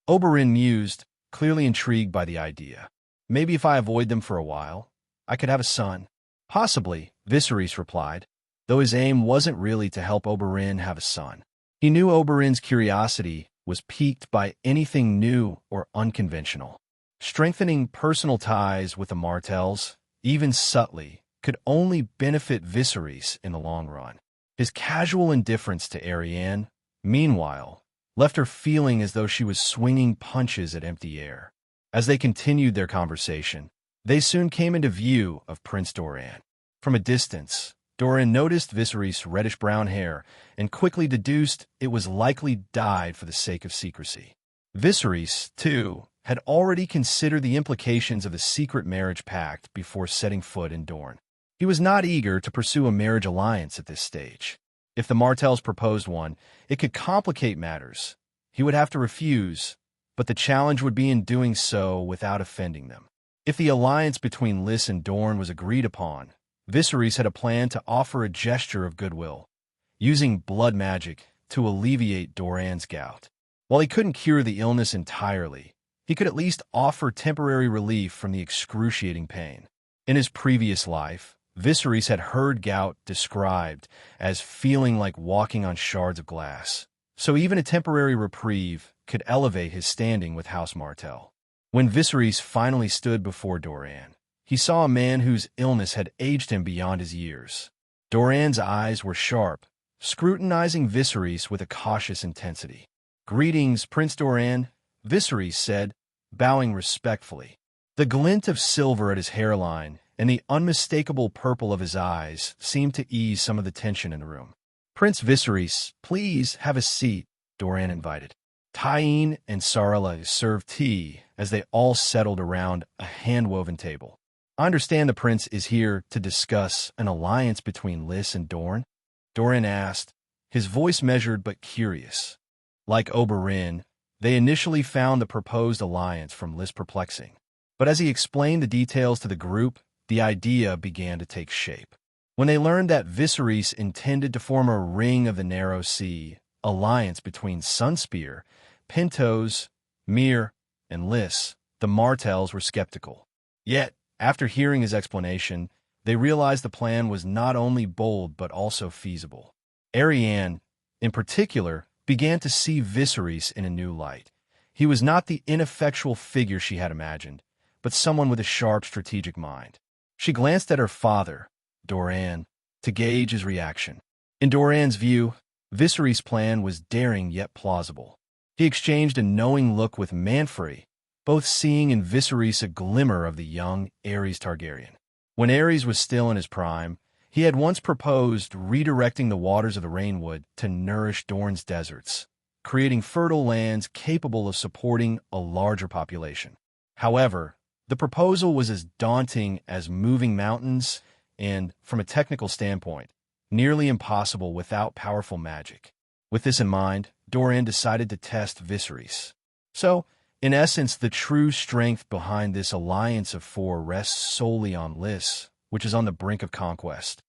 Oberyn mused, clearly intrigued by the idea. "Maybe if I avoid them for a while, I could have a son." "Possibly," Viserys replied, though his aim wasn't really to help Oberyn have a son. He knew Oberyn's curiosity was piqued by anything new or unconventional. Strengthening personal ties with the Martells, even subtly, could only benefit Viserys in the long run. His casual indifference to Arianne, meanwhile, left her feeling as though she was swinging punches at empty air. As they continued their conversation, they soon came into view of Prince Doran. From a distance, Doran noticed Viserys' reddish-brown hair and quickly deduced it was likely dyed for the sake of secrecy. Viserys, too, had already considered the implications of the secret marriage pact before setting foot in Dorne. He was not eager to pursue a marriage alliance at this stage. If the Martells proposed one, it could complicate matters. He would have to refuse, but the challenge would be in doing so without offending them. If the alliance between Lys and Dorne was agreed upon, Viserys had a plan to offer a gesture of goodwill, using blood magic to alleviate Doran's gout. While he couldn't cure the illness entirely, he could at least offer temporary relief from the excruciating pain. In his previous life, Viserys had heard gout described as feeling like walking on shards of glass, so even a temporary reprieve could elevate his standing with House Martell. When Viserys finally stood before Doran, he saw a man whose illness had aged him beyond his years. Doran's eyes were sharp, scrutinizing Viserys with a cautious intensity. "Greetings, Prince Doran," Viserys said, bowing respectfully. The glint of silver at his hairline and the unmistakable purple of his eyes seemed to ease some of the tension in the room. "Prince Viserys, please have a seat," Doran invited. Tyene and Sarella served tea as they all settled around a hand-woven table. "I understand the prince is here to discuss an alliance between Lys and Dorne?" Doran asked, his voice measured but curious. Like Oberyn, they initially found the proposed alliance from Lys perplexing. But as he explained the details to the group, the idea began to take shape. When they learned that Viserys intended to form a Ring of the Narrow Sea alliance between Sunspear, Pentos, Myr, and Lys, the Martells were skeptical. Yet, after hearing his explanation, they realized the plan was not only bold but also feasible. Arianne, in particular, began to see Viserys in a new light. He was not the ineffectual figure she had imagined, but someone with a sharp strategic mind. She glanced at her father, Doran, to gauge his reaction. In Doran's view, Viserys' plan was daring yet plausible. He exchanged a knowing look with Manfrey, both seeing in Viserys a glimmer of the young Aerys Targaryen. When Aerys was still in his prime, he had once proposed redirecting the waters of the Rainwood to nourish Dorne's deserts, creating fertile lands capable of supporting a larger population. However, the proposal was as daunting as moving mountains and, from a technical standpoint, nearly impossible without powerful magic. With this in mind, Doran decided to test Viserys. So, in essence, the true strength behind this alliance of four rests solely on Lys, which is on the brink of conquest.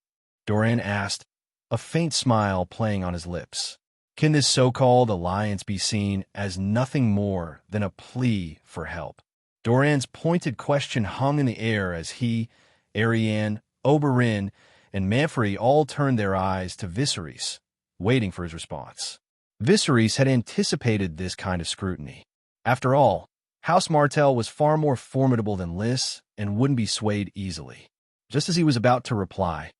Doran asked, a faint smile playing on his lips. Can this so-called alliance be seen as nothing more than a plea for help? Doran's pointed question hung in the air as he, Arianne, Oberyn, and Manfrey all turned their eyes to Viserys, waiting for his response. Viserys had anticipated this kind of scrutiny. After all, House Martell was far more formidable than Lys and wouldn't be swayed easily. Just as he was about to reply,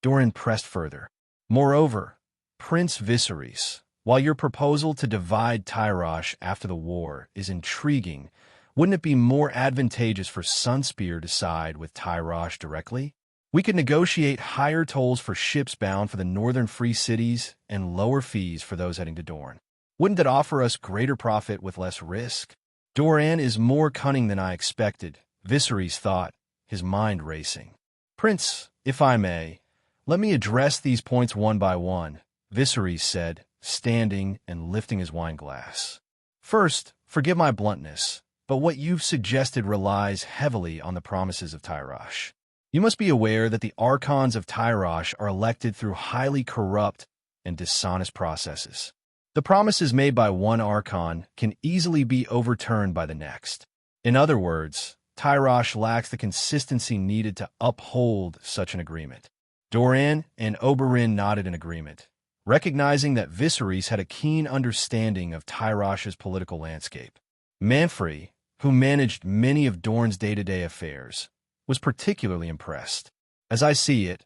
Doran pressed further. Moreover, Prince Viserys, while your proposal to divide Tyrosh after the war is intriguing, wouldn't it be more advantageous for Sunspear to side with Tyrosh directly? We could negotiate higher tolls for ships bound for the northern free cities and lower fees for those heading to Dorne. Wouldn't that offer us greater profit with less risk? Doran is more cunning than I expected, Viserys thought, his mind racing. Prince, if I may, let me address these points one by one, Viserys said, standing and lifting his wine glass. First, forgive my bluntness, but what you've suggested relies heavily on the promises of Tyrosh. You must be aware that the Archons of Tyrosh are elected through highly corrupt and dishonest processes. The promises made by one Archon can easily be overturned by the next. In other words, Tyrosh lacks the consistency needed to uphold such an agreement. Doran and Oberyn nodded in agreement, recognizing that Viserys had a keen understanding of Tyrosh's political landscape. Manfrey, who managed many of Dorne's day-to-day affairs, was particularly impressed. As I see it,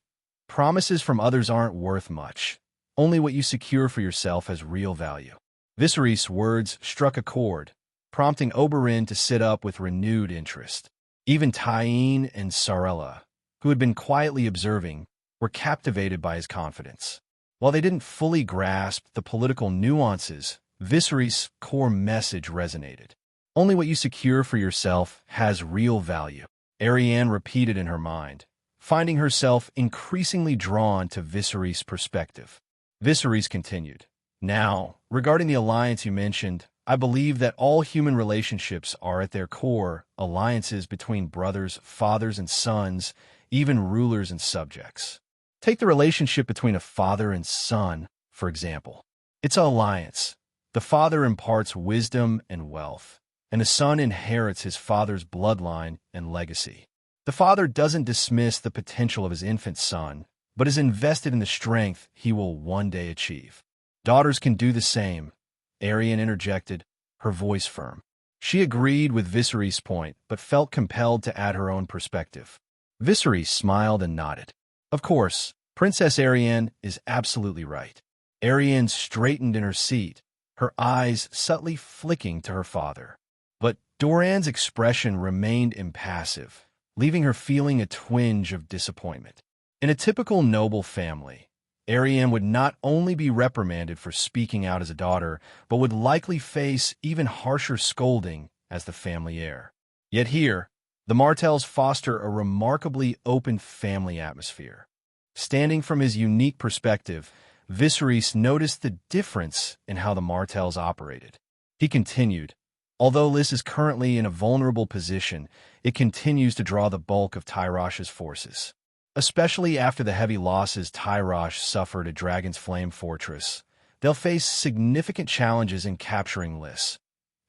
promises from others aren't worth much. Only what you secure for yourself has real value. Viserys' words struck a chord, prompting Oberyn to sit up with renewed interest. Even Tyene and Sarella, who had been quietly observing, were captivated by his confidence. While they didn't fully grasp the political nuances, Viserys' core message resonated. Only what you secure for yourself has real value. Arianne repeated in her mind, finding herself increasingly drawn to Viserys' perspective. Viserys continued, Now, regarding the alliance you mentioned, I believe that all human relationships are at their core alliances between brothers, fathers, and sons, even rulers and subjects. Take the relationship between a father and son, for example. It's an alliance. The father imparts wisdom and wealth, and the son inherits his father's bloodline and legacy. The father doesn't dismiss the potential of his infant son, but is invested in the strength he will one day achieve. Daughters can do the same, Arianne interjected, her voice firm. She agreed with Viserys' point, but felt compelled to add her own perspective. Viserys smiled and nodded. Of course, Princess Arianne is absolutely right. Arianne straightened in her seat, her eyes subtly flicking to her father. But Doran's expression remained impassive, leaving her feeling a twinge of disappointment. In a typical noble family, Arianne would not only be reprimanded for speaking out as a daughter, but would likely face even harsher scolding as the family heir. Yet here, the Martells foster a remarkably open family atmosphere. Standing from his unique perspective, Viserys noticed the difference in how the Martells operated. He continued, "Although Lys is currently in a vulnerable position, it continues to draw the bulk of Tyrosh's forces. Especially after the heavy losses Tyrosh suffered at Dragon's Flame Fortress, they'll face significant challenges in capturing Lys,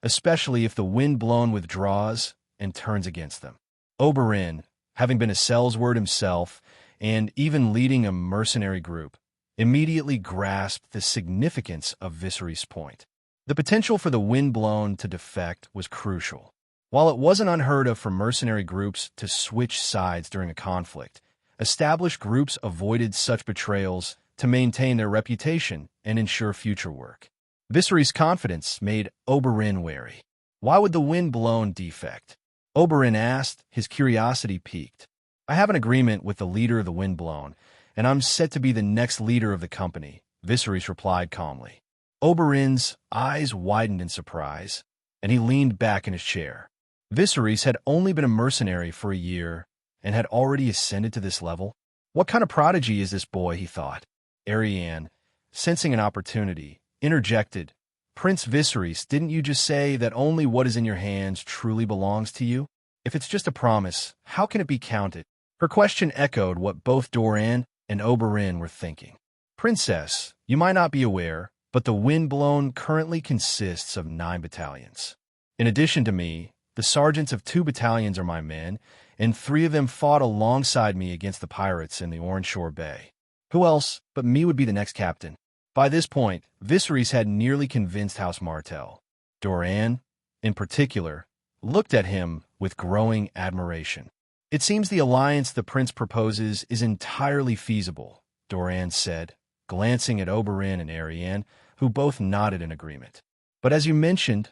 especially if the wind blown withdraws and turns against them." Oberyn, having been a Sellsword himself and even leading a mercenary group, immediately grasped the significance of Viserys' point. The potential for the wind-blown to defect was crucial. While it wasn't unheard of for mercenary groups to switch sides during a conflict, established groups avoided such betrayals to maintain their reputation and ensure future work. Viserys' confidence made Oberyn wary. "Why would the wind-blown defect?" Oberyn asked, his curiosity piqued. "I have an agreement with the leader of the Windblown, and I'm set to be the next leader of the company," Viserys replied calmly. Oberyn's eyes widened in surprise, and he leaned back in his chair. Viserys had only been a mercenary for a year and had already ascended to this level. What kind of prodigy is this boy, he thought. Arianne, sensing an opportunity, interjected, "Prince Viserys, didn't you just say that only what is in your hands truly belongs to you? If it's just a promise, how can it be counted?" Her question echoed what both Doran and Oberyn were thinking. "Princess, you might not be aware, but the Windblown currently consists of 9 battalions. In addition to me, the sergeants of 2 battalions are my men, and 3 of them fought alongside me against the pirates in the Orange Shore Bay. Who else but me would be the next captain?" By this point, Viserys had nearly convinced House Martell. Doran, in particular, looked at him with growing admiration. "It seems the alliance the prince proposes is entirely feasible," Doran said, glancing at Oberyn and Arianne, who both nodded in agreement. "But as you mentioned,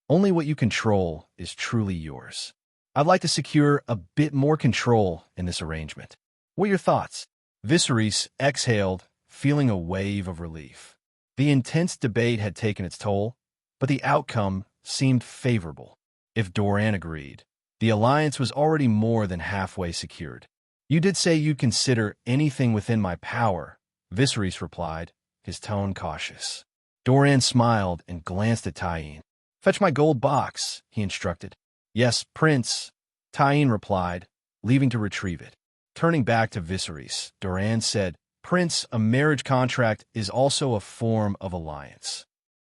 only what you control is truly yours. I'd like to secure a bit more control in this arrangement. What are your thoughts?" Viserys exhaled, feeling a wave of relief. The intense debate had taken its toll, but the outcome seemed favorable. If Doran agreed, the alliance was already more than halfway secured. "You did say you'd consider anything within my power," Viserys replied, his tone cautious. Doran smiled and glanced at Tyene. "Fetch my gold box," he instructed. "Yes, Prince," Tyene replied, leaving to retrieve it. Turning back to Viserys, Doran said, "Prince, a marriage contract is also a form of alliance."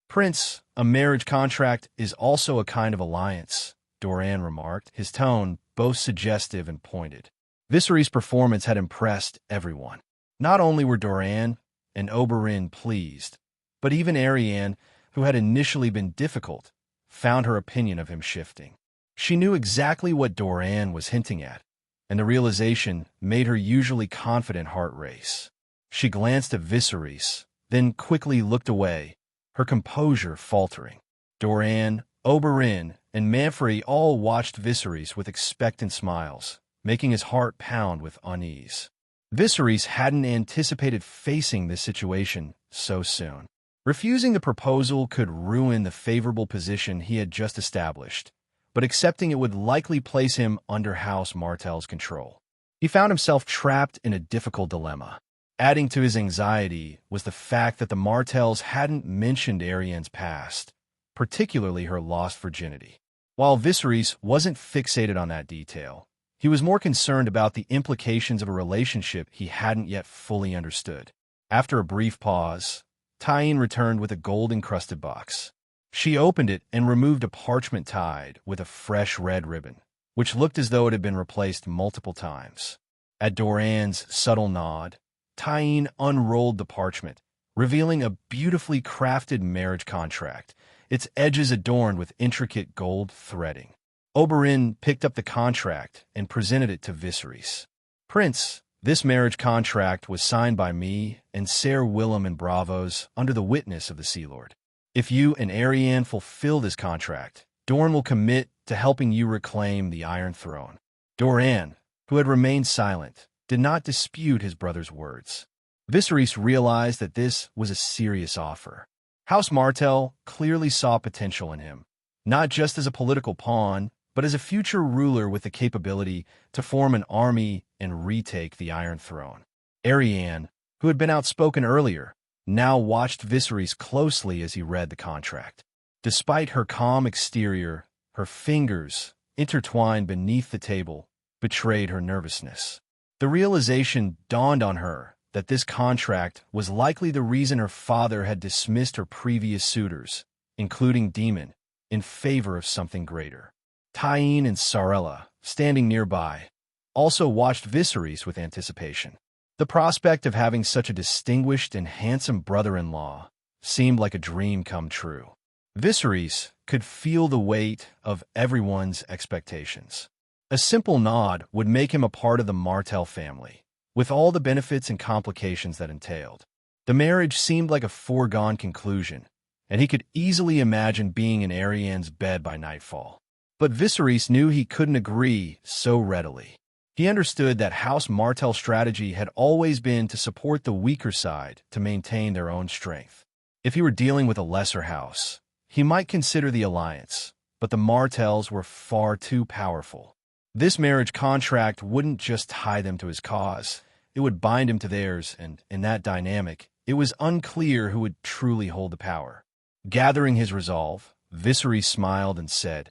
"Prince, a marriage contract is also a kind of alliance," Doran remarked, his tone both suggestive and pointed. Viserys' performance had impressed everyone. Not only were Doran and Oberyn pleased, but even Arianne, who had initially been difficult, found her opinion of him shifting. She knew exactly what Doran was hinting at, and the realization made her usually confident heart race. She glanced at Viserys, then quickly looked away, her composure faltering. Doran, Oberyn, and Manfrey all watched Viserys with expectant smiles, making his heart pound with unease. Viserys hadn't anticipated facing this situation so soon. Refusing the proposal could ruin the favorable position he had just established, but accepting it would likely place him under House Martell's control. He found himself trapped in a difficult dilemma. Adding to his anxiety was the fact that the Martells hadn't mentioned Arianne's past, particularly her lost virginity. While Viserys wasn't fixated on that detail, he was more concerned about the implications of a relationship he hadn't yet fully understood. After a brief pause, Tyene returned with a gold-encrusted box. She opened it and removed a parchment tied with a fresh red ribbon, which looked as though it had been replaced multiple times. At Doran's subtle nod, Tyene unrolled the parchment, revealing a beautifully crafted marriage contract, its edges adorned with intricate gold threading. Oberyn picked up the contract and presented it to Viserys. "Prince, This marriage contract was signed by me and Ser Willem and Bravos under the witness of the Sea Lord. If you and Arianne fulfill this contract, Dorne will commit to helping you reclaim the Iron Throne." Doran, who had remained silent, did not dispute his brother's words. Viserys realized that this was a serious offer. House Martell clearly saw potential in him, not just as a political pawn, but as a future ruler with the capability to form an army and retake the Iron Throne. Arianne, who had been outspoken earlier, now watched Viserys closely as he read the contract. Despite her calm exterior, her fingers, intertwined beneath the table, betrayed her nervousness. The realization dawned on her that this contract was likely the reason her father had dismissed her previous suitors, including Daemon, in favor of something greater. Tyene and Sarella, standing nearby, also watched Viserys with anticipation. The prospect of having such a distinguished and handsome brother-in-law seemed like a dream come true. Viserys could feel the weight of everyone's expectations. A simple nod would make him a part of the Martell family, with all the benefits and complications that entailed. The marriage seemed like a foregone conclusion, and he could easily imagine being in Arianne's bed by nightfall. But Viserys knew he couldn't agree so readily. He understood that House Martell's strategy had always been to support the weaker side to maintain their own strength. If he were dealing with a lesser house, he might consider the alliance, but the Martells were far too powerful. This marriage contract wouldn't just tie them to his cause, it would bind him to theirs, and in that dynamic, it was unclear who would truly hold the power. Gathering his resolve, Viserys smiled and said,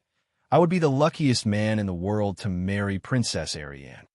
"I would be the luckiest man in the world to marry Princess Arianne."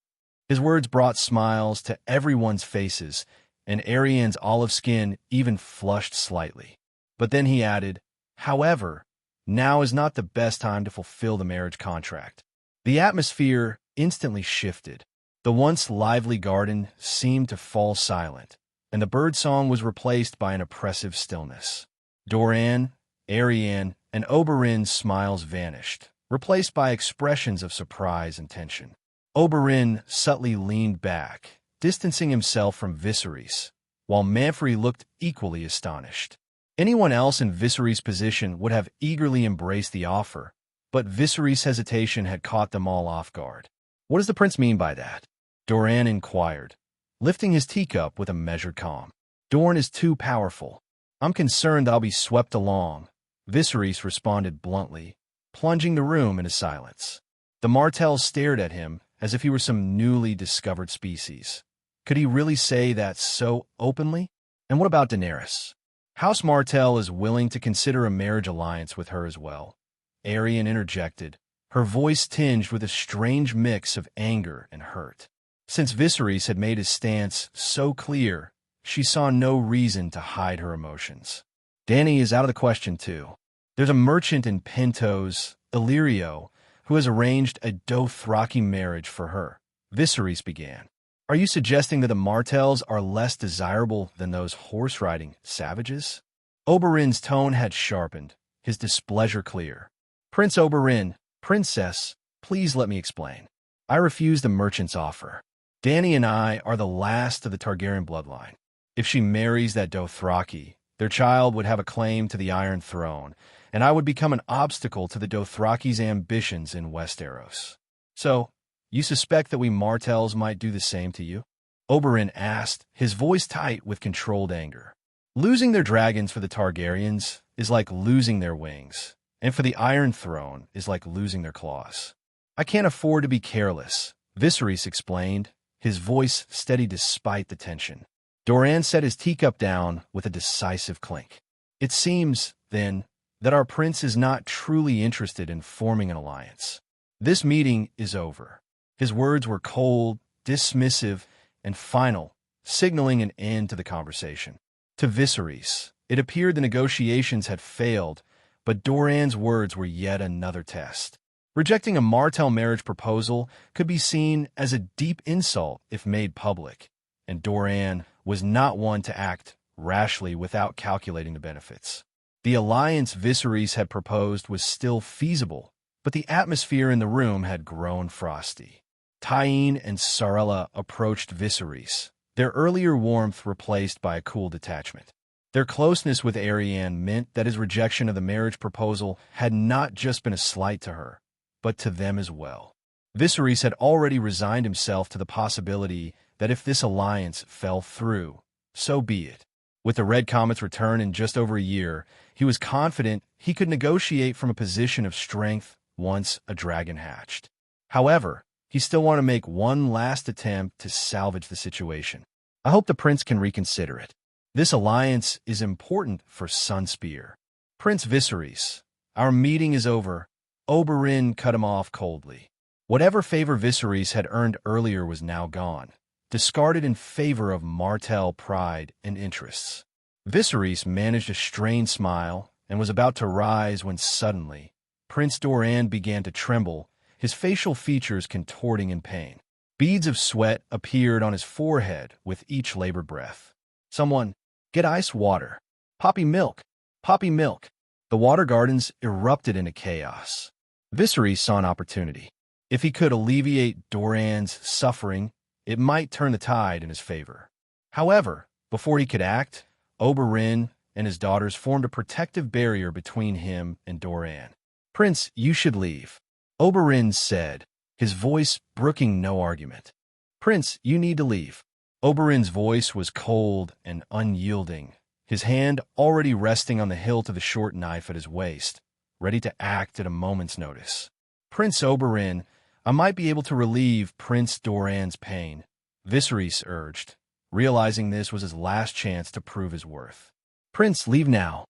His words brought smiles to everyone's faces, and Arianne's olive skin even flushed slightly. But then he added, "However, now is not the best time to fulfill the marriage contract." The atmosphere instantly shifted. The once lively garden seemed to fall silent, and the birdsong was replaced by an oppressive stillness. Doran, Arianne, and Oberyn's smiles vanished, replaced by expressions of surprise and tension. Oberyn subtly leaned back, distancing himself from Viserys, while Manfrey looked equally astonished. Anyone else in Viserys' position would have eagerly embraced the offer, but Viserys' hesitation had caught them all off guard. "What does the prince mean by that?" Doran inquired, lifting his teacup with a measured calm. "Dorne is too powerful. I'm concerned I'll be swept along," Viserys responded bluntly, plunging the room into silence. The Martells stared at him as if he were some newly discovered species. Could he really say that so openly? And what about Daenerys? House Martell is willing to consider a marriage alliance with her as well. Arianne interjected, her voice tinged with a strange mix of anger and hurt. Since Viserys had made his stance so clear, she saw no reason to hide her emotions. Dany is out of the question, too. There's a merchant in Pentos, Illyrio, who has arranged a Dothraki marriage for her. Viserys began. "Are you suggesting that the Martells are less desirable than those horse-riding savages?" Oberyn's tone had sharpened, his displeasure clear. "Prince Oberyn, Princess, please let me explain. I refuse the merchant's offer. Dany and I are the last of the Targaryen bloodline. If she marries that Dothraki, their child would have a claim to the Iron Throne, and I would become an obstacle to the Dothraki's ambitions in Westeros. So, you suspect that we Martells might do the same to you?" Oberyn asked, his voice tight with controlled anger. "Losing their dragons for the Targaryens is like losing their wings, and for the Iron Throne is like losing their claws. I can't afford to be careless," Viserys explained, his voice steady despite the tension. Doran set his teacup down with a decisive clink. "It seems, then, that our prince is not truly interested in forming an alliance. This meeting is over." His words were cold, dismissive, and final, signaling an end to the conversation. To Viserys, it appeared the negotiations had failed, but Doran's words were yet another test. Rejecting a Martell marriage proposal could be seen as a deep insult if made public, and Doran was not one to act rashly without calculating the benefits. The alliance Viserys had proposed was still feasible, but the atmosphere in the room had grown frosty. Tyene and Sarella approached Viserys, their earlier warmth replaced by a cool detachment. Their closeness with Arianne meant that his rejection of the marriage proposal had not just been a slight to her, but to them as well. Viserys had already resigned himself to the possibility that if this alliance fell through, so be it. With the Red Comet's return in just over a year, he was confident he could negotiate from a position of strength once a dragon hatched. However, he still wanted to make one last attempt to salvage the situation. I hope the prince can reconsider it. This alliance is important for Sunspear. Prince Viserys, our meeting is over. Oberyn cut him off coldly. Whatever favor Viserys had earned earlier was now gone, discarded in favor of Martell pride and interests. Viserys managed a strained smile and was about to rise when suddenly, Prince Doran began to tremble, his facial features contorting in pain. Beads of sweat appeared on his forehead with each labored breath. Someone, get ice water. Poppy milk. Poppy milk. The water gardens erupted into chaos. Viserys saw an opportunity. If he could alleviate Doran's suffering, it might turn the tide in his favor. However, before he could act, Oberyn and his daughters formed a protective barrier between him and Doran. Prince, you should leave, Oberyn said, his voice brooking no argument. Prince, you need to leave. Oberyn's voice was cold and unyielding, his hand already resting on the hilt of the short knife at his waist, ready to act at a moment's notice. Prince Oberyn, I might be able to relieve Prince Doran's pain, Viserys urged, realizing this was his last chance to prove his worth. Prince, leave now,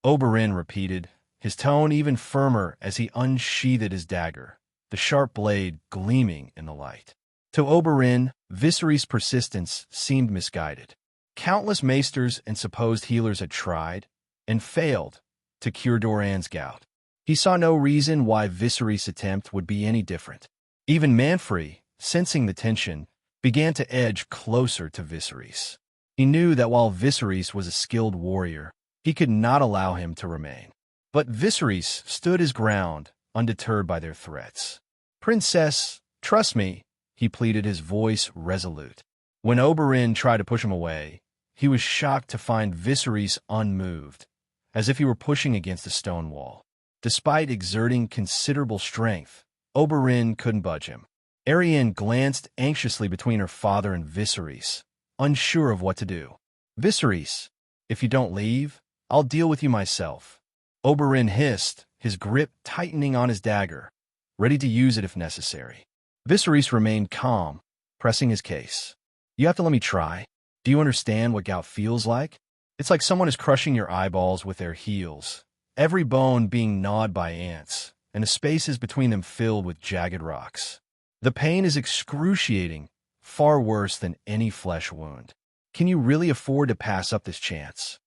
Oberyn repeated, his tone even firmer as he unsheathed his dagger, the sharp blade gleaming in the light. To Oberyn, Viserys' persistence seemed misguided. Countless maesters and supposed healers had tried, and failed, to cure Doran's gout. He saw no reason why Viserys' attempt would be any different. Even Manfrey, sensing the tension, began to edge closer to Viserys. He knew that while Viserys was a skilled warrior, he could not allow him to remain. But Viserys stood his ground, undeterred by their threats. Princess, trust me, he pleaded, his voice resolute. When Oberyn tried to push him away, he was shocked to find Viserys unmoved, as if he were pushing against a stone wall. Despite exerting considerable strength, Oberyn couldn't budge him. Arianne glanced anxiously between her father and Viserys, unsure of what to do. Viserys, if you don't leave, I'll deal with you myself, Oberyn hissed, his grip tightening on his dagger, ready to use it if necessary. Viserys remained calm, pressing his case. You have to let me try. Do you understand what gout feels like? It's like someone is crushing your eyeballs with their heels, every bone being gnawed by ants, and the spaces between them filled with jagged rocks. The pain is excruciating, far worse than any flesh wound. Can you really afford to pass up this chance?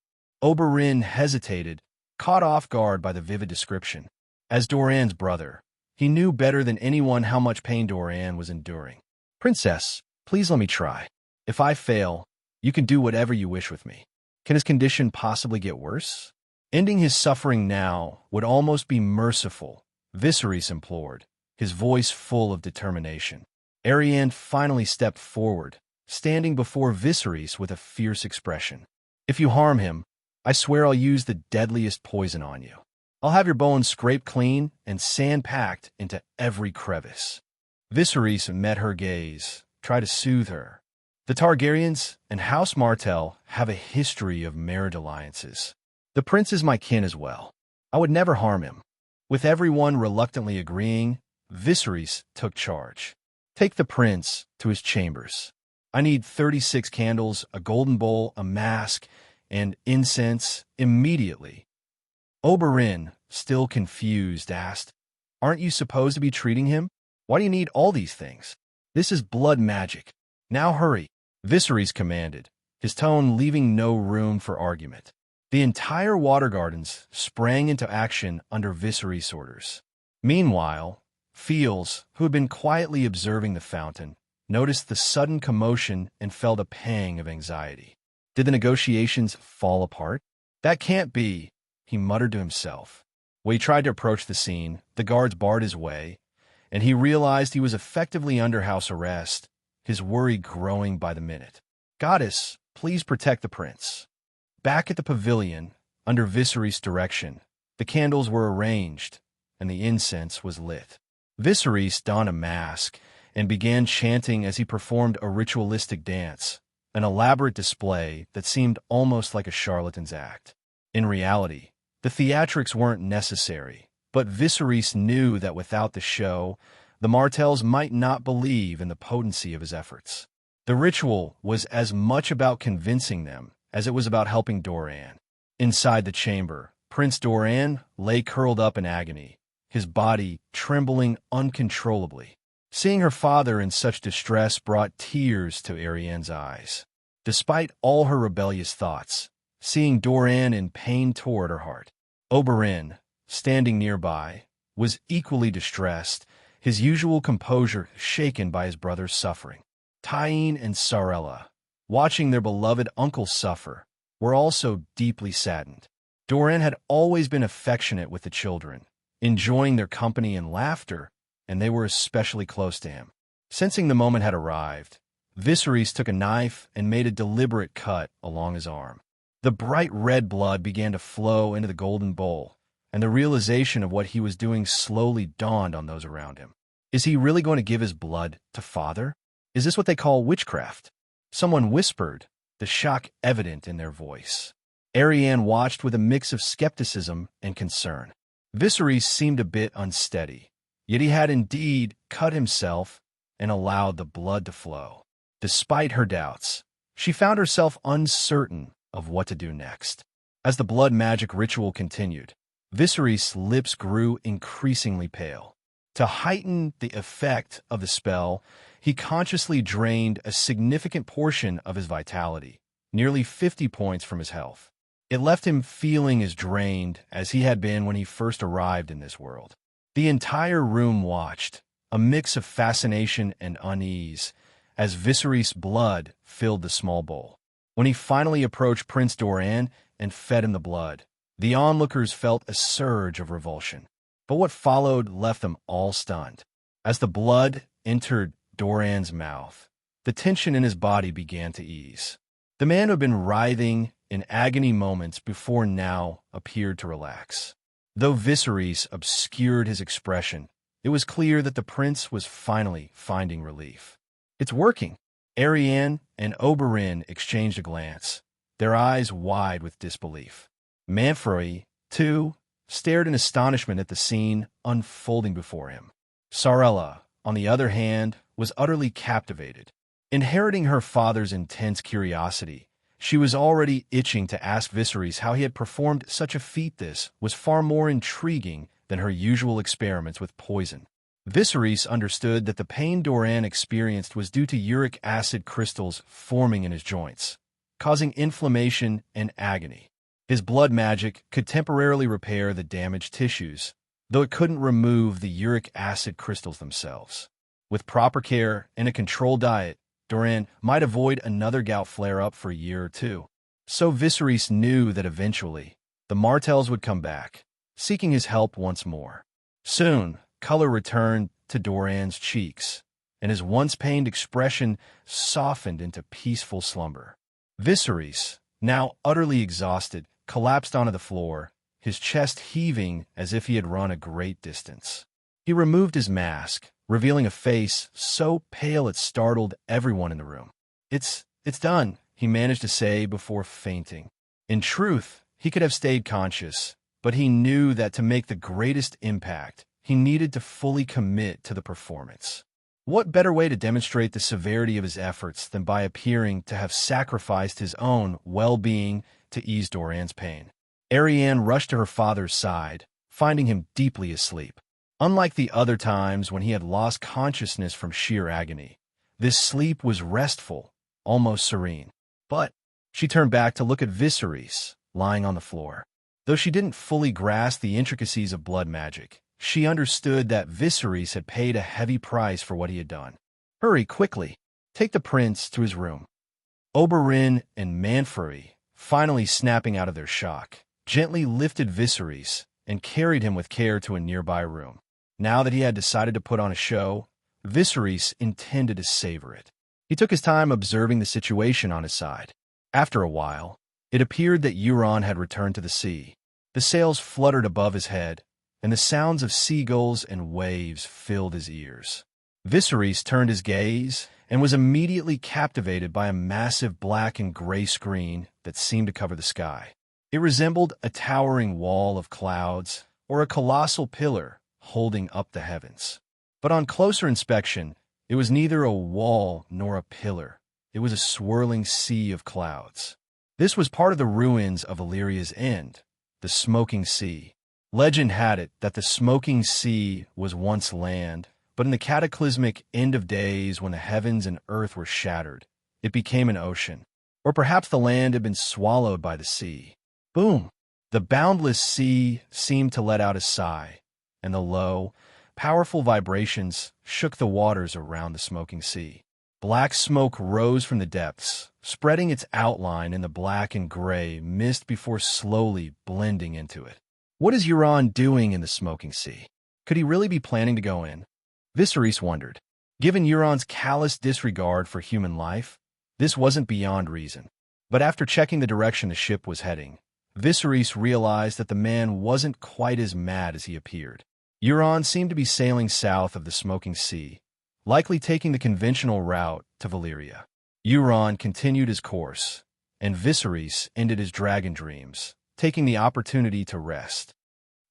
Oberyn hesitated, caught off guard by the vivid description. As Doran's brother, he knew better than anyone how much pain Doran was enduring. Princess, please let me try. If I fail, you can do whatever you wish with me. Can his condition possibly get worse? Ending his suffering now would almost be merciful, Viserys implored, his voice full of determination. Arianne finally stepped forward, standing before Viserys with a fierce expression. If you harm him, I swear I'll use the deadliest poison on you. I'll have your bones scraped clean and sand-packed into every crevice. Viserys met her gaze, tried to soothe her. The Targaryens and House Martell have a history of marriage alliances. The prince is my kin as well. I would never harm him. With everyone reluctantly agreeing, Viserys took charge. Take the prince to his chambers. I need 36 candles, a golden bowl, a mask, and incense immediately. Oberyn, still confused, asked, Aren't you supposed to be treating him? Why do you need all these things? This is blood magic. Now hurry, Viserys commanded, his tone leaving no room for argument. The entire water gardens sprang into action under Viserys' orders. Meanwhile, Fields, who had been quietly observing the fountain, noticed the sudden commotion and felt a pang of anxiety. Did the negotiations fall apart? That can't be, he muttered to himself. When he tried to approach the scene, the guards barred his way, and he realized he was effectively under house arrest, his worry growing by the minute. "Goddess, please protect the prince." Back at the pavilion, under Viserys' direction, the candles were arranged, and the incense was lit. Viserys donned a mask and began chanting as he performed a ritualistic dance, an elaborate display that seemed almost like a charlatan's act. In reality, the theatrics weren't necessary, but Viserys knew that without the show, the Martells might not believe in the potency of his efforts. The ritual was as much about convincing them as it was about helping Doran. Inside the chamber, Prince Doran lay curled up in agony, his body trembling uncontrollably. Seeing her father in such distress brought tears to Arianne's eyes. Despite all her rebellious thoughts, seeing Doran in pain tore at her heart. Oberyn, standing nearby, was equally distressed, his usual composure shaken by his brother's suffering. Tyene and Sarella, watching their beloved uncle suffer, were also deeply saddened. Doran had always been affectionate with the children, enjoying their company and laughter, and they were especially close to him. Sensing the moment had arrived, Viserys took a knife and made a deliberate cut along his arm. The bright red blood began to flow into the golden bowl, and the realization of what he was doing slowly dawned on those around him. Is he really going to give his blood to Father? Is this what they call witchcraft? Someone whispered, the shock evident in their voice. Arianne watched with a mix of skepticism and concern. Viserys seemed a bit unsteady, yet he had indeed cut himself and allowed the blood to flow. Despite her doubts, she found herself uncertain of what to do next. As the blood magic ritual continued, Viserys' lips grew increasingly pale. To heighten the effect of the spell, he consciously drained a significant portion of his vitality, nearly 50 points from his health. It left him feeling as drained as he had been when he first arrived in this world. The entire room watched, a mix of fascination and unease, as Viserys' blood filled the small bowl. When he finally approached Prince Doran and fed him the blood, the onlookers felt a surge of revulsion. But what followed left them all stunned. As the blood entered Doran's mouth, the tension in his body began to ease. The man who had been writhing in agony moments before now appeared to relax. Though Viserys obscured his expression, it was clear that the prince was finally finding relief. "It's working." Arianne and Oberyn exchanged a glance, their eyes wide with disbelief. Manfrey, too, stared in astonishment at the scene unfolding before him. Sarella, on the other hand, was utterly captivated. Inheriting her father's intense curiosity, she was already itching to ask Viserys how he had performed such a feat. This was far more intriguing than her usual experiments with poison. Viserys understood that the pain Doran experienced was due to uric acid crystals forming in his joints, causing inflammation and agony. His blood magic could temporarily repair the damaged tissues, though it couldn't remove the uric acid crystals themselves. With proper care and a controlled diet, Doran might avoid another gout flare-up for a year or two. So Viserys knew that eventually, the Martells would come back, seeking his help once more. Soon, color returned to Doran's cheeks, and his once pained expression softened into peaceful slumber. Viserys, now utterly exhausted, collapsed onto the floor, his chest heaving as if he had run a great distance. He removed his mask, revealing a face so pale it startled everyone in the room. It's done," he managed to say before fainting. In truth, he could have stayed conscious, but he knew that to make the greatest impact, he needed to fully commit to the performance. What better way to demonstrate the severity of his efforts than by appearing to have sacrificed his own well-being to ease Doran's pain? Arianne rushed to her father's side, finding him deeply asleep. Unlike the other times when he had lost consciousness from sheer agony, this sleep was restful, almost serene. But she turned back to look at Viserys, lying on the floor. Though she didn't fully grasp the intricacies of blood magic, she understood that Viserys had paid a heavy price for what he had done. "Hurry, quickly. Take the prince to his room." Oberyn and Manfrey, finally snapping out of their shock, gently lifted Viserys and carried him with care to a nearby room. Now that he had decided to put on a show, Viserys intended to savor it. He took his time observing the situation on his side. After a while, it appeared that Euron had returned to the sea. The sails fluttered above his head, and the sounds of seagulls and waves filled his ears. Viserys turned his gaze and was immediately captivated by a massive black and gray screen that seemed to cover the sky. It resembled a towering wall of clouds or a colossal pillar holding up the heavens. But on closer inspection, it was neither a wall nor a pillar. It was a swirling sea of clouds. This was part of the ruins of Valyria's End, the Smoking Sea. Legend had it that the Smoking Sea was once land, but in the cataclysmic end of days when the heavens and earth were shattered, it became an ocean. Or perhaps the land had been swallowed by the sea. Boom! The boundless sea seemed to let out a sigh, and the low, powerful vibrations shook the waters around the Smoking Sea. Black smoke rose from the depths, spreading its outline in the black and gray mist before slowly blending into it. What is Euron doing in the Smoking Sea? Could he really be planning to go in? Viserys wondered. Given Euron's callous disregard for human life, this wasn't beyond reason. But after checking the direction the ship was heading, Viserys realized that the man wasn't quite as mad as he appeared. Euron seemed to be sailing south of the Smoking Sea, likely taking the conventional route to Valyria. Euron continued his course, and Viserys ended his dragon dreams, taking the opportunity to rest.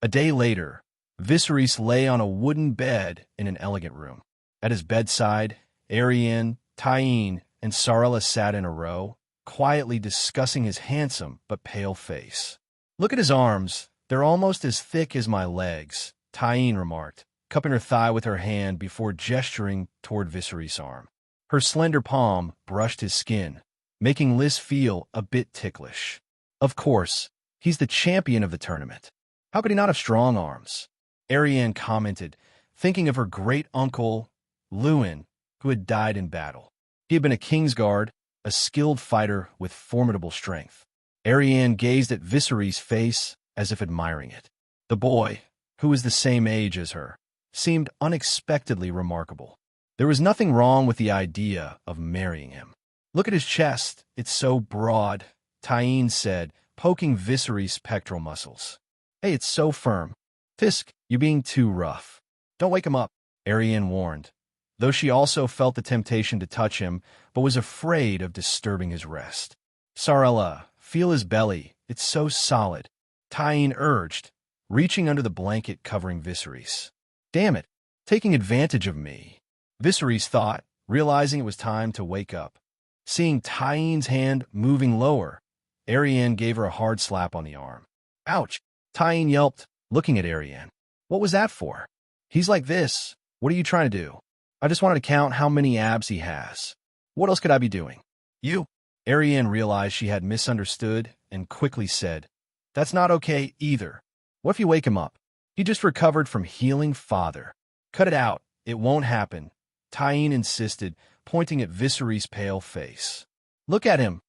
A day later, Viserys lay on a wooden bed in an elegant room. At his bedside, Arianne, Tyene, and Sarella sat in a row, quietly discussing his handsome but pale face. "Look at his arms. They're almost as thick as my legs," Tyene remarked, cupping her thigh with her hand before gesturing toward Viserys' arm. Her slender palm brushed his skin, making Lys feel a bit ticklish. Of course, he's the champion of the tournament. How could he not have strong arms? Arianne commented, thinking of her great-uncle, Luwin, who had died in battle. He had been a Kingsguard, a skilled fighter with formidable strength. Arianne gazed at Viserys' face as if admiring it. The boy, who was the same age as her, seemed unexpectedly remarkable. There was nothing wrong with the idea of marrying him. "Look at his chest, it's so broad," Tyene said, poking Viserys' pectoral muscles. "Hey, it's so firm. Tisk, you're being too rough. Don't wake him up," Arianne warned, though she also felt the temptation to touch him, but was afraid of disturbing his rest. "Sarella, feel his belly, it's so solid," Tyene urged, reaching under the blanket covering Viserys. "Damn it, taking advantage of me," Viserys thought, realizing it was time to wake up. Seeing Tyene's hand moving lower, Arianne gave her a hard slap on the arm. "Ouch," Tyene yelped, looking at Arianne. "What was that for?" "He's like this. What are you trying to do?" "I just wanted to count how many abs he has. What else could I be doing?" "You." Arianne realized she had misunderstood and quickly said, "That's not okay either. What if you wake him up? He just recovered from healing father." "Cut it out. It won't happen," Tyene insisted, pointing at Viserys' pale face. "Look at him.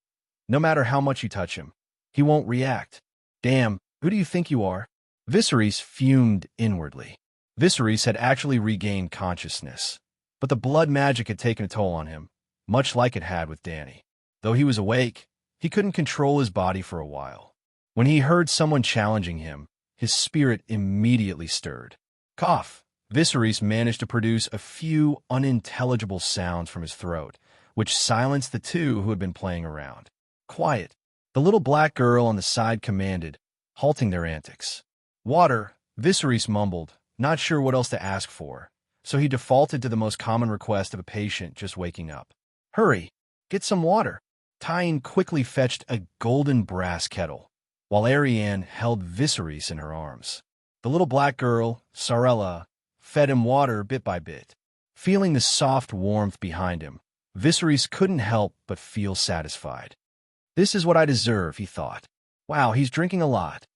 No matter how much you touch him, he won't react." "Damn, who do you think you are?" Viserys fumed inwardly. Viserys had actually regained consciousness, but the blood magic had taken a toll on him, much like it had with Dany. Though he was awake, he couldn't control his body for a while. When he heard someone challenging him, his spirit immediately stirred. Cough! Viserys managed to produce a few unintelligible sounds from his throat, which silenced the two who had been playing around. "Quiet!" the little black girl on the side commanded, halting their antics. "Water," Viserys mumbled, not sure what else to ask for, so he defaulted to the most common request of a patient just waking up. "Hurry, get some water." Tyene quickly fetched a golden brass kettle, while Arianne held Viserys in her arms. The little black girl, Sarella, fed him water bit by bit. Feeling the soft warmth behind him, Viserys couldn't help but feel satisfied. "This is what I deserve," he thought. "Wow, he's drinking a lot,"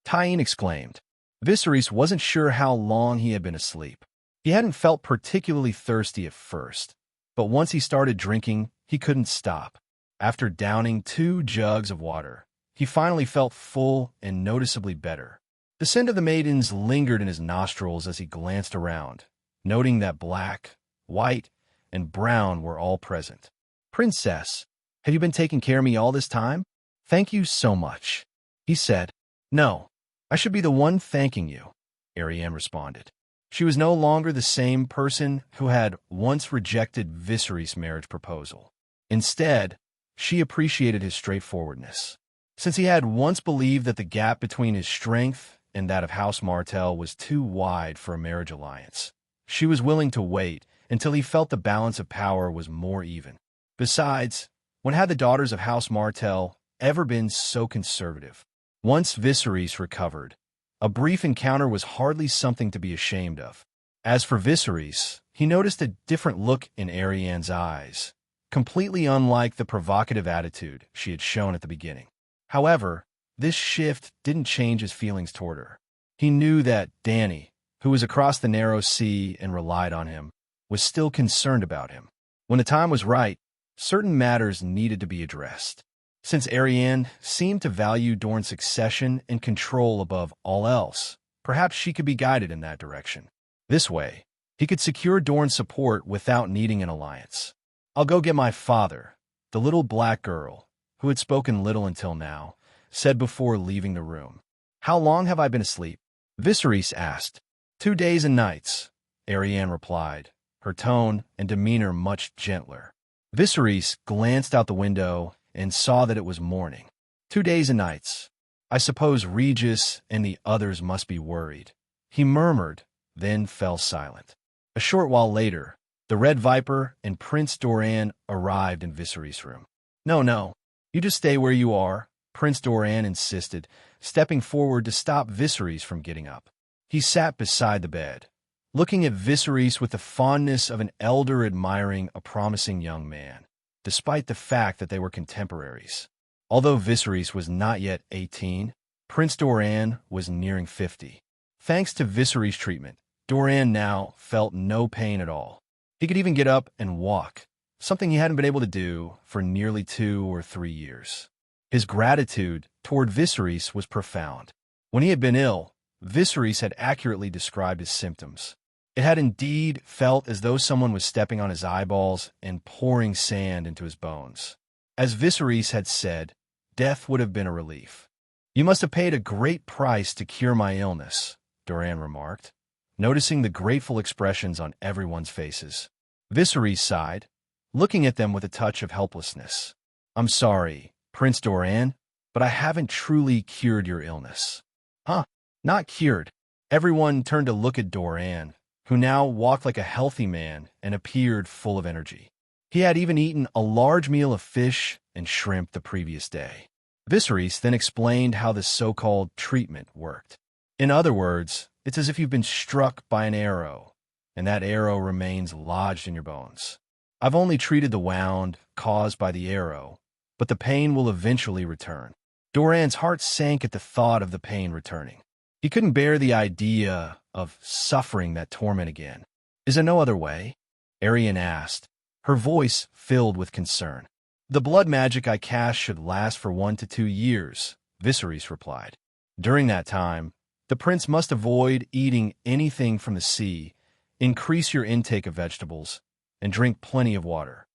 Tyene exclaimed. Viserys wasn't sure how long he had been asleep. He hadn't felt particularly thirsty at first, but once he started drinking, he couldn't stop. After downing 2 jugs of water, he finally felt full and noticeably better. The scent of the maidens lingered in his nostrils as he glanced around, noting that black, white, and brown were all present. "Princess, have you been taking care of me all this time? Thank you so much," he said. "No, I should be the one thanking you," Arianne responded. She was no longer the same person who had once rejected Viserys' marriage proposal. Instead, she appreciated his straightforwardness. Since he had once believed that the gap between his strength and that of House Martell was too wide for a marriage alliance, she was willing to wait until he felt the balance of power was more even. Besides, when had the daughters of House Martell ever been so conservative? Once Viserys recovered, a brief encounter was hardly something to be ashamed of. As for Viserys, he noticed a different look in Arianne's eyes, completely unlike the provocative attitude she had shown at the beginning. However, this shift didn't change his feelings toward her. He knew that Dany, who was across the narrow sea and relied on him, was still concerned about him. When the time was right, certain matters needed to be addressed. Since Arianne seemed to value Dorne's succession and control above all else, perhaps she could be guided in that direction. This way, he could secure Dorne's support without needing an alliance. "I'll go get my father," the little black girl, who had spoken little until now, said before leaving the room. "How long have I been asleep?" Viserys asked. 2 days and nights, Arianne replied, her tone and demeanor much gentler. Viserys glanced out the window and saw that it was morning. 2 days and nights. I suppose Regis and the others must be worried, he murmured, then fell silent. A short while later, the Red Viper and Prince Doran arrived in Viserys' room. No, you just stay where you are," Prince Doran insisted, stepping forward to stop Viserys from getting up. He sat beside the bed, looking at Viserys with the fondness of an elder admiring a promising young man, despite the fact that they were contemporaries. Although Viserys was not yet 18, Prince Doran was nearing 50. Thanks to Viserys' treatment, Doran now felt no pain at all. He could even get up and walk, something he hadn't been able to do for nearly 2 or 3 years. His gratitude toward Viserys was profound. When he had been ill, Viserys had accurately described his symptoms. It had indeed felt as though someone was stepping on his eyeballs and pouring sand into his bones. As Viserys had said, death would have been a relief. "You must have paid a great price to cure my illness," Doran remarked, noticing the grateful expressions on everyone's faces. Viserys sighed, looking at them with a touch of helplessness. "I'm sorry, Prince Doran, but I haven't truly cured your illness." "Huh? Not cured?" Everyone turned to look at Doran, who now walked like a healthy man and appeared full of energy. He had even eaten a large meal of fish and shrimp the previous day. Viserys then explained how this so-called treatment worked. "In other words, it's as if you've been struck by an arrow, and that arrow remains lodged in your bones. I've only treated the wound caused by the arrow, but the pain will eventually return." Doran's heart sank at the thought of the pain returning. He couldn't bear the idea of suffering that torment again. "Is there no other way?" Arianne asked, her voice filled with concern. "The blood magic I cast should last for 1 to 2 years, Viserys replied. "During that time, the prince must avoid eating anything from the sea, increase your intake of vegetables, and drink plenty of water."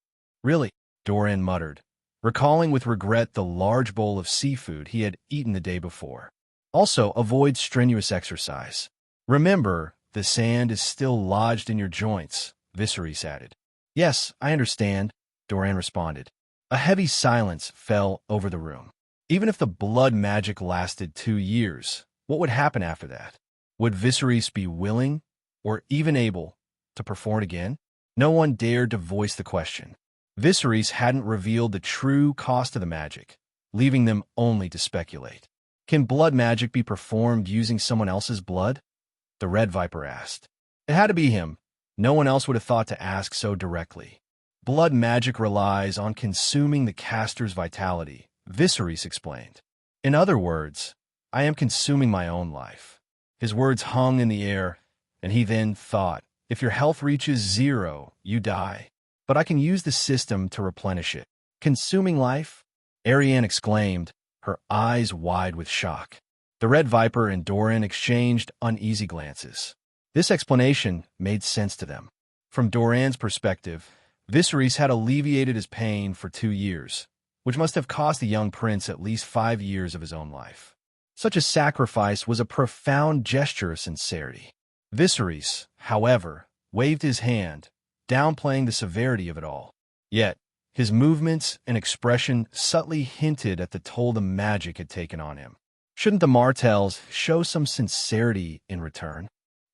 "Really?" Doran muttered, recalling with regret the large bowl of seafood he had eaten the day before. "Also, avoid strenuous exercise. Remember, the sand is still lodged in your joints," Viserys added. "Yes, I understand," Doran responded. A heavy silence fell over the room. Even if the blood magic lasted 2 years, what would happen after that? Would Viserys be willing, or even able, to perform it again? No one dared to voice the question. Viserys hadn't revealed the true cost of the magic, leaving them only to speculate. "Can blood magic be performed using someone else's blood?" the Red Viper asked. It had to be him. No one else would have thought to ask so directly. "Blood magic relies on consuming the caster's vitality," Viserys explained. "In other words, I am consuming my own life." His words hung in the air, and he then thought, if your health reaches 0, you die. But I can use the system to replenish it. "Consuming life?" Arianne exclaimed, her eyes wide with shock. The Red Viper and Doran exchanged uneasy glances. This explanation made sense to them. From Doran's perspective, Viserys had alleviated his pain for 2 years, which must have cost the young prince at least 5 years of his own life. Such a sacrifice was a profound gesture of sincerity. Viserys, however, waved his hand, downplaying the severity of it all. Yet, his movements and expression subtly hinted at the toll the magic had taken on him. Shouldn't the Martells show some sincerity in return?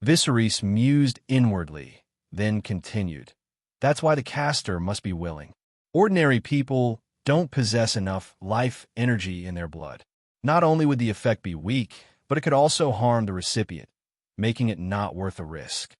Viserys mused inwardly, then continued. That's why the caster must be willing. Ordinary people don't possess enough life energy in their blood. Not only would the effect be weak, but it could also harm the recipient, making it not worth the risk.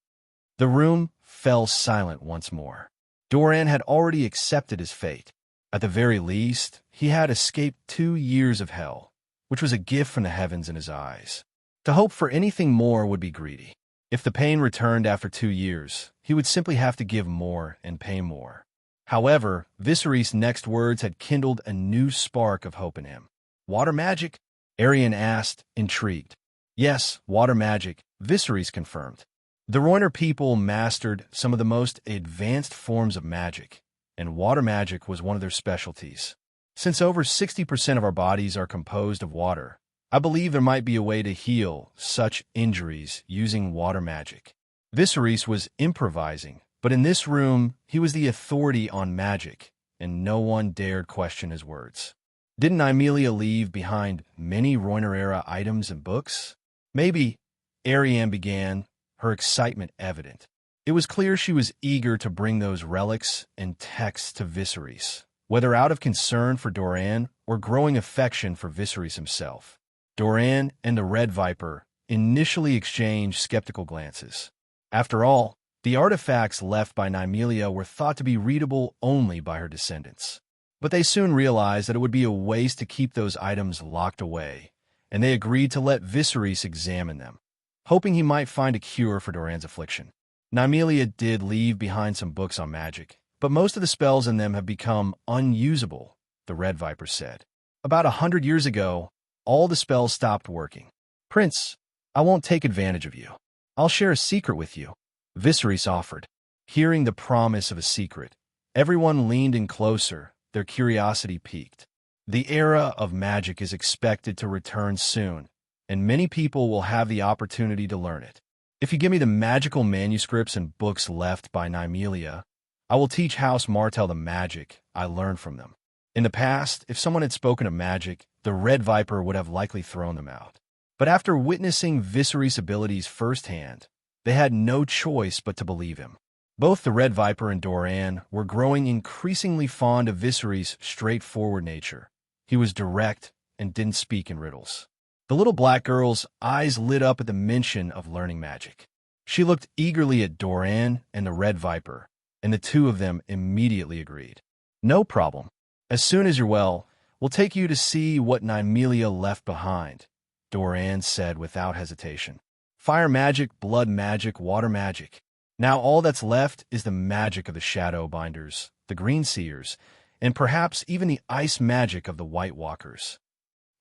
The room fell silent once more. Doran had already accepted his fate. At the very least, he had escaped 2 years of hell, which was a gift from the heavens in his eyes. To hope for anything more would be greedy. If the pain returned after 2 years, he would simply have to give more and pay more. However, Viserys' next words had kindled a new spark of hope in him. Water magic? Aerion asked, intrigued. Yes, water magic, Viserys confirmed. The Rhoynar people mastered some of the most advanced forms of magic, and water magic was one of their specialties. Since over 60% of our bodies are composed of water, I believe there might be a way to heal such injuries using water magic. Viserys was improvising, but in this room, he was the authority on magic, and no one dared question his words. Didn't Nymelia leave behind many Rhoynar-era items and books? Maybe, Aerion began, her excitement evident. It was clear she was eager to bring those relics and texts to Viserys, whether out of concern for Doran or growing affection for Viserys himself. Doran and the Red Viper initially exchanged skeptical glances. After all, the artifacts left by Nymelia were thought to be readable only by her descendants. But they soon realized that it would be a waste to keep those items locked away, and they agreed to let Viserys examine them, hoping he might find a cure for Doran's affliction. Nymelia did leave behind some books on magic, but most of the spells in them have become unusable, the Red Viper said. About 100 years ago, all the spells stopped working. Prince, I won't take advantage of you. I'll share a secret with you, Viserys offered. Hearing the promise of a secret, everyone leaned in closer, their curiosity piqued. The era of magic is expected to return soon, and many people will have the opportunity to learn it. If you give me the magical manuscripts and books left by Nymelia, I will teach House Martell the magic I learned from them. In the past, if someone had spoken of magic, the Red Viper would have likely thrown them out. But after witnessing Viserys' abilities firsthand, they had no choice but to believe him. Both the Red Viper and Doran were growing increasingly fond of Viserys' straightforward nature. He was direct and didn't speak in riddles. The little black girl's eyes lit up at the mention of learning magic. She looked eagerly at Doran and the Red Viper, and the two of them immediately agreed. No problem. As soon as you're well, we'll take you to see what Nymelia left behind, Doran said without hesitation. Fire magic, blood magic, water magic. Now all that's left is the magic of the Shadow Binders, the Green Seers, and perhaps even the ice magic of the White Walkers.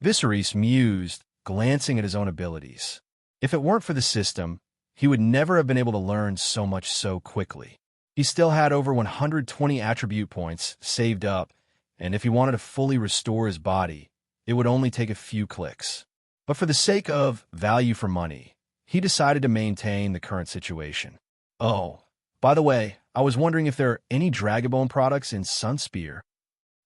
Viserys mused, glancing at his own abilities. If it weren't for the system, he would never have been able to learn so much so quickly. He still had over 120 attribute points saved up, and if he wanted to fully restore his body, it would only take a few clicks. But for the sake of value for money, he decided to maintain the current situation. Oh, by the way, I was wondering if there are any Dragonbone products in Sunspear.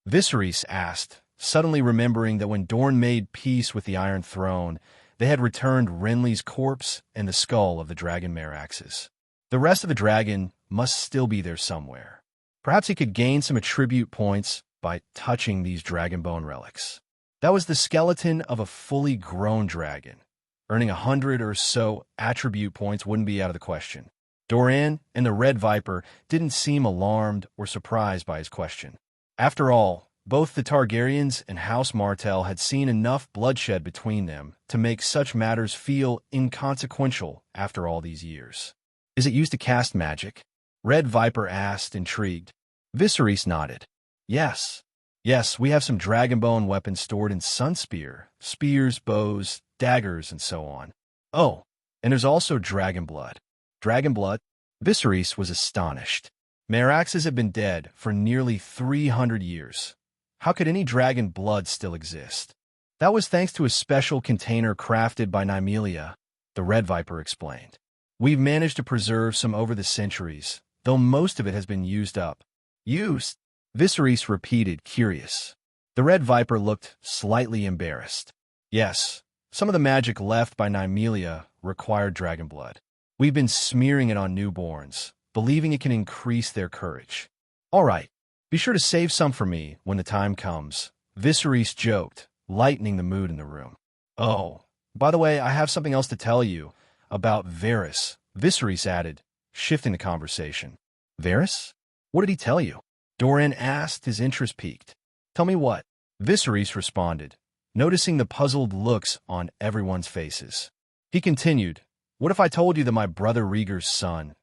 Viserys asked, suddenly remembering that when Dorne made peace with the Iron Throne, they had returned Renly's corpse and the skull of the dragon Meraxes. The rest of the dragon must still be there somewhere. Perhaps he could gain some attribute points by touching these Dragonbone relics. That was the skeleton of a fully grown dragon. Earning 100 or so attribute points wouldn't be out of the question. Doran and the Red Viper didn't seem alarmed or surprised by his question. After all, both the Targaryens and House Martell had seen enough bloodshed between them to make such matters feel inconsequential after all these years. Is it used to cast magic? Red Viper asked, intrigued. Viserys nodded. Yes. Yes, we have some dragonbone weapons stored in Sunspear, spears, bows, daggers, and so on. Oh, and there's also dragon blood. Dragon blood? Viserys was astonished. Meraxes have been dead for nearly 300 years. How could any dragon blood still exist? That was thanks to a special container crafted by Nymelia, the Red Viper explained. We've managed to preserve some over the centuries, though most of it has been used up. Used? Viserys repeated, curious. The Red Viper looked slightly embarrassed. Yes, some of the magic left by Nymelia required dragon blood. We've been smearing it on newborns, believing it can increase their courage. All right, be sure to save some for me when the time comes, Viserys joked, lightening the mood in the room. Oh, by the way, I have something else to tell you about Varys, Viserys added, shifting the conversation. Varys? What did he tell you? Doran asked, his interest piqued. Tell me what? Viserys responded, noticing the puzzled looks on everyone's faces. He continued, what if I told you that my brother Rhaegar's son,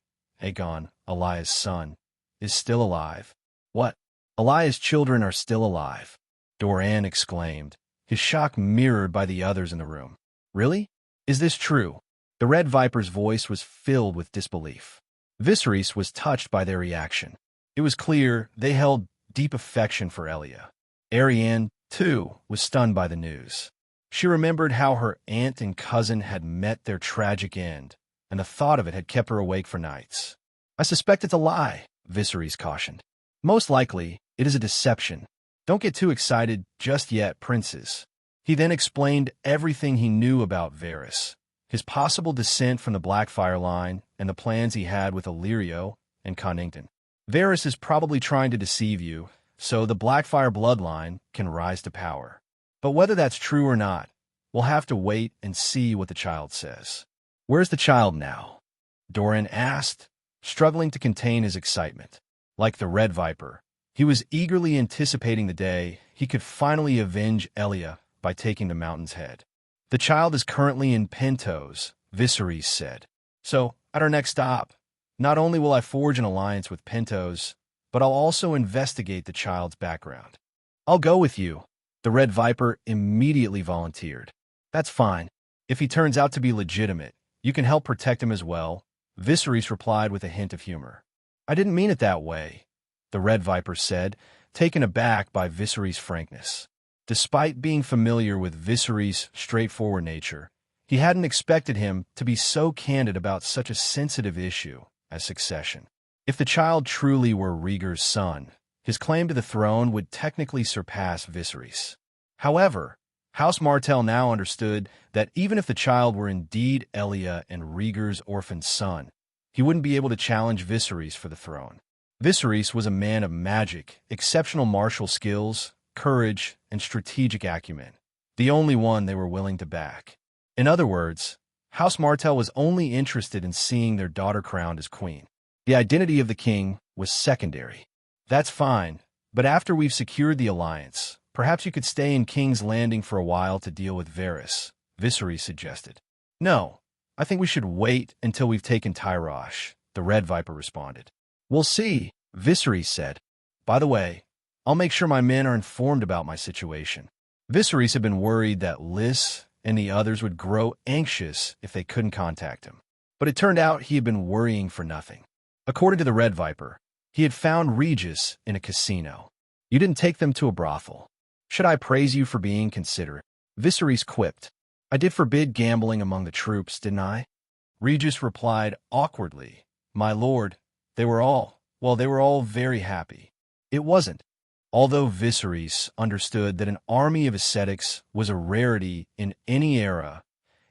Aegon, Elaya's son, is still alive? What? Elaya's children are still alive? Doran exclaimed, his shock mirrored by the others in the room. Really? Is this true? The Red Viper's voice was filled with disbelief. Viserys was touched by their reaction. It was clear they held deep affection for Elia. Arianne, too, was stunned by the news. She remembered how her aunt and cousin had met their tragic end, and the thought of it had kept her awake for nights. I suspect it's a lie, Viserys cautioned. Most likely, it is a deception. Don't get too excited just yet, princes. He then explained everything he knew about Varys, his possible descent from the Blackfyre line, and the plans he had with Illyrio and Connington. Varys is probably trying to deceive you, so the Blackfyre bloodline can rise to power. But whether that's true or not, we'll have to wait and see what the child says. Where's the child now? Doran asked, struggling to contain his excitement. Like the Red Viper, he was eagerly anticipating the day he could finally avenge Elia by taking the mountain's head. The child is currently in Pentos, Viserys said. So, at our next stop, not only will I forge an alliance with Pentos, but I'll also investigate the child's background. I'll go with you. The Red Viper immediately volunteered. That's fine. If he turns out to be legitimate, you can help protect him as well, Viserys replied with a hint of humor. I didn't mean it that way, the Red Viper said, taken aback by Viserys' frankness. Despite being familiar with Viserys' straightforward nature, he hadn't expected him to be so candid about such a sensitive issue as succession. If the child truly were Rhaegar's son, his claim to the throne would technically surpass Viserys. However, House Martell now understood that even if the child were indeed Elia and Rhaegar's orphaned son, he wouldn't be able to challenge Viserys for the throne. Viserys was a man of magic, exceptional martial skills, courage, and strategic acumen, the only one they were willing to back. In other words, House Martell was only interested in seeing their daughter crowned as queen. The identity of the king was secondary. That's fine, but after we've secured the alliance, perhaps you could stay in King's Landing for a while to deal with Varys, Viserys suggested. No, I think we should wait until we've taken Tyrosh, the Red Viper responded. We'll see, Viserys said. By the way, I'll make sure my men are informed about my situation. Viserys had been worried that Lys and the others would grow anxious if they couldn't contact him. But it turned out he had been worrying for nothing. According to the Red Viper, he had found Regis in a casino. You didn't take them to a brothel. Should I praise you for being considerate? Viserys quipped. I did forbid gambling among the troops, didn't I? Regis replied awkwardly. My lord, they were all very happy. It wasn't. Although Viserys understood that an army of ascetics was a rarity in any era,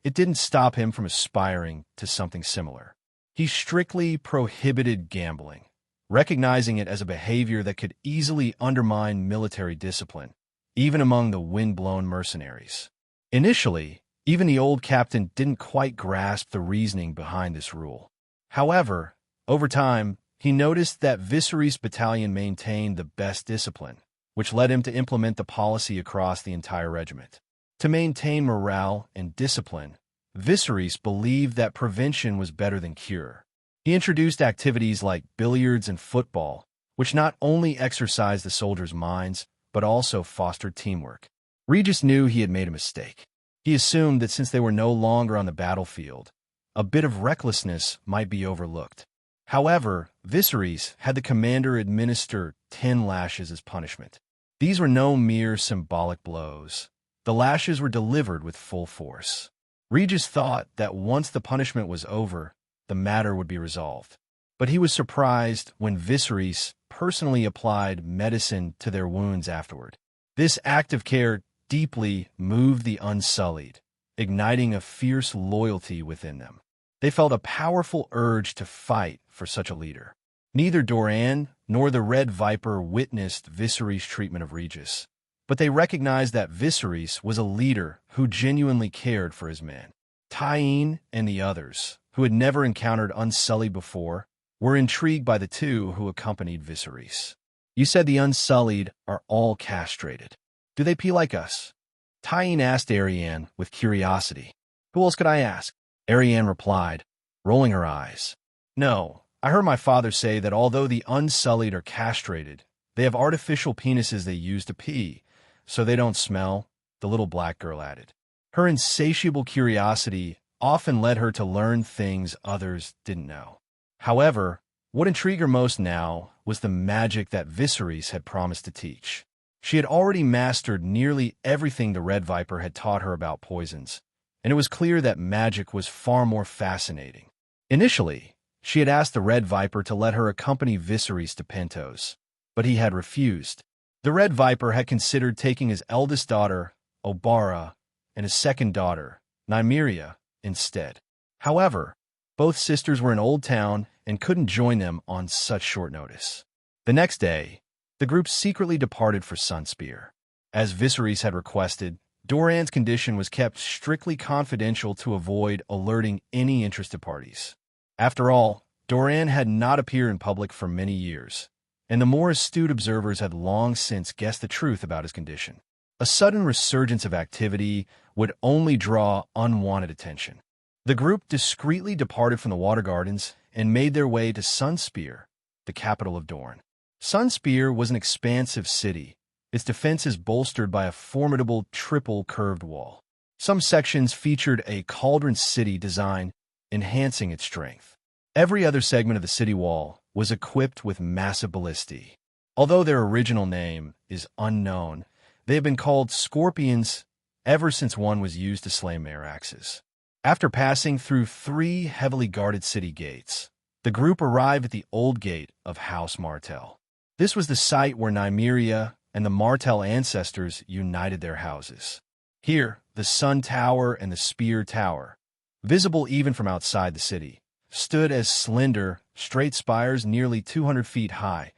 it didn't stop him from aspiring to something similar. He strictly prohibited gambling, recognizing it as a behavior that could easily undermine military discipline, even among the wind-blown mercenaries. Initially, even the old captain didn't quite grasp the reasoning behind this rule. However, over time, he noticed that Viserys' battalion maintained the best discipline, which led him to implement the policy across the entire regiment. To maintain morale and discipline, Viserys believed that prevention was better than cure. He introduced activities like billiards and football, which not only exercised the soldiers' minds, but also fostered teamwork. Regis knew he had made a mistake. He assumed that since they were no longer on the battlefield, a bit of recklessness might be overlooked. However, Viserys had the commander administer 10 lashes as punishment. These were no mere symbolic blows. The lashes were delivered with full force. Regis thought that once the punishment was over, the matter would be resolved. But he was surprised when Viserys personally applied medicine to their wounds afterward. This act of care deeply moved the Unsullied, igniting a fierce loyalty within them. They felt a powerful urge to fight for such a leader. Neither Doran nor the Red Viper witnessed Viserys' treatment of Regis, but they recognized that Viserys was a leader who genuinely cared for his men. Tyene and the others, who had never encountered Unsullied before, were intrigued by the two who accompanied Viserys. "You said the Unsullied are all castrated. Do they pee like us?" Tyene asked Arianne with curiosity. "Who else could I ask?" Arianne replied, rolling her eyes. "No, I heard my father say that although the Unsullied are castrated, they have artificial penises they use to pee, so they don't smell," the little black girl added. Her insatiable curiosity often led her to learn things others didn't know. However, what intrigued her most now was the magic that Viserys had promised to teach. She had already mastered nearly everything the Red Viper had taught her about poisons, and it was clear that magic was far more fascinating. Initially, she had asked the Red Viper to let her accompany Viserys to Pentos, but he had refused. The Red Viper had considered taking his eldest daughter, Obara, and his second daughter, Nymeria, instead. However, both sisters were in Old Town and couldn't join them on such short notice. The next day, the group secretly departed for Sunspear. As Viserys had requested, Doran's condition was kept strictly confidential to avoid alerting any interested parties. After all, Doran had not appeared in public for many years, and the more astute observers had long since guessed the truth about his condition. A sudden resurgence of activity would only draw unwanted attention. The group discreetly departed from the Water Gardens and made their way to Sunspear, the capital of Dorne. Sunspear was an expansive city, its defenses bolstered by a formidable triple-curved wall. Some sections featured a cauldron city design, enhancing its strength. Every other segment of the city wall was equipped with massive ballistae. Although their original name is unknown, they have been called Scorpions ever since one was used to slay Meraxes. After passing through 3 heavily guarded city gates, the group arrived at the old gate of House Martell. This was the site where Nymeria and the Martell ancestors united their houses. Here, the Sun Tower and the Spear Tower, visible even from outside the city, stood as slender, straight spires nearly 200 feet high,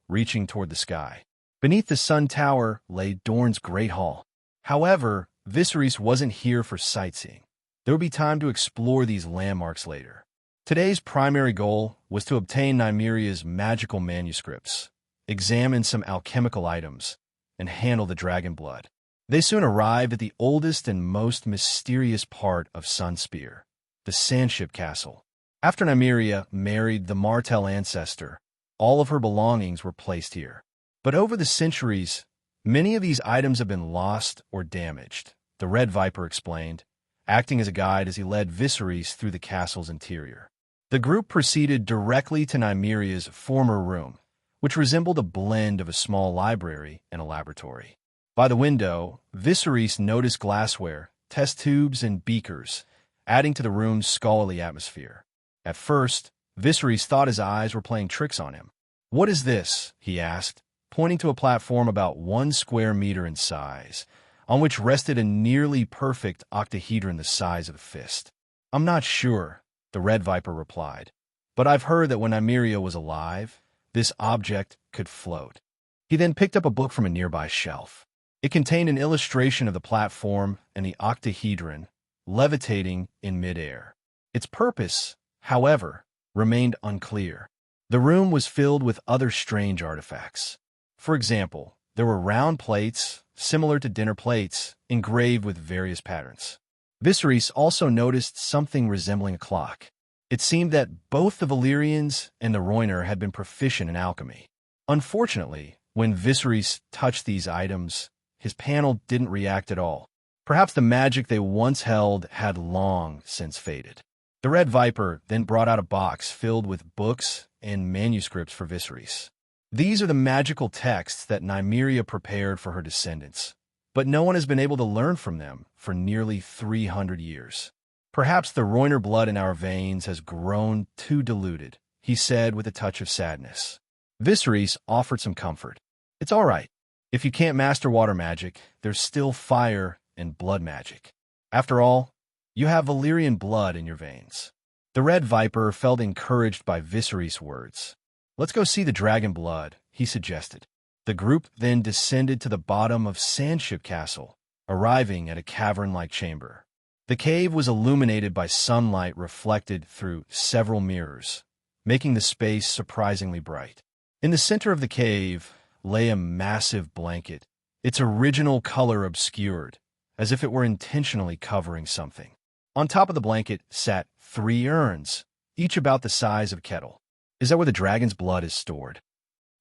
reaching toward the sky. Beneath the Sun Tower lay Dorne's Great Hall. However, Viserys wasn't here for sightseeing. There would be time to explore these landmarks later. Today's primary goal was to obtain Nymeria's magical manuscripts, examine some alchemical items, and handle the dragon blood. They soon arrived at the oldest and most mysterious part of Sunspear, the Sandship Castle. After Nymeria married the Martell ancestor, all of her belongings were placed here. But over the centuries, many of these items have been lost or damaged, the Red Viper explained, acting as a guide as he led Viserys through the castle's interior. The group proceeded directly to Nymeria's former room, which resembled a blend of a small library and a laboratory. By the window, Viserys noticed glassware, test tubes, and beakers, adding to the room's scholarly atmosphere. At first, Viserys thought his eyes were playing tricks on him. "What is this?" he asked, pointing to a platform about 1 square meter in size, on which rested a nearly perfect octahedron the size of a fist. "I'm not sure," the Red Viper replied, "but I've heard that when Nymeria was alive, this object could float." He then picked up a book from a nearby shelf. It contained an illustration of the platform and the octahedron levitating in midair. Its purpose, however, remained unclear. The room was filled with other strange artifacts. For example, there were round plates, similar to dinner plates, engraved with various patterns. Viserys also noticed something resembling a clock. It seemed that both the Valyrians and the Rhoynar had been proficient in alchemy. Unfortunately, When Viserys touched these items, his panel didn't react at all. Perhaps the magic they once held had long since faded. The Red Viper then brought out a box filled with books and manuscripts for Viserys. These are the magical texts that Nymeria prepared for her descendants, but no one has been able to learn from them for nearly 300 years. Perhaps the Rhoynar blood in our veins has grown too diluted, he said with a touch of sadness. Viserys offered some comfort. It's all right. If you can't master water magic, there's still fire and blood magic. After all, you have Valyrian blood in your veins. The Red Viper felt encouraged by Viserys' words. Let's go see the dragon blood, he suggested. The group then descended to the bottom of Sandship Castle, arriving at a cavern-like chamber. The cave was illuminated by sunlight reflected through several mirrors, making the space surprisingly bright. In the center of the cave lay a massive blanket, its original color obscured, as if it were intentionally covering something. On top of the blanket sat 3 urns, each about the size of a kettle. Is that where the dragon's blood is stored?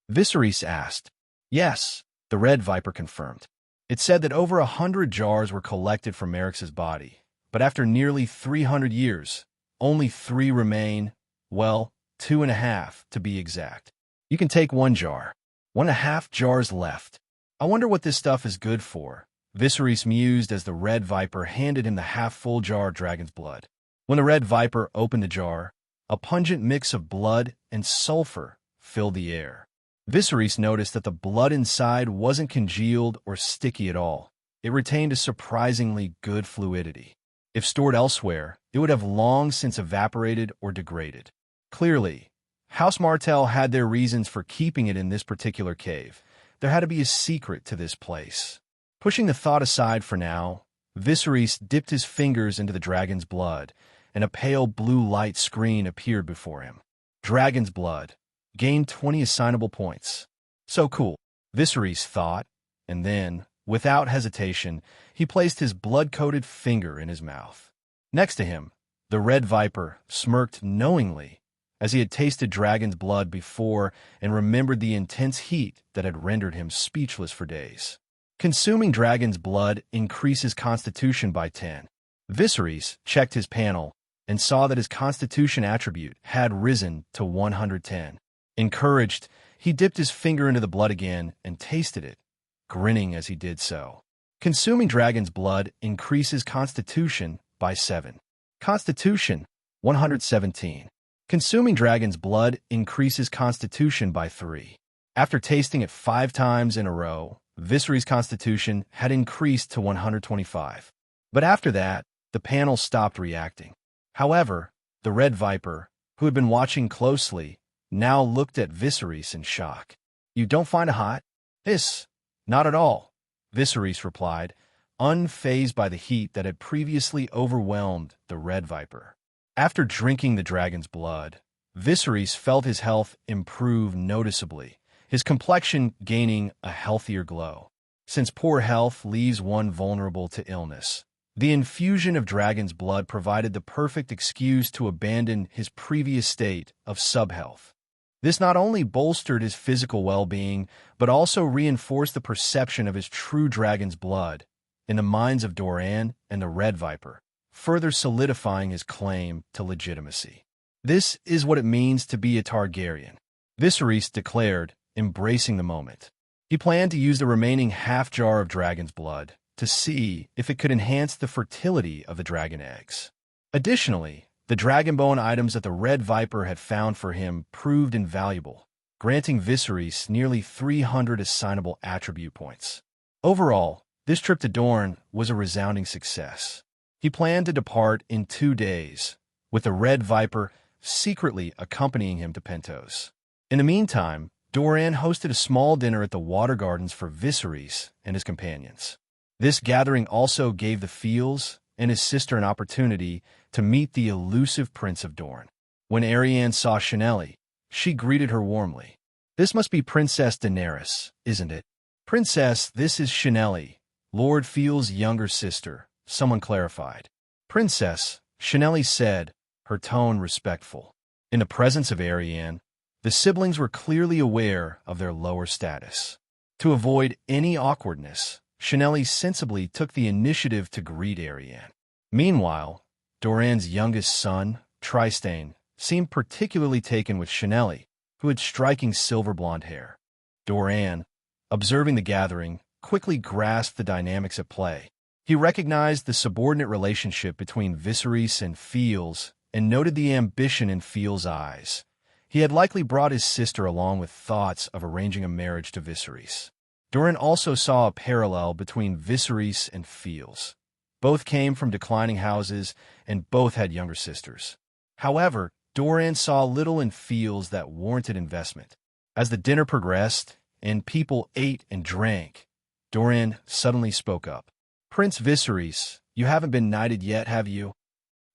Viserys asked. Yes, the Red Viper confirmed. It said that over 100 jars were collected from Merryx's body, but after nearly 300 years, only 3 remain, well, 2.5 to be exact. You can take 1 jar. 1.5 jars left. I wonder what this stuff is good for, Viserys mused as the Red Viper handed him the half-full jar of dragon's blood. When the Red Viper opened the jar, a pungent mix of blood and sulfur filled the air. Viserys noticed that the blood inside wasn't congealed or sticky at all. It retained a surprisingly good fluidity. If stored elsewhere, it would have long since evaporated or degraded. Clearly, House Martell had their reasons for keeping it in this particular cave. There had to be a secret to this place. Pushing the thought aside for now, Viserys dipped his fingers into the dragon's blood, and a pale blue light screen appeared before him. Dragon's blood. Gained 20 assignable points. So cool, Viserys thought, and then, without hesitation, he placed his blood-coated finger in his mouth. Next to him, the Red Viper smirked knowingly, as he had tasted dragon's blood before and remembered the intense heat that had rendered him speechless for days. Consuming dragon's blood increases constitution by 10. Viserys checked his panel and saw that his constitution attribute had risen to 110. Encouraged, he dipped his finger into the blood again and tasted it, grinning as he did so. Consuming dragon's blood increases constitution by 7. Constitution, 117. Consuming dragon's blood increases constitution by 3. After tasting it 5 times in a row, Viserys' constitution had increased to 125. But after that, the panel stopped reacting. However, the Red Viper, who had been watching closely, now looked at Viserys in shock. You don't find it hot? This, not at all, Viserys replied, unfazed by the heat that had previously overwhelmed the Red Viper. After drinking the dragon's blood, Viserys felt his health improve noticeably, his complexion gaining a healthier glow. Since poor health leaves one vulnerable to illness, the infusion of dragon's blood provided the perfect excuse to abandon his previous state of subhealth. This not only bolstered his physical well-being, but also reinforced the perception of his true dragon's blood in the minds of Doran and the Red Viper, further solidifying his claim to legitimacy. This is what it means to be a Targaryen, Viserys declared, embracing the moment. He planned to use the remaining half jar of dragon's blood to see if it could enhance the fertility of the dragon eggs. Additionally, the dragonbone items that the Red Viper had found for him proved invaluable, granting Viserys nearly 300 assignable attribute points. Overall, this trip to Dorne was a resounding success. He planned to depart in 2 days, with the Red Viper secretly accompanying him to Pentos. In the meantime, Doran hosted a small dinner at the Water Gardens for Viserys and his companions. This gathering also gave the Fields and his sister an opportunity to meet the elusive Prince of Dorne. When Arianne saw Chanelli, she greeted her warmly. This must be Princess Daenerys, isn't it? Princess, this is Chanelli, Lord Fields' younger sister, someone clarified. Princess, Chanelli said, her tone respectful. In the presence of Arianne, the siblings were clearly aware of their lower status. To avoid any awkwardness, Chanelli sensibly took the initiative to greet Arianne. Meanwhile, Doran's youngest son, Tristane, seemed particularly taken with Chanelli, who had striking silver-blonde hair. Doran, observing the gathering, quickly grasped the dynamics at play. He recognized the subordinate relationship between Viserys and Fields and noted the ambition in Fields' eyes. He had likely brought his sister along with thoughts of arranging a marriage to Viserys. Doran also saw a parallel between Viserys and Fields. Both came from declining houses, and both had younger sisters. However, Doran saw little in Fields that warranted investment. As the dinner progressed, and people ate and drank, Doran suddenly spoke up. "Prince Viserys, you haven't been knighted yet, have you?"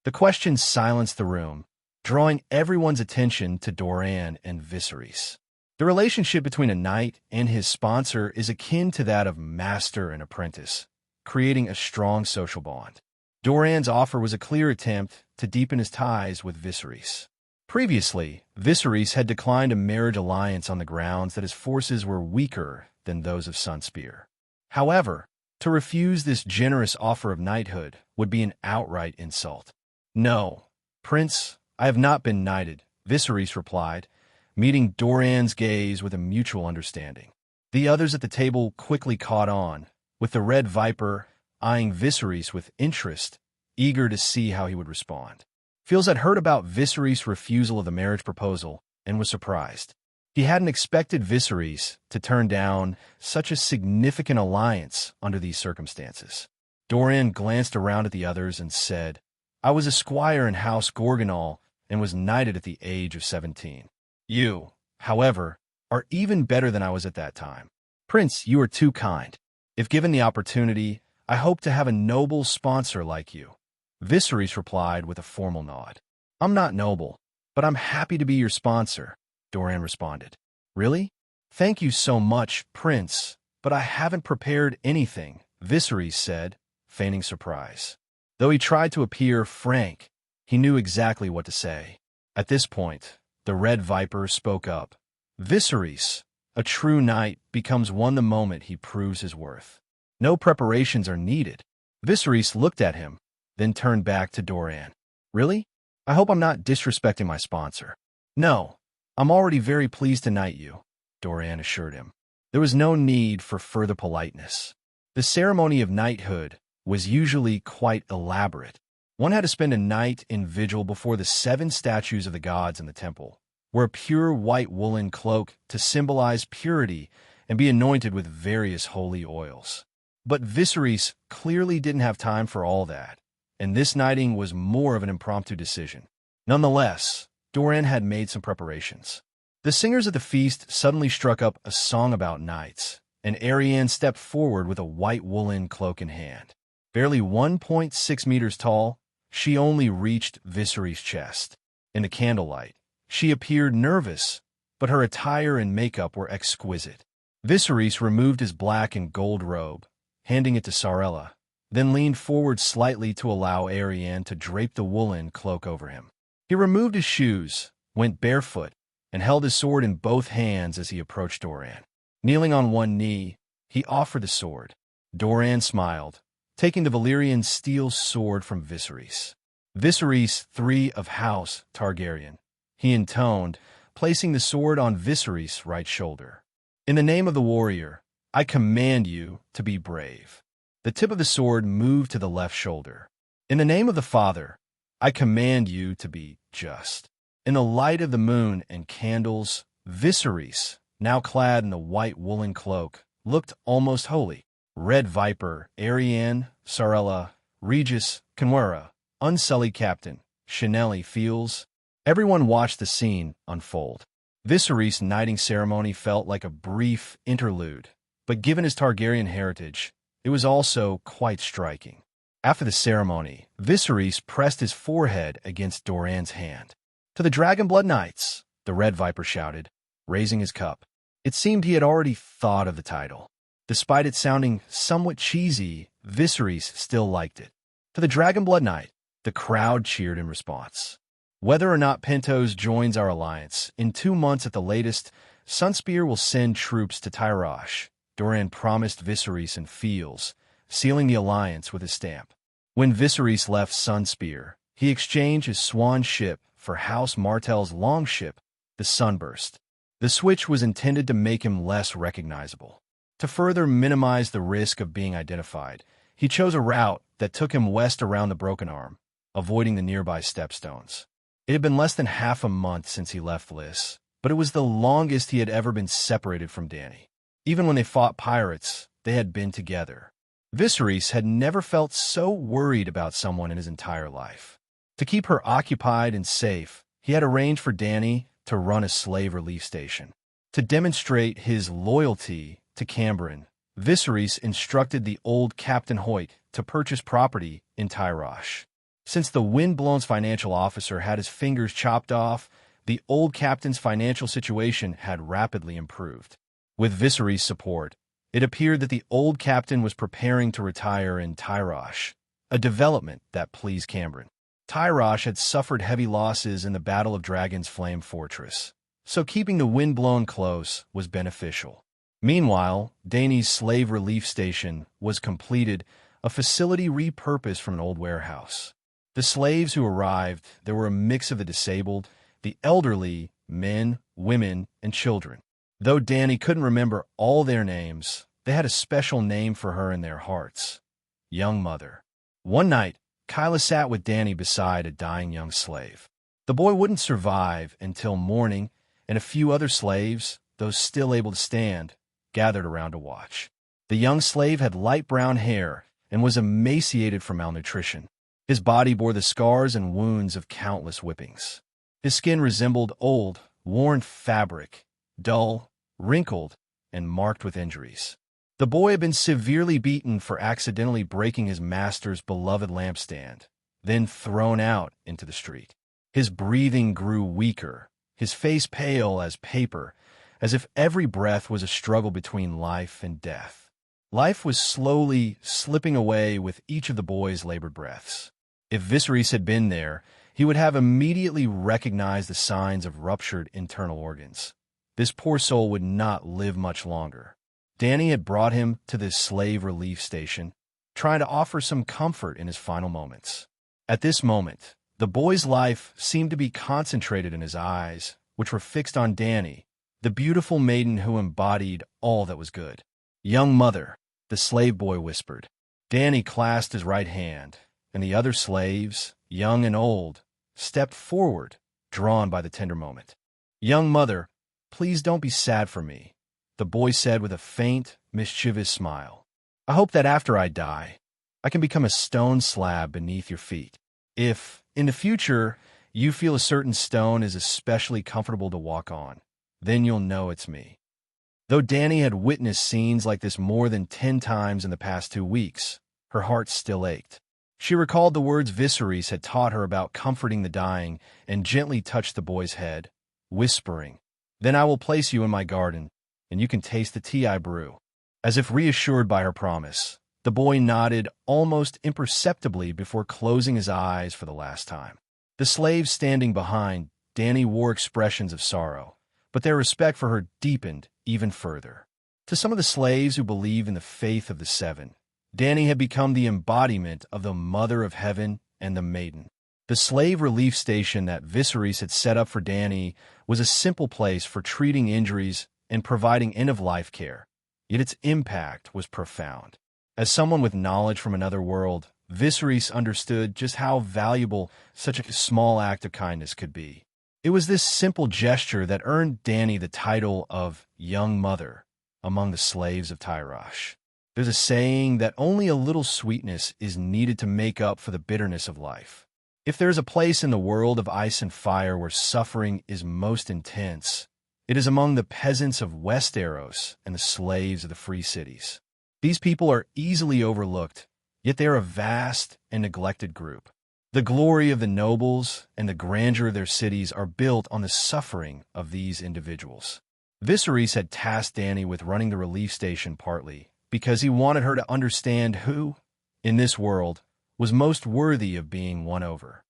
The question silenced the room, drawing everyone's attention to Doran and Viserys. The relationship between a knight and his sponsor is akin to that of master and apprentice, creating a strong social bond. Doran's offer was a clear attempt to deepen his ties with Viserys. Previously, Viserys had declined a marriage alliance on the grounds that his forces were weaker than those of Sunspear. However, to refuse this generous offer of knighthood would be an outright insult. "No, Prince, I have not been knighted," Viserys replied, meeting Doran's gaze with a mutual understanding. The others at the table quickly caught on, with the Red Viper eyeing Viserys with interest, eager to see how he would respond. Fields had heard about Viserys' refusal of the marriage proposal and was surprised. He hadn't expected Viserys to turn down such a significant alliance under these circumstances. Doran glanced around at the others and said, "I was a squire in House Gorgonal and was knighted at the age of 17. You, however, are even better than I was at that time. Prince, you are too kind. If given the opportunity, I hope to have a noble sponsor like you." Viserys replied with a formal nod. "I'm not noble, but I'm happy to be your sponsor," Doran responded. "Really? Thank you so much, Prince, but I haven't prepared anything," Viserys said, feigning surprise. Though he tried to appear frank, he knew exactly what to say. At this point, the Red Viper spoke up. "Viserys, a true knight becomes one the moment he proves his worth. No preparations are needed." Viserys looked at him, then turned back to Doran. "Really? I hope I'm not disrespecting my sponsor." "No, I'm already very pleased to knight you," Doran assured him. There was no need for further politeness. The ceremony of knighthood was usually quite elaborate. One had to spend a night in vigil before the 7 statues of the gods in the temple, wear a pure white woolen cloak to symbolize purity, and be anointed with various holy oils. But Viserys clearly didn't have time for all that, and this knighting was more of an impromptu decision. Nonetheless, Doran had made some preparations. The singers at the feast suddenly struck up a song about knights, and Arianne stepped forward with a white woolen cloak in hand. Barely 1.6 meters tall, she only reached Viserys' chest. In the candlelight, she appeared nervous, but her attire and makeup were exquisite. Viserys removed his black and gold robe, handing it to Sarella, then leaned forward slightly to allow Arianne to drape the woolen cloak over him. He removed his shoes, went barefoot, and held his sword in both hands as he approached Doran. Kneeling on one knee, he offered the sword. Doran smiled, taking the Valyrian steel sword from Viserys. "Viserys III of House Targaryen," he intoned, placing the sword on Viserys' right shoulder. "In the name of the warrior, I command you to be brave." The tip of the sword moved to the left shoulder. "In the name of the Father, I command you to be just." In the light of the moon and candles, Viserys, now clad in the white woolen cloak, looked almost holy. Red Viper, Arianne, Sarella, Regis, Kenwera, Unsullied Captain, Chanelli, Fields. Everyone watched the scene unfold. Viserys' knighting ceremony felt like a brief interlude, but given his Targaryen heritage, it was also quite striking. After the ceremony, Viserys pressed his forehead against Doran's hand. "To the Dragonblood Knights," the Red Viper shouted, raising his cup. It seemed he had already thought of the title. Despite it sounding somewhat cheesy, Viserys still liked it. "To the Dragonblood Knight," the crowd cheered in response. "Whether or not Pentos joins our alliance, in 2 months at the latest, Sunspear will send troops to Tyrosh," Doran promised Viserys and Fields, sealing the alliance with his stamp. When Viserys left Sunspear, he exchanged his swan ship for House Martell's longship, the Sunburst. The switch was intended to make him less recognizable. To further minimize the risk of being identified, he chose a route that took him west around the Broken Arm, avoiding the nearby stepstones. It had been less than half a month since he left Lys, but it was the longest he had ever been separated from Dany. Even when they fought pirates, they had been together. Viserys had never felt so worried about someone in his entire life. To keep her occupied and safe, he had arranged for Dany to run a slave relief station. To demonstrate his loyalty to Cambrin, Viserys instructed the old Captain Hoyt to purchase property in Tyrosh. Since the Windblown's financial officer had his fingers chopped off, the old captain's financial situation had rapidly improved. With Viserys' support, it appeared that the old captain was preparing to retire in Tyrosh, a development that pleased Cambrin. Tyrosh had suffered heavy losses in the Battle of Dragon's Flame Fortress, so keeping the Windblown close was beneficial. Meanwhile, Dany's slave relief station was completed, a facility repurposed from an old warehouse. The slaves who arrived, there were a mix of the disabled, the elderly, men, women, and children. Though Dany couldn't remember all their names, they had a special name for her in their hearts: Young Mother. One night, Kyla sat with Dany beside a dying young slave. The boy wouldn't survive until morning, and a few other slaves, those still able to stand, gathered around to watch. The young slave had light brown hair and was emaciated from malnutrition. His body bore the scars and wounds of countless whippings. His skin resembled old, worn fabric, dull, wrinkled, and marked with injuries. The boy had been severely beaten for accidentally breaking his master's beloved lampstand, then thrown out into the street. His breathing grew weaker, his face pale as paper, as if every breath was a struggle between life and death. Life was slowly slipping away with each of the boy's labored breaths. If Viserys had been there, he would have immediately recognized the signs of ruptured internal organs. This poor soul would not live much longer. Dany had brought him to this slave relief station, trying to offer some comfort in his final moments. At this moment, the boy's life seemed to be concentrated in his eyes, which were fixed on Dany, the beautiful maiden who embodied all that was good. "Young Mother," the slave boy whispered. Dany clasped his right hand, and the other slaves, young and old, stepped forward, drawn by the tender moment. "Young Mother, please don't be sad for me," the boy said with a faint, mischievous smile. "I hope that after I die, I can become a stone slab beneath your feet. If, in the future, you feel a certain stone is especially comfortable to walk on, then you'll know it's me." Though Dany had witnessed scenes like this more than 10 times in the past 2 weeks, her heart still ached. She recalled the words Viserys had taught her about comforting the dying and gently touched the boy's head, whispering, "Then I will place you in my garden, and you can taste the tea I brew." As if reassured by her promise, the boy nodded almost imperceptibly before closing his eyes for the last time. The slaves standing behind Dany wore expressions of sorrow, but their respect for her deepened even further. To some of the slaves who believe in the faith of the Seven, Dany had become the embodiment of the Mother of Heaven and the Maiden. The slave relief station that Viserys had set up for Dany was a simple place for treating injuries and providing end-of-life care, yet its impact was profound. As someone with knowledge from another world, Viserys understood just how valuable such a small act of kindness could be. It was this simple gesture that earned Dany the title of Young Mother among the slaves of Tyrosh. There's a saying that only a little sweetness is needed to make up for the bitterness of life. If there is a place in the world of ice and fire where suffering is most intense, it is among the peasants of Westeros and the slaves of the free cities. These people are easily overlooked, yet they are a vast and neglected group. The glory of the nobles and the grandeur of their cities are built on the suffering of these individuals. Viserys had tasked Dany with running the relief station partly because he wanted her to understand who, in this world, was most worthy of being won over.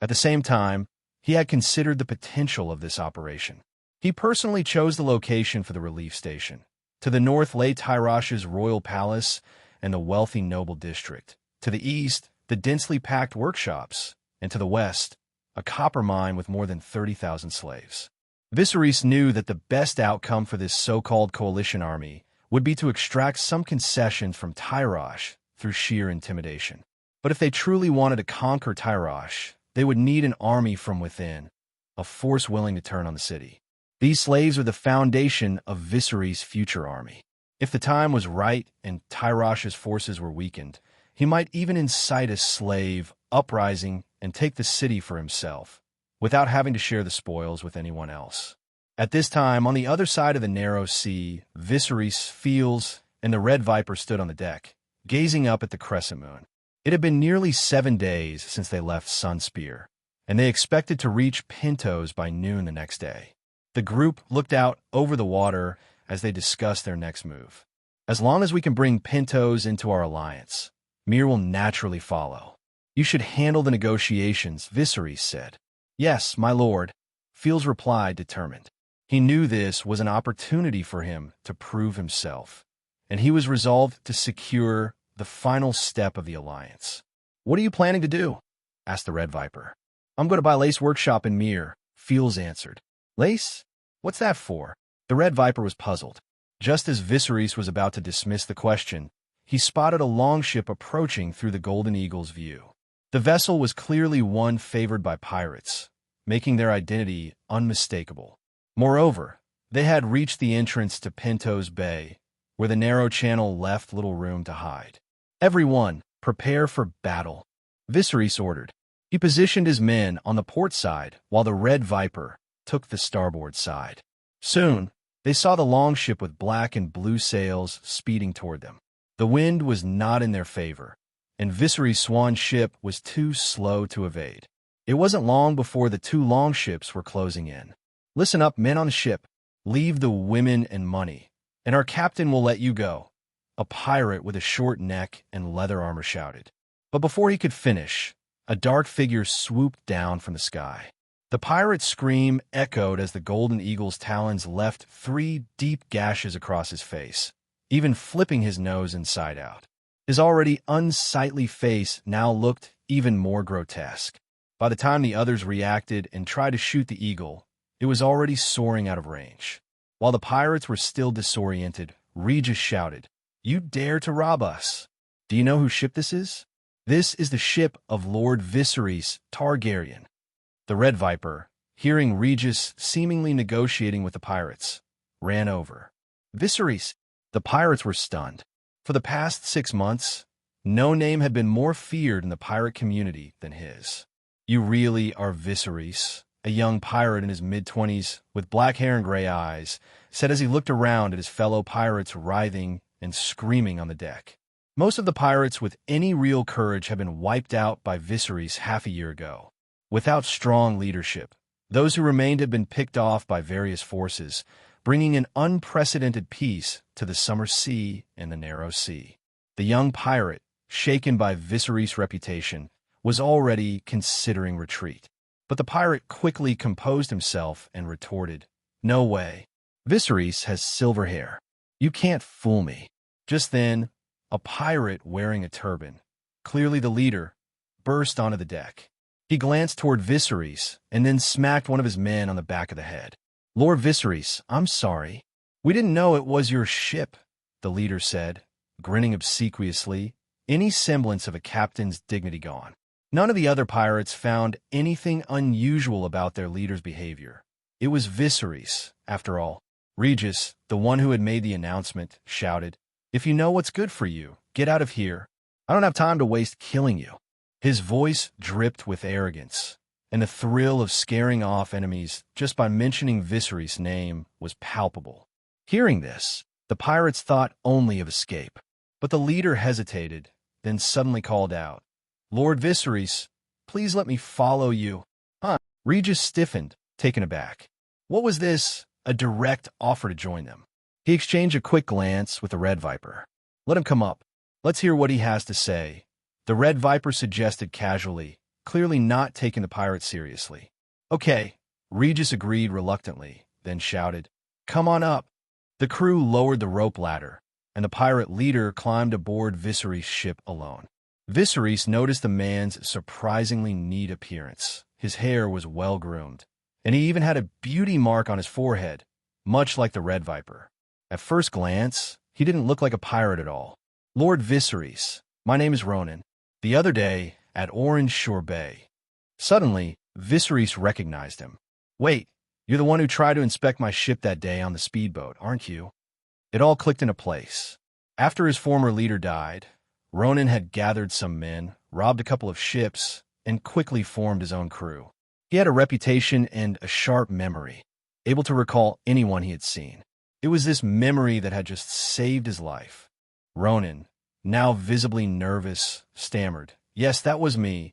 At the same time, he had considered the potential of this operation. He personally chose the location for the relief station, To the north lay Tyrosh's royal palace and the wealthy noble district. To the east, the densely packed workshops, and to the west, a copper mine with more than 30,000 slaves. Viserys knew that the best outcome for this so-called coalition army would be to extract some concessions from Tyrosh through sheer intimidation. But if they truly wanted to conquer Tyrosh, they would need an army from within, a force willing to turn on the city. These slaves are the foundation of Viserys' future army. If the time was right and Tyrosh's forces were weakened, he might even incite a slave uprising and take the city for himself, without having to share the spoils with anyone else. At this time, on the other side of the narrow sea, Viserys, Fields, and the Red Viper stood on the deck, gazing up at the crescent moon. It had been nearly 7 days since they left Sunspear, and they expected to reach Pintos by noon the next day. The group looked out over the water as they discussed their next move. As long as we can bring Pintos into our alliance, Myr will naturally follow. You should handle the negotiations, Viserys said. Yes, my lord, Fields replied, determined. He knew this was an opportunity for him to prove himself, and he was resolved to secure the final step of the alliance. What are you planning to do? Asked the Red Viper. I'm going to buy Lace Workshop in Myr, Fields answered. Lace? What's that for? The Red Viper was puzzled. Just as Viserys was about to dismiss the question, he spotted a longship approaching through the Golden Eagle's view. The vessel was clearly one favored by pirates, making their identity unmistakable. Moreover, they had reached the entrance to Pintos Bay, where the narrow channel left little room to hide. Everyone, prepare for battle, Viserys ordered. He positioned his men on the port side while the Red Viper took the starboard side. Soon, they saw the longship with black and blue sails speeding toward them. The wind was not in their favor, and Viserys' swan ship was too slow to evade. It wasn't long before the 2 longships were closing in. Listen up, men on the ship. Leave the women and money, and our captain will let you go, a pirate with a short neck and leather armor shouted. But before he could finish, a dark figure swooped down from the sky. The pirate's scream echoed as the Golden Eagle's talons left 3 deep gashes across his face, even flipping his nose inside out. His already unsightly face now looked even more grotesque. By the time the others reacted and tried to shoot the eagle, it was already soaring out of range. While the pirates were still disoriented, Regis shouted, "You dare to rob us! Do you know whose ship this is? This is the ship of Lord Viserys Targaryen." The Red Viper, hearing Regis seemingly negotiating with the pirates, ran over. Viserys! The pirates were stunned. For the past 6 months, no name had been more feared in the pirate community than his. You really are Viserys, a young pirate in his mid-20s with black hair and gray eyes, said as he looked around at his fellow pirates writhing and screaming on the deck. Most of the pirates with any real courage had been wiped out by Viserys half a year ago. Without strong leadership, those who remained had been picked off by various forces, bringing an unprecedented peace to the Summer Sea and the Narrow Sea. The young pirate, shaken by Viserys' reputation, was already considering retreat. But the pirate quickly composed himself and retorted, "No way. Viserys has silver hair. You can't fool me." Just then, a pirate wearing a turban, clearly the leader, burst onto the deck. He glanced toward Viserys and then smacked one of his men on the back of the head. "Lord Viserys, I'm sorry. We didn't know it was your ship," the leader said, grinning obsequiously, any semblance of a captain's dignity gone. None of the other pirates found anything unusual about their leader's behavior. It was Viserys, after all. Regis, the one who had made the announcement, shouted, "If you know what's good for you, get out of here. I don't have time to waste killing you." His voice dripped with arrogance, and the thrill of scaring off enemies just by mentioning Viserys' name was palpable. Hearing this, the pirates thought only of escape. But the leader hesitated, then suddenly called out, "Lord Viserys, please let me follow you." "Huh?" Regis stiffened, taken aback. What was this? A direct offer to join them. He exchanged a quick glance with the Red Viper. "Let him come up. Let's hear what he has to say," the Red Viper suggested casually, clearly not taking the pirates seriously. "Okay," Regis agreed reluctantly, then shouted, "Come on up." The crew lowered the rope ladder, and the pirate leader climbed aboard Viserys' ship alone. Viserys noticed the man's surprisingly neat appearance. His hair was well-groomed, and he even had a beauty mark on his forehead, much like the Red Viper. At first glance, he didn't look like a pirate at all. "Lord Viserys, my name is Ronan. The other day, at Orange Shore Bay." Suddenly, Viserys recognized him. "Wait, you're the one who tried to inspect my ship that day on the speedboat, aren't you?" It all clicked into place. After his former leader died, Ronan had gathered some men, robbed a couple of ships, and quickly formed his own crew. He had a reputation and a sharp memory, able to recall anyone he had seen. It was this memory that had just saved his life. Ronan, now visibly nervous, stammered, "Yes, that was me.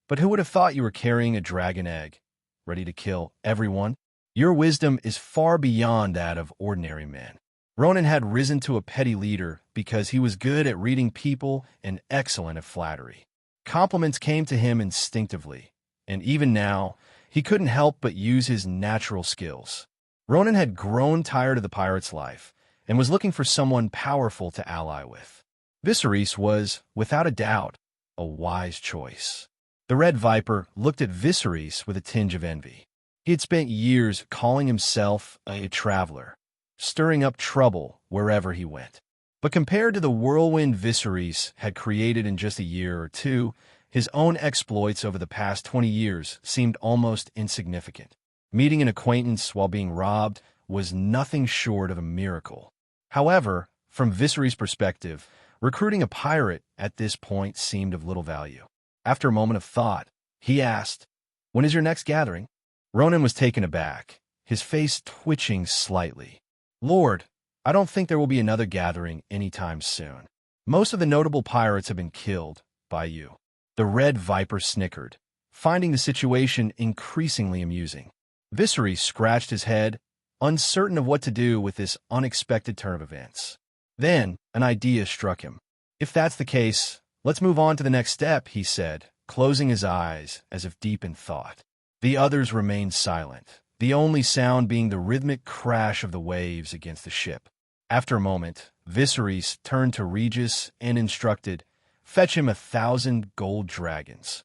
But who would have thought you were carrying a dragon egg, ready to kill everyone? Your wisdom is far beyond that of ordinary men." Ronan had risen to a petty leader because he was good at reading people and excellent at flattery. Compliments came to him instinctively, and even now, he couldn't help but use his natural skills. Ronan had grown tired of the pirate's life and was looking for someone powerful to ally with. Viserys was, without a doubt, a wise choice. The Red Viper looked at Viserys with a tinge of envy. He had spent years calling himself a traveler, stirring up trouble wherever he went. But compared to the whirlwind Viserys had created in just a year or two, his own exploits over the past 20 years seemed almost insignificant. Meeting an acquaintance while being robbed was nothing short of a miracle. However, from Viserys' perspective, recruiting a pirate at this point seemed of little value. After a moment of thought, he asked, "When is your next gathering?" Ronan was taken aback, his face twitching slightly. "Lord, I don't think there will be another gathering anytime soon. Most of the notable pirates have been killed by you." The Red Viper snickered, finding the situation increasingly amusing. Viserys scratched his head, uncertain of what to do with this unexpected turn of events. Then, an idea struck him. "If that's the case, let's move on to the next step," he said, closing his eyes as if deep in thought. The others remained silent, the only sound being the rhythmic crash of the waves against the ship. After a moment, Viserys turned to Regis and instructed, "Fetch him 1,000 gold dragons."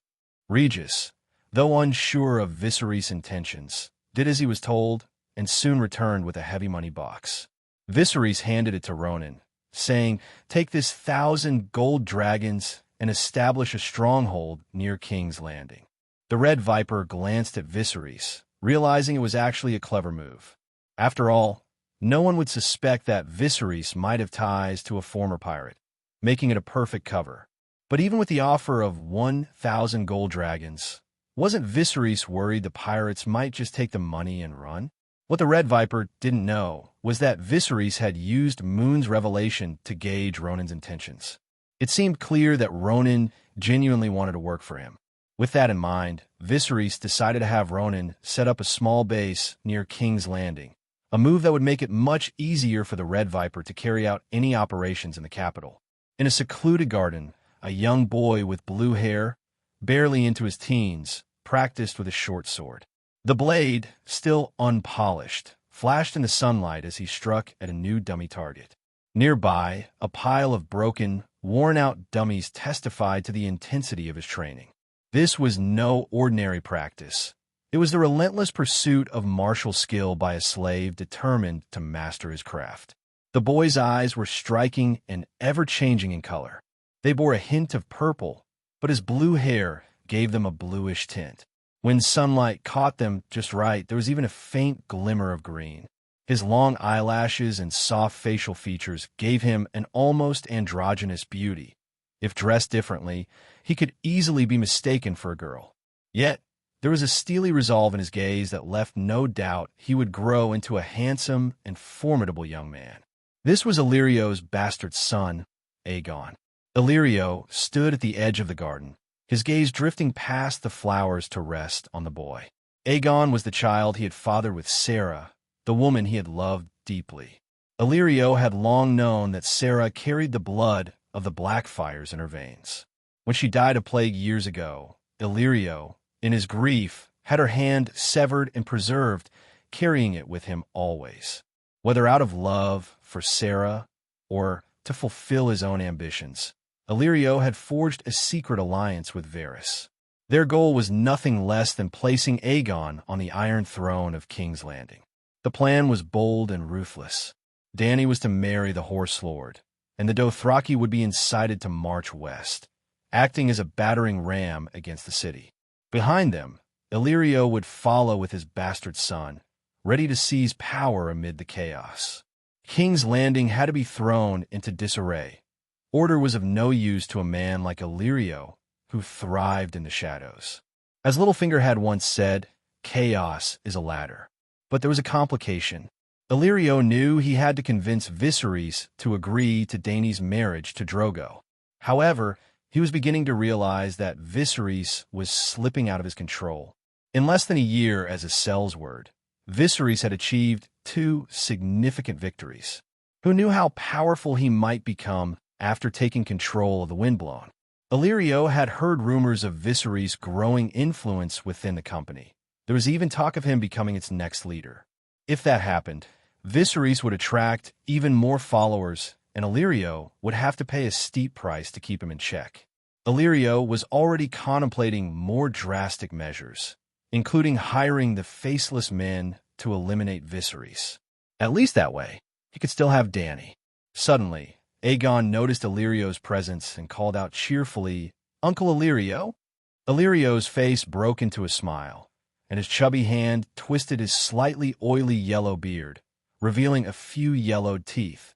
Regis, though unsure of Viserys' intentions, did as he was told and soon returned with a heavy money box. Viserys handed it to Ronan, saying, "Take this 1,000 gold dragons and establish a stronghold near King's Landing." The Red Viper glanced at Viserys, realizing it was actually a clever move. After all, no one would suspect that Viserys might have ties to a former pirate, making it a perfect cover. But even with the offer of 1,000 gold dragons, wasn't Viserys worried the pirates might just take the money and run? What the Red Viper didn't know was that Viserys had used Moon's revelation to gauge Ronan's intentions. It seemed clear that Ronan genuinely wanted to work for him. With that in mind, Viserys decided to have Ronan set up a small base near King's Landing, a move that would make it much easier for the Red Viper to carry out any operations in the capital. In a secluded garden, a young boy with blue hair, barely into his teens, practiced with a short sword. The blade, still unpolished, flashed in the sunlight as he struck at a new dummy target. Nearby, a pile of broken, worn-out dummies testified to the intensity of his training. This was no ordinary practice. It was the relentless pursuit of martial skill by a slave determined to master his craft. The boy's eyes were striking and ever-changing in color. They bore a hint of purple, but his blue hair gave them a bluish tint. When sunlight caught them just right, there was even a faint glimmer of green. His long eyelashes and soft facial features gave him an almost androgynous beauty. If dressed differently, he could easily be mistaken for a girl. Yet, there was a steely resolve in his gaze that left no doubt he would grow into a handsome and formidable young man. This was Illyrio's bastard son, Aegon. Illyrio stood at the edge of the garden, his gaze drifting past the flowers to rest on the boy. Aegon was the child he had fathered with Sarah, the woman he had loved deeply. Illyrio had long known that Sarah carried the blood of the Blackfires in her veins. When she died of plague years ago, Illyrio, in his grief, had her hand severed and preserved, carrying it with him always. Whether out of love for Sarah or to fulfill his own ambitions, Illyrio had forged a secret alliance with Varys. Their goal was nothing less than placing Aegon on the Iron Throne of King's Landing. The plan was bold and ruthless. Dany was to marry the Horse Lord, and the Dothraki would be incited to march west, acting as a battering ram against the city. Behind them, Illyrio would follow with his bastard son, ready to seize power amid the chaos. King's Landing had to be thrown into disarray. Order was of no use to a man like Illyrio, who thrived in the shadows. As Littlefinger had once said, chaos is a ladder. But there was a complication. Illyrio knew he had to convince Viserys to agree to Dany's marriage to Drogo. However, he was beginning to realize that Viserys was slipping out of his control. In less than a year as a sellsword, Viserys had achieved 2 significant victories. Who knew how powerful he might become after taking control of the Windblown? Illyrio had heard rumors of Viserys' growing influence within the company. There was even talk of him becoming its next leader. If that happened, Viserys would attract even more followers, and Illyrio would have to pay a steep price to keep him in check. Illyrio was already contemplating more drastic measures, including hiring the Faceless Men to eliminate Viserys. At least that way, he could still have Dany. Suddenly, Aegon noticed Illyrio's presence and called out cheerfully, "Uncle Illyrio?" Illyrio's face broke into a smile, and his chubby hand twisted his slightly oily yellow beard, revealing a few yellowed teeth,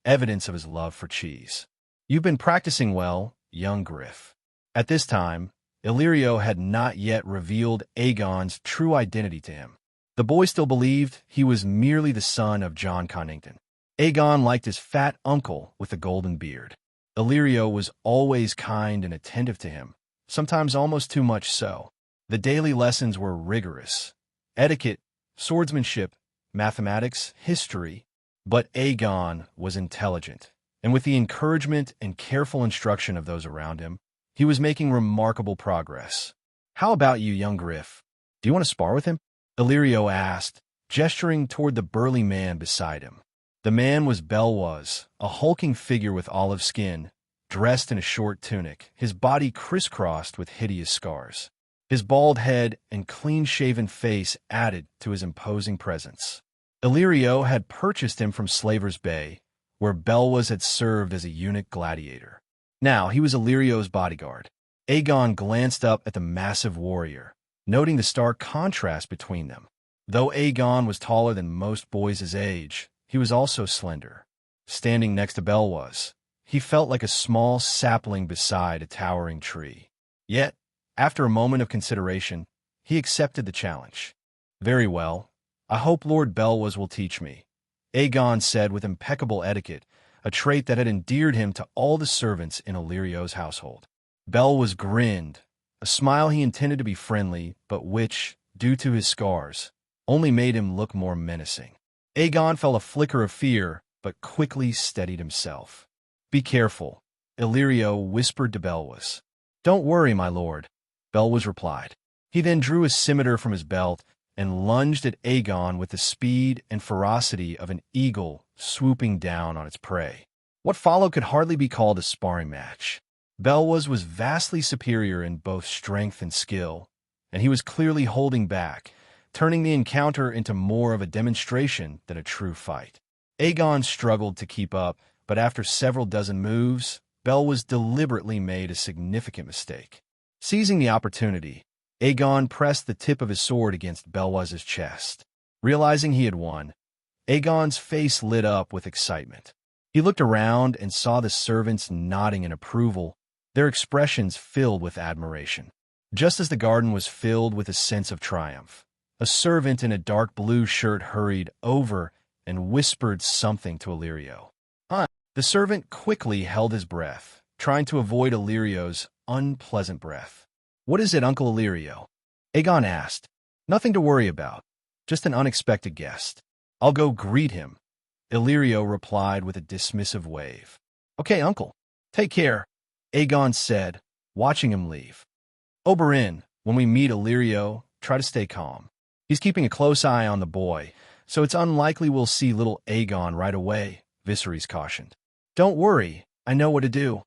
evidence of his love for cheese. "You've been practicing well, young Griff." At this time, Illyrio had not yet revealed Aegon's true identity to him. The boy still believed he was merely the son of Jon Connington. Aegon liked his fat uncle with the golden beard. Illyrio was always kind and attentive to him, sometimes almost too much so. The daily lessons were rigorous: etiquette, swordsmanship, mathematics, history. But Aegon was intelligent, and with the encouragement and careful instruction of those around him, he was making remarkable progress. "How about you, young Griff? Do you want to spar with him?" Illyrio asked, gesturing toward the burly man beside him. The man was Belwas, a hulking figure with olive skin, dressed in a short tunic, his body crisscrossed with hideous scars. His bald head and clean-shaven face added to his imposing presence. Illyrio had purchased him from Slaver's Bay, where Belwas had served as a eunuch gladiator. Now he was Illyrio's bodyguard. Aegon glanced up at the massive warrior, noting the stark contrast between them. Though Aegon was taller than most boys his age, he was also slender. Standing next to Belwas, he felt like a small sapling beside a towering tree. Yet, after a moment of consideration, he accepted the challenge. "Very well. I hope Lord Belwas will teach me," Aegon said with impeccable etiquette, a trait that had endeared him to all the servants in Illyrio's household. Belwas grinned, a smile he intended to be friendly, but which, due to his scars, only made him look more menacing. Aegon felt a flicker of fear, but quickly steadied himself. "Be careful," Illyrio whispered to Belwas. "Don't worry, my lord," Belwas replied. He then drew a scimitar from his belt and lunged at Aegon with the speed and ferocity of an eagle swooping down on its prey. What followed could hardly be called a sparring match. Belwas was vastly superior in both strength and skill, and he was clearly holding back, turning the encounter into more of a demonstration than a true fight. Aegon struggled to keep up, but after several dozen moves, Belwas deliberately made a significant mistake. Seizing the opportunity, Aegon pressed the tip of his sword against Belwas's chest. Realizing he had won, Aegon's face lit up with excitement. He looked around and saw the servants nodding in approval, their expressions filled with admiration. Just as the garden was filled with a sense of triumph, a servant in a dark blue shirt hurried over and whispered something to Illyrio. The servant quickly held his breath, trying to avoid Illyrio's unpleasant breath. "What is it, Uncle Illyrio?" Aegon asked. "Nothing to worry about, just an unexpected guest. I'll go greet him," Illyrio replied with a dismissive wave. "Okay, Uncle. Take care," Aegon said, watching him leave. Oberyn, when we meet Illyrio, try to stay calm. He's keeping a close eye on the boy, so it's unlikely we'll see little Aegon right away, Viserys cautioned. Don't worry, I know what to do,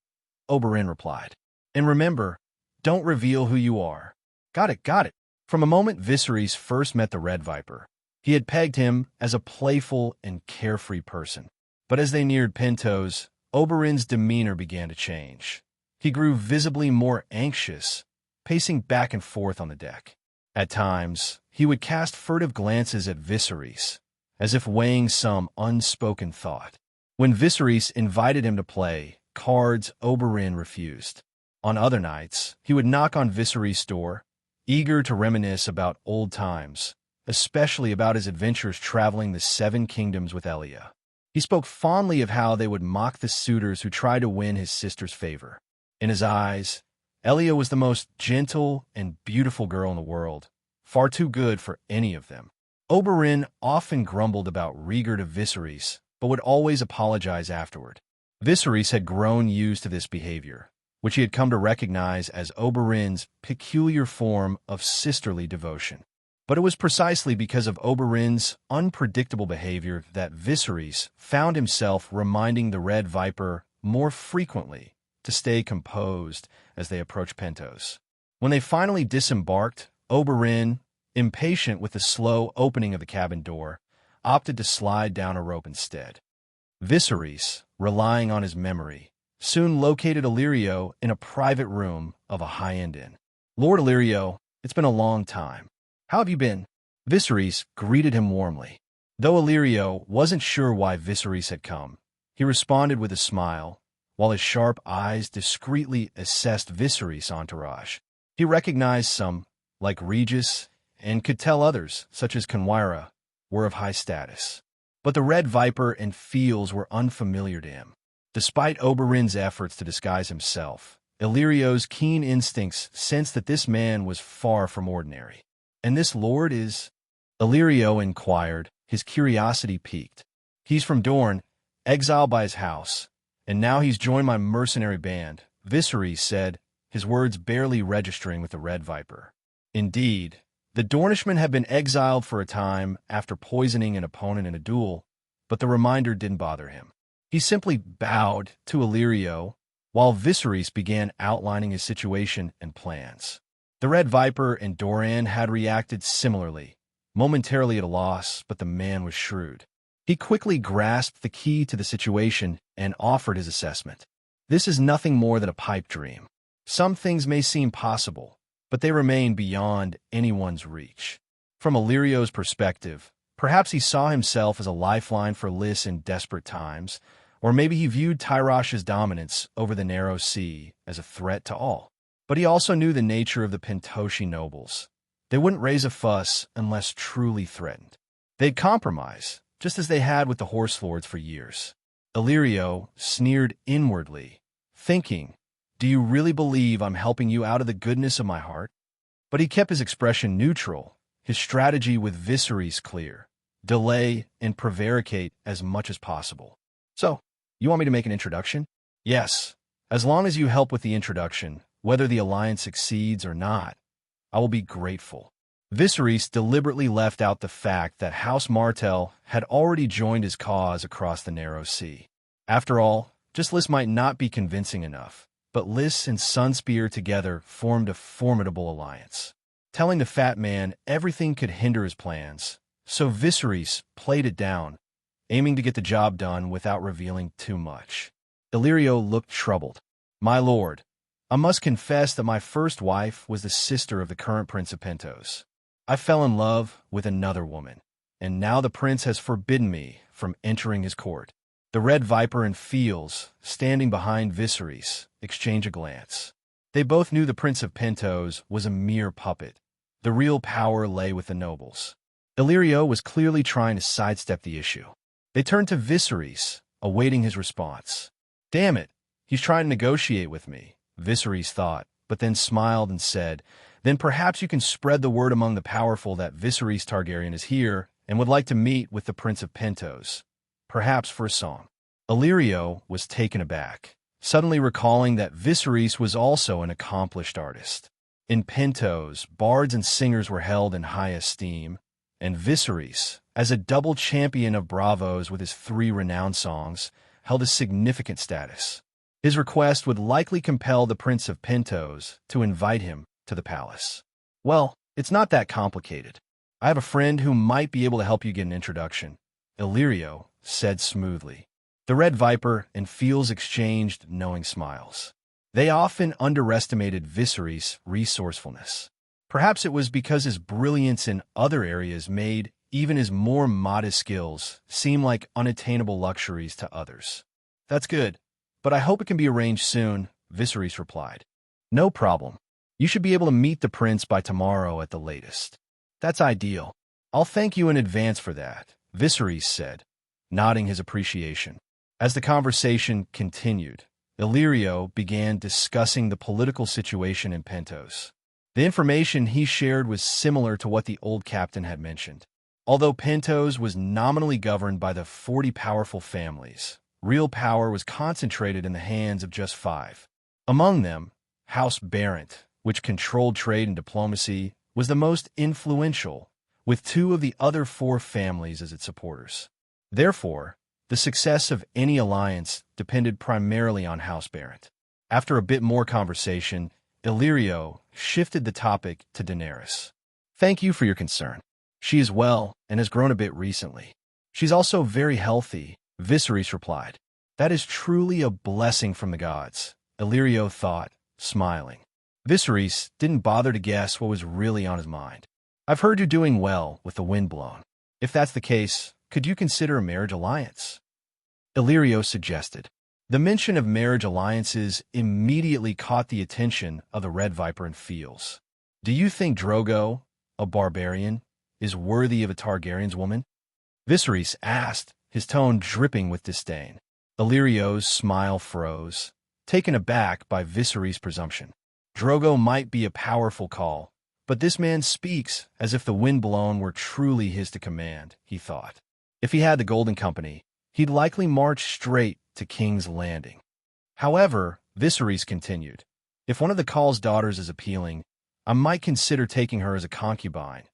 Oberyn replied. And remember, don't reveal who you are. Got it, got it. From a moment Viserys first met the Red Viper, he had pegged him as a playful and carefree person. But as they neared Pentos, Oberyn's demeanor began to change. He grew visibly more anxious, pacing back and forth on the deck. At times, he would cast furtive glances at Viserys, as if weighing some unspoken thought. When Viserys invited him to play cards, Oberyn refused. On other nights, he would knock on Viserys' door, eager to reminisce about old times, especially about his adventures traveling the Seven Kingdoms with Elia. He spoke fondly of how they would mock the suitors who tried to win his sister's favor. In his eyes, Elia was the most gentle and beautiful girl in the world, far too good for any of them. Oberyn often grumbled about Rhaegar to Viserys, but would always apologize afterward. Viserys had grown used to this behavior, which he had come to recognize as Oberyn's peculiar form of sisterly devotion. But it was precisely because of Oberyn's unpredictable behavior that Viserys found himself reminding the Red Viper more frequently to stay composed as they approached Pentos. When they finally disembarked, Oberyn, impatient with the slow opening of the cabin door, opted to slide down a rope instead. Viserys, relying on his memory, soon located Illyrio in a private room of a high-end inn. Lord Illyrio, it's been a long time. How have you been? Viserys greeted him warmly. Though Illyrio wasn't sure why Viserys had come, he responded with a smile, while his sharp eyes discreetly assessed Viserys' entourage. He recognized some, like Regis, and could tell others, such as Conwyra, were of high status. But the Red Viper and Fields were unfamiliar to him. Despite Oberyn's efforts to disguise himself, Illyrio's keen instincts sensed that this man was far from ordinary. And this lord is? Illyrio inquired, his curiosity piqued. He's from Dorne, exiled by his house, and now he's joined my mercenary band, Viserys said, his words barely registering with the Red Viper. Indeed, the Dornishman had been exiled for a time after poisoning an opponent in a duel, but the reminder didn't bother him. He simply bowed to Illyrio, while Viserys began outlining his situation and plans. The Red Viper and Doran had reacted similarly, momentarily at a loss, but the man was shrewd. He quickly grasped the key to the situation and offered his assessment. This is nothing more than a pipe dream. Some things may seem possible, but they remain beyond anyone's reach. From Illyrio's perspective, perhaps he saw himself as a lifeline for Lys in desperate times, or maybe he viewed Tyrosh's dominance over the Narrow Sea as a threat to all. But he also knew the nature of the Pentoshi nobles. They wouldn't raise a fuss unless truly threatened. They'd compromise, just as they had with the Horse Lords for years. Illyrio sneered inwardly, thinking, "Do you really believe I'm helping you out of the goodness of my heart?" But he kept his expression neutral, his strategy with Viserys clear: delay and prevaricate as much as possible. "So, you want me to make an introduction?" "Yes, as long as you help with the introduction, whether the alliance succeeds or not, I will be grateful." Viserys deliberately left out the fact that House Martell had already joined his cause across the Narrow Sea. After all, just Lys might not be convincing enough, but Lys and Sunspear together formed a formidable alliance. Telling the fat man everything could hinder his plans, so Viserys played it down, aiming to get the job done without revealing too much. Illyrio looked troubled. "My lord, I must confess that my first wife was the sister of the current Prince of Pentos. I fell in love with another woman, and now the prince has forbidden me from entering his court." The Red Viper and Fields, standing behind Viserys, exchanged a glance. They both knew the Prince of Pentos was a mere puppet. The real power lay with the nobles. Illyrio was clearly trying to sidestep the issue. They turned to Viserys, awaiting his response. "Damn it, he's trying to negotiate with me," Viserys thought, but then smiled and said, "Then perhaps you can spread the word among the powerful that Viserys Targaryen is here and would like to meet with the Prince of Pentos, perhaps for a song." Illyrio was taken aback, suddenly recalling that Viserys was also an accomplished artist. In Pentos, bards and singers were held in high esteem, and Viserys, as a double champion of Bravos with his 3 renowned songs, held a significant status. His request would likely compel the Prince of Pentos to invite him to the palace. Well, it's not that complicated. I have a friend who might be able to help you get an introduction, Illyrio said smoothly. The Red Viper and Fields exchanged knowing smiles. They often underestimated Viserys' resourcefulness. Perhaps it was because his brilliance in other areas made even his more modest skills seem like unattainable luxuries to others. That's good, but I hope it can be arranged soon, Viserys replied. No problem. You should be able to meet the prince by tomorrow at the latest. That's ideal. I'll thank you in advance for that, Viserys said, nodding his appreciation. As the conversation continued, Illyrio began discussing the political situation in Pentos. The information he shared was similar to what the old captain had mentioned. Although Pentos was nominally governed by the 40 powerful families, real power was concentrated in the hands of just 5. Among them, House Targaryen, which controlled trade and diplomacy, was the most influential, with 2 of the other 4 families as its supporters. Therefore, the success of any alliance depended primarily on House Targaryen. After a bit more conversation, Illyrio shifted the topic to Daenerys. Thank you for your concern. She is well and has grown a bit recently. She's also very healthy, Viserys replied. That is truly a blessing from the gods, Illyrio thought, smiling. Viserys didn't bother to guess what was really on his mind. I've heard you're doing well with the wind blown. If that's the case, could you consider a marriage alliance? Illyrio suggested. The mention of marriage alliances immediately caught the attention of the Red Viper and Fields. Do you think Drogo, a barbarian, is worthy of a Targaryen's woman? Viserys asked, his tone dripping with disdain. Illyrio's smile froze, taken aback by Viserys' presumption. Drogo might be a powerful call, but this man speaks as if the windblown were truly his to command, he thought. If he had the Golden Company, he'd likely march straight to King's Landing. However, Viserys continued, if one of the Khaal's daughters is appealing, I might consider taking her as a concubine,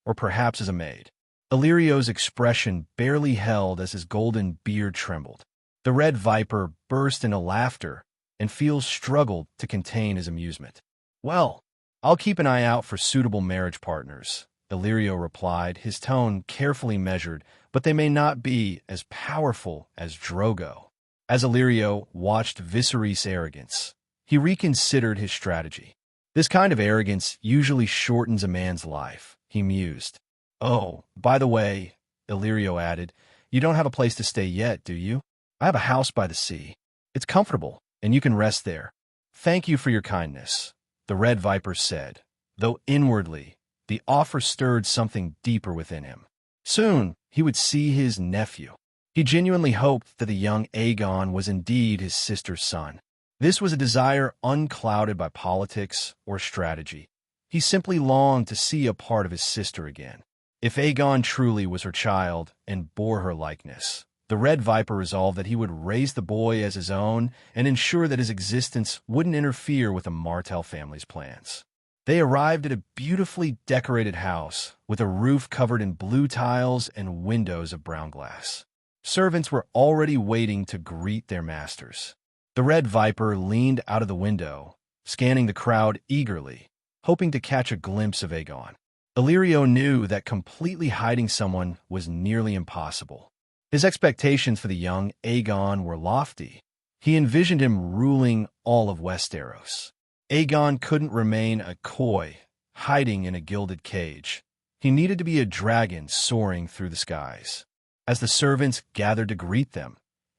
or perhaps as a maid. Illyrio's expression barely held as his golden beard trembled. The Red Viper burst into laughter, and Fields struggled to contain his amusement. Well, I'll keep an eye out for suitable marriage partners, Illyrio replied, his tone carefully measured, but they may not be as powerful as Drogo. As Illyrio watched Viserys' arrogance, he reconsidered his strategy. This kind of arrogance usually shortens a man's life, he mused. Oh, by the way, Illyrio added, you don't have a place to stay yet, do you? I have a house by the sea. It's comfortable, and you can rest there. Thank you for your kindness, the Red Viper said, though inwardly, the offer stirred something deeper within him. Soon, he would see his nephew. He genuinely hoped that the young Aegon was indeed his sister's son. This was a desire unclouded by politics or strategy. He simply longed to see a part of his sister again. If Aegon truly was her child and bore her likeness, the Red Viper resolved that he would raise the boy as his own and ensure that his existence wouldn't interfere with the Martell family's plans. They arrived at a beautifully decorated house with a roof covered in blue tiles and windows of brown glass. Servants were already waiting to greet their masters. The Red Viper leaned out of the window, scanning the crowd eagerly, hoping to catch a glimpse of Aegon. Illyrio knew that completely hiding someone was nearly impossible. His expectations for the young Aegon were lofty. He envisioned him ruling all of Westeros. Aegon couldn't remain a coy, hiding in a gilded cage. He needed to be a dragon soaring through the skies. As the servants gathered to greet them,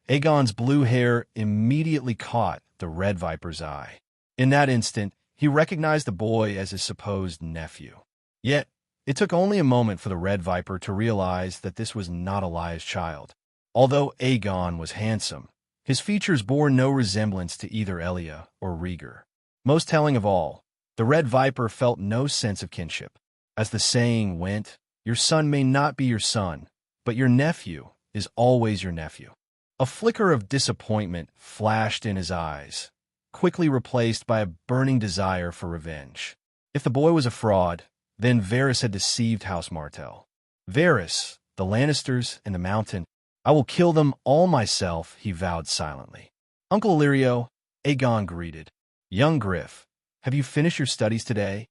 Aegon's blue hair immediately caught the Red Viper's eye. In that instant, he recognized the boy as his supposed nephew. Yet, it took only a moment for the Red Viper to realize that this was not Elijah's child. Although Aegon was handsome, his features bore no resemblance to either Elia or Rhaegar. Most telling of all, the Red Viper felt no sense of kinship. As the saying went, your son may not be your son, but your nephew is always your nephew. A flicker of disappointment flashed in his eyes, quickly replaced by a burning desire for revenge. If the boy was a fraud, then Varys had deceived House Martell. Varys, the Lannisters and the Mountain. I will kill them all myself, he vowed silently. Uncle Illyrio, Aegon greeted. Young Griff, have you finished your studies today?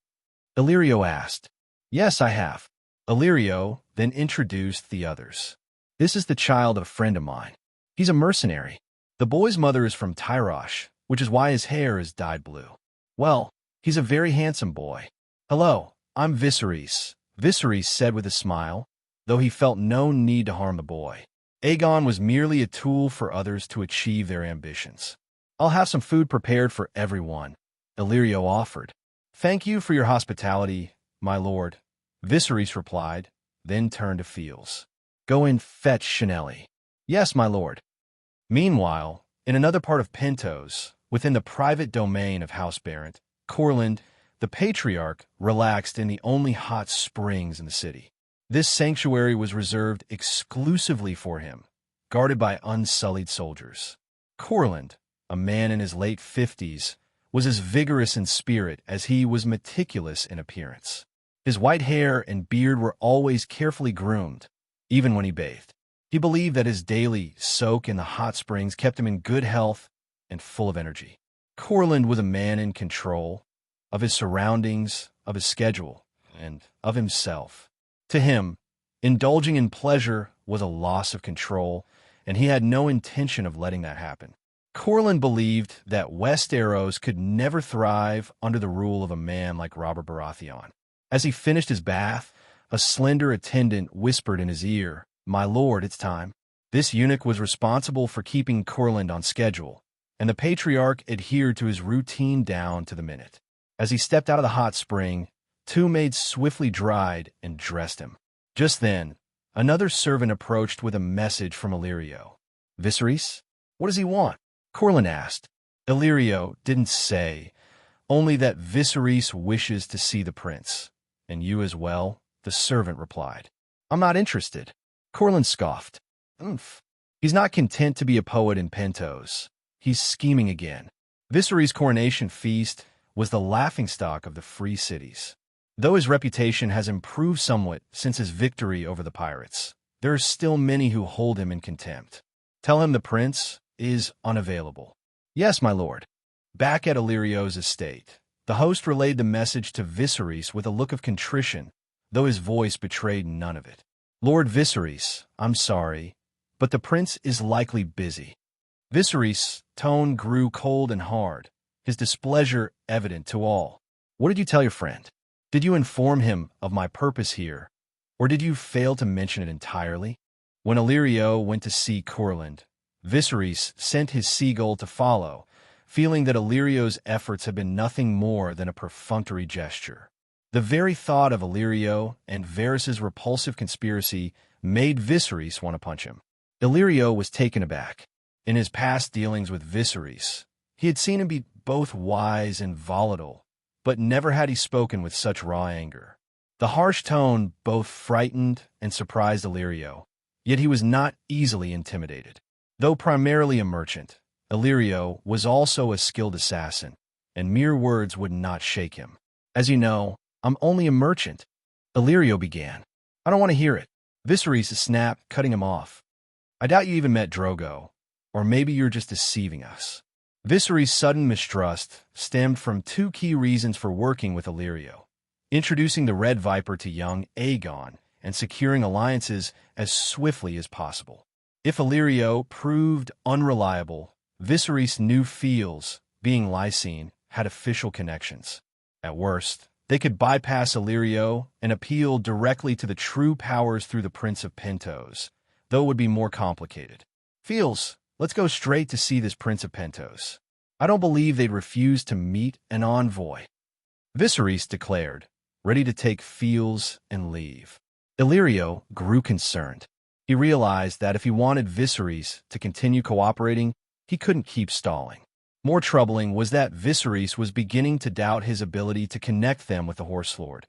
Illyrio asked. Yes, I have. Illyrio then introduced the others. This is the child of a friend of mine. He's a mercenary. The boy's mother is from Tyrosh, which is why his hair is dyed blue. Well, he's a very handsome boy. Hello, I'm Viserys, Viserys said with a smile, though he felt no need to harm the boy. Aegon was merely a tool for others to achieve their ambitions. I'll have some food prepared for everyone, Illyrio offered. Thank you for your hospitality, my lord, Viserys replied, then turned to Fields. Go and fetch Shanelli. Yes, my lord. Meanwhile, in another part of Pentos, within the private domain of House Barrett, Corland, the patriarch, relaxed in the only hot springs in the city. This sanctuary was reserved exclusively for him, guarded by unsullied soldiers. Corland, a man in his late 50s, was as vigorous in spirit as he was meticulous in appearance. His white hair and beard were always carefully groomed, even when he bathed. He believed that his daily soak in the hot springs kept him in good health and full of energy. Corland was a man in control of his surroundings, of his schedule, and of himself. To him, indulging in pleasure was a loss of control, and he had no intention of letting that happen. Corland believed that Westeros could never thrive under the rule of a man like Robert Baratheon. As he finished his bath, a slender attendant whispered in his ear, "My lord, it's time." This eunuch was responsible for keeping Corland on schedule, and the patriarch adhered to his routine down to the minute. As he stepped out of the hot spring, two maids swiftly dried and dressed him. Just then, another servant approached with a message from Illyrio. Viserys? What does he want? Corland asked. Illyrio didn't say, only that Viserys wishes to see the prince. And you as well, the servant replied. I'm not interested. Corland scoffed. Oomph. He's not content to be a poet in Pentos. He's scheming again. Viserys' coronation feast was the laughingstock of the free cities. Though his reputation has improved somewhat since his victory over the pirates, there are still many who hold him in contempt. Tell him the prince is unavailable. Yes, my lord. Back at Illyrio's estate, the host relayed the message to Viserys with a look of contrition, though his voice betrayed none of it. Lord Viserys, I'm sorry, but the prince is likely busy. Viserys' tone grew cold and hard, his displeasure evident to all. What did you tell your friend? Did you inform him of my purpose here, or did you fail to mention it entirely? When Illyrio went to see Corland, Viserys sent his seagull to follow, feeling that Illyrio's efforts had been nothing more than a perfunctory gesture. The very thought of Illyrio and Varys' repulsive conspiracy made Viserys want to punch him. Illyrio was taken aback. In his past dealings with Viserys, he had seen him be both wise and volatile, but never had he spoken with such raw anger. The harsh tone both frightened and surprised Illyrio, yet he was not easily intimidated. Though primarily a merchant, Illyrio was also a skilled assassin, and mere words would not shake him. As you know, I'm only a merchant, Illyrio began. I don't want to hear it. Viserys snapped, cutting him off. I doubt you even met Drogo, or maybe you're just deceiving us. Viserys' sudden mistrust stemmed from two key reasons for working with Illyrio: introducing the Red Viper to young Aegon and securing alliances as swiftly as possible. If Illyrio proved unreliable, Viserys knew Fields, being Lysine, had official connections. At worst, they could bypass Illyrio and appeal directly to the true powers through the Prince of Pentos, though it would be more complicated. Fields, let's go straight to see this Prince of Pentos. I don't believe they'd refuse to meet an envoy. Viserys declared, ready to take Fields and leave. Illyrio grew concerned. He realized that if he wanted Viserys to continue cooperating, he couldn't keep stalling. More troubling was that Viserys was beginning to doubt his ability to connect them with the Horse Lord,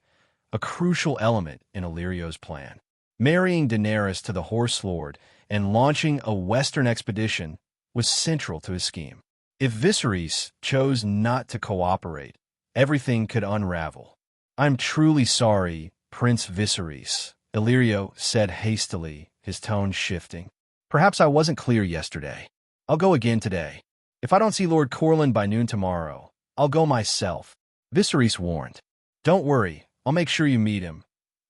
a crucial element in Illyrio's plan. Marrying Daenerys to the Horse Lord and launching a western expedition was central to his scheme. If Viserys chose not to cooperate, everything could unravel. I'm truly sorry, Prince Viserys, Illyrio said hastily, his tone shifting. Perhaps I wasn't clear yesterday. I'll go again today. If I don't see Lord Corlin by noon tomorrow, I'll go myself, Viserys warned. Don't worry, I'll make sure you meet him,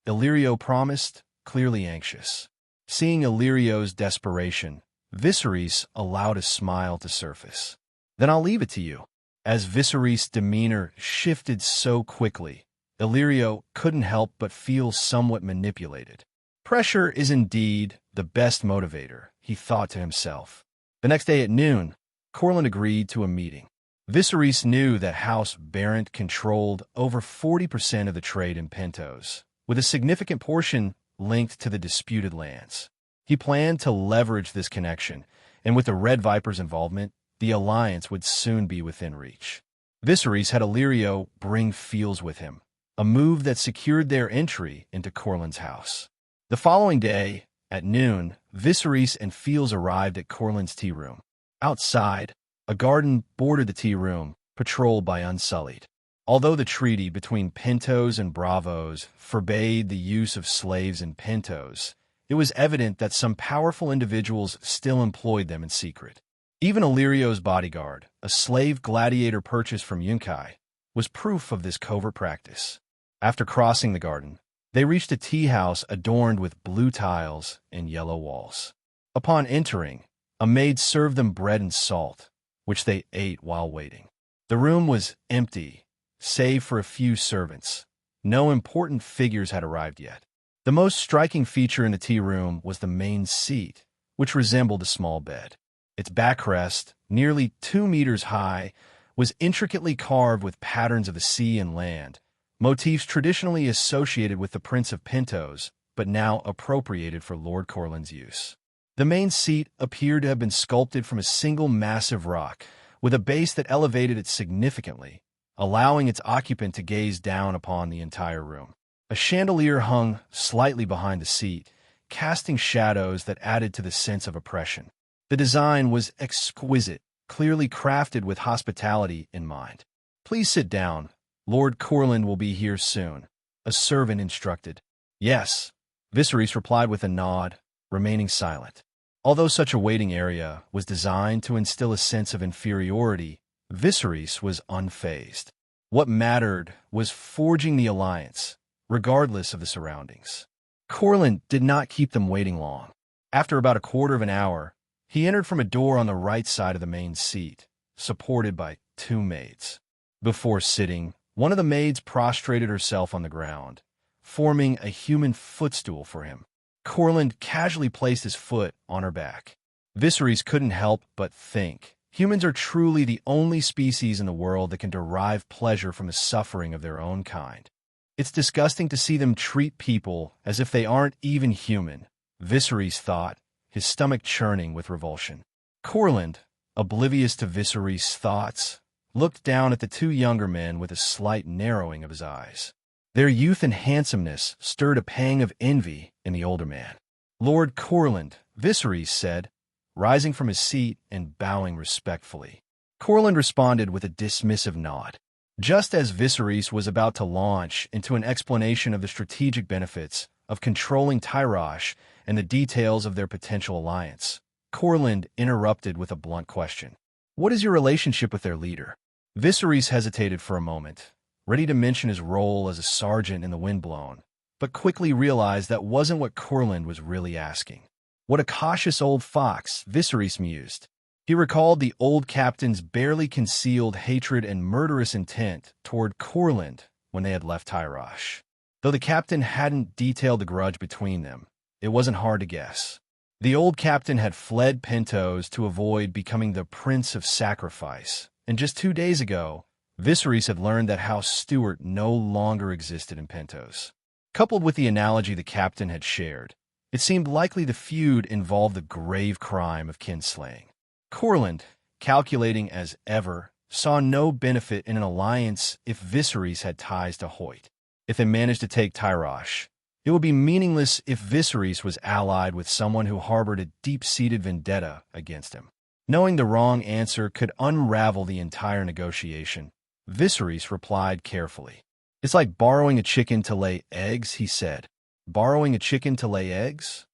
Illyrio promised, clearly anxious. Seeing Illyrio's desperation, Viserys allowed a smile to surface. Then I'll leave it to you. As Viserys' demeanor shifted so quickly, Illyrio couldn't help but feel somewhat manipulated. Pressure is indeed the best motivator, he thought to himself. The next day at noon, Corlin agreed to a meeting. Viserys knew that House Targaryen controlled over 40% of the trade in Pentos, with a significant portion linked to the disputed lands. He planned to leverage this connection, and with the Red Viper's involvement, the alliance would soon be within reach. Viserys had Illyrio bring Fields with him, a move that secured their entry into Corlin's house. The following day, at noon, Viserys and Fields arrived at Corlin's tea room. Outside, a garden bordered the tea room, patrolled by Unsullied. Although the treaty between Pentos and Bravos forbade the use of slaves in Pentos, it was evident that some powerful individuals still employed them in secret. Even Illyrio's bodyguard, a slave gladiator purchased from Yunkai, was proof of this covert practice. After crossing the garden, they reached a tea house adorned with blue tiles and yellow walls. Upon entering, a maid served them bread and salt, which they ate while waiting. The room was empty, save for a few servants. No important figures had arrived yet. The most striking feature in the tea room was the main seat, which resembled a small bed. Its backrest, nearly 2 meters high, was intricately carved with patterns of the sea and land, motifs traditionally associated with the Prince of Pentos, but now appropriated for Lord Corlin's use. The main seat appeared to have been sculpted from a single massive rock, with a base that elevated it significantly, allowing its occupant to gaze down upon the entire room. A chandelier hung slightly behind the seat, casting shadows that added to the sense of oppression. The design was exquisite, clearly crafted with hospitality in mind. Please sit down. Lord Corlin will be here soon, a servant instructed. Yes, Viserys replied with a nod, remaining silent. Although such a waiting area was designed to instill a sense of inferiority, Viserys was unfazed. What mattered was forging the alliance, regardless of the surroundings. Corlin did not keep them waiting long. After about a quarter of an hour, he entered from a door on the right side of the main seat, supported by 2 maids. Before sitting, one of the maids prostrated herself on the ground, forming a human footstool for him. Corlin casually placed his foot on her back. Viserys couldn't help but think, humans are truly the only species in the world that can derive pleasure from the suffering of their own kind. It's disgusting to see them treat people as if they aren't even human, Viserys thought, his stomach churning with revulsion. Corlin, oblivious to Viserys' thoughts, looked down at the 2 younger men with a slight narrowing of his eyes. Their youth and handsomeness stirred a pang of envy in the older man. Lord Corlin, Viserys said, rising from his seat and bowing respectfully. Corlin responded with a dismissive nod. Just as Viserys was about to launch into an explanation of the strategic benefits of controlling Tyrosh and the details of their potential alliance, Corlin interrupted with a blunt question. What is your relationship with their leader? Viserys hesitated for a moment, ready to mention his role as a sergeant in the Windblown, but quickly realized that wasn't what Corlin was really asking. What a cautious old fox, Viserys mused. He recalled the old captain's barely concealed hatred and murderous intent toward Corlin when they had left Tyrosh. Though the captain hadn't detailed the grudge between them, it wasn't hard to guess. The old captain had fled Pentos to avoid becoming the Prince of Sacrifice, and just 2 days ago, Viserys had learned that House Stewart no longer existed in Pentos. Coupled with the analogy the captain had shared, it seemed likely the feud involved the grave crime of kinslaying. Corlin, calculating as ever, saw no benefit in an alliance if Viserys had ties to Hoyt. If they managed to take Tyrosh, it would be meaningless if Viserys was allied with someone who harbored a deep-seated vendetta against him. Knowing the wrong answer could unravel the entire negotiation, Viserys replied carefully. It's like borrowing a chicken to lay eggs, he said. Borrowing a chicken to lay eggs?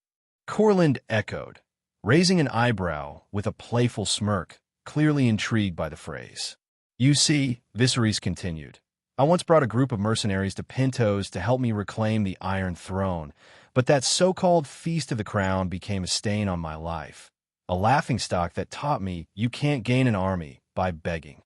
Corland echoed, raising an eyebrow with a playful smirk, clearly intrigued by the phrase. You see, Viserys continued, I once brought a group of mercenaries to Pentos to help me reclaim the Iron Throne, but that so-called Feast of the Crown became a stain on my life, a laughingstock that taught me you can't gain an army by begging.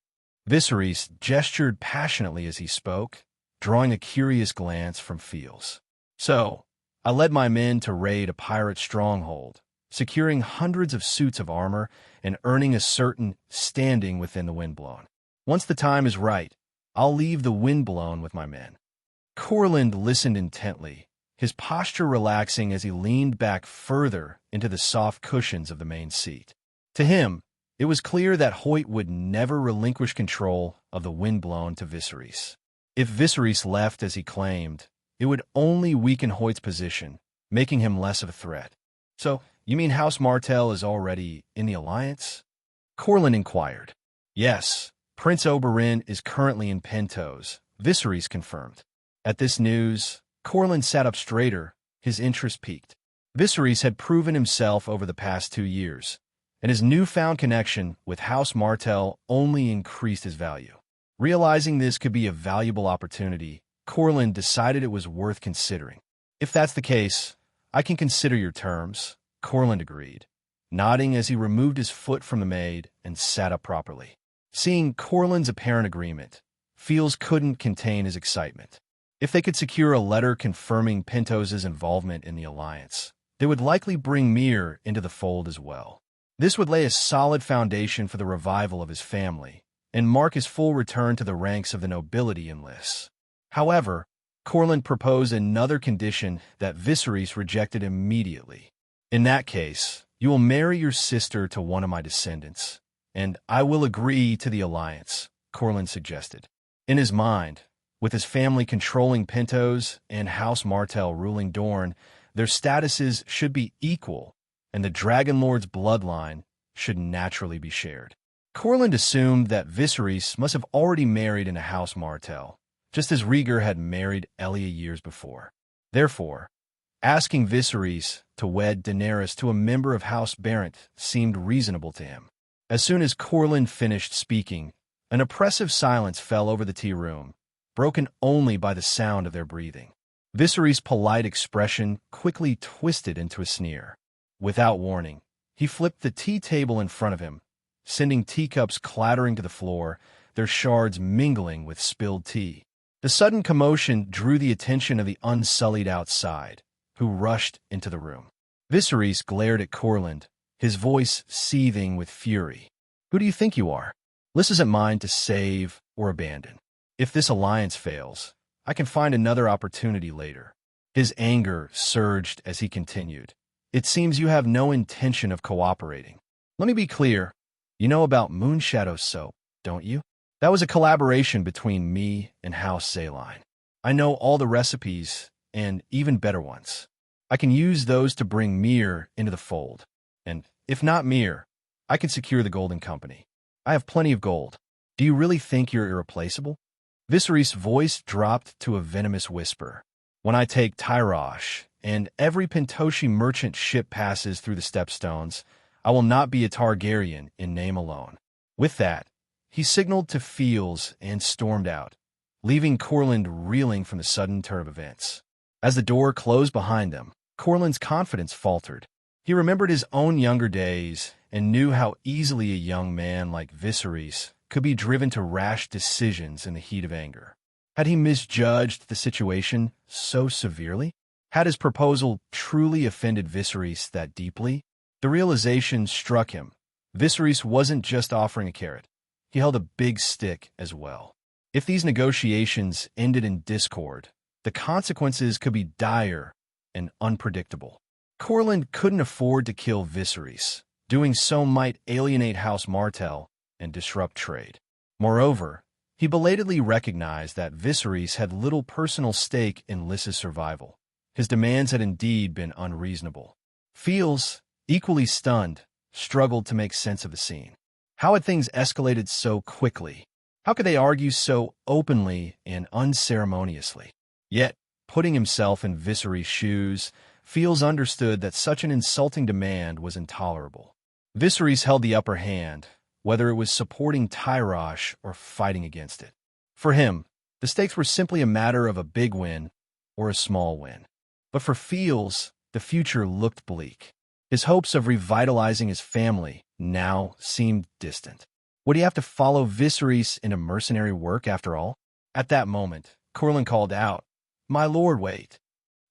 Viserys gestured passionately as he spoke, drawing a curious glance from Fields. So, I led my men to raid a pirate stronghold, securing hundreds of suits of armor and earning a certain standing within the Windblown. Once the time is right, I'll leave the Windblown with my men. Corland listened intently, his posture relaxing as he leaned back further into the soft cushions of the main seat. To him, it was clear that Hoyt would never relinquish control of the Windblown to Viserys. If Viserys left as he claimed, it would only weaken Hoyt's position, making him less of a threat. So, you mean House Martell is already in the alliance? Corland inquired. Yes, Prince Oberyn is currently in Pentos, Viserys confirmed. At this news, Corland sat up straighter, his interest piqued. Viserys had proven himself over the past 2 years, and his newfound connection with House Martell only increased his value. Realizing this could be a valuable opportunity, Corland decided it was worth considering. If that's the case, I can consider your terms, Corland agreed, nodding as he removed his foot from the maid and sat up properly. Seeing Corland's apparent agreement, Fields couldn't contain his excitement. If they could secure a letter confirming Pentos' involvement in the alliance, they would likely bring Myr into the fold as well. This would lay a solid foundation for the revival of his family and mark his full return to the ranks of the nobility in Lys. However, Corland proposed another condition that Viserys rejected immediately. In that case, you will marry your sister to one of my descendants, and I will agree to the alliance, Corland suggested. In his mind, with his family controlling Pentos and House Martell ruling Dorne, their statuses should be equal, and the Dragon Lord's bloodline should naturally be shared. Corland assumed that Viserys must have already married into House Martell, just as Rhaegar had married Elia years before. Therefore, asking Viserys to wed Daenerys to a member of House Barrett seemed reasonable to him. As soon as Corland finished speaking, an oppressive silence fell over the tea room, broken only by the sound of their breathing. Viserys' polite expression quickly twisted into a sneer. Without warning, he flipped the tea table in front of him, sending teacups clattering to the floor, their shards mingling with spilled tea. The sudden commotion drew the attention of the Unsullied outside, who rushed into the room. Viserys glared at Corland, his voice seething with fury. Who do you think you are? Lys isn't mine to save or abandon. If this alliance fails, I can find another opportunity later. His anger surged as he continued. It seems you have no intention of cooperating. Let me be clear. You know about Moonshadow soap, don't you? That was a collaboration between me and House Saline. I know all the recipes, and even better ones. I can use those to bring Myr into the fold. And if not Myr, I can secure the Golden Company. I have plenty of gold. Do you really think you're irreplaceable? Viserys' voice dropped to a venomous whisper. When I take Tyrosh, and every Pentoshi merchant ship passes through the Stepstones, I will not be a Targaryen in name alone. With that, he signaled to Fields and stormed out, leaving Corland reeling from the sudden turn of events. As the door closed behind them, Corland's confidence faltered. He remembered his own younger days and knew how easily a young man like Viserys could be driven to rash decisions in the heat of anger. Had he misjudged the situation so severely? Had his proposal truly offended Viserys that deeply? The realization struck him. Viserys wasn't just offering a carrot. He held a big stick as well. If these negotiations ended in discord, the consequences could be dire and unpredictable. Corland couldn't afford to kill Viserys. Doing so might alienate House Martell and disrupt trade. Moreover, he belatedly recognized that Viserys had little personal stake in Lys's survival. His demands had indeed been unreasonable. Fields, equally stunned, struggled to make sense of the scene. How had things escalated so quickly? How could they argue so openly and unceremoniously? Yet, Putting himself in Viserys' shoes, Fields understood that such an insulting demand was intolerable. Viserys held the upper hand, whether it was supporting Tyrosh or fighting against it. For him, the stakes were simply a matter of a big win or a small win. But for Fields, the future looked bleak. His hopes of revitalizing his family now seemed distant. Would he have to follow Viserys into mercenary work after all? At that moment, Corlin called out, "My lord, wait."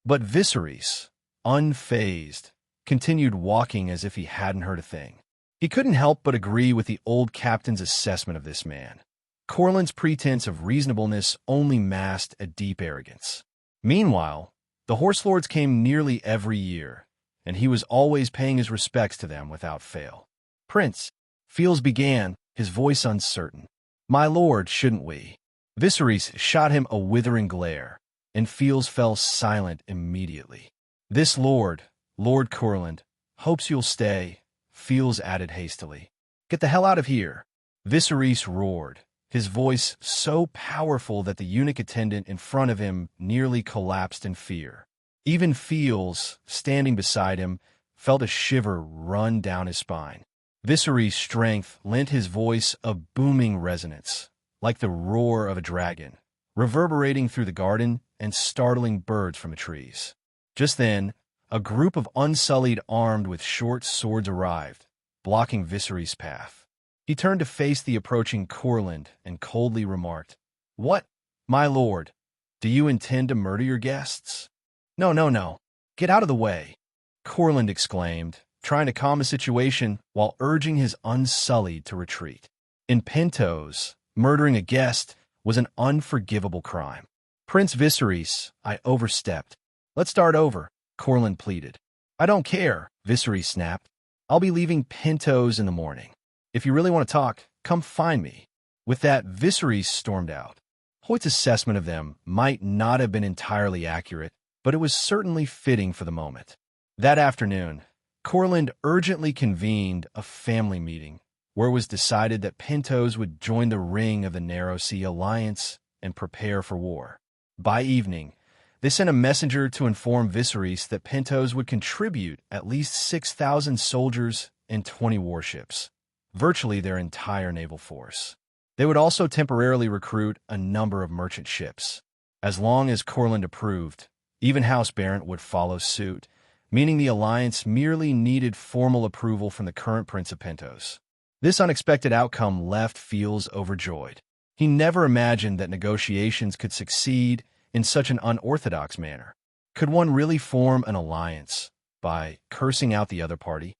But Viserys, unfazed, continued walking as if he hadn't heard a thing. He couldn't help but agree with the old captain's assessment of this man. Corlin's pretense of reasonableness only masked a deep arrogance. Meanwhile, the Horse Lords came nearly every year, and he was always paying his respects to them without fail. "Prince," Fields began, his voice uncertain. "My lord, shouldn't we?" Viserys shot him a withering glare, and Fields fell silent immediately. "This lord, Lord Corlin, hopes you'll stay," Fields added hastily. "Get the hell out of here!" Viserys roared, his voice so powerful that the eunuch attendant in front of him nearly collapsed in fear. Even Fields, standing beside him, felt a shiver run down his spine. Viserys' strength lent his voice a booming resonance, like the roar of a dragon, reverberating through the garden and startling birds from the trees. Just then, a group of Unsullied armed with short swords arrived, blocking Viserys' path. He turned to face the approaching Corlin and coldly remarked, "What, my lord? Do you intend to murder your guests?" "No, no, no. Get out of the way," Corlin exclaimed, trying to calm the situation while urging his Unsullied to retreat. In Pentos, murdering a guest was an unforgivable crime. "Prince Viserys, I overstepped. Let's start over," Corlin pleaded. "I don't care," Viserys snapped. "I'll be leaving Pentos in the morning. If you really want to talk, come find me." With that, Viserys stormed out. Hoyt's assessment of them might not have been entirely accurate, but it was certainly fitting for the moment. That afternoon, Corlin urgently convened a family meeting, where it was decided that Pentos would join the ring of the Narrow Sea Alliance and prepare for war. By evening, they sent a messenger to inform Viserys that Pentos would contribute at least 6,000 soldiers and 20 warships, virtually their entire naval force. They would also temporarily recruit a number of merchant ships. As long as Corlin approved, even House Barrett would follow suit, meaning the alliance merely needed formal approval from the current Prince of Pentos. This unexpected outcome left Fields overjoyed. He never imagined that negotiations could succeed in such an unorthodox manner. Could one really form an alliance by cursing out the other party?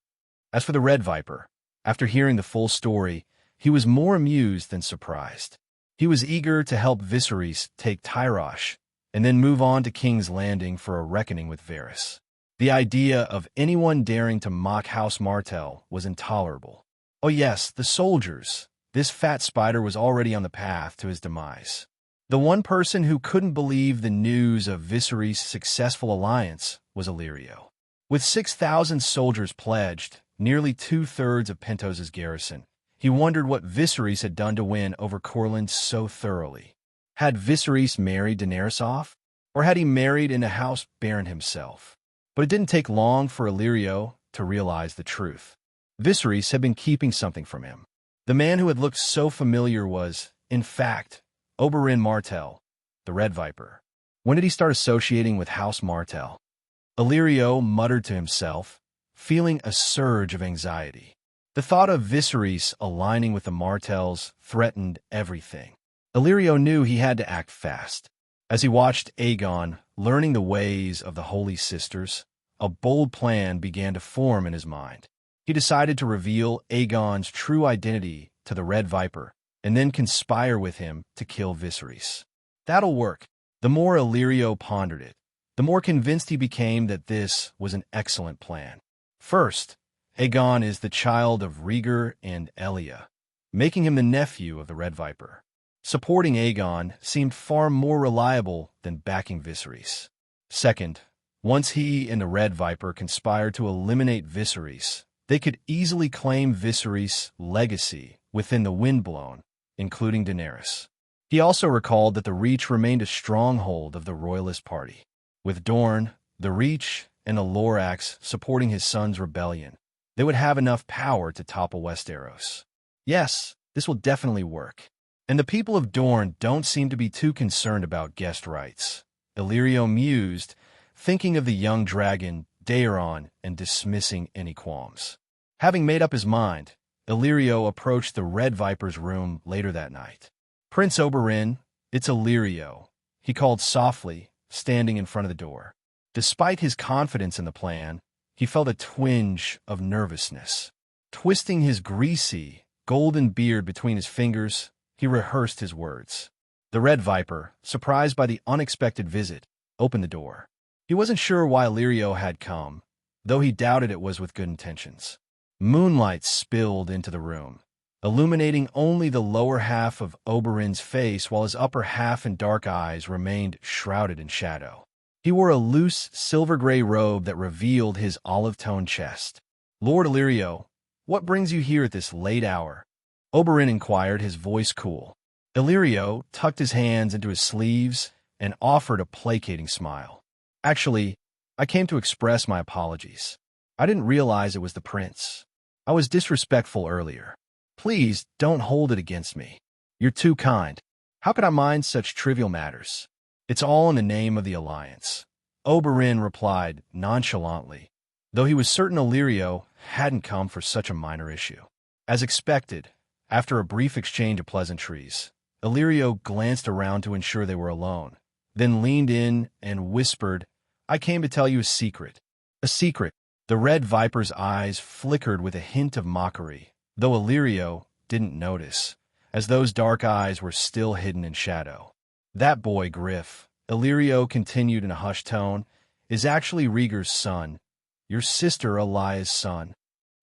As for the Red Viper, after hearing the full story, he was more amused than surprised. He was eager to help Viserys take Tyrosh and then move on to King's Landing for a reckoning with Varys. The idea of anyone daring to mock House Martell was intolerable. Oh yes, the soldiers. This fat spider was already on the path to his demise. The one person who couldn't believe the news of Viserys' successful alliance was Illyrio. With 6,000 soldiers pledged, nearly two-thirds of Pentos' garrison, he wondered what Viserys had done to win over Corlin so thoroughly. Had Viserys married Daenerys off? Or had he married into House Barrett himself? But it didn't take long for Illyrio to realize the truth. Viserys had been keeping something from him. The man who had looked so familiar was, in fact, Oberyn Martell, the Red Viper. When did he start associating with House Martell? Illyrio muttered to himself, feeling a surge of anxiety. The thought of Viserys aligning with the Martells threatened everything. Illyrio knew he had to act fast. As he watched Aegon learning the ways of the Holy Sisters, a bold plan began to form in his mind. He decided to reveal Aegon's true identity to the Red Viper and then conspire with him to kill Viserys. That'll work. The more Illyrio pondered it, the more convinced he became that this was an excellent plan. First, Aegon is the child of Rhaegar and Elia, making him the nephew of the Red Viper. Supporting Aegon seemed far more reliable than backing Viserys. Second, once he and the Red Viper conspired to eliminate Viserys, they could easily claim Viserys' legacy within the Windblown, including Daenerys. He also recalled that the Reach remained a stronghold of the Royalist Party. With Dorne, the Reach, and the Lorax supporting his son's rebellion, they would have enough power to topple Westeros. Yes, this will definitely work. And the people of Dorne don't seem to be too concerned about guest rights. Illyrio mused, thinking of the young dragon, Daeron, and dismissing any qualms. Having made up his mind, Illyrio approached the Red Viper's room later that night. "Prince Oberyn, it's Illyrio," he called softly, standing in front of the door. Despite his confidence in the plan, he felt a twinge of nervousness. Twisting his greasy, golden beard between his fingers, he rehearsed his words. The Red Viper, surprised by the unexpected visit, opened the door. He wasn't sure why Illyrio had come, though he doubted it was with good intentions. Moonlight spilled into the room, illuminating only the lower half of Oberyn's face while his upper half and dark eyes remained shrouded in shadow. He wore a loose, silver-gray robe that revealed his olive-toned chest. "Lord Illyrio, what brings you here at this late hour?" Oberyn inquired, his voice cool. Illyrio tucked his hands into his sleeves and offered a placating smile. "Actually, I came to express my apologies. I didn't realize it was the prince. I was disrespectful earlier. Please don't hold it against me. You're too kind. How could I mind such trivial matters? It's all in the name of the Alliance." Oberyn replied nonchalantly, though he was certain Illyrio hadn't come for such a minor issue. As expected, after a brief exchange of pleasantries, Illyrio glanced around to ensure they were alone, then leaned in and whispered, "I came to tell you a secret." "A secret?" The Red Viper's eyes flickered with a hint of mockery, though Illyrio didn't notice, as those dark eyes were still hidden in shadow. "That boy, Griff," Illyrio continued in a hushed tone, "is actually Rhaegar's son, your sister Elia's son."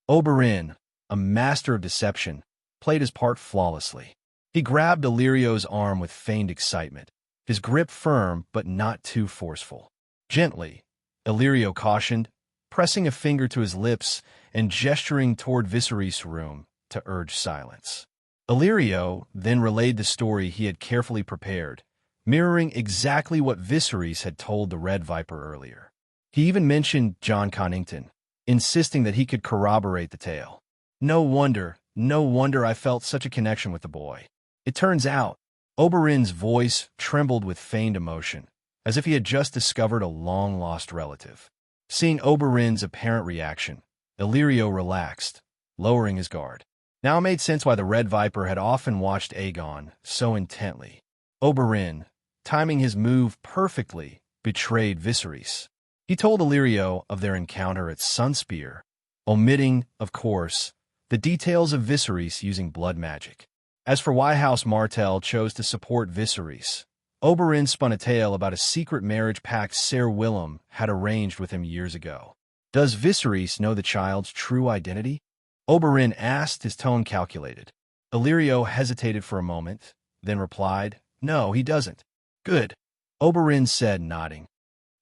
Oberyn, a master of deception, played his part flawlessly. He grabbed Illyrio's arm with feigned excitement, his grip firm but not too forceful. "Gently," Illyrio cautioned, pressing a finger to his lips and gesturing toward Viserys' room to urge silence. Illyrio then relayed the story he had carefully prepared, mirroring exactly what Viserys had told the Red Viper earlier. He even mentioned Jon Connington, insisting that he could corroborate the tale. No wonder I felt such a connection with the boy. It turns out, Oberyn's voice trembled with feigned emotion, as if he had just discovered a long-lost relative. Seeing Oberyn's apparent reaction, Illyrio relaxed, lowering his guard. Now it made sense why the Red Viper had often watched Aegon so intently. Oberyn, timing his move perfectly, betrayed Viserys. He told Illyrio of their encounter at Sunspear, omitting, of course, the details of Viserys using blood magic. As for why House Martell chose to support Viserys, Oberyn spun a tale about a secret marriage pact Ser Willem had arranged with him years ago. "Does Viserys know the child's true identity?" Oberyn asked, his tone calculated. Illyrio hesitated for a moment, then replied, "No, he doesn't." "Good," Oberyn said, nodding.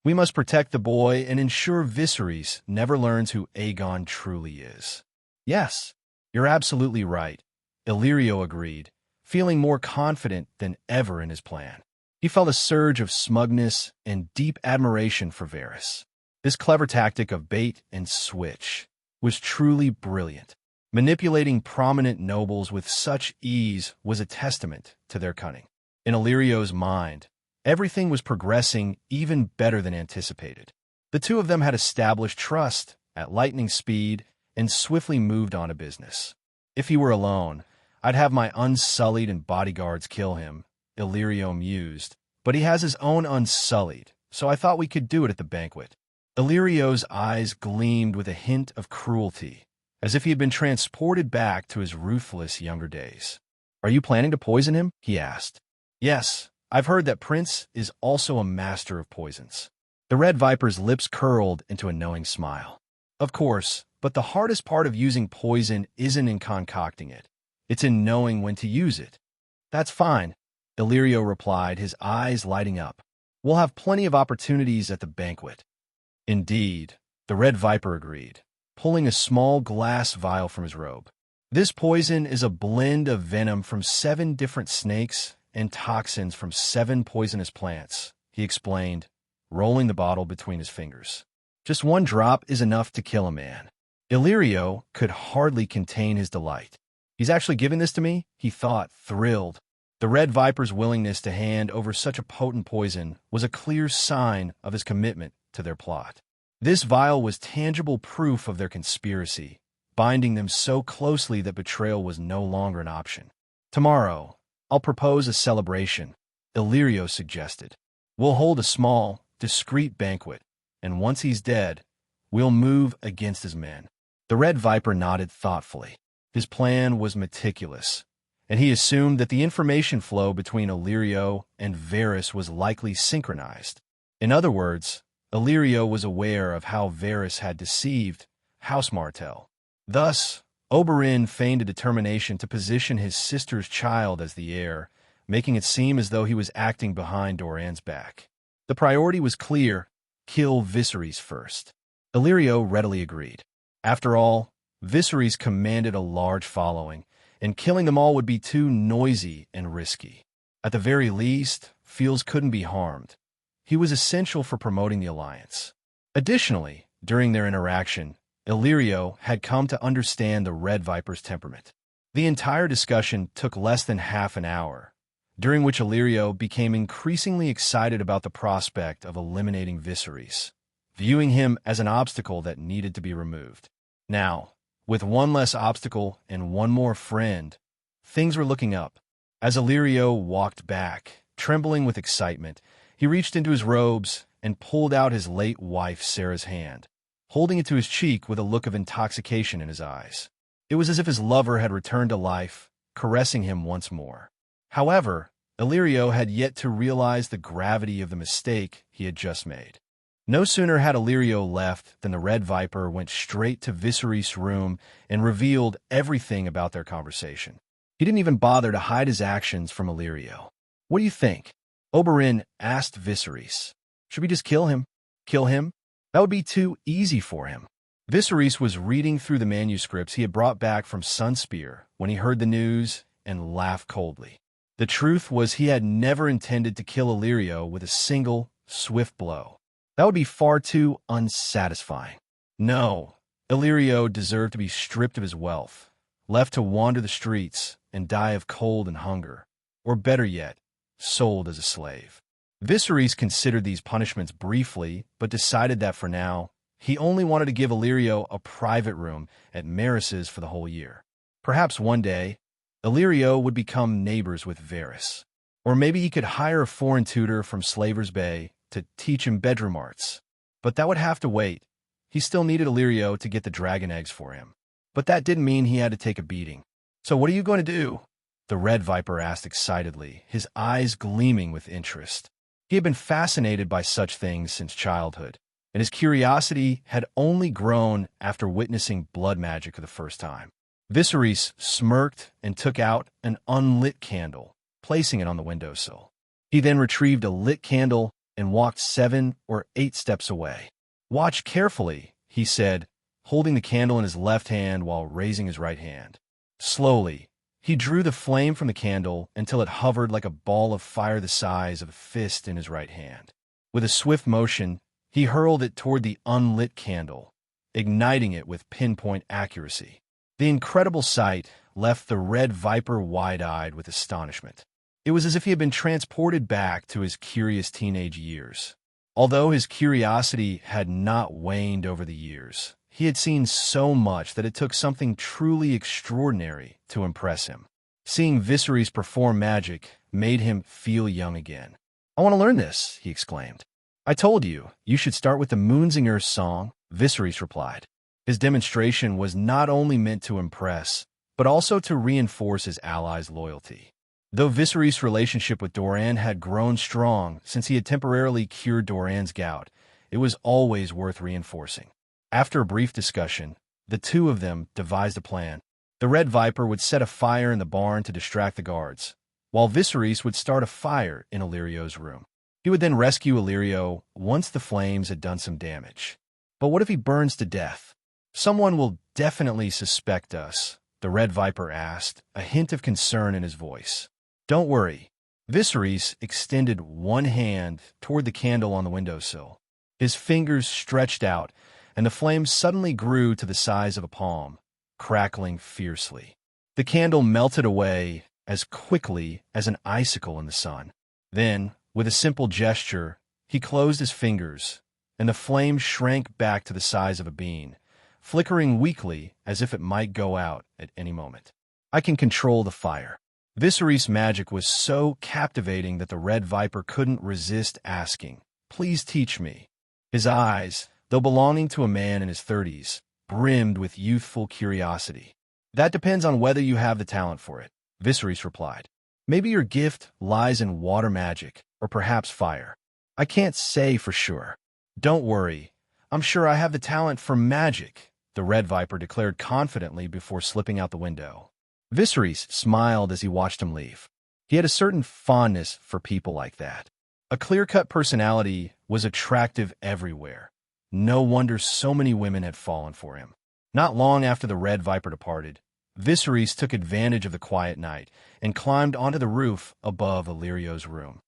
"We must protect the boy and ensure Viserys never learns who Aegon truly is." "Yes, you're absolutely right," Illyrio agreed, feeling more confident than ever in his plan. He felt a surge of smugness and deep admiration for Varys. This clever tactic of bait and switch was truly brilliant. Manipulating prominent nobles with such ease was a testament to their cunning. In Illyrio's mind, everything was progressing even better than anticipated. The two of them had established trust at lightning speed and swiftly moved on to business. "If he were alone, I'd have my Unsullied and bodyguards kill him," Illyrio mused. "But he has his own Unsullied, so I thought we could do it at the banquet." Illyrio's eyes gleamed with a hint of cruelty, as if he had been transported back to his ruthless younger days. "Are you planning to poison him?" he asked. "Yes, I've heard that Prince is also a master of poisons." The Red Viper's lips curled into a knowing smile. "Of course, but the hardest part of using poison isn't in concocting it. It's in knowing when to use it." "That's fine," Illyrio replied, his eyes lighting up. "We'll have plenty of opportunities at the banquet." "Indeed," the Red Viper agreed, pulling a small glass vial from his robe. "This poison is a blend of venom from 7 different snakes and toxins from 7 poisonous plants," he explained, rolling the bottle between his fingers. Just one drop is enough to kill a man. Illyrio could hardly contain his delight. He's actually giving this to me? He thought, thrilled. The Red Viper's willingness to hand over such a potent poison was a clear sign of his commitment to their plot. This vial was tangible proof of their conspiracy, binding them so closely that betrayal was no longer an option. Tomorrow, I'll propose a celebration, Illyrio suggested. We'll hold a small, discreet banquet, and once he's dead, we'll move against his men. The Red Viper nodded thoughtfully. His plan was meticulous, and he assumed that the information flow between Illyrio and Varys was likely synchronized. In other words, Illyrio was aware of how Varys had deceived House Martell. Thus, Oberyn feigned a determination to position his sister's child as the heir, making it seem as though he was acting behind Doran's back. The priority was clear: kill Viserys first. Illyrio readily agreed. After all, Viserys commanded a large following, and killing them all would be too noisy and risky. At the very least, Fields couldn't be harmed. He was essential for promoting the alliance. Additionally, during their interaction, Illyrio had come to understand the Red Viper's temperament. The entire discussion took less than half an hour, during which Illyrio became increasingly excited about the prospect of eliminating Viserys, viewing him as an obstacle that needed to be removed. Now, with one less obstacle and one more friend, things were looking up. As Illyrio walked back, trembling with excitement, he reached into his robes and pulled out his late wife Sarah's hand, holding it to his cheek with a look of intoxication in his eyes. It was as if his lover had returned to life, caressing him once more. However, Illyrio had yet to realize the gravity of the mistake he had just made. No sooner had Illyrio left than the Red Viper went straight to Viserys' room and revealed everything about their conversation. He didn't even bother to hide his actions from Illyrio. "What do you think?" Oberyn asked Viserys. "Should we just kill him? Kill him? That would be too easy for him." Viserys was reading through the manuscripts he had brought back from Sunspear when he heard the news and laughed coldly. The truth was he had never intended to kill Illyrio with a single, swift blow. That would be far too unsatisfying. No, Illyrio deserved to be stripped of his wealth, left to wander the streets and die of cold and hunger, or better yet, sold as a slave. Viserys considered these punishments briefly, but decided that for now, he only wanted to give Illyrio a private room at Marys's for the whole year. Perhaps one day, Illyrio would become neighbors with Varys. Or maybe he could hire a foreign tutor from Slaver's Bay to teach him bedroom arts. But that would have to wait. He still needed Illyrio to get the dragon eggs for him. But that didn't mean he had to take a beating. "So what are you going to do?" the Red Viper asked excitedly, his eyes gleaming with interest. He had been fascinated by such things since childhood, and his curiosity had only grown after witnessing blood magic for the first time. Viserys smirked and took out an unlit candle, placing it on the windowsill. He then retrieved a lit candle and walked 7 or 8 steps away. "Watch carefully," he said, holding the candle in his left hand while raising his right hand. Slowly, he drew the flame from the candle until it hovered like a ball of fire the size of a fist in his right hand. With a swift motion, he hurled it toward the unlit candle, igniting it with pinpoint accuracy. The incredible sight left the Red Viper wide-eyed with astonishment. It was as if he had been transported back to his curious teenage years. Although his curiosity had not waned over the years, he had seen so much that it took something truly extraordinary to impress him. Seeing Viserys perform magic made him feel young again. "I want to learn this," he exclaimed. "I told you, you should start with the Moonsinger's song," Viserys replied. His demonstration was not only meant to impress, but also to reinforce his allies' loyalty. Though Viserys' relationship with Doran had grown strong since he had temporarily cured Doran's gout, it was always worth reinforcing. After a brief discussion, the two of them devised a plan. The Red Viper would set a fire in the barn to distract the guards, while Viserys would start a fire in Illyrio's room. He would then rescue Illyrio once the flames had done some damage. But what if he burns to death? "Someone will definitely suspect us," the Red Viper asked, a hint of concern in his voice. "Don't worry. Viserys extended one hand toward the candle on the windowsill. His fingers stretched out, and the flames suddenly grew to the size of a palm, crackling fiercely. The candle melted away as quickly as an icicle in the sun. Then, with a simple gesture, he closed his fingers, and the flame shrank back to the size of a bean, flickering weakly as if it might go out at any moment. I can control the fire. Viserys' magic was so captivating that the Red Viper couldn't resist asking, "Please teach me." His eyes, though belonging to a man in his 30s, brimmed with youthful curiosity. "That depends on whether you have the talent for it," Viserys replied. "Maybe your gift lies in water magic, or perhaps fire. I can't say for sure." "Don't worry. I'm sure I have the talent for magic," the Red Viper declared confidently before slipping out the window. Viserys smiled as he watched him leave. He had a certain fondness for people like that. A clear-cut personality was attractive everywhere. No wonder so many women had fallen for him. Not long after the Red Viper departed, Viserys took advantage of the quiet night and climbed onto the roof above Illyrio's room.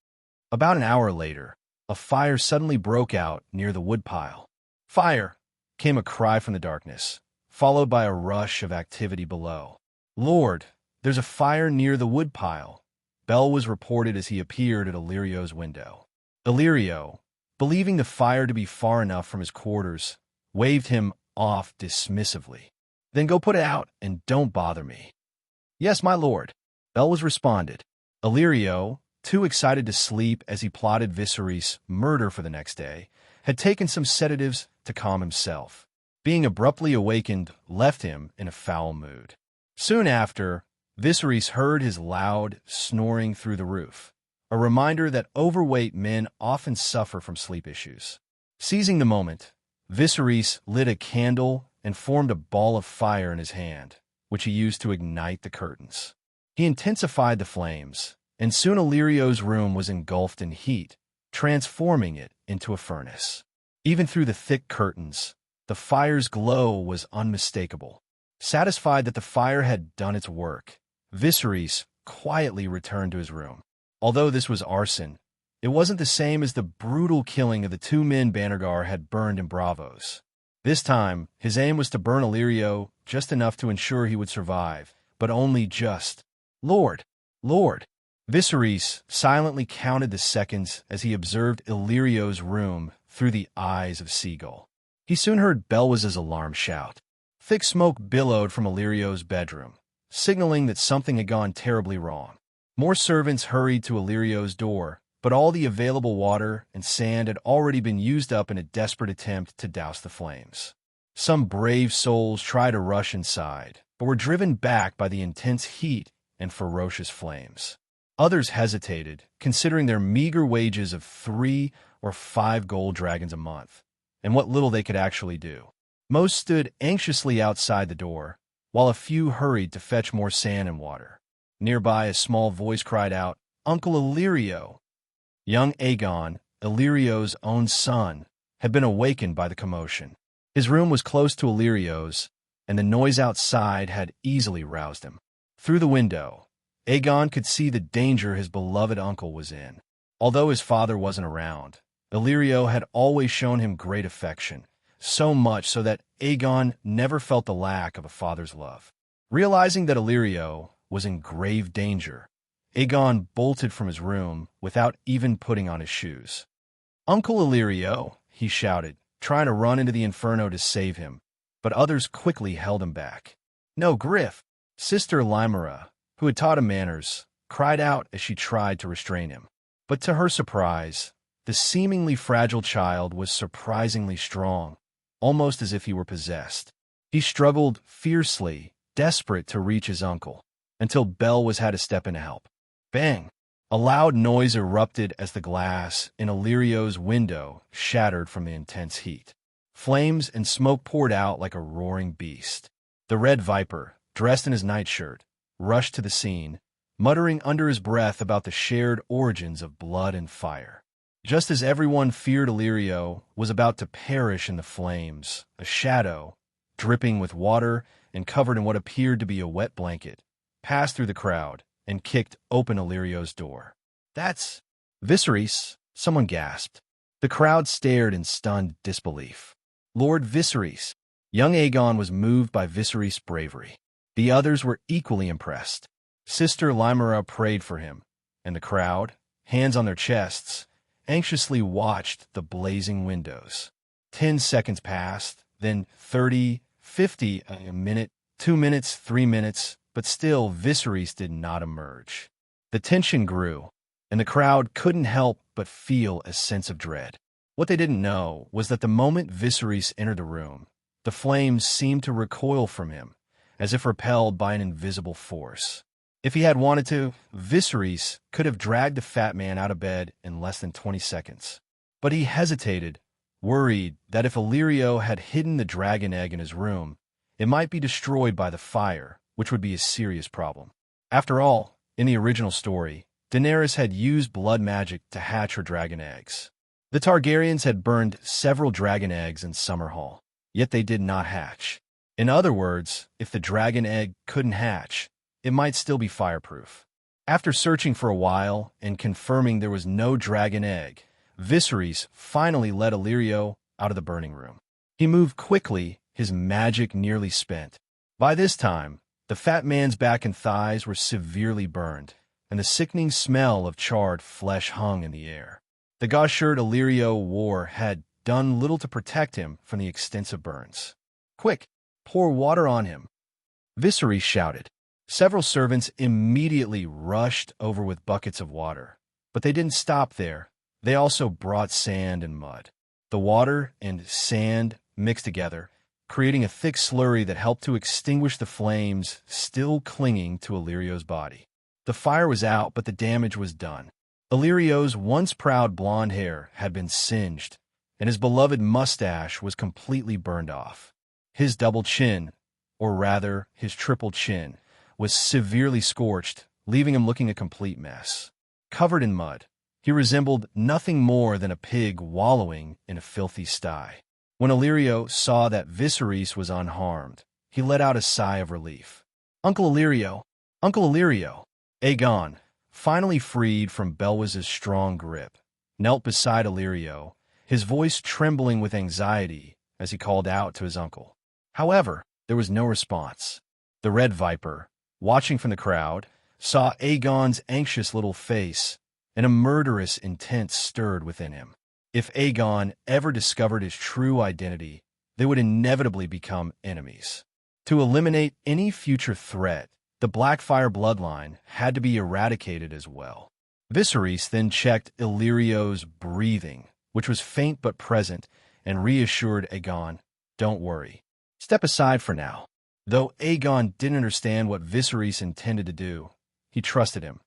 About an hour later, a fire suddenly broke out near the woodpile. "Fire!" came a cry from the darkness, followed by a rush of activity below. "Lord, there's a fire near the woodpile," Bell was reported as he appeared at Illyrio's window. Illyrio, believing the fire to be far enough from his quarters, waved him off dismissively. "Then go put it out and don't bother me." "Yes, my lord," Bell was responded. Illyrio, too excited to sleep as he plotted Viserys' murder for the next day, had taken some sedatives to calm himself. Being abruptly awakened left him in a foul mood. Soon after, Viserys heard his loud snoring through the roof, a reminder that overweight men often suffer from sleep issues. Seizing the moment, Viserys lit a candle and formed a ball of fire in his hand, which he used to ignite the curtains. He intensified the flames, and soon Illyrio's room was engulfed in heat, transforming it into a furnace. Even through the thick curtains, the fire's glow was unmistakable. Satisfied that the fire had done its work, Viserys quietly returned to his room. Although this was arson, it wasn't the same as the brutal killing of the two men Bannergar had burned in Braavos. This time, his aim was to burn Illyrio just enough to ensure he would survive, but only just. "Lord! Lord!" Viserys silently counted the seconds as he observed Illyrio's room through the eyes of Seagull. He soon heard Belwaz's alarm shout. Thick smoke billowed from Illyrio's bedroom, signaling that something had gone terribly wrong. More servants hurried to Illyrio's door, but all the available water and sand had already been used up in a desperate attempt to douse the flames. Some brave souls tried to rush inside, but were driven back by the intense heat and ferocious flames. Others hesitated, considering their meager wages of 3 or 5 gold dragons a month, and what little they could actually do. Most stood anxiously outside the door, while a few hurried to fetch more sand and water. Nearby, a small voice cried out, "Uncle Illyrio!" Young Aegon, Illyrio's own son, had been awakened by the commotion. His room was close to Illyrio's, and the noise outside had easily roused him. Through the window, Aegon could see the danger his beloved uncle was in. Although his father wasn't around, Illyrio had always shown him great affection, so much so that Aegon never felt the lack of a father's love. Realizing that Illyrio was in grave danger, Aegon bolted from his room without even putting on his shoes. "Uncle Illyrio," he shouted, trying to run into the inferno to save him, but others quickly held him back. "No, Griff!" Sister Lymera, who had taught him manners, cried out as she tried to restrain him. But to her surprise, the seemingly fragile child was surprisingly strong, almost as if he were possessed. He struggled fiercely, desperate to reach his uncle, until Belwaz had to step in to help. Bang! A loud noise erupted as the glass in Illyrio's window shattered from the intense heat. Flames and smoke poured out like a roaring beast. The Red Viper, dressed in his nightshirt, rushed to the scene, muttering under his breath about the shared origins of blood and fire. Just as everyone feared Illyrio was about to perish in the flames, a shadow, dripping with water and covered in what appeared to be a wet blanket, passed through the crowd and kicked open Illyrio's door. That's Viserys, someone gasped. The crowd stared in stunned disbelief. Lord Viserys. Young Aegon was moved by Viserys' bravery. The others were equally impressed. Sister Lymera prayed for him, and the crowd, hands on their chests, anxiously watched the blazing windows. 10 seconds passed, then 30, 50, a minute, 2 minutes, 3 minutes, but still Viserys did not emerge. The tension grew, and the crowd couldn't help but feel a sense of dread. What they didn't know was that the moment Viserys entered the room, the flames seemed to recoil from him, as if repelled by an invisible force. If he had wanted to, Viserys could have dragged the fat man out of bed in less than 20 seconds. But he hesitated, worried that if Illyrio had hidden the dragon egg in his room, it might be destroyed by the fire, which would be a serious problem. After all, in the original story, Daenerys had used blood magic to hatch her dragon eggs. The Targaryens had burned several dragon eggs in Summerhall, yet they did not hatch. In other words, if the dragon egg couldn't hatch, it might still be fireproof. After searching for a while and confirming there was no dragon egg, Viserys finally led Illyrio out of the burning room. He moved quickly, his magic nearly spent. By this time, the fat man's back and thighs were severely burned, and the sickening smell of charred flesh hung in the air. The gauze shirt Illyrio wore had done little to protect him from the extensive burns. "Quick, pour water on him," Viserys shouted. Several servants immediately rushed over with buckets of water, but they didn't stop there. They also brought sand and mud. The water and sand mixed together, creating a thick slurry that helped to extinguish the flames still clinging to Illyrio's body. The fire was out, but the damage was done. Illyrio's once proud blonde hair had been singed, and his beloved mustache was completely burned off. His double chin, or rather his triple chin, was severely scorched, leaving him looking a complete mess. Covered in mud, he resembled nothing more than a pig wallowing in a filthy sty. When Illyrio saw that Viserys was unharmed, he let out a sigh of relief. "Uncle Illyrio! Uncle Illyrio!" Aegon, finally freed from Belwys's strong grip, knelt beside Illyrio, his voice trembling with anxiety as he called out to his uncle. However, there was no response. The Red Viper, watching from the crowd, saw Aegon's anxious little face, and a murderous intent stirred within him. If Aegon ever discovered his true identity, they would inevitably become enemies. To eliminate any future threat, the Blackfyre bloodline had to be eradicated as well. Viserys then checked Illyrio's breathing, which was faint but present, and reassured Aegon, "Don't worry. Step aside for now." Though Aegon didn't understand what Viserys intended to do, he trusted him.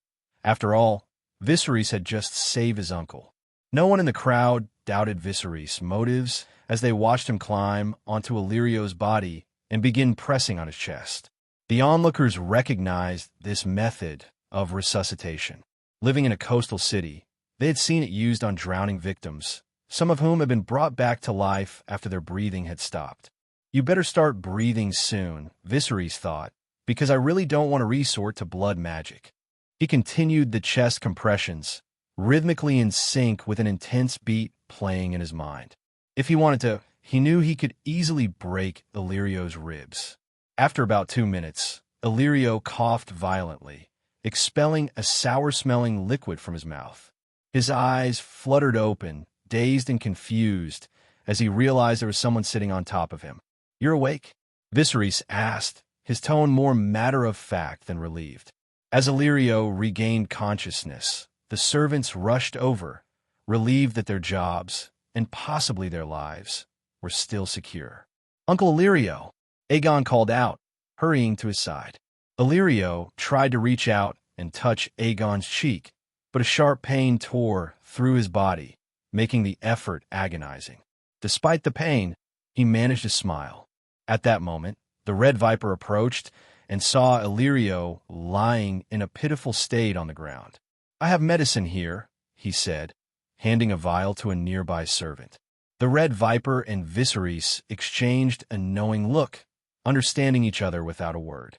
After all, Viserys had just saved his uncle. No one in the crowd doubted Viserys' motives as they watched him climb onto Illyrio's body and begin pressing on his chest. The onlookers recognized this method of resuscitation. Living in a coastal city, they had seen it used on drowning victims, some of whom had been brought back to life after their breathing had stopped. "You better start breathing soon," Viserys thought, "because I really don't want to resort to blood magic." He continued the chest compressions, rhythmically in sync with an intense beat playing in his mind. If he wanted to, he knew he could easily break Illyrio's ribs. After about 2 minutes, Illyrio coughed violently, expelling a sour-smelling liquid from his mouth. His eyes fluttered open, dazed and confused, as he realized there was someone sitting on top of him. "You're awake?" Viserys asked, his tone more matter-of-fact than relieved. As Illyrio regained consciousness, the servants rushed over, relieved that their jobs, and possibly their lives, were still secure. "Uncle Illyrio!" Aegon called out, hurrying to his side. Illyrio tried to reach out and touch Aegon's cheek, but a sharp pain tore through his body, making the effort agonizing. Despite the pain, he managed to smile. At that moment, the Red Viper approached and saw Illyrio lying in a pitiful state on the ground. "I have medicine here," he said, handing a vial to a nearby servant. The Red Viper and Viserys exchanged a knowing look, understanding each other without a word.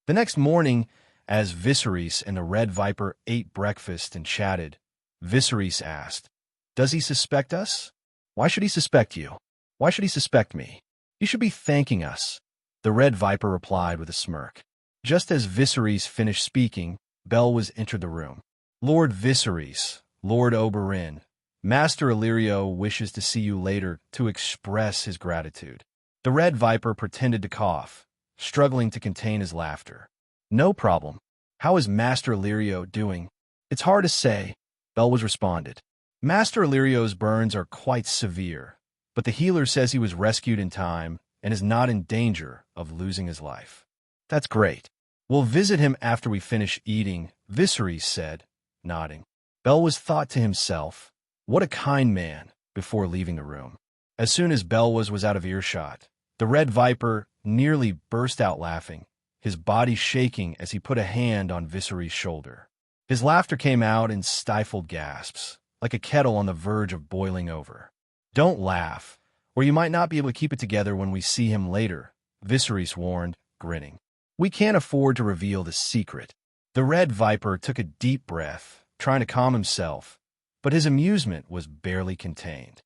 The next morning, As Viserys and the Red Viper ate breakfast and chatted, Viserys asked, "Does he suspect us? Why should he suspect you? Why should he suspect me? He should be thanking us." The Red Viper replied with a smirk. Just as Viserys finished speaking, Belwas entered the room. "Lord Viserys, Lord Oberyn, Master Illyrio wishes to see you later to express his gratitude." The Red Viper pretended to cough, struggling to contain his laughter. "No problem. How is Master Illyrio doing?" "It's hard to say," Belwas responded. "Master Illyrio's burns are quite severe, but the healer says he was rescued in time and is not in danger of losing his life." "That's great. We'll visit him after we finish eating," Viserys said, nodding. Belwas thought to himself, "What a kind man," before leaving the room. As soon as Belwas was out of earshot, the Red Viper nearly burst out laughing, his body shaking as he put a hand on Viserys' shoulder. His laughter came out in stifled gasps, like a kettle on the verge of boiling over. "Don't laugh, or you might not be able to keep it together when we see him later," Viserys warned, grinning. "We can't afford to reveal the secret." The Red Viper took a deep breath, trying to calm himself, but his amusement was barely contained.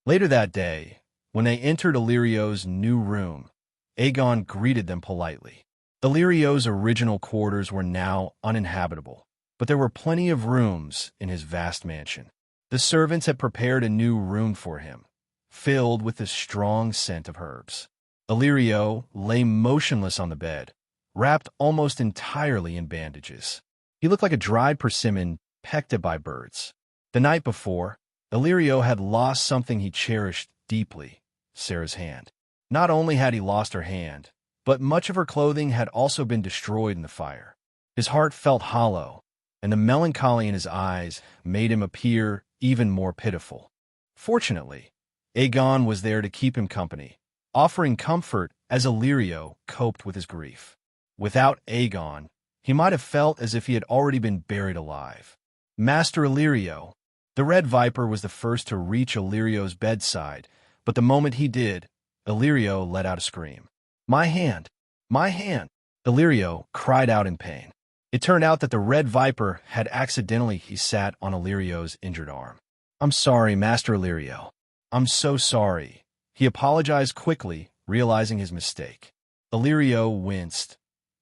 Later that day, when they entered Illyrio's new room, Aegon greeted them politely. Illyrio's original quarters were now uninhabitable, but there were plenty of rooms in his vast mansion. The servants had prepared a new room for him, filled with the strong scent of herbs. Illyrio lay motionless on the bed, wrapped almost entirely in bandages. He looked like a dried persimmon pecked at by birds. The night before, Illyrio had lost something he cherished deeply, Sarah's hand. Not only had he lost her hand, but much of her clothing had also been destroyed in the fire. His heart felt hollow, and the melancholy in his eyes made him appear even more pitiful. Fortunately, Aegon was there to keep him company, offering comfort as Illyrio coped with his grief. Without Aegon, he might have felt as if he had already been buried alive. "Master Illyrio." The Red Viper was the first to reach Illyrio's bedside, but the moment he did, Illyrio let out a scream. "My hand! My hand!" Illyrio cried out in pain. It turned out that the Red Viper had accidentally sat on Illyrio's injured arm. "I'm sorry, Master Illyrio. I'm so sorry." He apologized quickly, realizing his mistake. Illyrio winced,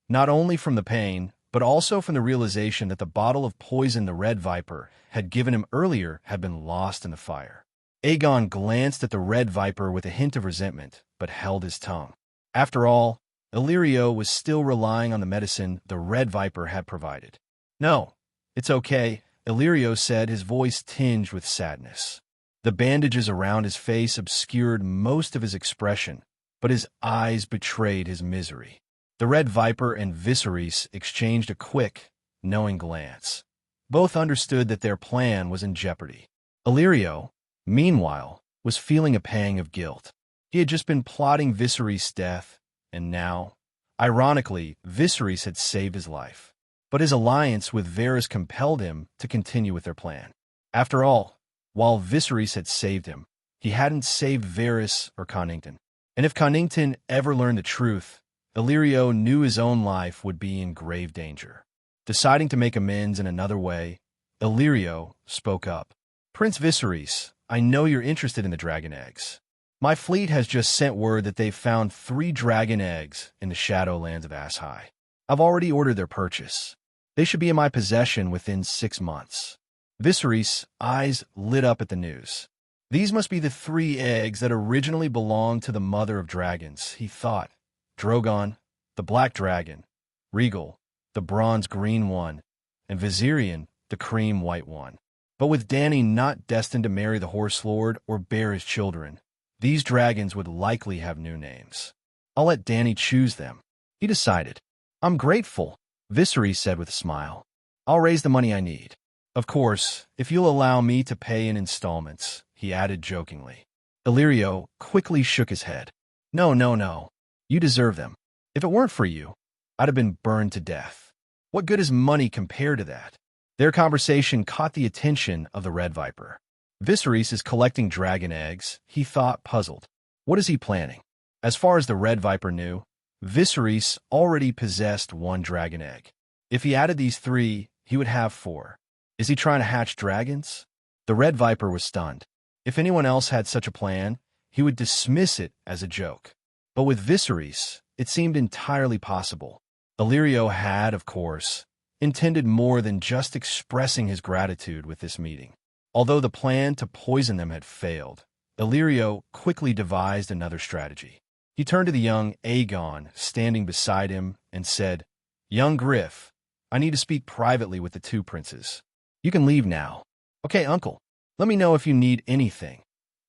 not only from the pain, but also from the realization that the bottle of poison the Red Viper had given him earlier had been lost in the fire. Aegon glanced at the Red Viper with a hint of resentment, but held his tongue. After all, Illyrio was still relying on the medicine the Red Viper had provided. "No, it's okay," Illyrio said, his voice tinged with sadness. The bandages around his face obscured most of his expression, but his eyes betrayed his misery. The Red Viper and Viserys exchanged a quick, knowing glance. Both understood that their plan was in jeopardy. Illyrio, meanwhile, was feeling a pang of guilt. He had just been plotting Viserys' death, and now, ironically, Viserys had saved his life. But his alliance with Varys compelled him to continue with their plan. After all, while Viserys had saved him, he hadn't saved Varys or Connington. And if Connington ever learned the truth, Illyrio knew his own life would be in grave danger. Deciding to make amends in another way, Illyrio spoke up. "Prince Viserys, I know you're interested in the dragon eggs. My fleet has just sent word that they've found 3 dragon eggs in the Shadowlands of Ashai. I've already ordered their purchase. They should be in my possession within 6 months." Viserys' eyes lit up at the news. These must be the 3 eggs that originally belonged to the mother of dragons, he thought. Drogon, the black dragon, Rhaegal, the bronze-green one, and Viserion, the cream-white one. But with Dany not destined to marry the Horse Lord or bear his children, these dragons would likely have new names. "I'll let Dany choose them," he decided. "I'm grateful," Viserys said with a smile. "I'll raise the money I need. Of course, if you'll allow me to pay in installments," he added jokingly. Illyrio quickly shook his head. "No, no, no. You deserve them. If it weren't for you, I'd have been burned to death. What good is money compared to that?" Their conversation caught the attention of the Red Viper. Viserys is collecting dragon eggs, he thought, puzzled. What is he planning? As far as the Red Viper knew, Viserys already possessed 1 dragon egg. If he added these 3, he would have 4. Is he trying to hatch dragons? The Red Viper was stunned. If anyone else had such a plan, he would dismiss it as a joke. But with Viserys, it seemed entirely possible. Illyrio had, of course, intended more than just expressing his gratitude with this meeting. Although the plan to poison them had failed, Illyrio quickly devised another strategy. He turned to the young Aegon standing beside him and said, "Young Griff, I need to speak privately with the 2 princes. You can leave now." "Okay, uncle. Let me know if you need anything,"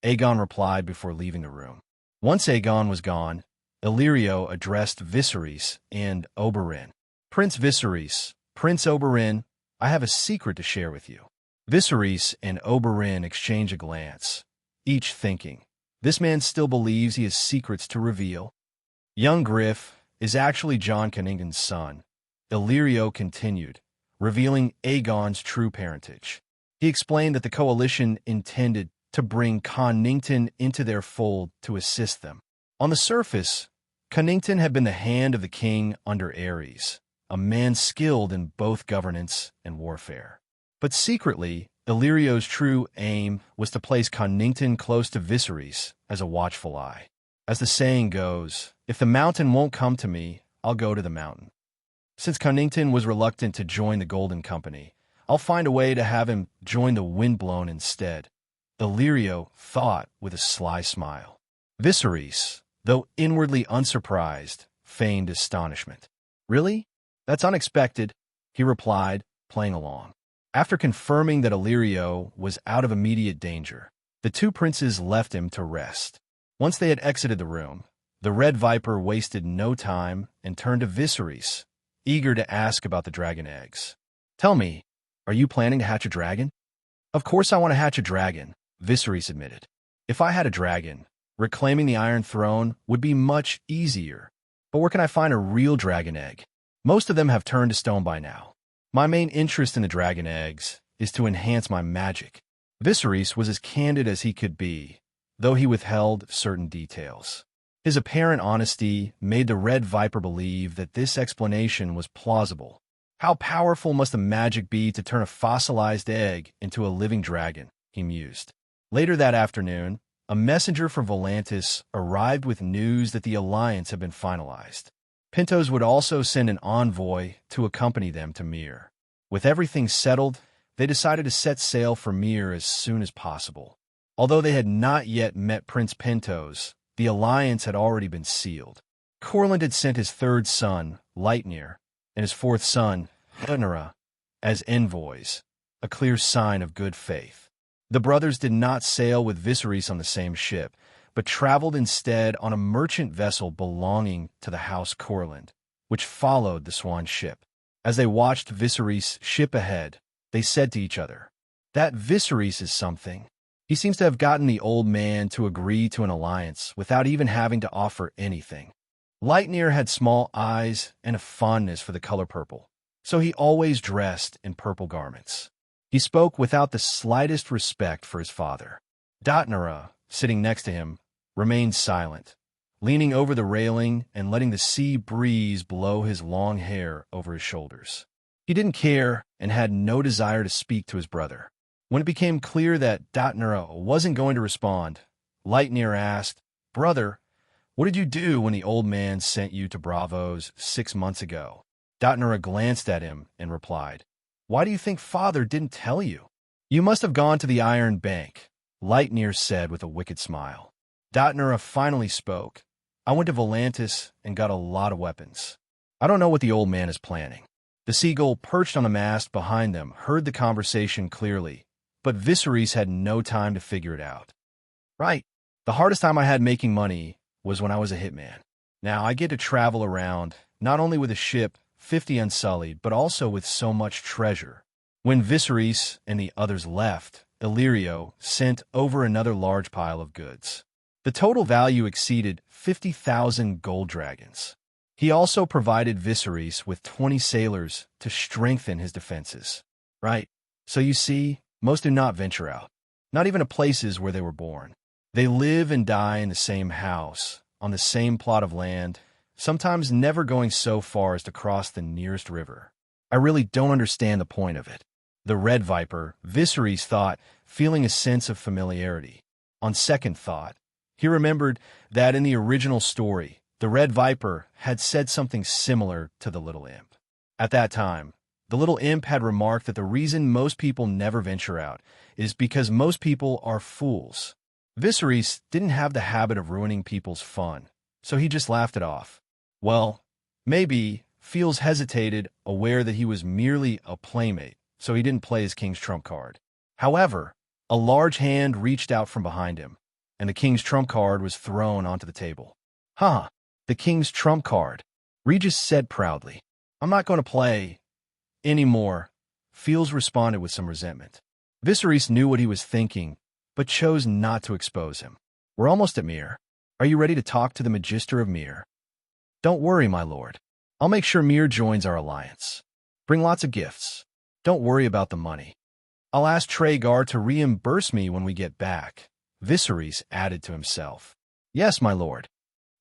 Aegon replied before leaving the room. Once Aegon was gone, Illyrio addressed Viserys and Oberyn. "Prince Viserys, Prince Oberyn, I have a secret to share with you." Viserys and Oberyn exchange a glance, each thinking, this man still believes he has secrets to reveal. Young Griff is actually Jon Connington's son, Illyrio continued, revealing Aegon's true parentage. He explained that the coalition intended to bring Connington into their fold to assist them. On the surface, Connington had been the hand of the king under Aerys, a man skilled in both governance and warfare. But secretly, Illyrio's true aim was to place Connington close to Viserys as a watchful eye. As the saying goes, if the mountain won't come to me, I'll go to the mountain. Since Connington was reluctant to join the Golden Company, I'll find a way to have him join the Windblown instead, Illyrio thought with a sly smile. Viserys, though inwardly unsurprised, feigned astonishment. "Really? That's unexpected," he replied, playing along. After confirming that Illyrio was out of immediate danger, the 2 princes left him to rest. Once they had exited the room, the Red Viper wasted no time and turned to Viserys, eager to ask about the dragon eggs. "Tell me, are you planning to hatch a dragon?" "Of course I want to hatch a dragon," Viserys admitted. "If I had a dragon, reclaiming the Iron Throne would be much easier. But where can I find a real dragon egg? Most of them have turned to stone by now. My main interest in the dragon eggs is to enhance my magic." Viserys was as candid as he could be, though he withheld certain details. His apparent honesty made the Red Viper believe that this explanation was plausible. How powerful must the magic be to turn a fossilized egg into a living dragon, he mused. Later that afternoon, a messenger from Volantis arrived with news that the alliance had been finalized. Pentos would also send an envoy to accompany them to Myr. With everything settled, they decided to set sail for Myr as soon as possible. Although they had not yet met Prince Pentos, the alliance had already been sealed. Corlent had sent his 3rd son, Lightnir, and his 4th son, Rhaenyra, as envoys, a clear sign of good faith. The brothers did not sail with Viserys on the same ship, but traveled instead on a merchant vessel belonging to the House Corlent, which followed the Swan ship. As they watched Viserys' ship ahead, they said to each other, "That Viserys is something. He seems to have gotten the old man to agree to an alliance without even having to offer anything." Lightnir had small eyes and a fondness for the color purple, so he always dressed in purple garments. He spoke without the slightest respect for his father. Rhaenyra, sitting next to him, remained silent, leaning over the railing and letting the sea breeze blow his long hair over his shoulders. He didn't care and had no desire to speak to his brother. When it became clear that Rhaenyra wasn't going to respond, Lightnir asked, "Brother, what did you do when the old man sent you to Braavos 6 months ago?" Rhaenyra glanced at him and replied, "Why do you think father didn't tell you?" "You must have gone to the Iron Bank," Lightnir said with a wicked smile. Rhaenyra finally spoke. "I went to Volantis and got a lot of weapons. I don't know what the old man is planning." The seagull perched on the mast behind them heard the conversation clearly, but Viserys had no time to figure it out. "Right. The hardest time I had making money was when I was a hitman. Now I get to travel around, not only with a ship 50 unsullied, but also with so much treasure." When Viserys and the others left, Illyrio sent over another large pile of goods. The total value exceeded 50,000 gold dragons. He also provided Viserys with 20 sailors to strengthen his defenses. Right. So you see, most do not venture out, not even to places where they were born. They live and die in the same house, on the same plot of land, sometimes never going so far as to cross the nearest river. I really don't understand the point of it. The Red Viper, Viserys thought, feeling a sense of familiarity. On second thought, he remembered that in the original story, the Red Viper had said something similar to the Little Imp. At that time, the Little Imp had remarked that the reason most people never venture out is because most people are fools. Viserys didn't have the habit of ruining people's fun, so he just laughed it off. Well, maybe Fields hesitated, aware that he was merely a playmate, so he didn't play his king's trump card. However, a large hand reached out from behind him, and the king's trump card was thrown onto the table. "Huh, the king's trump card," Regis said proudly. "I'm not going to play anymore." Fields responded with some resentment. Viserys knew what he was thinking, but chose not to expose him. "We're almost at Myr. Are you ready to talk to the Magister of Myr?" "Don't worry, my lord. I'll make sure Myr joins our alliance. Bring lots of gifts. Don't worry about the money. I'll ask Traegar to reimburse me when we get back," Viserys added to himself. "Yes, my lord."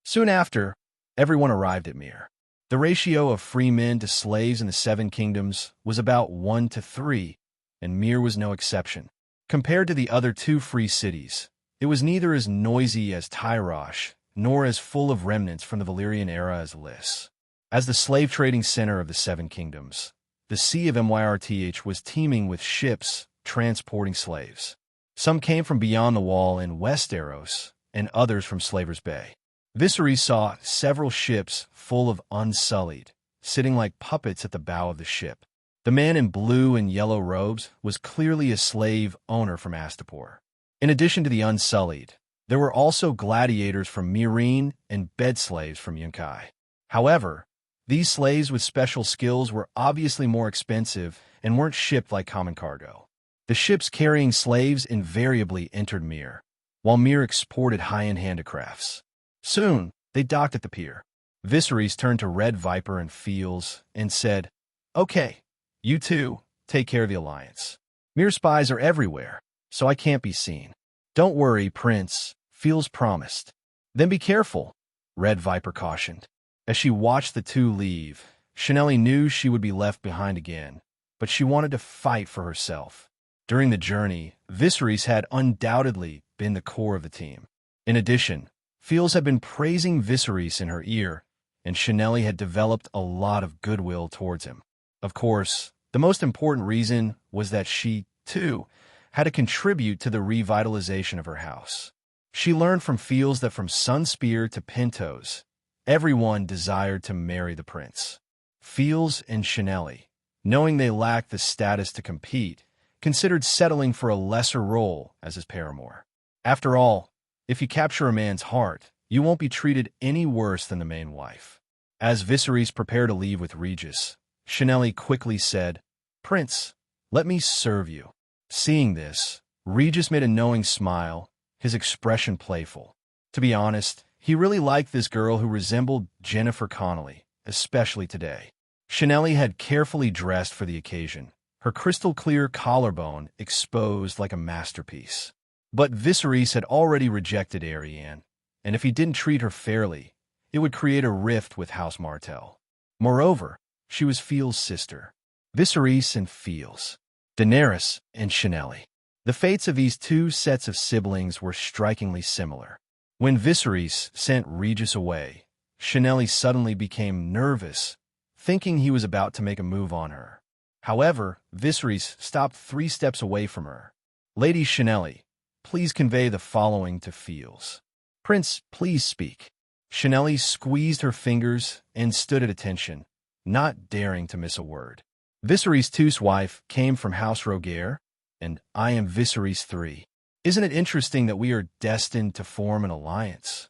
Soon after, everyone arrived at Myr. The ratio of free men to slaves in the Seven Kingdoms was about 1 to 3, and Myr was no exception. Compared to the other two free cities, it was neither as noisy as Tyrosh, nor as full of remnants from the Valyrian era as Lys. As the slave-trading center of the Seven Kingdoms, the Sea of Myrth was teeming with ships transporting slaves. Some came from beyond the wall in Westeros, and others from Slaver's Bay. Viserys saw several ships full of Unsullied, sitting like puppets at the bow of the ship. The man in blue and yellow robes was clearly a slave owner from Astapor. In addition to the Unsullied, there were also gladiators from Meereen and bed slaves from Yunkai. However, these slaves with special skills were obviously more expensive and weren't shipped like common cargo. The ships carrying slaves invariably entered Myr, while Myr exported high-end handicrafts. Soon, they docked at the pier. Viserys turned to Red Viper and Fields and said, "Okay, you two, take care of the alliance. Myr spies are everywhere, so I can't be seen." "Don't worry, Prince," Fields promised. "Then be careful," Red Viper cautioned. As she watched the two leave, Chanelli knew she would be left behind again, but she wanted to fight for herself. During the journey, Viserys had undoubtedly been the core of the team. In addition, Fields had been praising Viserys in her ear, and Chanelli had developed a lot of goodwill towards him. Of course, the most important reason was that she, too, had to contribute to the revitalization of her house. She learned from Fields that from Sunspear to Pentos, everyone desired to marry the prince. Fields and Chanelli, knowing they lacked the status to compete, considered settling for a lesser role as his paramour. After all, if you capture a man's heart, you won't be treated any worse than the main wife. As Viserys prepared to leave with Regis, Chanelli quickly said, "Prince, let me serve you." Seeing this, Regis made a knowing smile, his expression playful. To be honest, he really liked this girl who resembled Jennifer Connelly, especially today. Chanelli had carefully dressed for the occasion, her crystal-clear collarbone exposed like a masterpiece. But Viserys had already rejected Arianne, and if he didn't treat her fairly, it would create a rift with House Martell. Moreover, she was Fields' sister. Viserys and Fields, Daenerys and Chanelli. The fates of these two sets of siblings were strikingly similar. When Viserys sent Regis away, Chanelli suddenly became nervous, thinking he was about to make a move on her. However, Viserys stopped 3 steps away from her. "Lady Chanelli, please convey the following to Fields." "Prince, please speak." Chanelli squeezed her fingers and stood at attention, not daring to miss a word. "Viserys II's wife came from House Rogaire, and I am Viserys III. Isn't it interesting that we are destined to form an alliance?"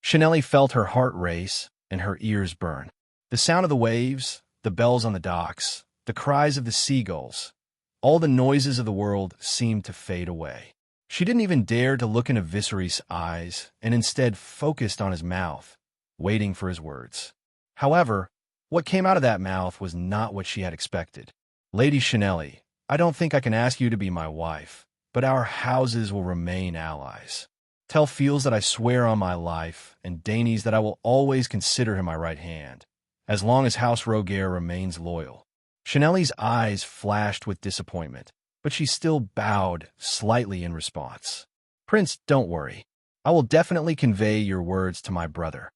Chanelli felt her heart race and her ears burn. The sound of the waves, the bells on the docks, the cries of the seagulls, all the noises of the world seemed to fade away. She didn't even dare to look into Viserys' eyes and instead focused on his mouth, waiting for his words. However, what came out of that mouth was not what she had expected. "Lady Chanelli, I don't think I can ask you to be my wife, but our houses will remain allies. Tell Fields that I swear on my life, and Daenerys that I will always consider him my right hand, as long as House Rogaire remains loyal." Chanelle's eyes flashed with disappointment, but she still bowed slightly in response. Prince, don't worry. I will definitely convey your words to my brother.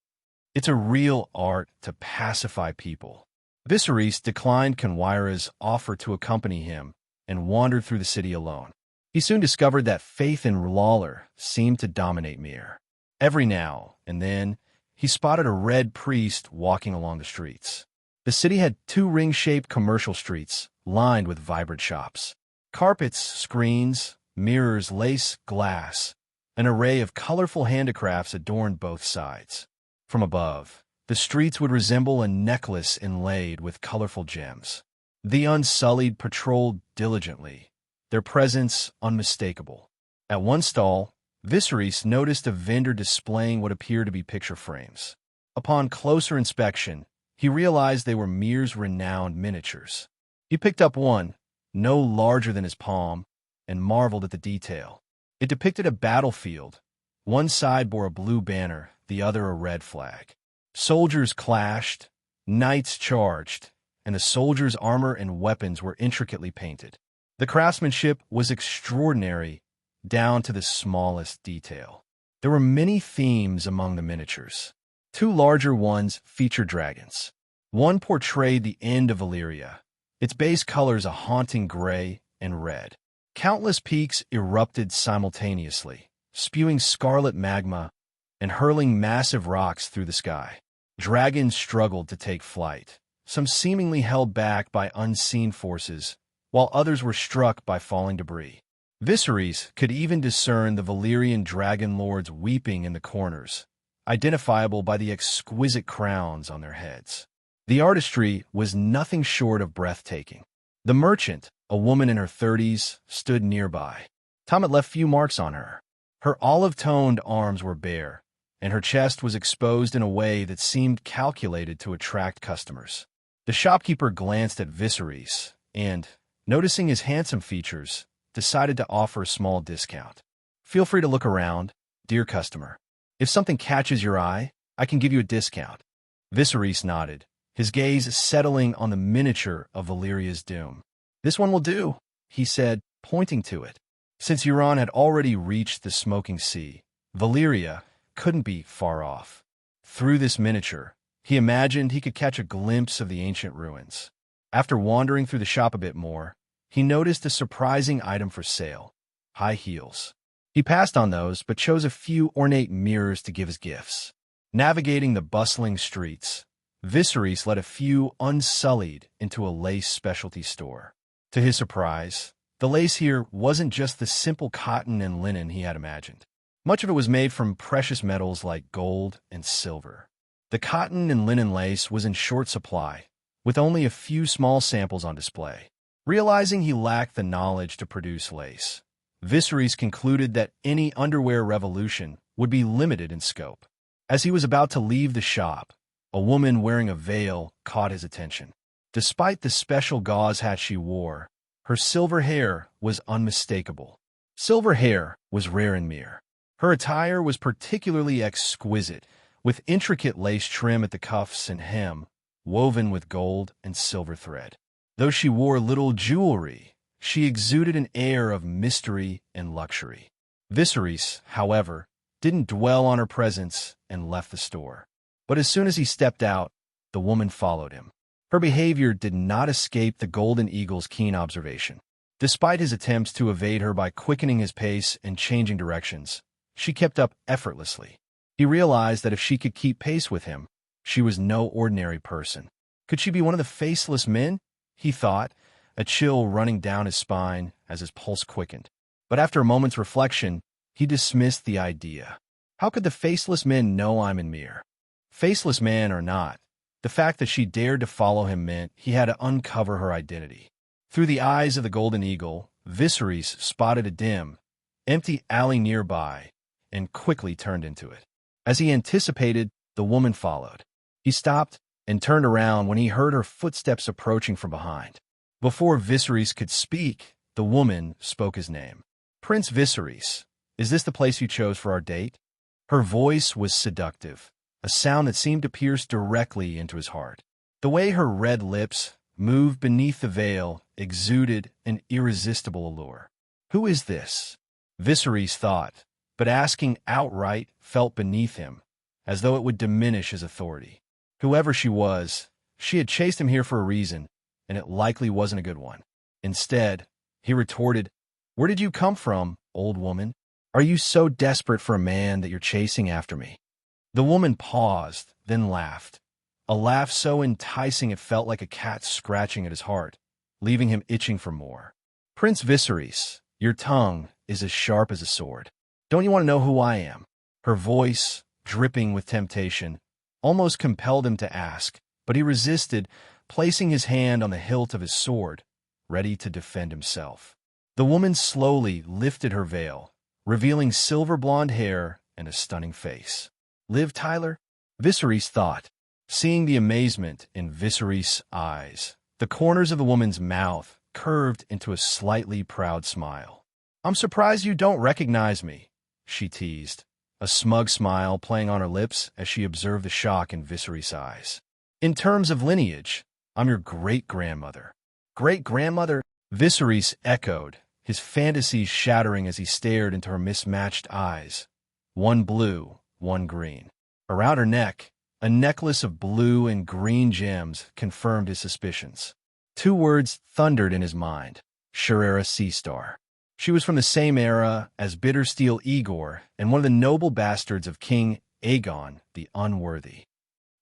It's a real art to pacify people. Viserys declined Conwira's offer to accompany him and wandered through the city alone. He soon discovered that faith in Lawler seemed to dominate Myr. Every now and then, he spotted a red priest walking along the streets. The city had two ring-shaped commercial streets lined with vibrant shops. Carpets, screens, mirrors, lace, glass, an array of colorful handicrafts adorned both sides. From above, the streets would resemble a necklace inlaid with colorful gems. The Unsullied patrolled diligently, their presence unmistakable. At one stall, Viserys noticed a vendor displaying what appeared to be picture frames. Upon closer inspection, he realized they were Myr's renowned miniatures. He picked up one, no larger than his palm, and marveled at the detail. It depicted a battlefield. One side bore a blue banner, the other a red flag. Soldiers clashed, knights charged, and the soldiers' armor and weapons were intricately painted. The craftsmanship was extraordinary, down to the smallest detail. There were many themes among the miniatures. Two larger ones featured dragons. One portrayed the end of Valyria, its base colors a haunting gray and red. Countless peaks erupted simultaneously, spewing scarlet magma and hurling massive rocks through the sky. Dragons struggled to take flight, some seemingly held back by unseen forces, while others were struck by falling debris. Viserys could even discern the Valyrian dragon lords weeping in the corners, identifiable by the exquisite crowns on their heads. The artistry was nothing short of breathtaking. The merchant, a woman in her 30s, stood nearby. Tom had left few marks on her. Her olive-toned arms were bare, and her chest was exposed in a way that seemed calculated to attract customers. The shopkeeper glanced at Viserys and, noticing his handsome features, decided to offer a small discount. Feel free to look around, dear customer. If something catches your eye, I can give you a discount. Viserys nodded, his gaze settling on the miniature of Valyria's doom. This one will do, he said, pointing to it. Since Euron had already reached the smoking sea, Valyria couldn't be far off. Through this miniature, he imagined he could catch a glimpse of the ancient ruins. After wandering through the shop a bit more, he noticed a surprising item for sale: high heels. He passed on those, but chose a few ornate mirrors to give as gifts. Navigating the bustling streets, Viserys led a few Unsullied into a lace specialty store. To his surprise, the lace here wasn't just the simple cotton and linen he had imagined. Much of it was made from precious metals like gold and silver. The cotton and linen lace was in short supply, with only a few small samples on display. Realizing he lacked the knowledge to produce lace, Viserys concluded that any underwear revolution would be limited in scope. As he was about to leave the shop, a woman wearing a veil caught his attention. Despite the special gauze hat she wore, her silver hair was unmistakable. Silver hair was rare in Myr. Her attire was particularly exquisite, with intricate lace trim at the cuffs and hem, woven with gold and silver thread. Though she wore little jewelry, she exuded an air of mystery and luxury. Viserys, however, didn't dwell on her presence and left the store. But as soon as he stepped out, the woman followed him. Her behavior did not escape the Golden Eagle's keen observation. Despite his attempts to evade her by quickening his pace and changing directions, she kept up effortlessly. He realized that if she could keep pace with him, she was no ordinary person. Could she be one of the faceless men? He thought, a chill running down his spine as his pulse quickened. But after a moment's reflection, he dismissed the idea. How could the faceless men know I'm in Myr? Faceless man or not, the fact that she dared to follow him meant he had to uncover her identity. Through the eyes of the Golden Eagle, Viserys spotted a dim, empty alley nearby and quickly turned into it. As he anticipated, the woman followed. He stopped and turned around when he heard her footsteps approaching from behind. Before Viserys could speak, the woman spoke his name. Prince Viserys, is this the place you chose for our date? Her voice was seductive, a sound that seemed to pierce directly into his heart. The way her red lips, moved beneath the veil, exuded an irresistible allure. Who is this? Viserys thought, but asking outright felt beneath him, as though it would diminish his authority. Whoever she was, she had chased him here for a reason, and it likely wasn't a good one. Instead, he retorted, "Where did you come from, old woman? Are you so desperate for a man that you're chasing after me?" The woman paused, then laughed. A laugh so enticing it felt like a cat scratching at his heart, leaving him itching for more. "Prince Viserys, your tongue is as sharp as a sword. Don't you want to know who I am?" Her voice, dripping with temptation, almost compelled him to ask, but he resisted, placing his hand on the hilt of his sword, ready to defend himself. The woman slowly lifted her veil, revealing silver blonde hair and a stunning face. "Liv Tyler?" Viserys thought, seeing the amazement in Viserys' eyes. The corners of the woman's mouth curved into a slightly proud smile. "I'm surprised you don't recognize me," she teased, a smug smile playing on her lips as she observed the shock in Viserys' eyes. "In terms of lineage, I'm your great-grandmother." "Great-grandmother?" Viserys echoed, his fantasies shattering as he stared into her mismatched eyes, one blue, one green. Around her neck, a necklace of blue and green gems confirmed his suspicions. Two words thundered in his mind: Sharera Seastar. She was from the same era as Bittersteel Igor and one of the noble bastards of King Aegon the Unworthy.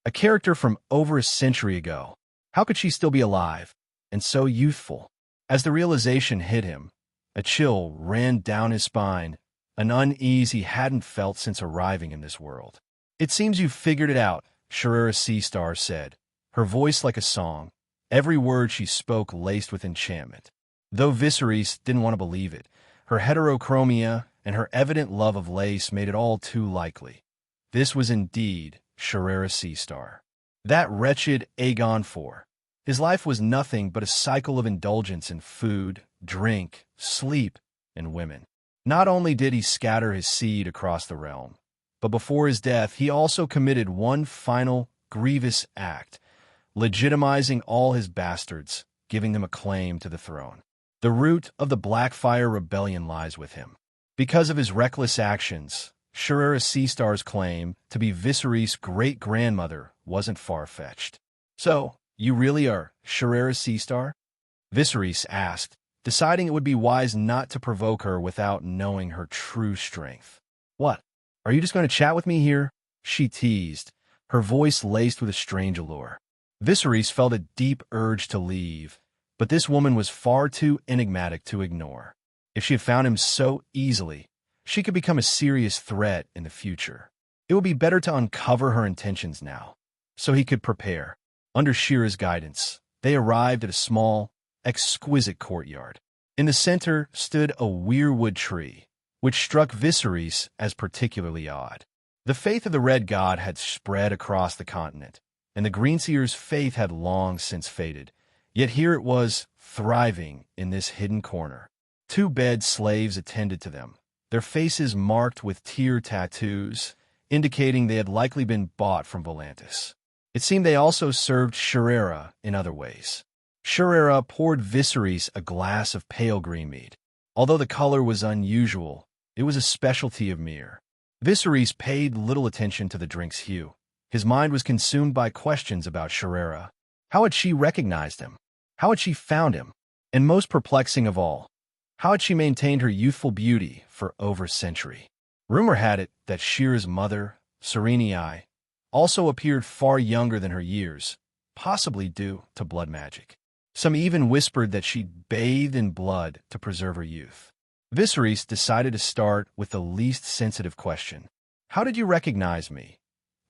A character from over a century ago. How could she still be alive, and so youthful? As the realization hit him, a chill ran down his spine, an unease he hadn't felt since arriving in this world. "It seems you've figured it out," Sharera Seastar said, her voice like a song, every word she spoke laced with enchantment. Though Viserys didn't want to believe it, her heterochromia and her evident love of lace made it all too likely. This was indeed Sharera Seastar. That wretched Aegon IV. His life was nothing but a cycle of indulgence in food, drink, sleep, and women. Not only did he scatter his seed across the realm, but before his death he also committed one final grievous act, legitimizing all his bastards, giving them a claim to the throne. The root of the Blackfire Rebellion lies with him. Because of his reckless actions, Sharera Seastar's claim to be Viserys' great-grandmother wasn't far-fetched. "So, you really are Sharera Seastar?" Viserys asked, deciding it would be wise not to provoke her without knowing her true strength. "What? Are you just going to chat with me here?" she teased, her voice laced with a strange allure. Viserys felt a deep urge to leave, but this woman was far too enigmatic to ignore. If she had found him so easily, she could become a serious threat in the future. It would be better to uncover her intentions now, so he could prepare. Under Shira's guidance, they arrived at a small, exquisite courtyard. In the center stood a weirwood tree, which struck Viserys as particularly odd. The faith of the Red God had spread across the continent, and the Greenseer's faith had long since faded. Yet here it was, thriving in this hidden corner. 2 bed slaves attended to them, their faces marked with tear tattoos, indicating they had likely been bought from Volantis. It seemed they also served Sharera in other ways. Sharera poured Viserys a glass of pale green mead. Although the color was unusual, it was a specialty of Myr. Viserys paid little attention to the drink's hue. His mind was consumed by questions about Sharera. How had she recognized him? How had she found him? And most perplexing of all, how had she maintained her youthful beauty for over a century? Rumor had it that Shira's mother, Serenii, also appeared far younger than her years, possibly due to blood magic. Some even whispered that she bathed in blood to preserve her youth. Viserys decided to start with the least sensitive question. "How did you recognize me,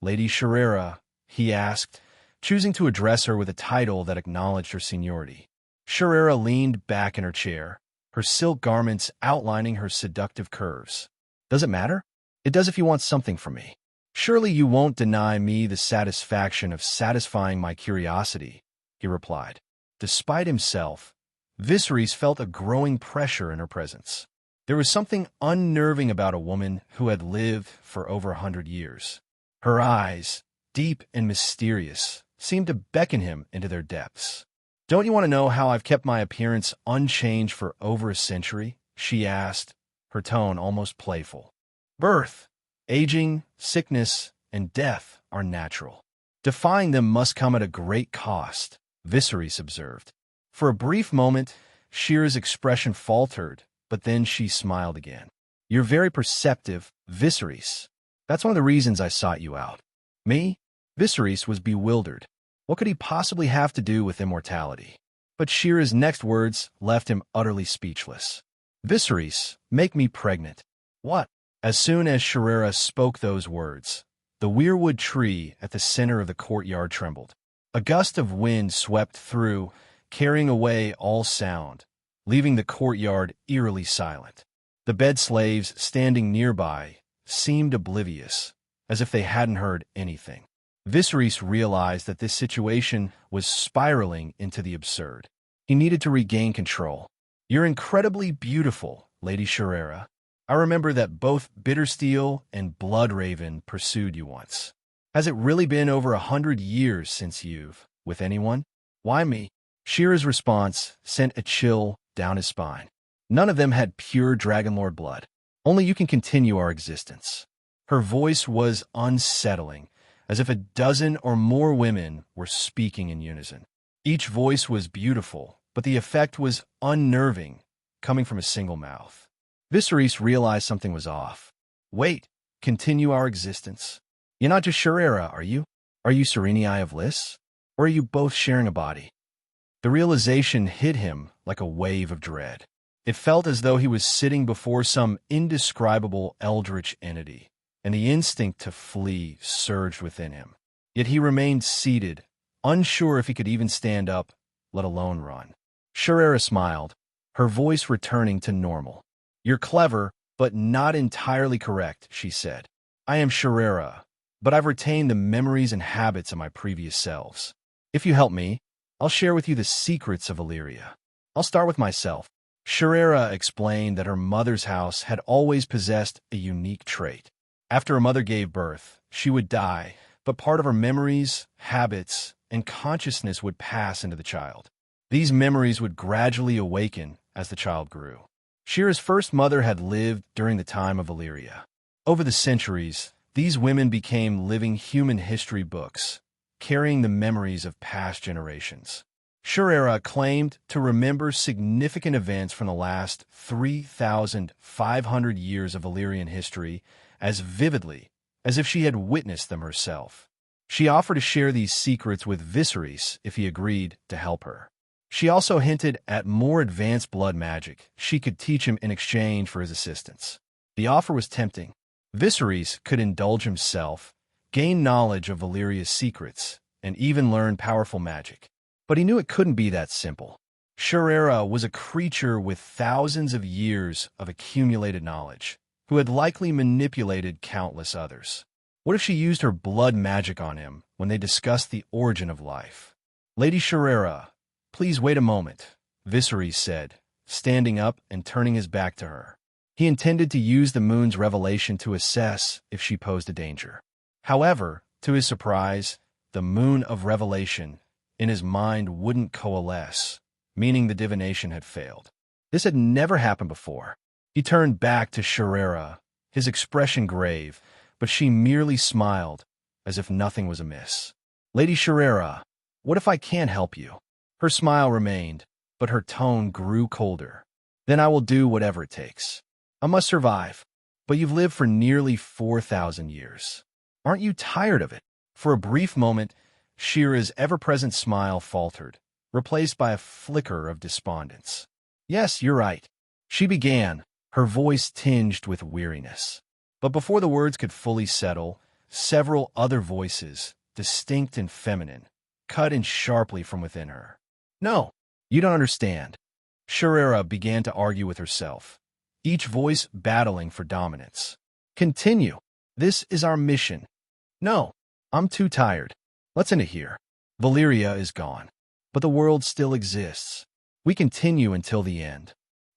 Lady Sharera?" he asked, choosing to address her with a title that acknowledged her seniority. Sharera leaned back in her chair, her silk garments outlining her seductive curves. "Does it matter? It does if you want something from me. Surely you won't deny me the satisfaction of satisfying my curiosity," he replied. Despite himself, Viserys felt a growing pressure in her presence. There was something unnerving about a woman who had lived for over 100 years. Her eyes, deep and mysterious, seemed to beckon him into their depths. Don't you want to know how I've kept my appearance unchanged for over a century? She asked, her tone almost playful. Birth, aging, sickness, and death are natural. Defying them must come at a great cost, Viserys observed. For a brief moment, Shira's expression faltered, but then she smiled again. You're very perceptive, Viserys. That's one of the reasons I sought you out. Me? Viserys was bewildered. What could he possibly have to do with immortality? But Shira's next words left him utterly speechless. Viserys, make me pregnant. What? As soon as Shira spoke those words, the weirwood tree at the center of the courtyard trembled. A gust of wind swept through, carrying away all sound, leaving the courtyard eerily silent. The bed slaves standing nearby seemed oblivious, as if they hadn't heard anything. Viserys realized that this situation was spiraling into the absurd. He needed to regain control. You're incredibly beautiful, Lady Shira. I remember that both Bittersteel and Bloodraven pursued you once. Has it really been over 100 years since you've, with anyone? Why me? Shira's response sent a chill down his spine. None of them had pure Dragonlord blood. Only you can continue our existence. Her voice was unsettling, as if a dozen or more women were speaking in unison. Each voice was beautiful, but the effect was unnerving, coming from a single mouth. Viserys realized something was off. Wait, continue our existence? You're not just Shira, are you? Are you Serenii of Lys? Or are you both sharing a body? The realization hit him like a wave of dread. It felt as though he was sitting before some indescribable eldritch entity, and the instinct to flee surged within him. Yet he remained seated, unsure if he could even stand up, let alone run. Shira smiled, her voice returning to normal. You're clever, but not entirely correct, she said. I am Shira, but I've retained the memories and habits of my previous selves. If you help me, I'll share with you the secrets of Valyria. I'll start with myself. Shira explained that her mother's house had always possessed a unique trait. After her mother gave birth, she would die, but part of her memories, habits, and consciousness would pass into the child. These memories would gradually awaken as the child grew. Shira's first mother had lived during the time of Valyria. Over the centuries, these women became living human history books, carrying the memories of past generations. Shira claimed to remember significant events from the last 3,500 years of Valyrian history as vividly as if she had witnessed them herself. She offered to share these secrets with Viserys if he agreed to help her. She also hinted at more advanced blood magic she could teach him in exchange for his assistance. The offer was tempting. Viserys could indulge himself, gain knowledge of Valyria's secrets, and even learn powerful magic. But he knew it couldn't be that simple. Shira was a creature with thousands of years of accumulated knowledge, who had likely manipulated countless others. What if she used her blood magic on him when they discussed the origin of life? Lady Shira, please wait a moment, Viserys said, standing up and turning his back to her. He intended to use the moon's revelation to assess if she posed a danger. However, to his surprise, the moon of revelation in his mind wouldn't coalesce, meaning the divination had failed. This had never happened before. He turned back to Shira, his expression grave, but she merely smiled, as if nothing was amiss. Lady Shira, what if I can't help you? Her smile remained, but her tone grew colder. Then I will do whatever it takes. I must survive. But you've lived for nearly 4,000 years. Aren't you tired of it? For a brief moment, Shira's ever-present smile faltered, replaced by a flicker of despondence. Yes, you're right. She began, her voice tinged with weariness. But before the words could fully settle, several other voices, distinct and feminine, cut in sharply from within her. No, you don't understand. Shira began to argue with herself, each voice battling for dominance. Continue. This is our mission. No, I'm too tired. Let's end it here. Valyria is gone, but the world still exists. We continue until the end.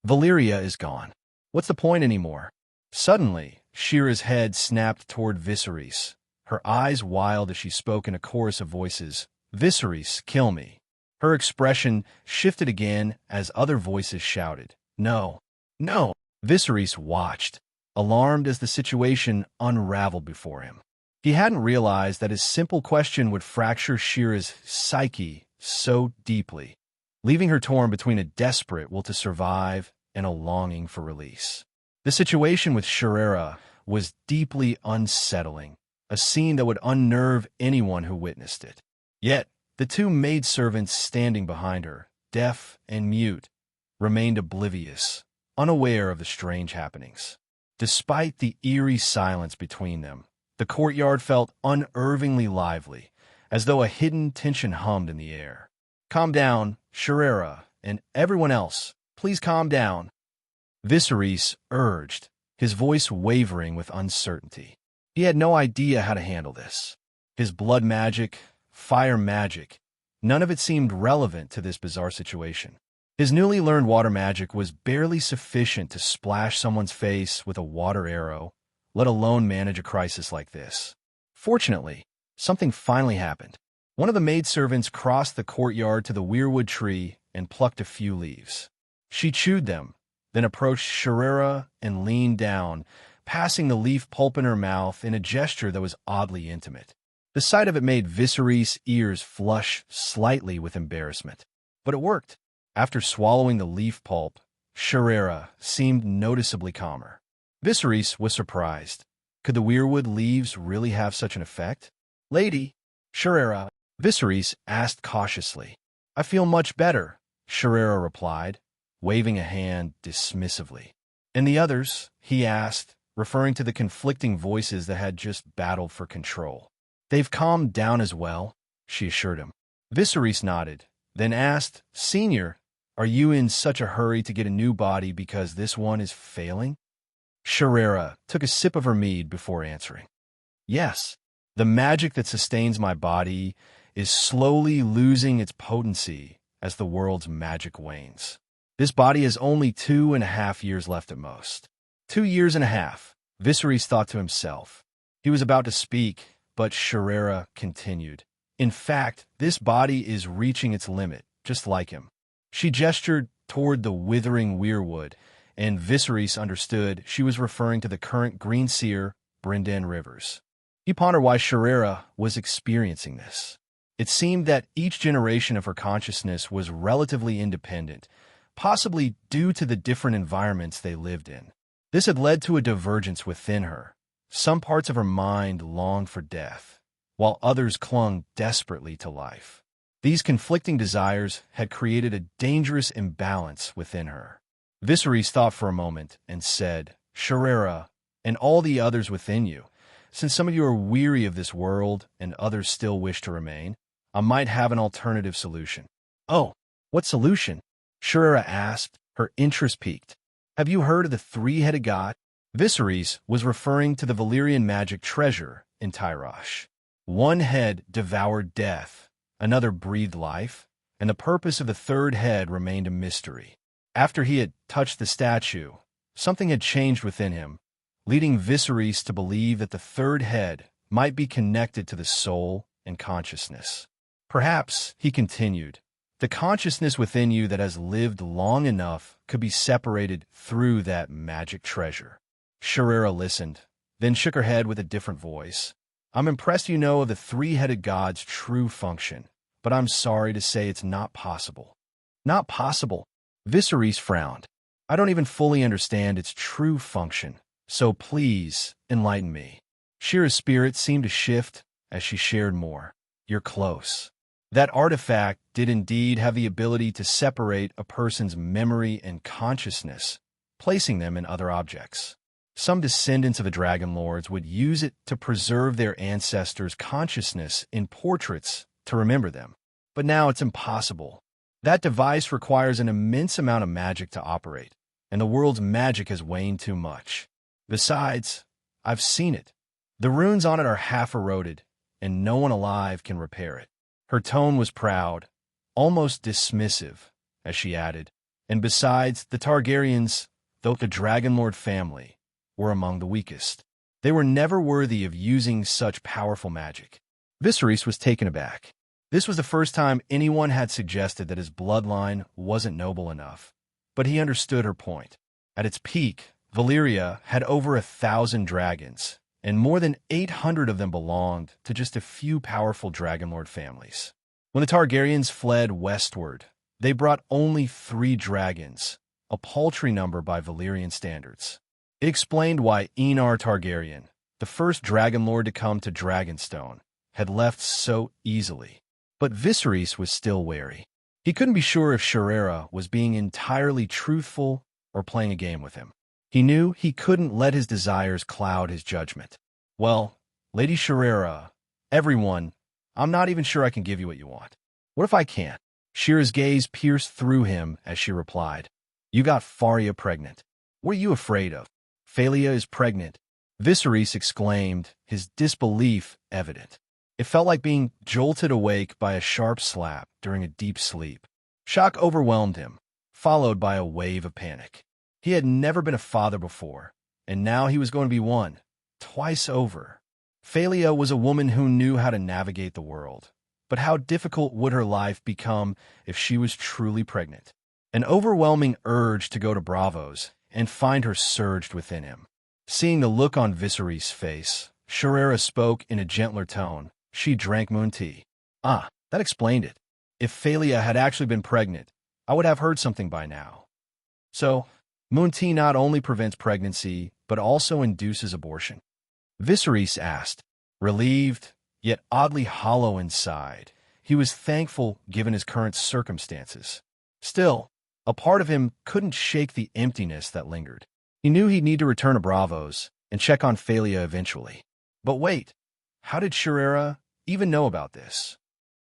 Valyria is gone. What's the point anymore? Suddenly, Shira's head snapped toward Viserys, her eyes wild as she spoke in a chorus of voices. Viserys, kill me. Her expression shifted again as other voices shouted, "No, no!" Viserys watched, alarmed as the situation unraveled before him. He hadn't realized that his simple question would fracture Shira's psyche so deeply, leaving her torn between a desperate will to survive and a longing for release. The situation with Shirera was deeply unsettling, a scene that would unnerve anyone who witnessed it. Yet, the two maidservants standing behind her, deaf and mute, remained oblivious, unaware of the strange happenings. Despite the eerie silence between them, the courtyard felt unnervingly lively, as though a hidden tension hummed in the air. "Calm down, Shirera, and everyone else. Please calm down," Viserys urged, his voice wavering with uncertainty. He had no idea how to handle this. His blood magic, fire magic, none of it seemed relevant to this bizarre situation. His newly learned water magic was barely sufficient to splash someone's face with a water arrow, let alone manage a crisis like this. Fortunately, something finally happened. One of the maidservants crossed the courtyard to the weirwood tree and plucked a few leaves. She chewed them, then approached Shirera and leaned down, passing the leaf pulp in her mouth in a gesture that was oddly intimate. The sight of it made Viserys' ears flush slightly with embarrassment. But it worked. After swallowing the leaf pulp, Shirera seemed noticeably calmer. Viserys was surprised. Could the weirwood leaves really have such an effect? "Lady, Shirera," Viserys asked cautiously. "I feel much better," Shirera replied, waving a hand dismissively. "And the others?" he asked, referring to the conflicting voices that had just battled for control. "They've calmed down as well," she assured him. Viserys nodded, then asked, "Senior, are you in such a hurry to get a new body because this one is failing?" Shirera took a sip of her mead before answering. "Yes, the magic that sustains my body is slowly losing its potency as the world's magic wanes. This body has only 2.5 years left at most." 2 years and a half, Viserys thought to himself. He was about to speak, but Shirera continued. "In fact, this body is reaching its limit, just like him." She gestured toward the withering weirwood, and Viserys understood she was referring to the current green seer, Brynden Rivers. He pondered why Shirera was experiencing this. It seemed that each generation of her consciousness was relatively independent, possibly due to the different environments they lived in. This had led to a divergence within her. Some parts of her mind longed for death, while others clung desperately to life. These conflicting desires had created a dangerous imbalance within her. Viserys thought for a moment and said, "Shirera, and all the others within you, since some of you are weary of this world and others still wish to remain, I might have an alternative solution." "Oh, what solution?" Shirera asked, her interest piqued. "Have you heard of the three-headed god?" Viserys was referring to the Valyrian magic treasure in Tyrosh. One head devoured death, another breathed life, and the purpose of the third head remained a mystery. After he had touched the statue, something had changed within him, leading Viserys to believe that the third head might be connected to the soul and consciousness. "Perhaps," he continued, "the consciousness within you that has lived long enough could be separated through that magic treasure." Shirera listened, then shook her head with a different voice. "I'm impressed you know of the three-headed god's true function, but I'm sorry to say it's not possible." "Not possible?" Viserys frowned. "I don't even fully understand its true function, so please enlighten me." Shira's spirit seemed to shift as she shared more. "You're close. That artifact did indeed have the ability to separate a person's memory and consciousness, placing them in other objects. Some descendants of the Dragon Lords would use it to preserve their ancestors' consciousness in portraits to remember them. But now it's impossible. That device requires an immense amount of magic to operate, and the world's magic has waned too much. Besides, I've seen it. The runes on it are half eroded, and no one alive can repair it." Her tone was proud, almost dismissive, as she added, "And besides, the Targaryens, though the Dragon Lord family, were among the weakest. They were never worthy of using such powerful magic." Viserys was taken aback. This was the first time anyone had suggested that his bloodline wasn't noble enough, but he understood her point. At its peak, Valyria had over 1,000 dragons, and more than 800 of them belonged to just a few powerful Dragonlord families. When the Targaryens fled westward, they brought only 3 dragons, a paltry number by Valyrian standards. It explained why Aenar Targaryen, the first Dragonlord to come to Dragonstone, had left so easily. But Viserys was still wary. He couldn't be sure if Sherera was being entirely truthful or playing a game with him. He knew he couldn't let his desires cloud his judgment. Well, Lady Sherera, everyone, I'm not even sure I can give you what you want. What if I can't? Shira's gaze pierced through him as she replied, You got Faria pregnant. What are you afraid of? Phalia is pregnant. Viserys exclaimed, his disbelief evident. It felt like being jolted awake by a sharp slap during a deep sleep. Shock overwhelmed him, followed by a wave of panic. He had never been a father before, and now he was going to be one, twice over. Phalia was a woman who knew how to navigate the world, but how difficult would her life become if she was truly pregnant? An overwhelming urge to go to Braavos and find her surged within him. Seeing the look on Viserys' face, Sherera spoke in a gentler tone. She drank moon tea. Ah, that explained it. If Phalia had actually been pregnant, I would have heard something by now. So, moon tea not only prevents pregnancy, but also induces abortion. Viserys asked, relieved, yet oddly hollow inside. He was thankful given his current circumstances. Still, a part of him couldn't shake the emptiness that lingered. He knew he'd need to return to Braavos and check on Phalia eventually. But wait, how did Sherera even know about this?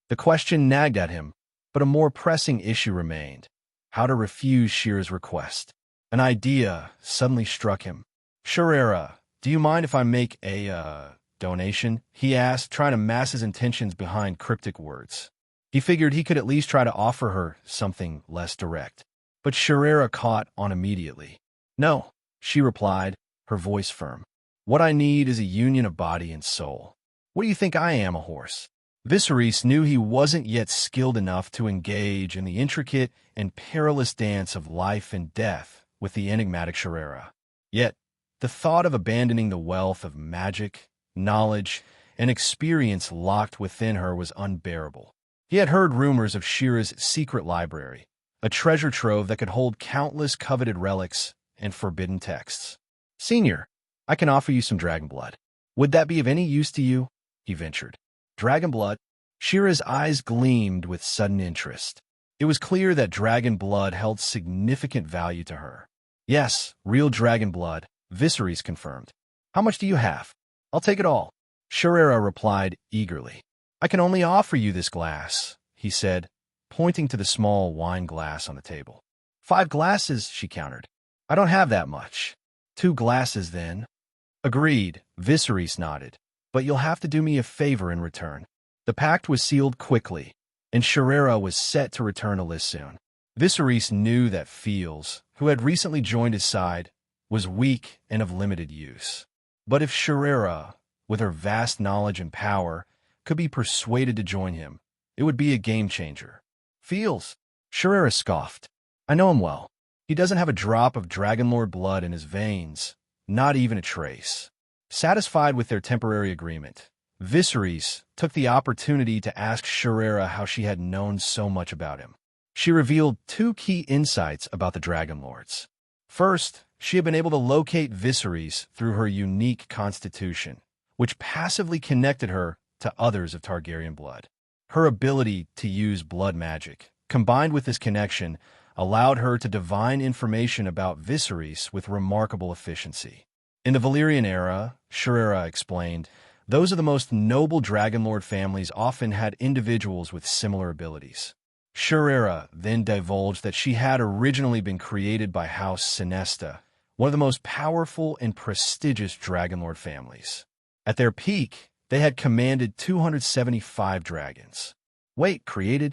The question nagged at him, but a more pressing issue remained: how to refuse Shira's request. An idea suddenly struck him. Sherera, do you mind if I make a, donation? He asked, trying to mask his intentions behind cryptic words. He figured he could at least try to offer her something less direct. But Sherera caught on immediately. No, she replied, her voice firm. What I need is a union of body and soul. What do you think I am, a horse? Viserys knew he wasn't yet skilled enough to engage in the intricate and perilous dance of life and death with the enigmatic Sherera. Yet, the thought of abandoning the wealth of magic, knowledge, and experience locked within her was unbearable. He had heard rumors of Shira's secret library, a treasure trove that could hold countless coveted relics and forbidden texts. Senior, I can offer you some dragon blood. Would that be of any use to you? He ventured. Dragon blood? Shira's eyes gleamed with sudden interest. It was clear that dragon blood held significant value to her. Yes, real dragon blood, Viserys confirmed. How much do you have? I'll take it all. Sherera replied eagerly. I can only offer you this glass, he said, pointing to the small wine glass on the table. 5 glasses, she countered. I don't have that much. 2 glasses, then. Agreed, Viserys nodded. But you'll have to do me a favor in return. The pact was sealed quickly, and Sherera was set to return to Lys soon. Viserys knew that Fields, who had recently joined his side, was weak and of limited use. But if Sherera, with her vast knowledge and power, could be persuaded to join him, it would be a game-changer. Fields? Sherera scoffed. I know him well. He doesn't have a drop of Dragonlord blood in his veins, not even a trace. Satisfied with their temporary agreement, Viserys took the opportunity to ask Sherera how she had known so much about him. She revealed 2 key insights about the Dragonlords. First, she had been able to locate Viserys through her unique constitution, which passively connected her to others of Targaryen blood. Her ability to use blood magic, combined with this connection, allowed her to divine information about Viserys with remarkable efficiency. In the Valyrian era, Sherera explained, those of the most noble Dragonlord families often had individuals with similar abilities. Sherera then divulged that she had originally been created by House Sinesta, one of the most powerful and prestigious Dragonlord families. At their peak, they had commanded 275 dragons. Wait, created?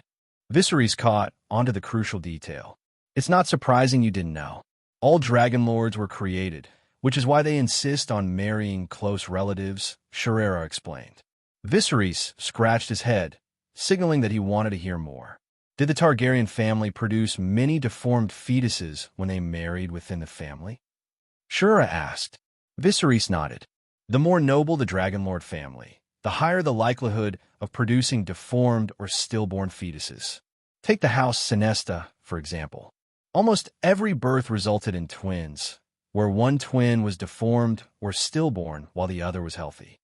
Viserys caught onto the crucial detail. It's not surprising you didn't know. All Dragonlords were created, which is why they insist on marrying close relatives, Sherera explained. Viserys scratched his head, signaling that he wanted to hear more. Did the Targaryen family produce many deformed fetuses when they married within the family? Shura asked. Viserys nodded. The more noble the Dragonlord family, the higher the likelihood of producing deformed or stillborn fetuses. Take the House Sinesta, for example. Almost every birth resulted in twins, where one twin was deformed or stillborn while the other was healthy.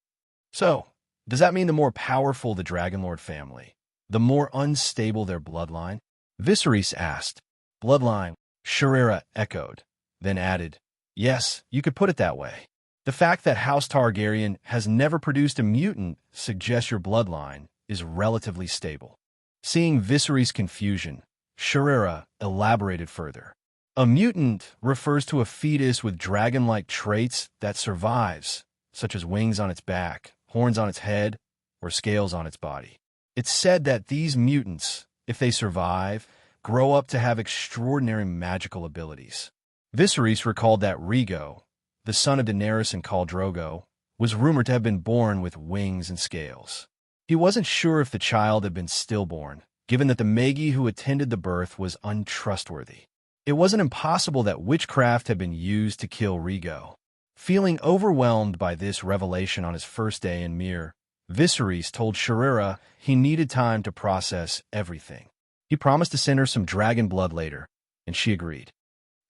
So, does that mean the more powerful the Dragonlord family, the more unstable their bloodline? Viserys asked. Bloodline, Shura echoed, then added, yes, you could put it that way. The fact that House Targaryen has never produced a mutant suggests your bloodline is relatively stable. Seeing Viserys' confusion, Shura elaborated further. A mutant refers to a fetus with dragon-like traits that survives, such as wings on its back, horns on its head, or scales on its body. It's said that these mutants, if they survive, grow up to have extraordinary magical abilities. Viserys recalled that Rhaego, the son of Daenerys and Khal Drogo, was rumored to have been born with wings and scales. He wasn't sure if the child had been stillborn, given that the Magi who attended the birth was untrustworthy. It wasn't impossible that witchcraft had been used to kill Rhaego. Feeling overwhelmed by this revelation on his first day in Myr, Viserys told Shura he needed time to process everything. He promised to send her some dragon blood later, and she agreed.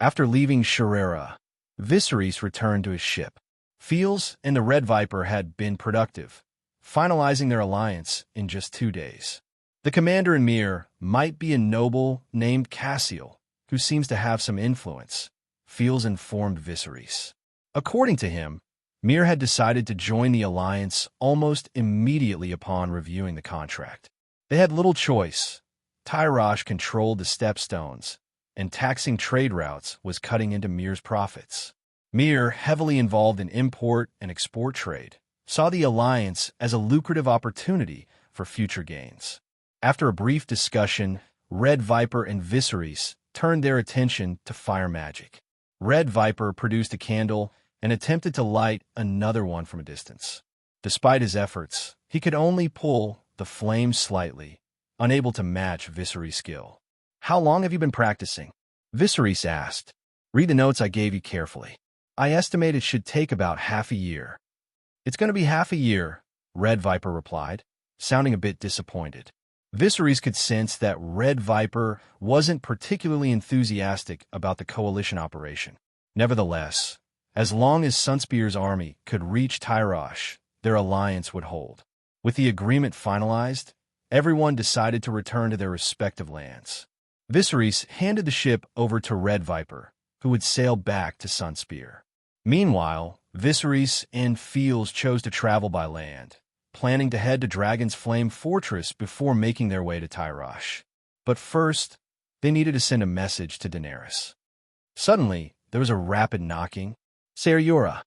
After leaving Shura, Viserys returned to his ship. Fields and the Red Viper had been productive, finalizing their alliance in just 2 days. The commander in Myr might be a noble named Cassiel, who seems to have some influence, Fields informed Viserys. According to him, Myr had decided to join the alliance almost immediately upon reviewing the contract. They had little choice. Tyrosh controlled the stepstones, and taxing trade routes was cutting into Myr's profits. Myr, heavily involved in import and export trade, saw the alliance as a lucrative opportunity for future gains. After a brief discussion, Red Viper and Viserys turned their attention to fire magic. Red Viper produced a candle and attempted to light another one from a distance. Despite his efforts, he could only pull the flame slightly, unable to match Viserys' skill. How long have you been practicing? Viserys asked. Read the notes I gave you carefully. I estimate it should take about half a year. It's going to be half a year, Red Viper replied, sounding a bit disappointed. Viserys could sense that Red Viper wasn't particularly enthusiastic about the coalition operation. Nevertheless, as long as Sunspear's army could reach Tyrosh, their alliance would hold. With the agreement finalized, everyone decided to return to their respective lands. Viserys handed the ship over to Red Viper, who would sail back to Sunspear. Meanwhile, Viserys and Fields chose to travel by land, planning to head to Dragon's Flame Fortress before making their way to Tyrosh. But first, they needed to send a message to Daenerys. Suddenly, there was a rapid knocking. Ser Yura,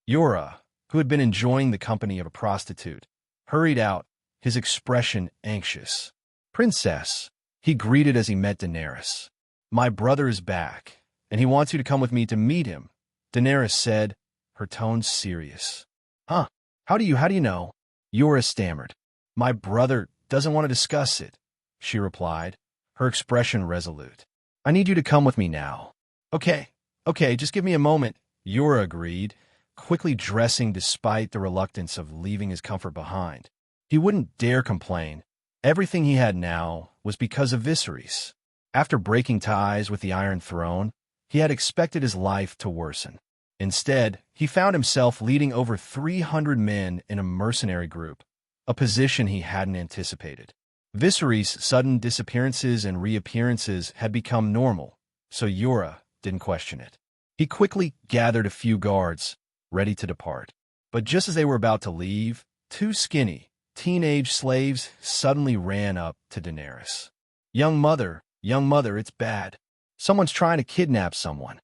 Yura, who had been enjoying the company of a prostitute, hurried out, his expression anxious. Princess, he greeted as he met Daenerys. My brother is back, and he wants you to come with me to meet him, Daenerys said, her tone serious. Huh? How do you know? Yura stammered. My brother doesn't want to discuss it, she replied, her expression resolute. I need you to come with me now. Okay, just give me a moment, Yura agreed, quickly dressing despite the reluctance of leaving his comfort behind. He wouldn't dare complain. Everything he had now was because of Viserys. After breaking ties with the Iron Throne, he had expected his life to worsen. Instead, he found himself leading over 300 men in a mercenary group, a position he hadn't anticipated. Viserys' sudden disappearances and reappearances had become normal, so Yura didn't question it. He quickly gathered a few guards, ready to depart. But just as they were about to leave, 2 skinny, teenage slaves suddenly ran up to Daenerys. Young mother, it's bad. Someone's trying to kidnap someone.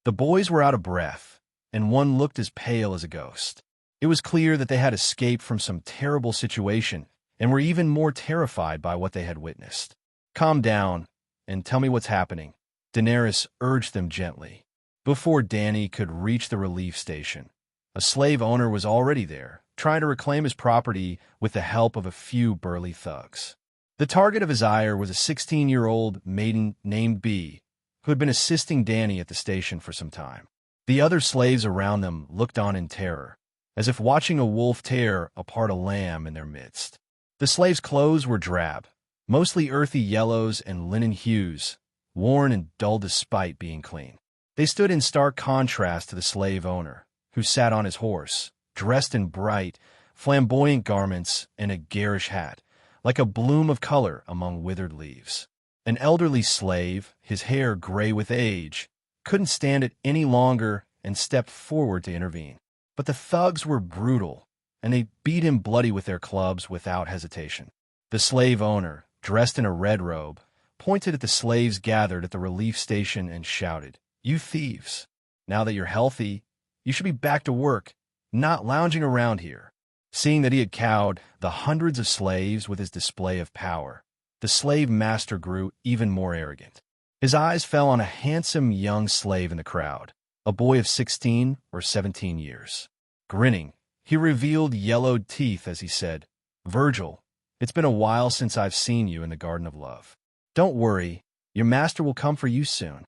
The boys were out of breath, and one looked as pale as a ghost. It was clear that they had escaped from some terrible situation and were even more terrified by what they had witnessed. Calm down and tell me what's happening, Daenerys urged them gently. Before Dany could reach the relief station, a slave owner was already there, trying to reclaim his property with the help of a few burly thugs. The target of his ire was a 16-year-old maiden named Bee, who had been assisting Dany at the station for some time. The other slaves around them looked on in terror, as if watching a wolf tear apart a lamb in their midst. The slaves' clothes were drab, mostly earthy yellows and linen hues, worn and dull despite being clean. They stood in stark contrast to the slave owner, who sat on his horse, dressed in bright, flamboyant garments and a garish hat, like a bloom of color among withered leaves. An elderly slave, his hair gray with age, couldn't stand it any longer and stepped forward to intervene. But the thugs were brutal, and they beat him bloody with their clubs without hesitation. The slave owner, dressed in a red robe, pointed at the slaves gathered at the relief station and shouted, "You thieves! Now that you're healthy, you should be back to work, not lounging around here." Seeing that he had cowed the hundreds of slaves with his display of power, the slave master grew even more arrogant. His eyes fell on a handsome young slave in the crowd, a boy of 16 or 17 years. Grinning, he revealed yellowed teeth as he said, "Virgil, it's been a while since I've seen you in the Garden of Love. Don't worry, your master will come for you soon."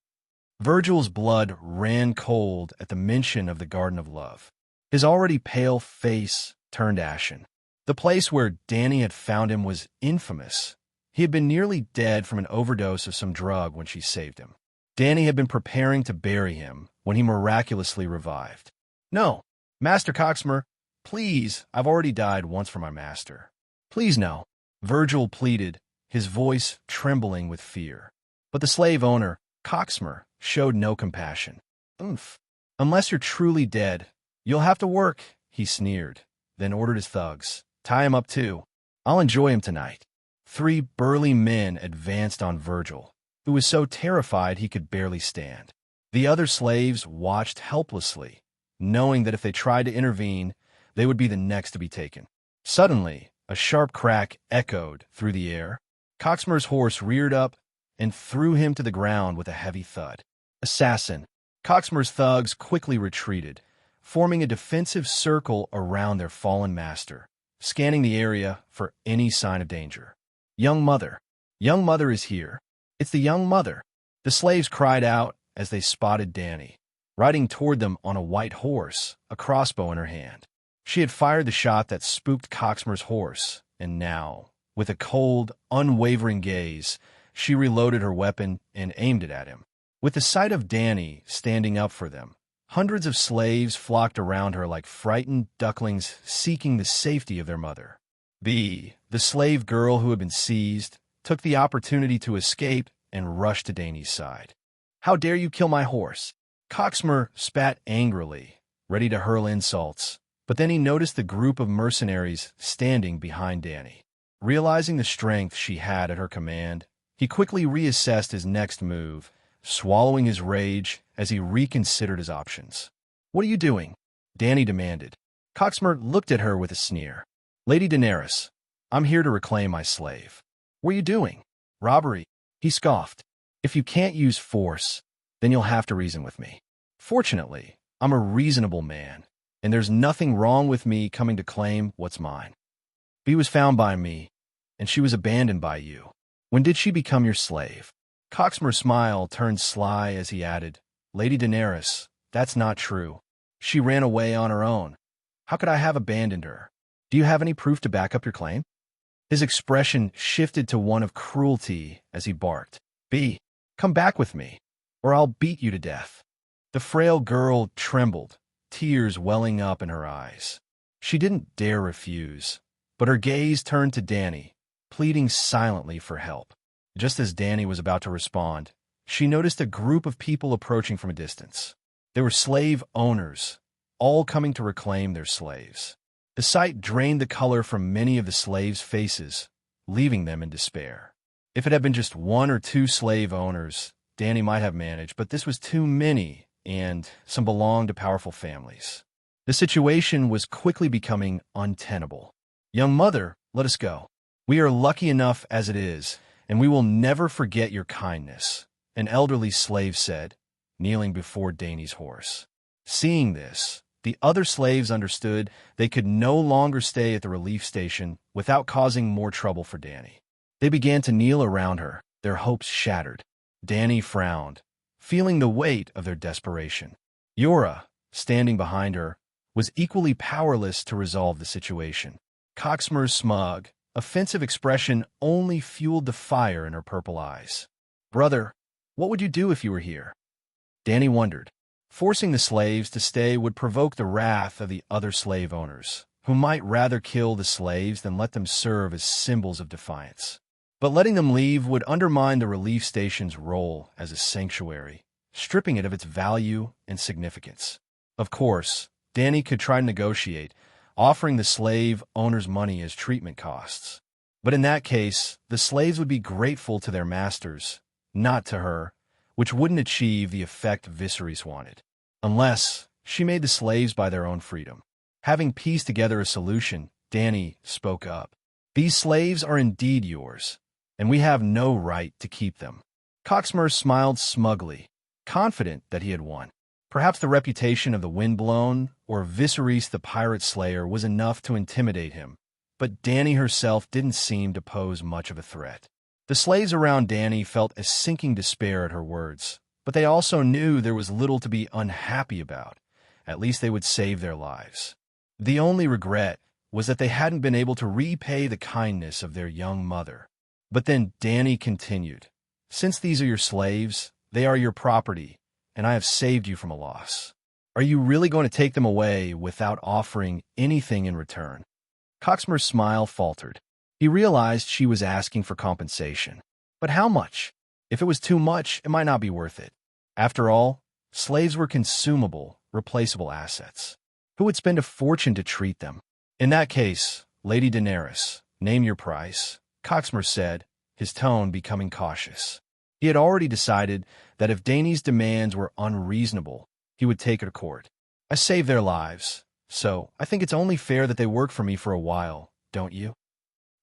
Virgil's blood ran cold at the mention of the Garden of Love. His already pale face turned ashen. The place where Dany had found him was infamous. He had been nearly dead from an overdose of some drug when she saved him. Dany had been preparing to bury him when he miraculously revived. "No, Master Coxmer, please, I've already died once for my master. Please no," Virgil pleaded, his voice trembling with fear. But the slave owner, Coxmer, showed no compassion. "Oomph. Unless you're truly dead, you'll have to work," he sneered, then ordered his thugs, "Tie him up too. I'll enjoy him tonight." 3 burly men advanced on Virgil, who was so terrified he could barely stand. The other slaves watched helplessly, knowing that if they tried to intervene, they would be the next to be taken. Suddenly, a sharp crack echoed through the air. Coxmer's horse reared up and threw him to the ground with a heavy thud. "Assassin!" Coxmer's thugs quickly retreated, forming a defensive circle around their fallen master, scanning the area for any sign of danger. "Young mother! Young mother is here! It's the young mother!" The slaves cried out as they spotted Dany, riding toward them on a white horse, a crossbow in her hand. She had fired the shot that spooked Coxmer's horse, and now, with a cold, unwavering gaze, she reloaded her weapon and aimed it at him. With the sight of Dany standing up for them, hundreds of slaves flocked around her like frightened ducklings seeking the safety of their mother. Bee, the slave girl who had been seized, took the opportunity to escape and rushed to Dany's side. "How dare you kill my horse?" Coxmer spat angrily, ready to hurl insults, but then he noticed the group of mercenaries standing behind Dany. Realizing the strength she had at her command, he quickly reassessed his next move, swallowing his rage as he reconsidered his options. "What are you doing?" Dany demanded. Coxmer looked at her with a sneer. "Lady Daenerys, I'm here to reclaim my slave." "What are you doing?" "Robbery," he scoffed. "If you can't use force, then you'll have to reason with me. Fortunately, I'm a reasonable man, and there's nothing wrong with me coming to claim what's mine. Bee was found by me, and she was abandoned by you. When did she become your slave?" Coxmer's smile turned sly as he added, "Lady Daenerys, that's not true. She ran away on her own. How could I have abandoned her? Do you have any proof to back up your claim?" His expression shifted to one of cruelty as he barked, "Bee, come back with me, or I'll beat you to death." The frail girl trembled, tears welling up in her eyes. She didn't dare refuse, but her gaze turned to Dany, pleading silently for help. Just as Dany was about to respond, she noticed a group of people approaching from a distance. They were slave owners, all coming to reclaim their slaves. The sight drained the color from many of the slaves' faces, leaving them in despair. If it had been just 1 or 2 slave owners, Dany might have managed, but this was too many, and some belonged to powerful families. The situation was quickly becoming untenable. "Young mother, let us go. We are lucky enough as it is, and we will never forget your kindness," an elderly slave said, kneeling before Dany's horse. Seeing this, The other slaves understood they could no longer stay at the relief station without causing more trouble for Dany. They began to kneel around her, their hopes shattered. Dany frowned, feeling the weight of their desperation. Yora, standing behind her, was equally powerless to resolve the situation. Coxmer's smug, offensive expression only fueled the fire in her purple eyes. "Brother, what would you do if you were here?" Dany wondered. Forcing the slaves to stay would provoke the wrath of the other slave owners, who might rather kill the slaves than let them serve as symbols of defiance. But letting them leave would undermine the relief station's role as a sanctuary, stripping it of its value and significance. Of course, Dany could try to negotiate, offering the slave owners money as treatment costs. But in that case, the slaves would be grateful to their masters, not to her, which wouldn't achieve the effect Viserys wanted. Unless she made the slaves buy their own freedom. Having pieced together a solution, Dany spoke up. "These slaves are indeed yours, and we have no right to keep them." Coxmer smiled smugly, confident that he had won. Perhaps the reputation of the Windblown or Viserys the Pirate Slayer was enough to intimidate him, but Dany herself didn't seem to pose much of a threat. The slaves around Dany felt a sinking despair at her words, but they also knew there was little to be unhappy about. At least they would save their lives. The only regret was that they hadn't been able to repay the kindness of their young mother. But then Dany continued, "Since these are your slaves, they are your property, and I have saved you from a loss. Are you really going to take them away without offering anything in return?" Coxmer's smile faltered. He realized she was asking for compensation. But how much? If it was too much, it might not be worth it. After all, slaves were consumable, replaceable assets. Who would spend a fortune to treat them? "In that case, Lady Daenerys, name your price," Coxmer said, his tone becoming cautious. He had already decided that if Dany's demands were unreasonable, he would take her to court. "I saved their lives, so I think it's only fair that they work for me for a while, don't you?"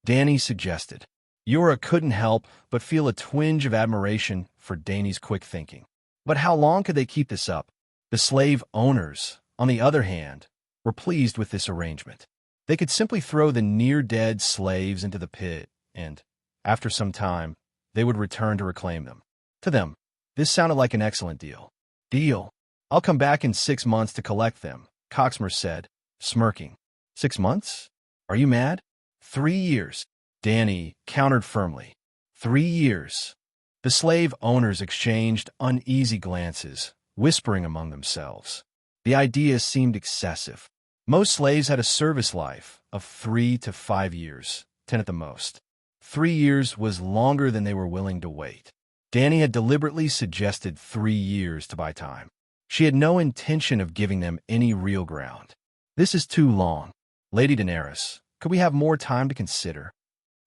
Dany suggested. Yora couldn't help but feel a twinge of admiration for Dany's quick thinking. But how long could they keep this up? The slave owners, on the other hand, were pleased with this arrangement. They could simply throw the near-dead slaves into the pit, and, after some time, they would return to reclaim them. To them, this sounded like an excellent deal. "Deal. I'll come back in 6 months to collect them," Coxmer said, smirking. 6 months? Are you mad? 3 years. Dany countered firmly. 3 years. The slave owners exchanged uneasy glances, whispering among themselves. The idea seemed excessive. Most slaves had a service life of 3 to 5 years, 10 at the most. 3 years was longer than they were willing to wait. Dany had deliberately suggested 3 years to buy time. She had no intention of giving them any real ground. "This is too long. Lady Daenerys, could we have more time to consider?"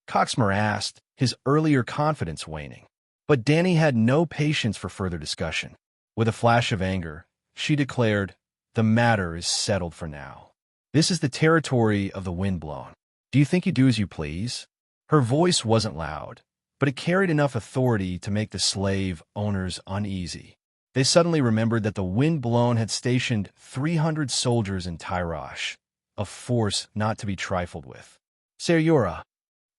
Coxmer asked, his earlier confidence waning. But Dany had no patience for further discussion. With a flash of anger, she declared, "The matter is settled for now. This is the territory of the Windblown. Do you think you do as you please?" Her voice wasn't loud, but it carried enough authority to make the slave owners uneasy. They suddenly remembered that the Windblown had stationed 300 soldiers in Tyrosh, a force not to be trifled with. "Ser Yora,"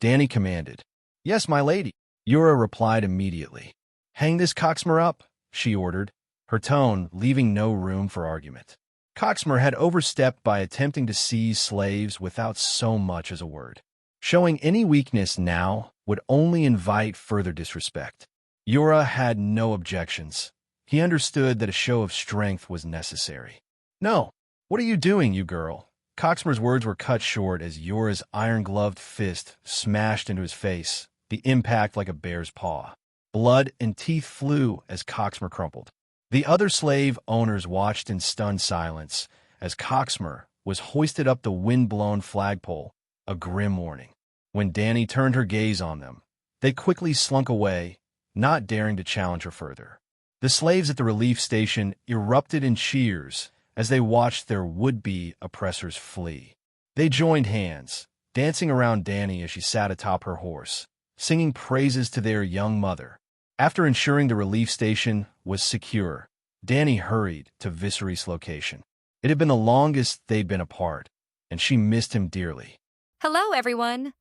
Dany commanded. "Yes, my lady," Yora replied immediately. "Hang this Coxmer up," she ordered, her tone leaving no room for argument. Coxmer had overstepped by attempting to seize slaves without so much as a word. Showing any weakness now would only invite further disrespect. Yora had no objections. He understood that a show of strength was necessary. "No, what are you doing, you girl?" Coxmer's words were cut short as Yora's iron-gloved fist smashed into his face, the impact like a bear's paw. Blood and teeth flew as Coxmer crumpled. The other slave owners watched in stunned silence as Coxmer was hoisted up the wind-blown flagpole, a grim warning. When Dany turned her gaze on them, they quickly slunk away, not daring to challenge her further. The slaves at the relief station erupted in cheers as they watched their would-be oppressors flee. They joined hands, dancing around Dany as she sat atop her horse, singing praises to their young mother. After ensuring the relief station was secure, Dany hurried to Viserys' location. It had been the longest they'd been apart, and she missed him dearly. Hello, everyone.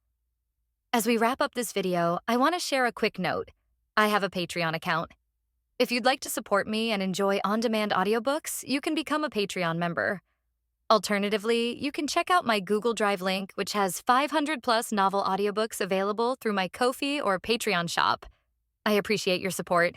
As we wrap up this video, I want to share a quick note. I have a Patreon account. If you'd like to support me and enjoy on-demand audiobooks, you can become a Patreon member. Alternatively, you can check out my Google Drive link, which has 500-plus novel audiobooks available through my Ko-fi or Patreon shop. I appreciate your support.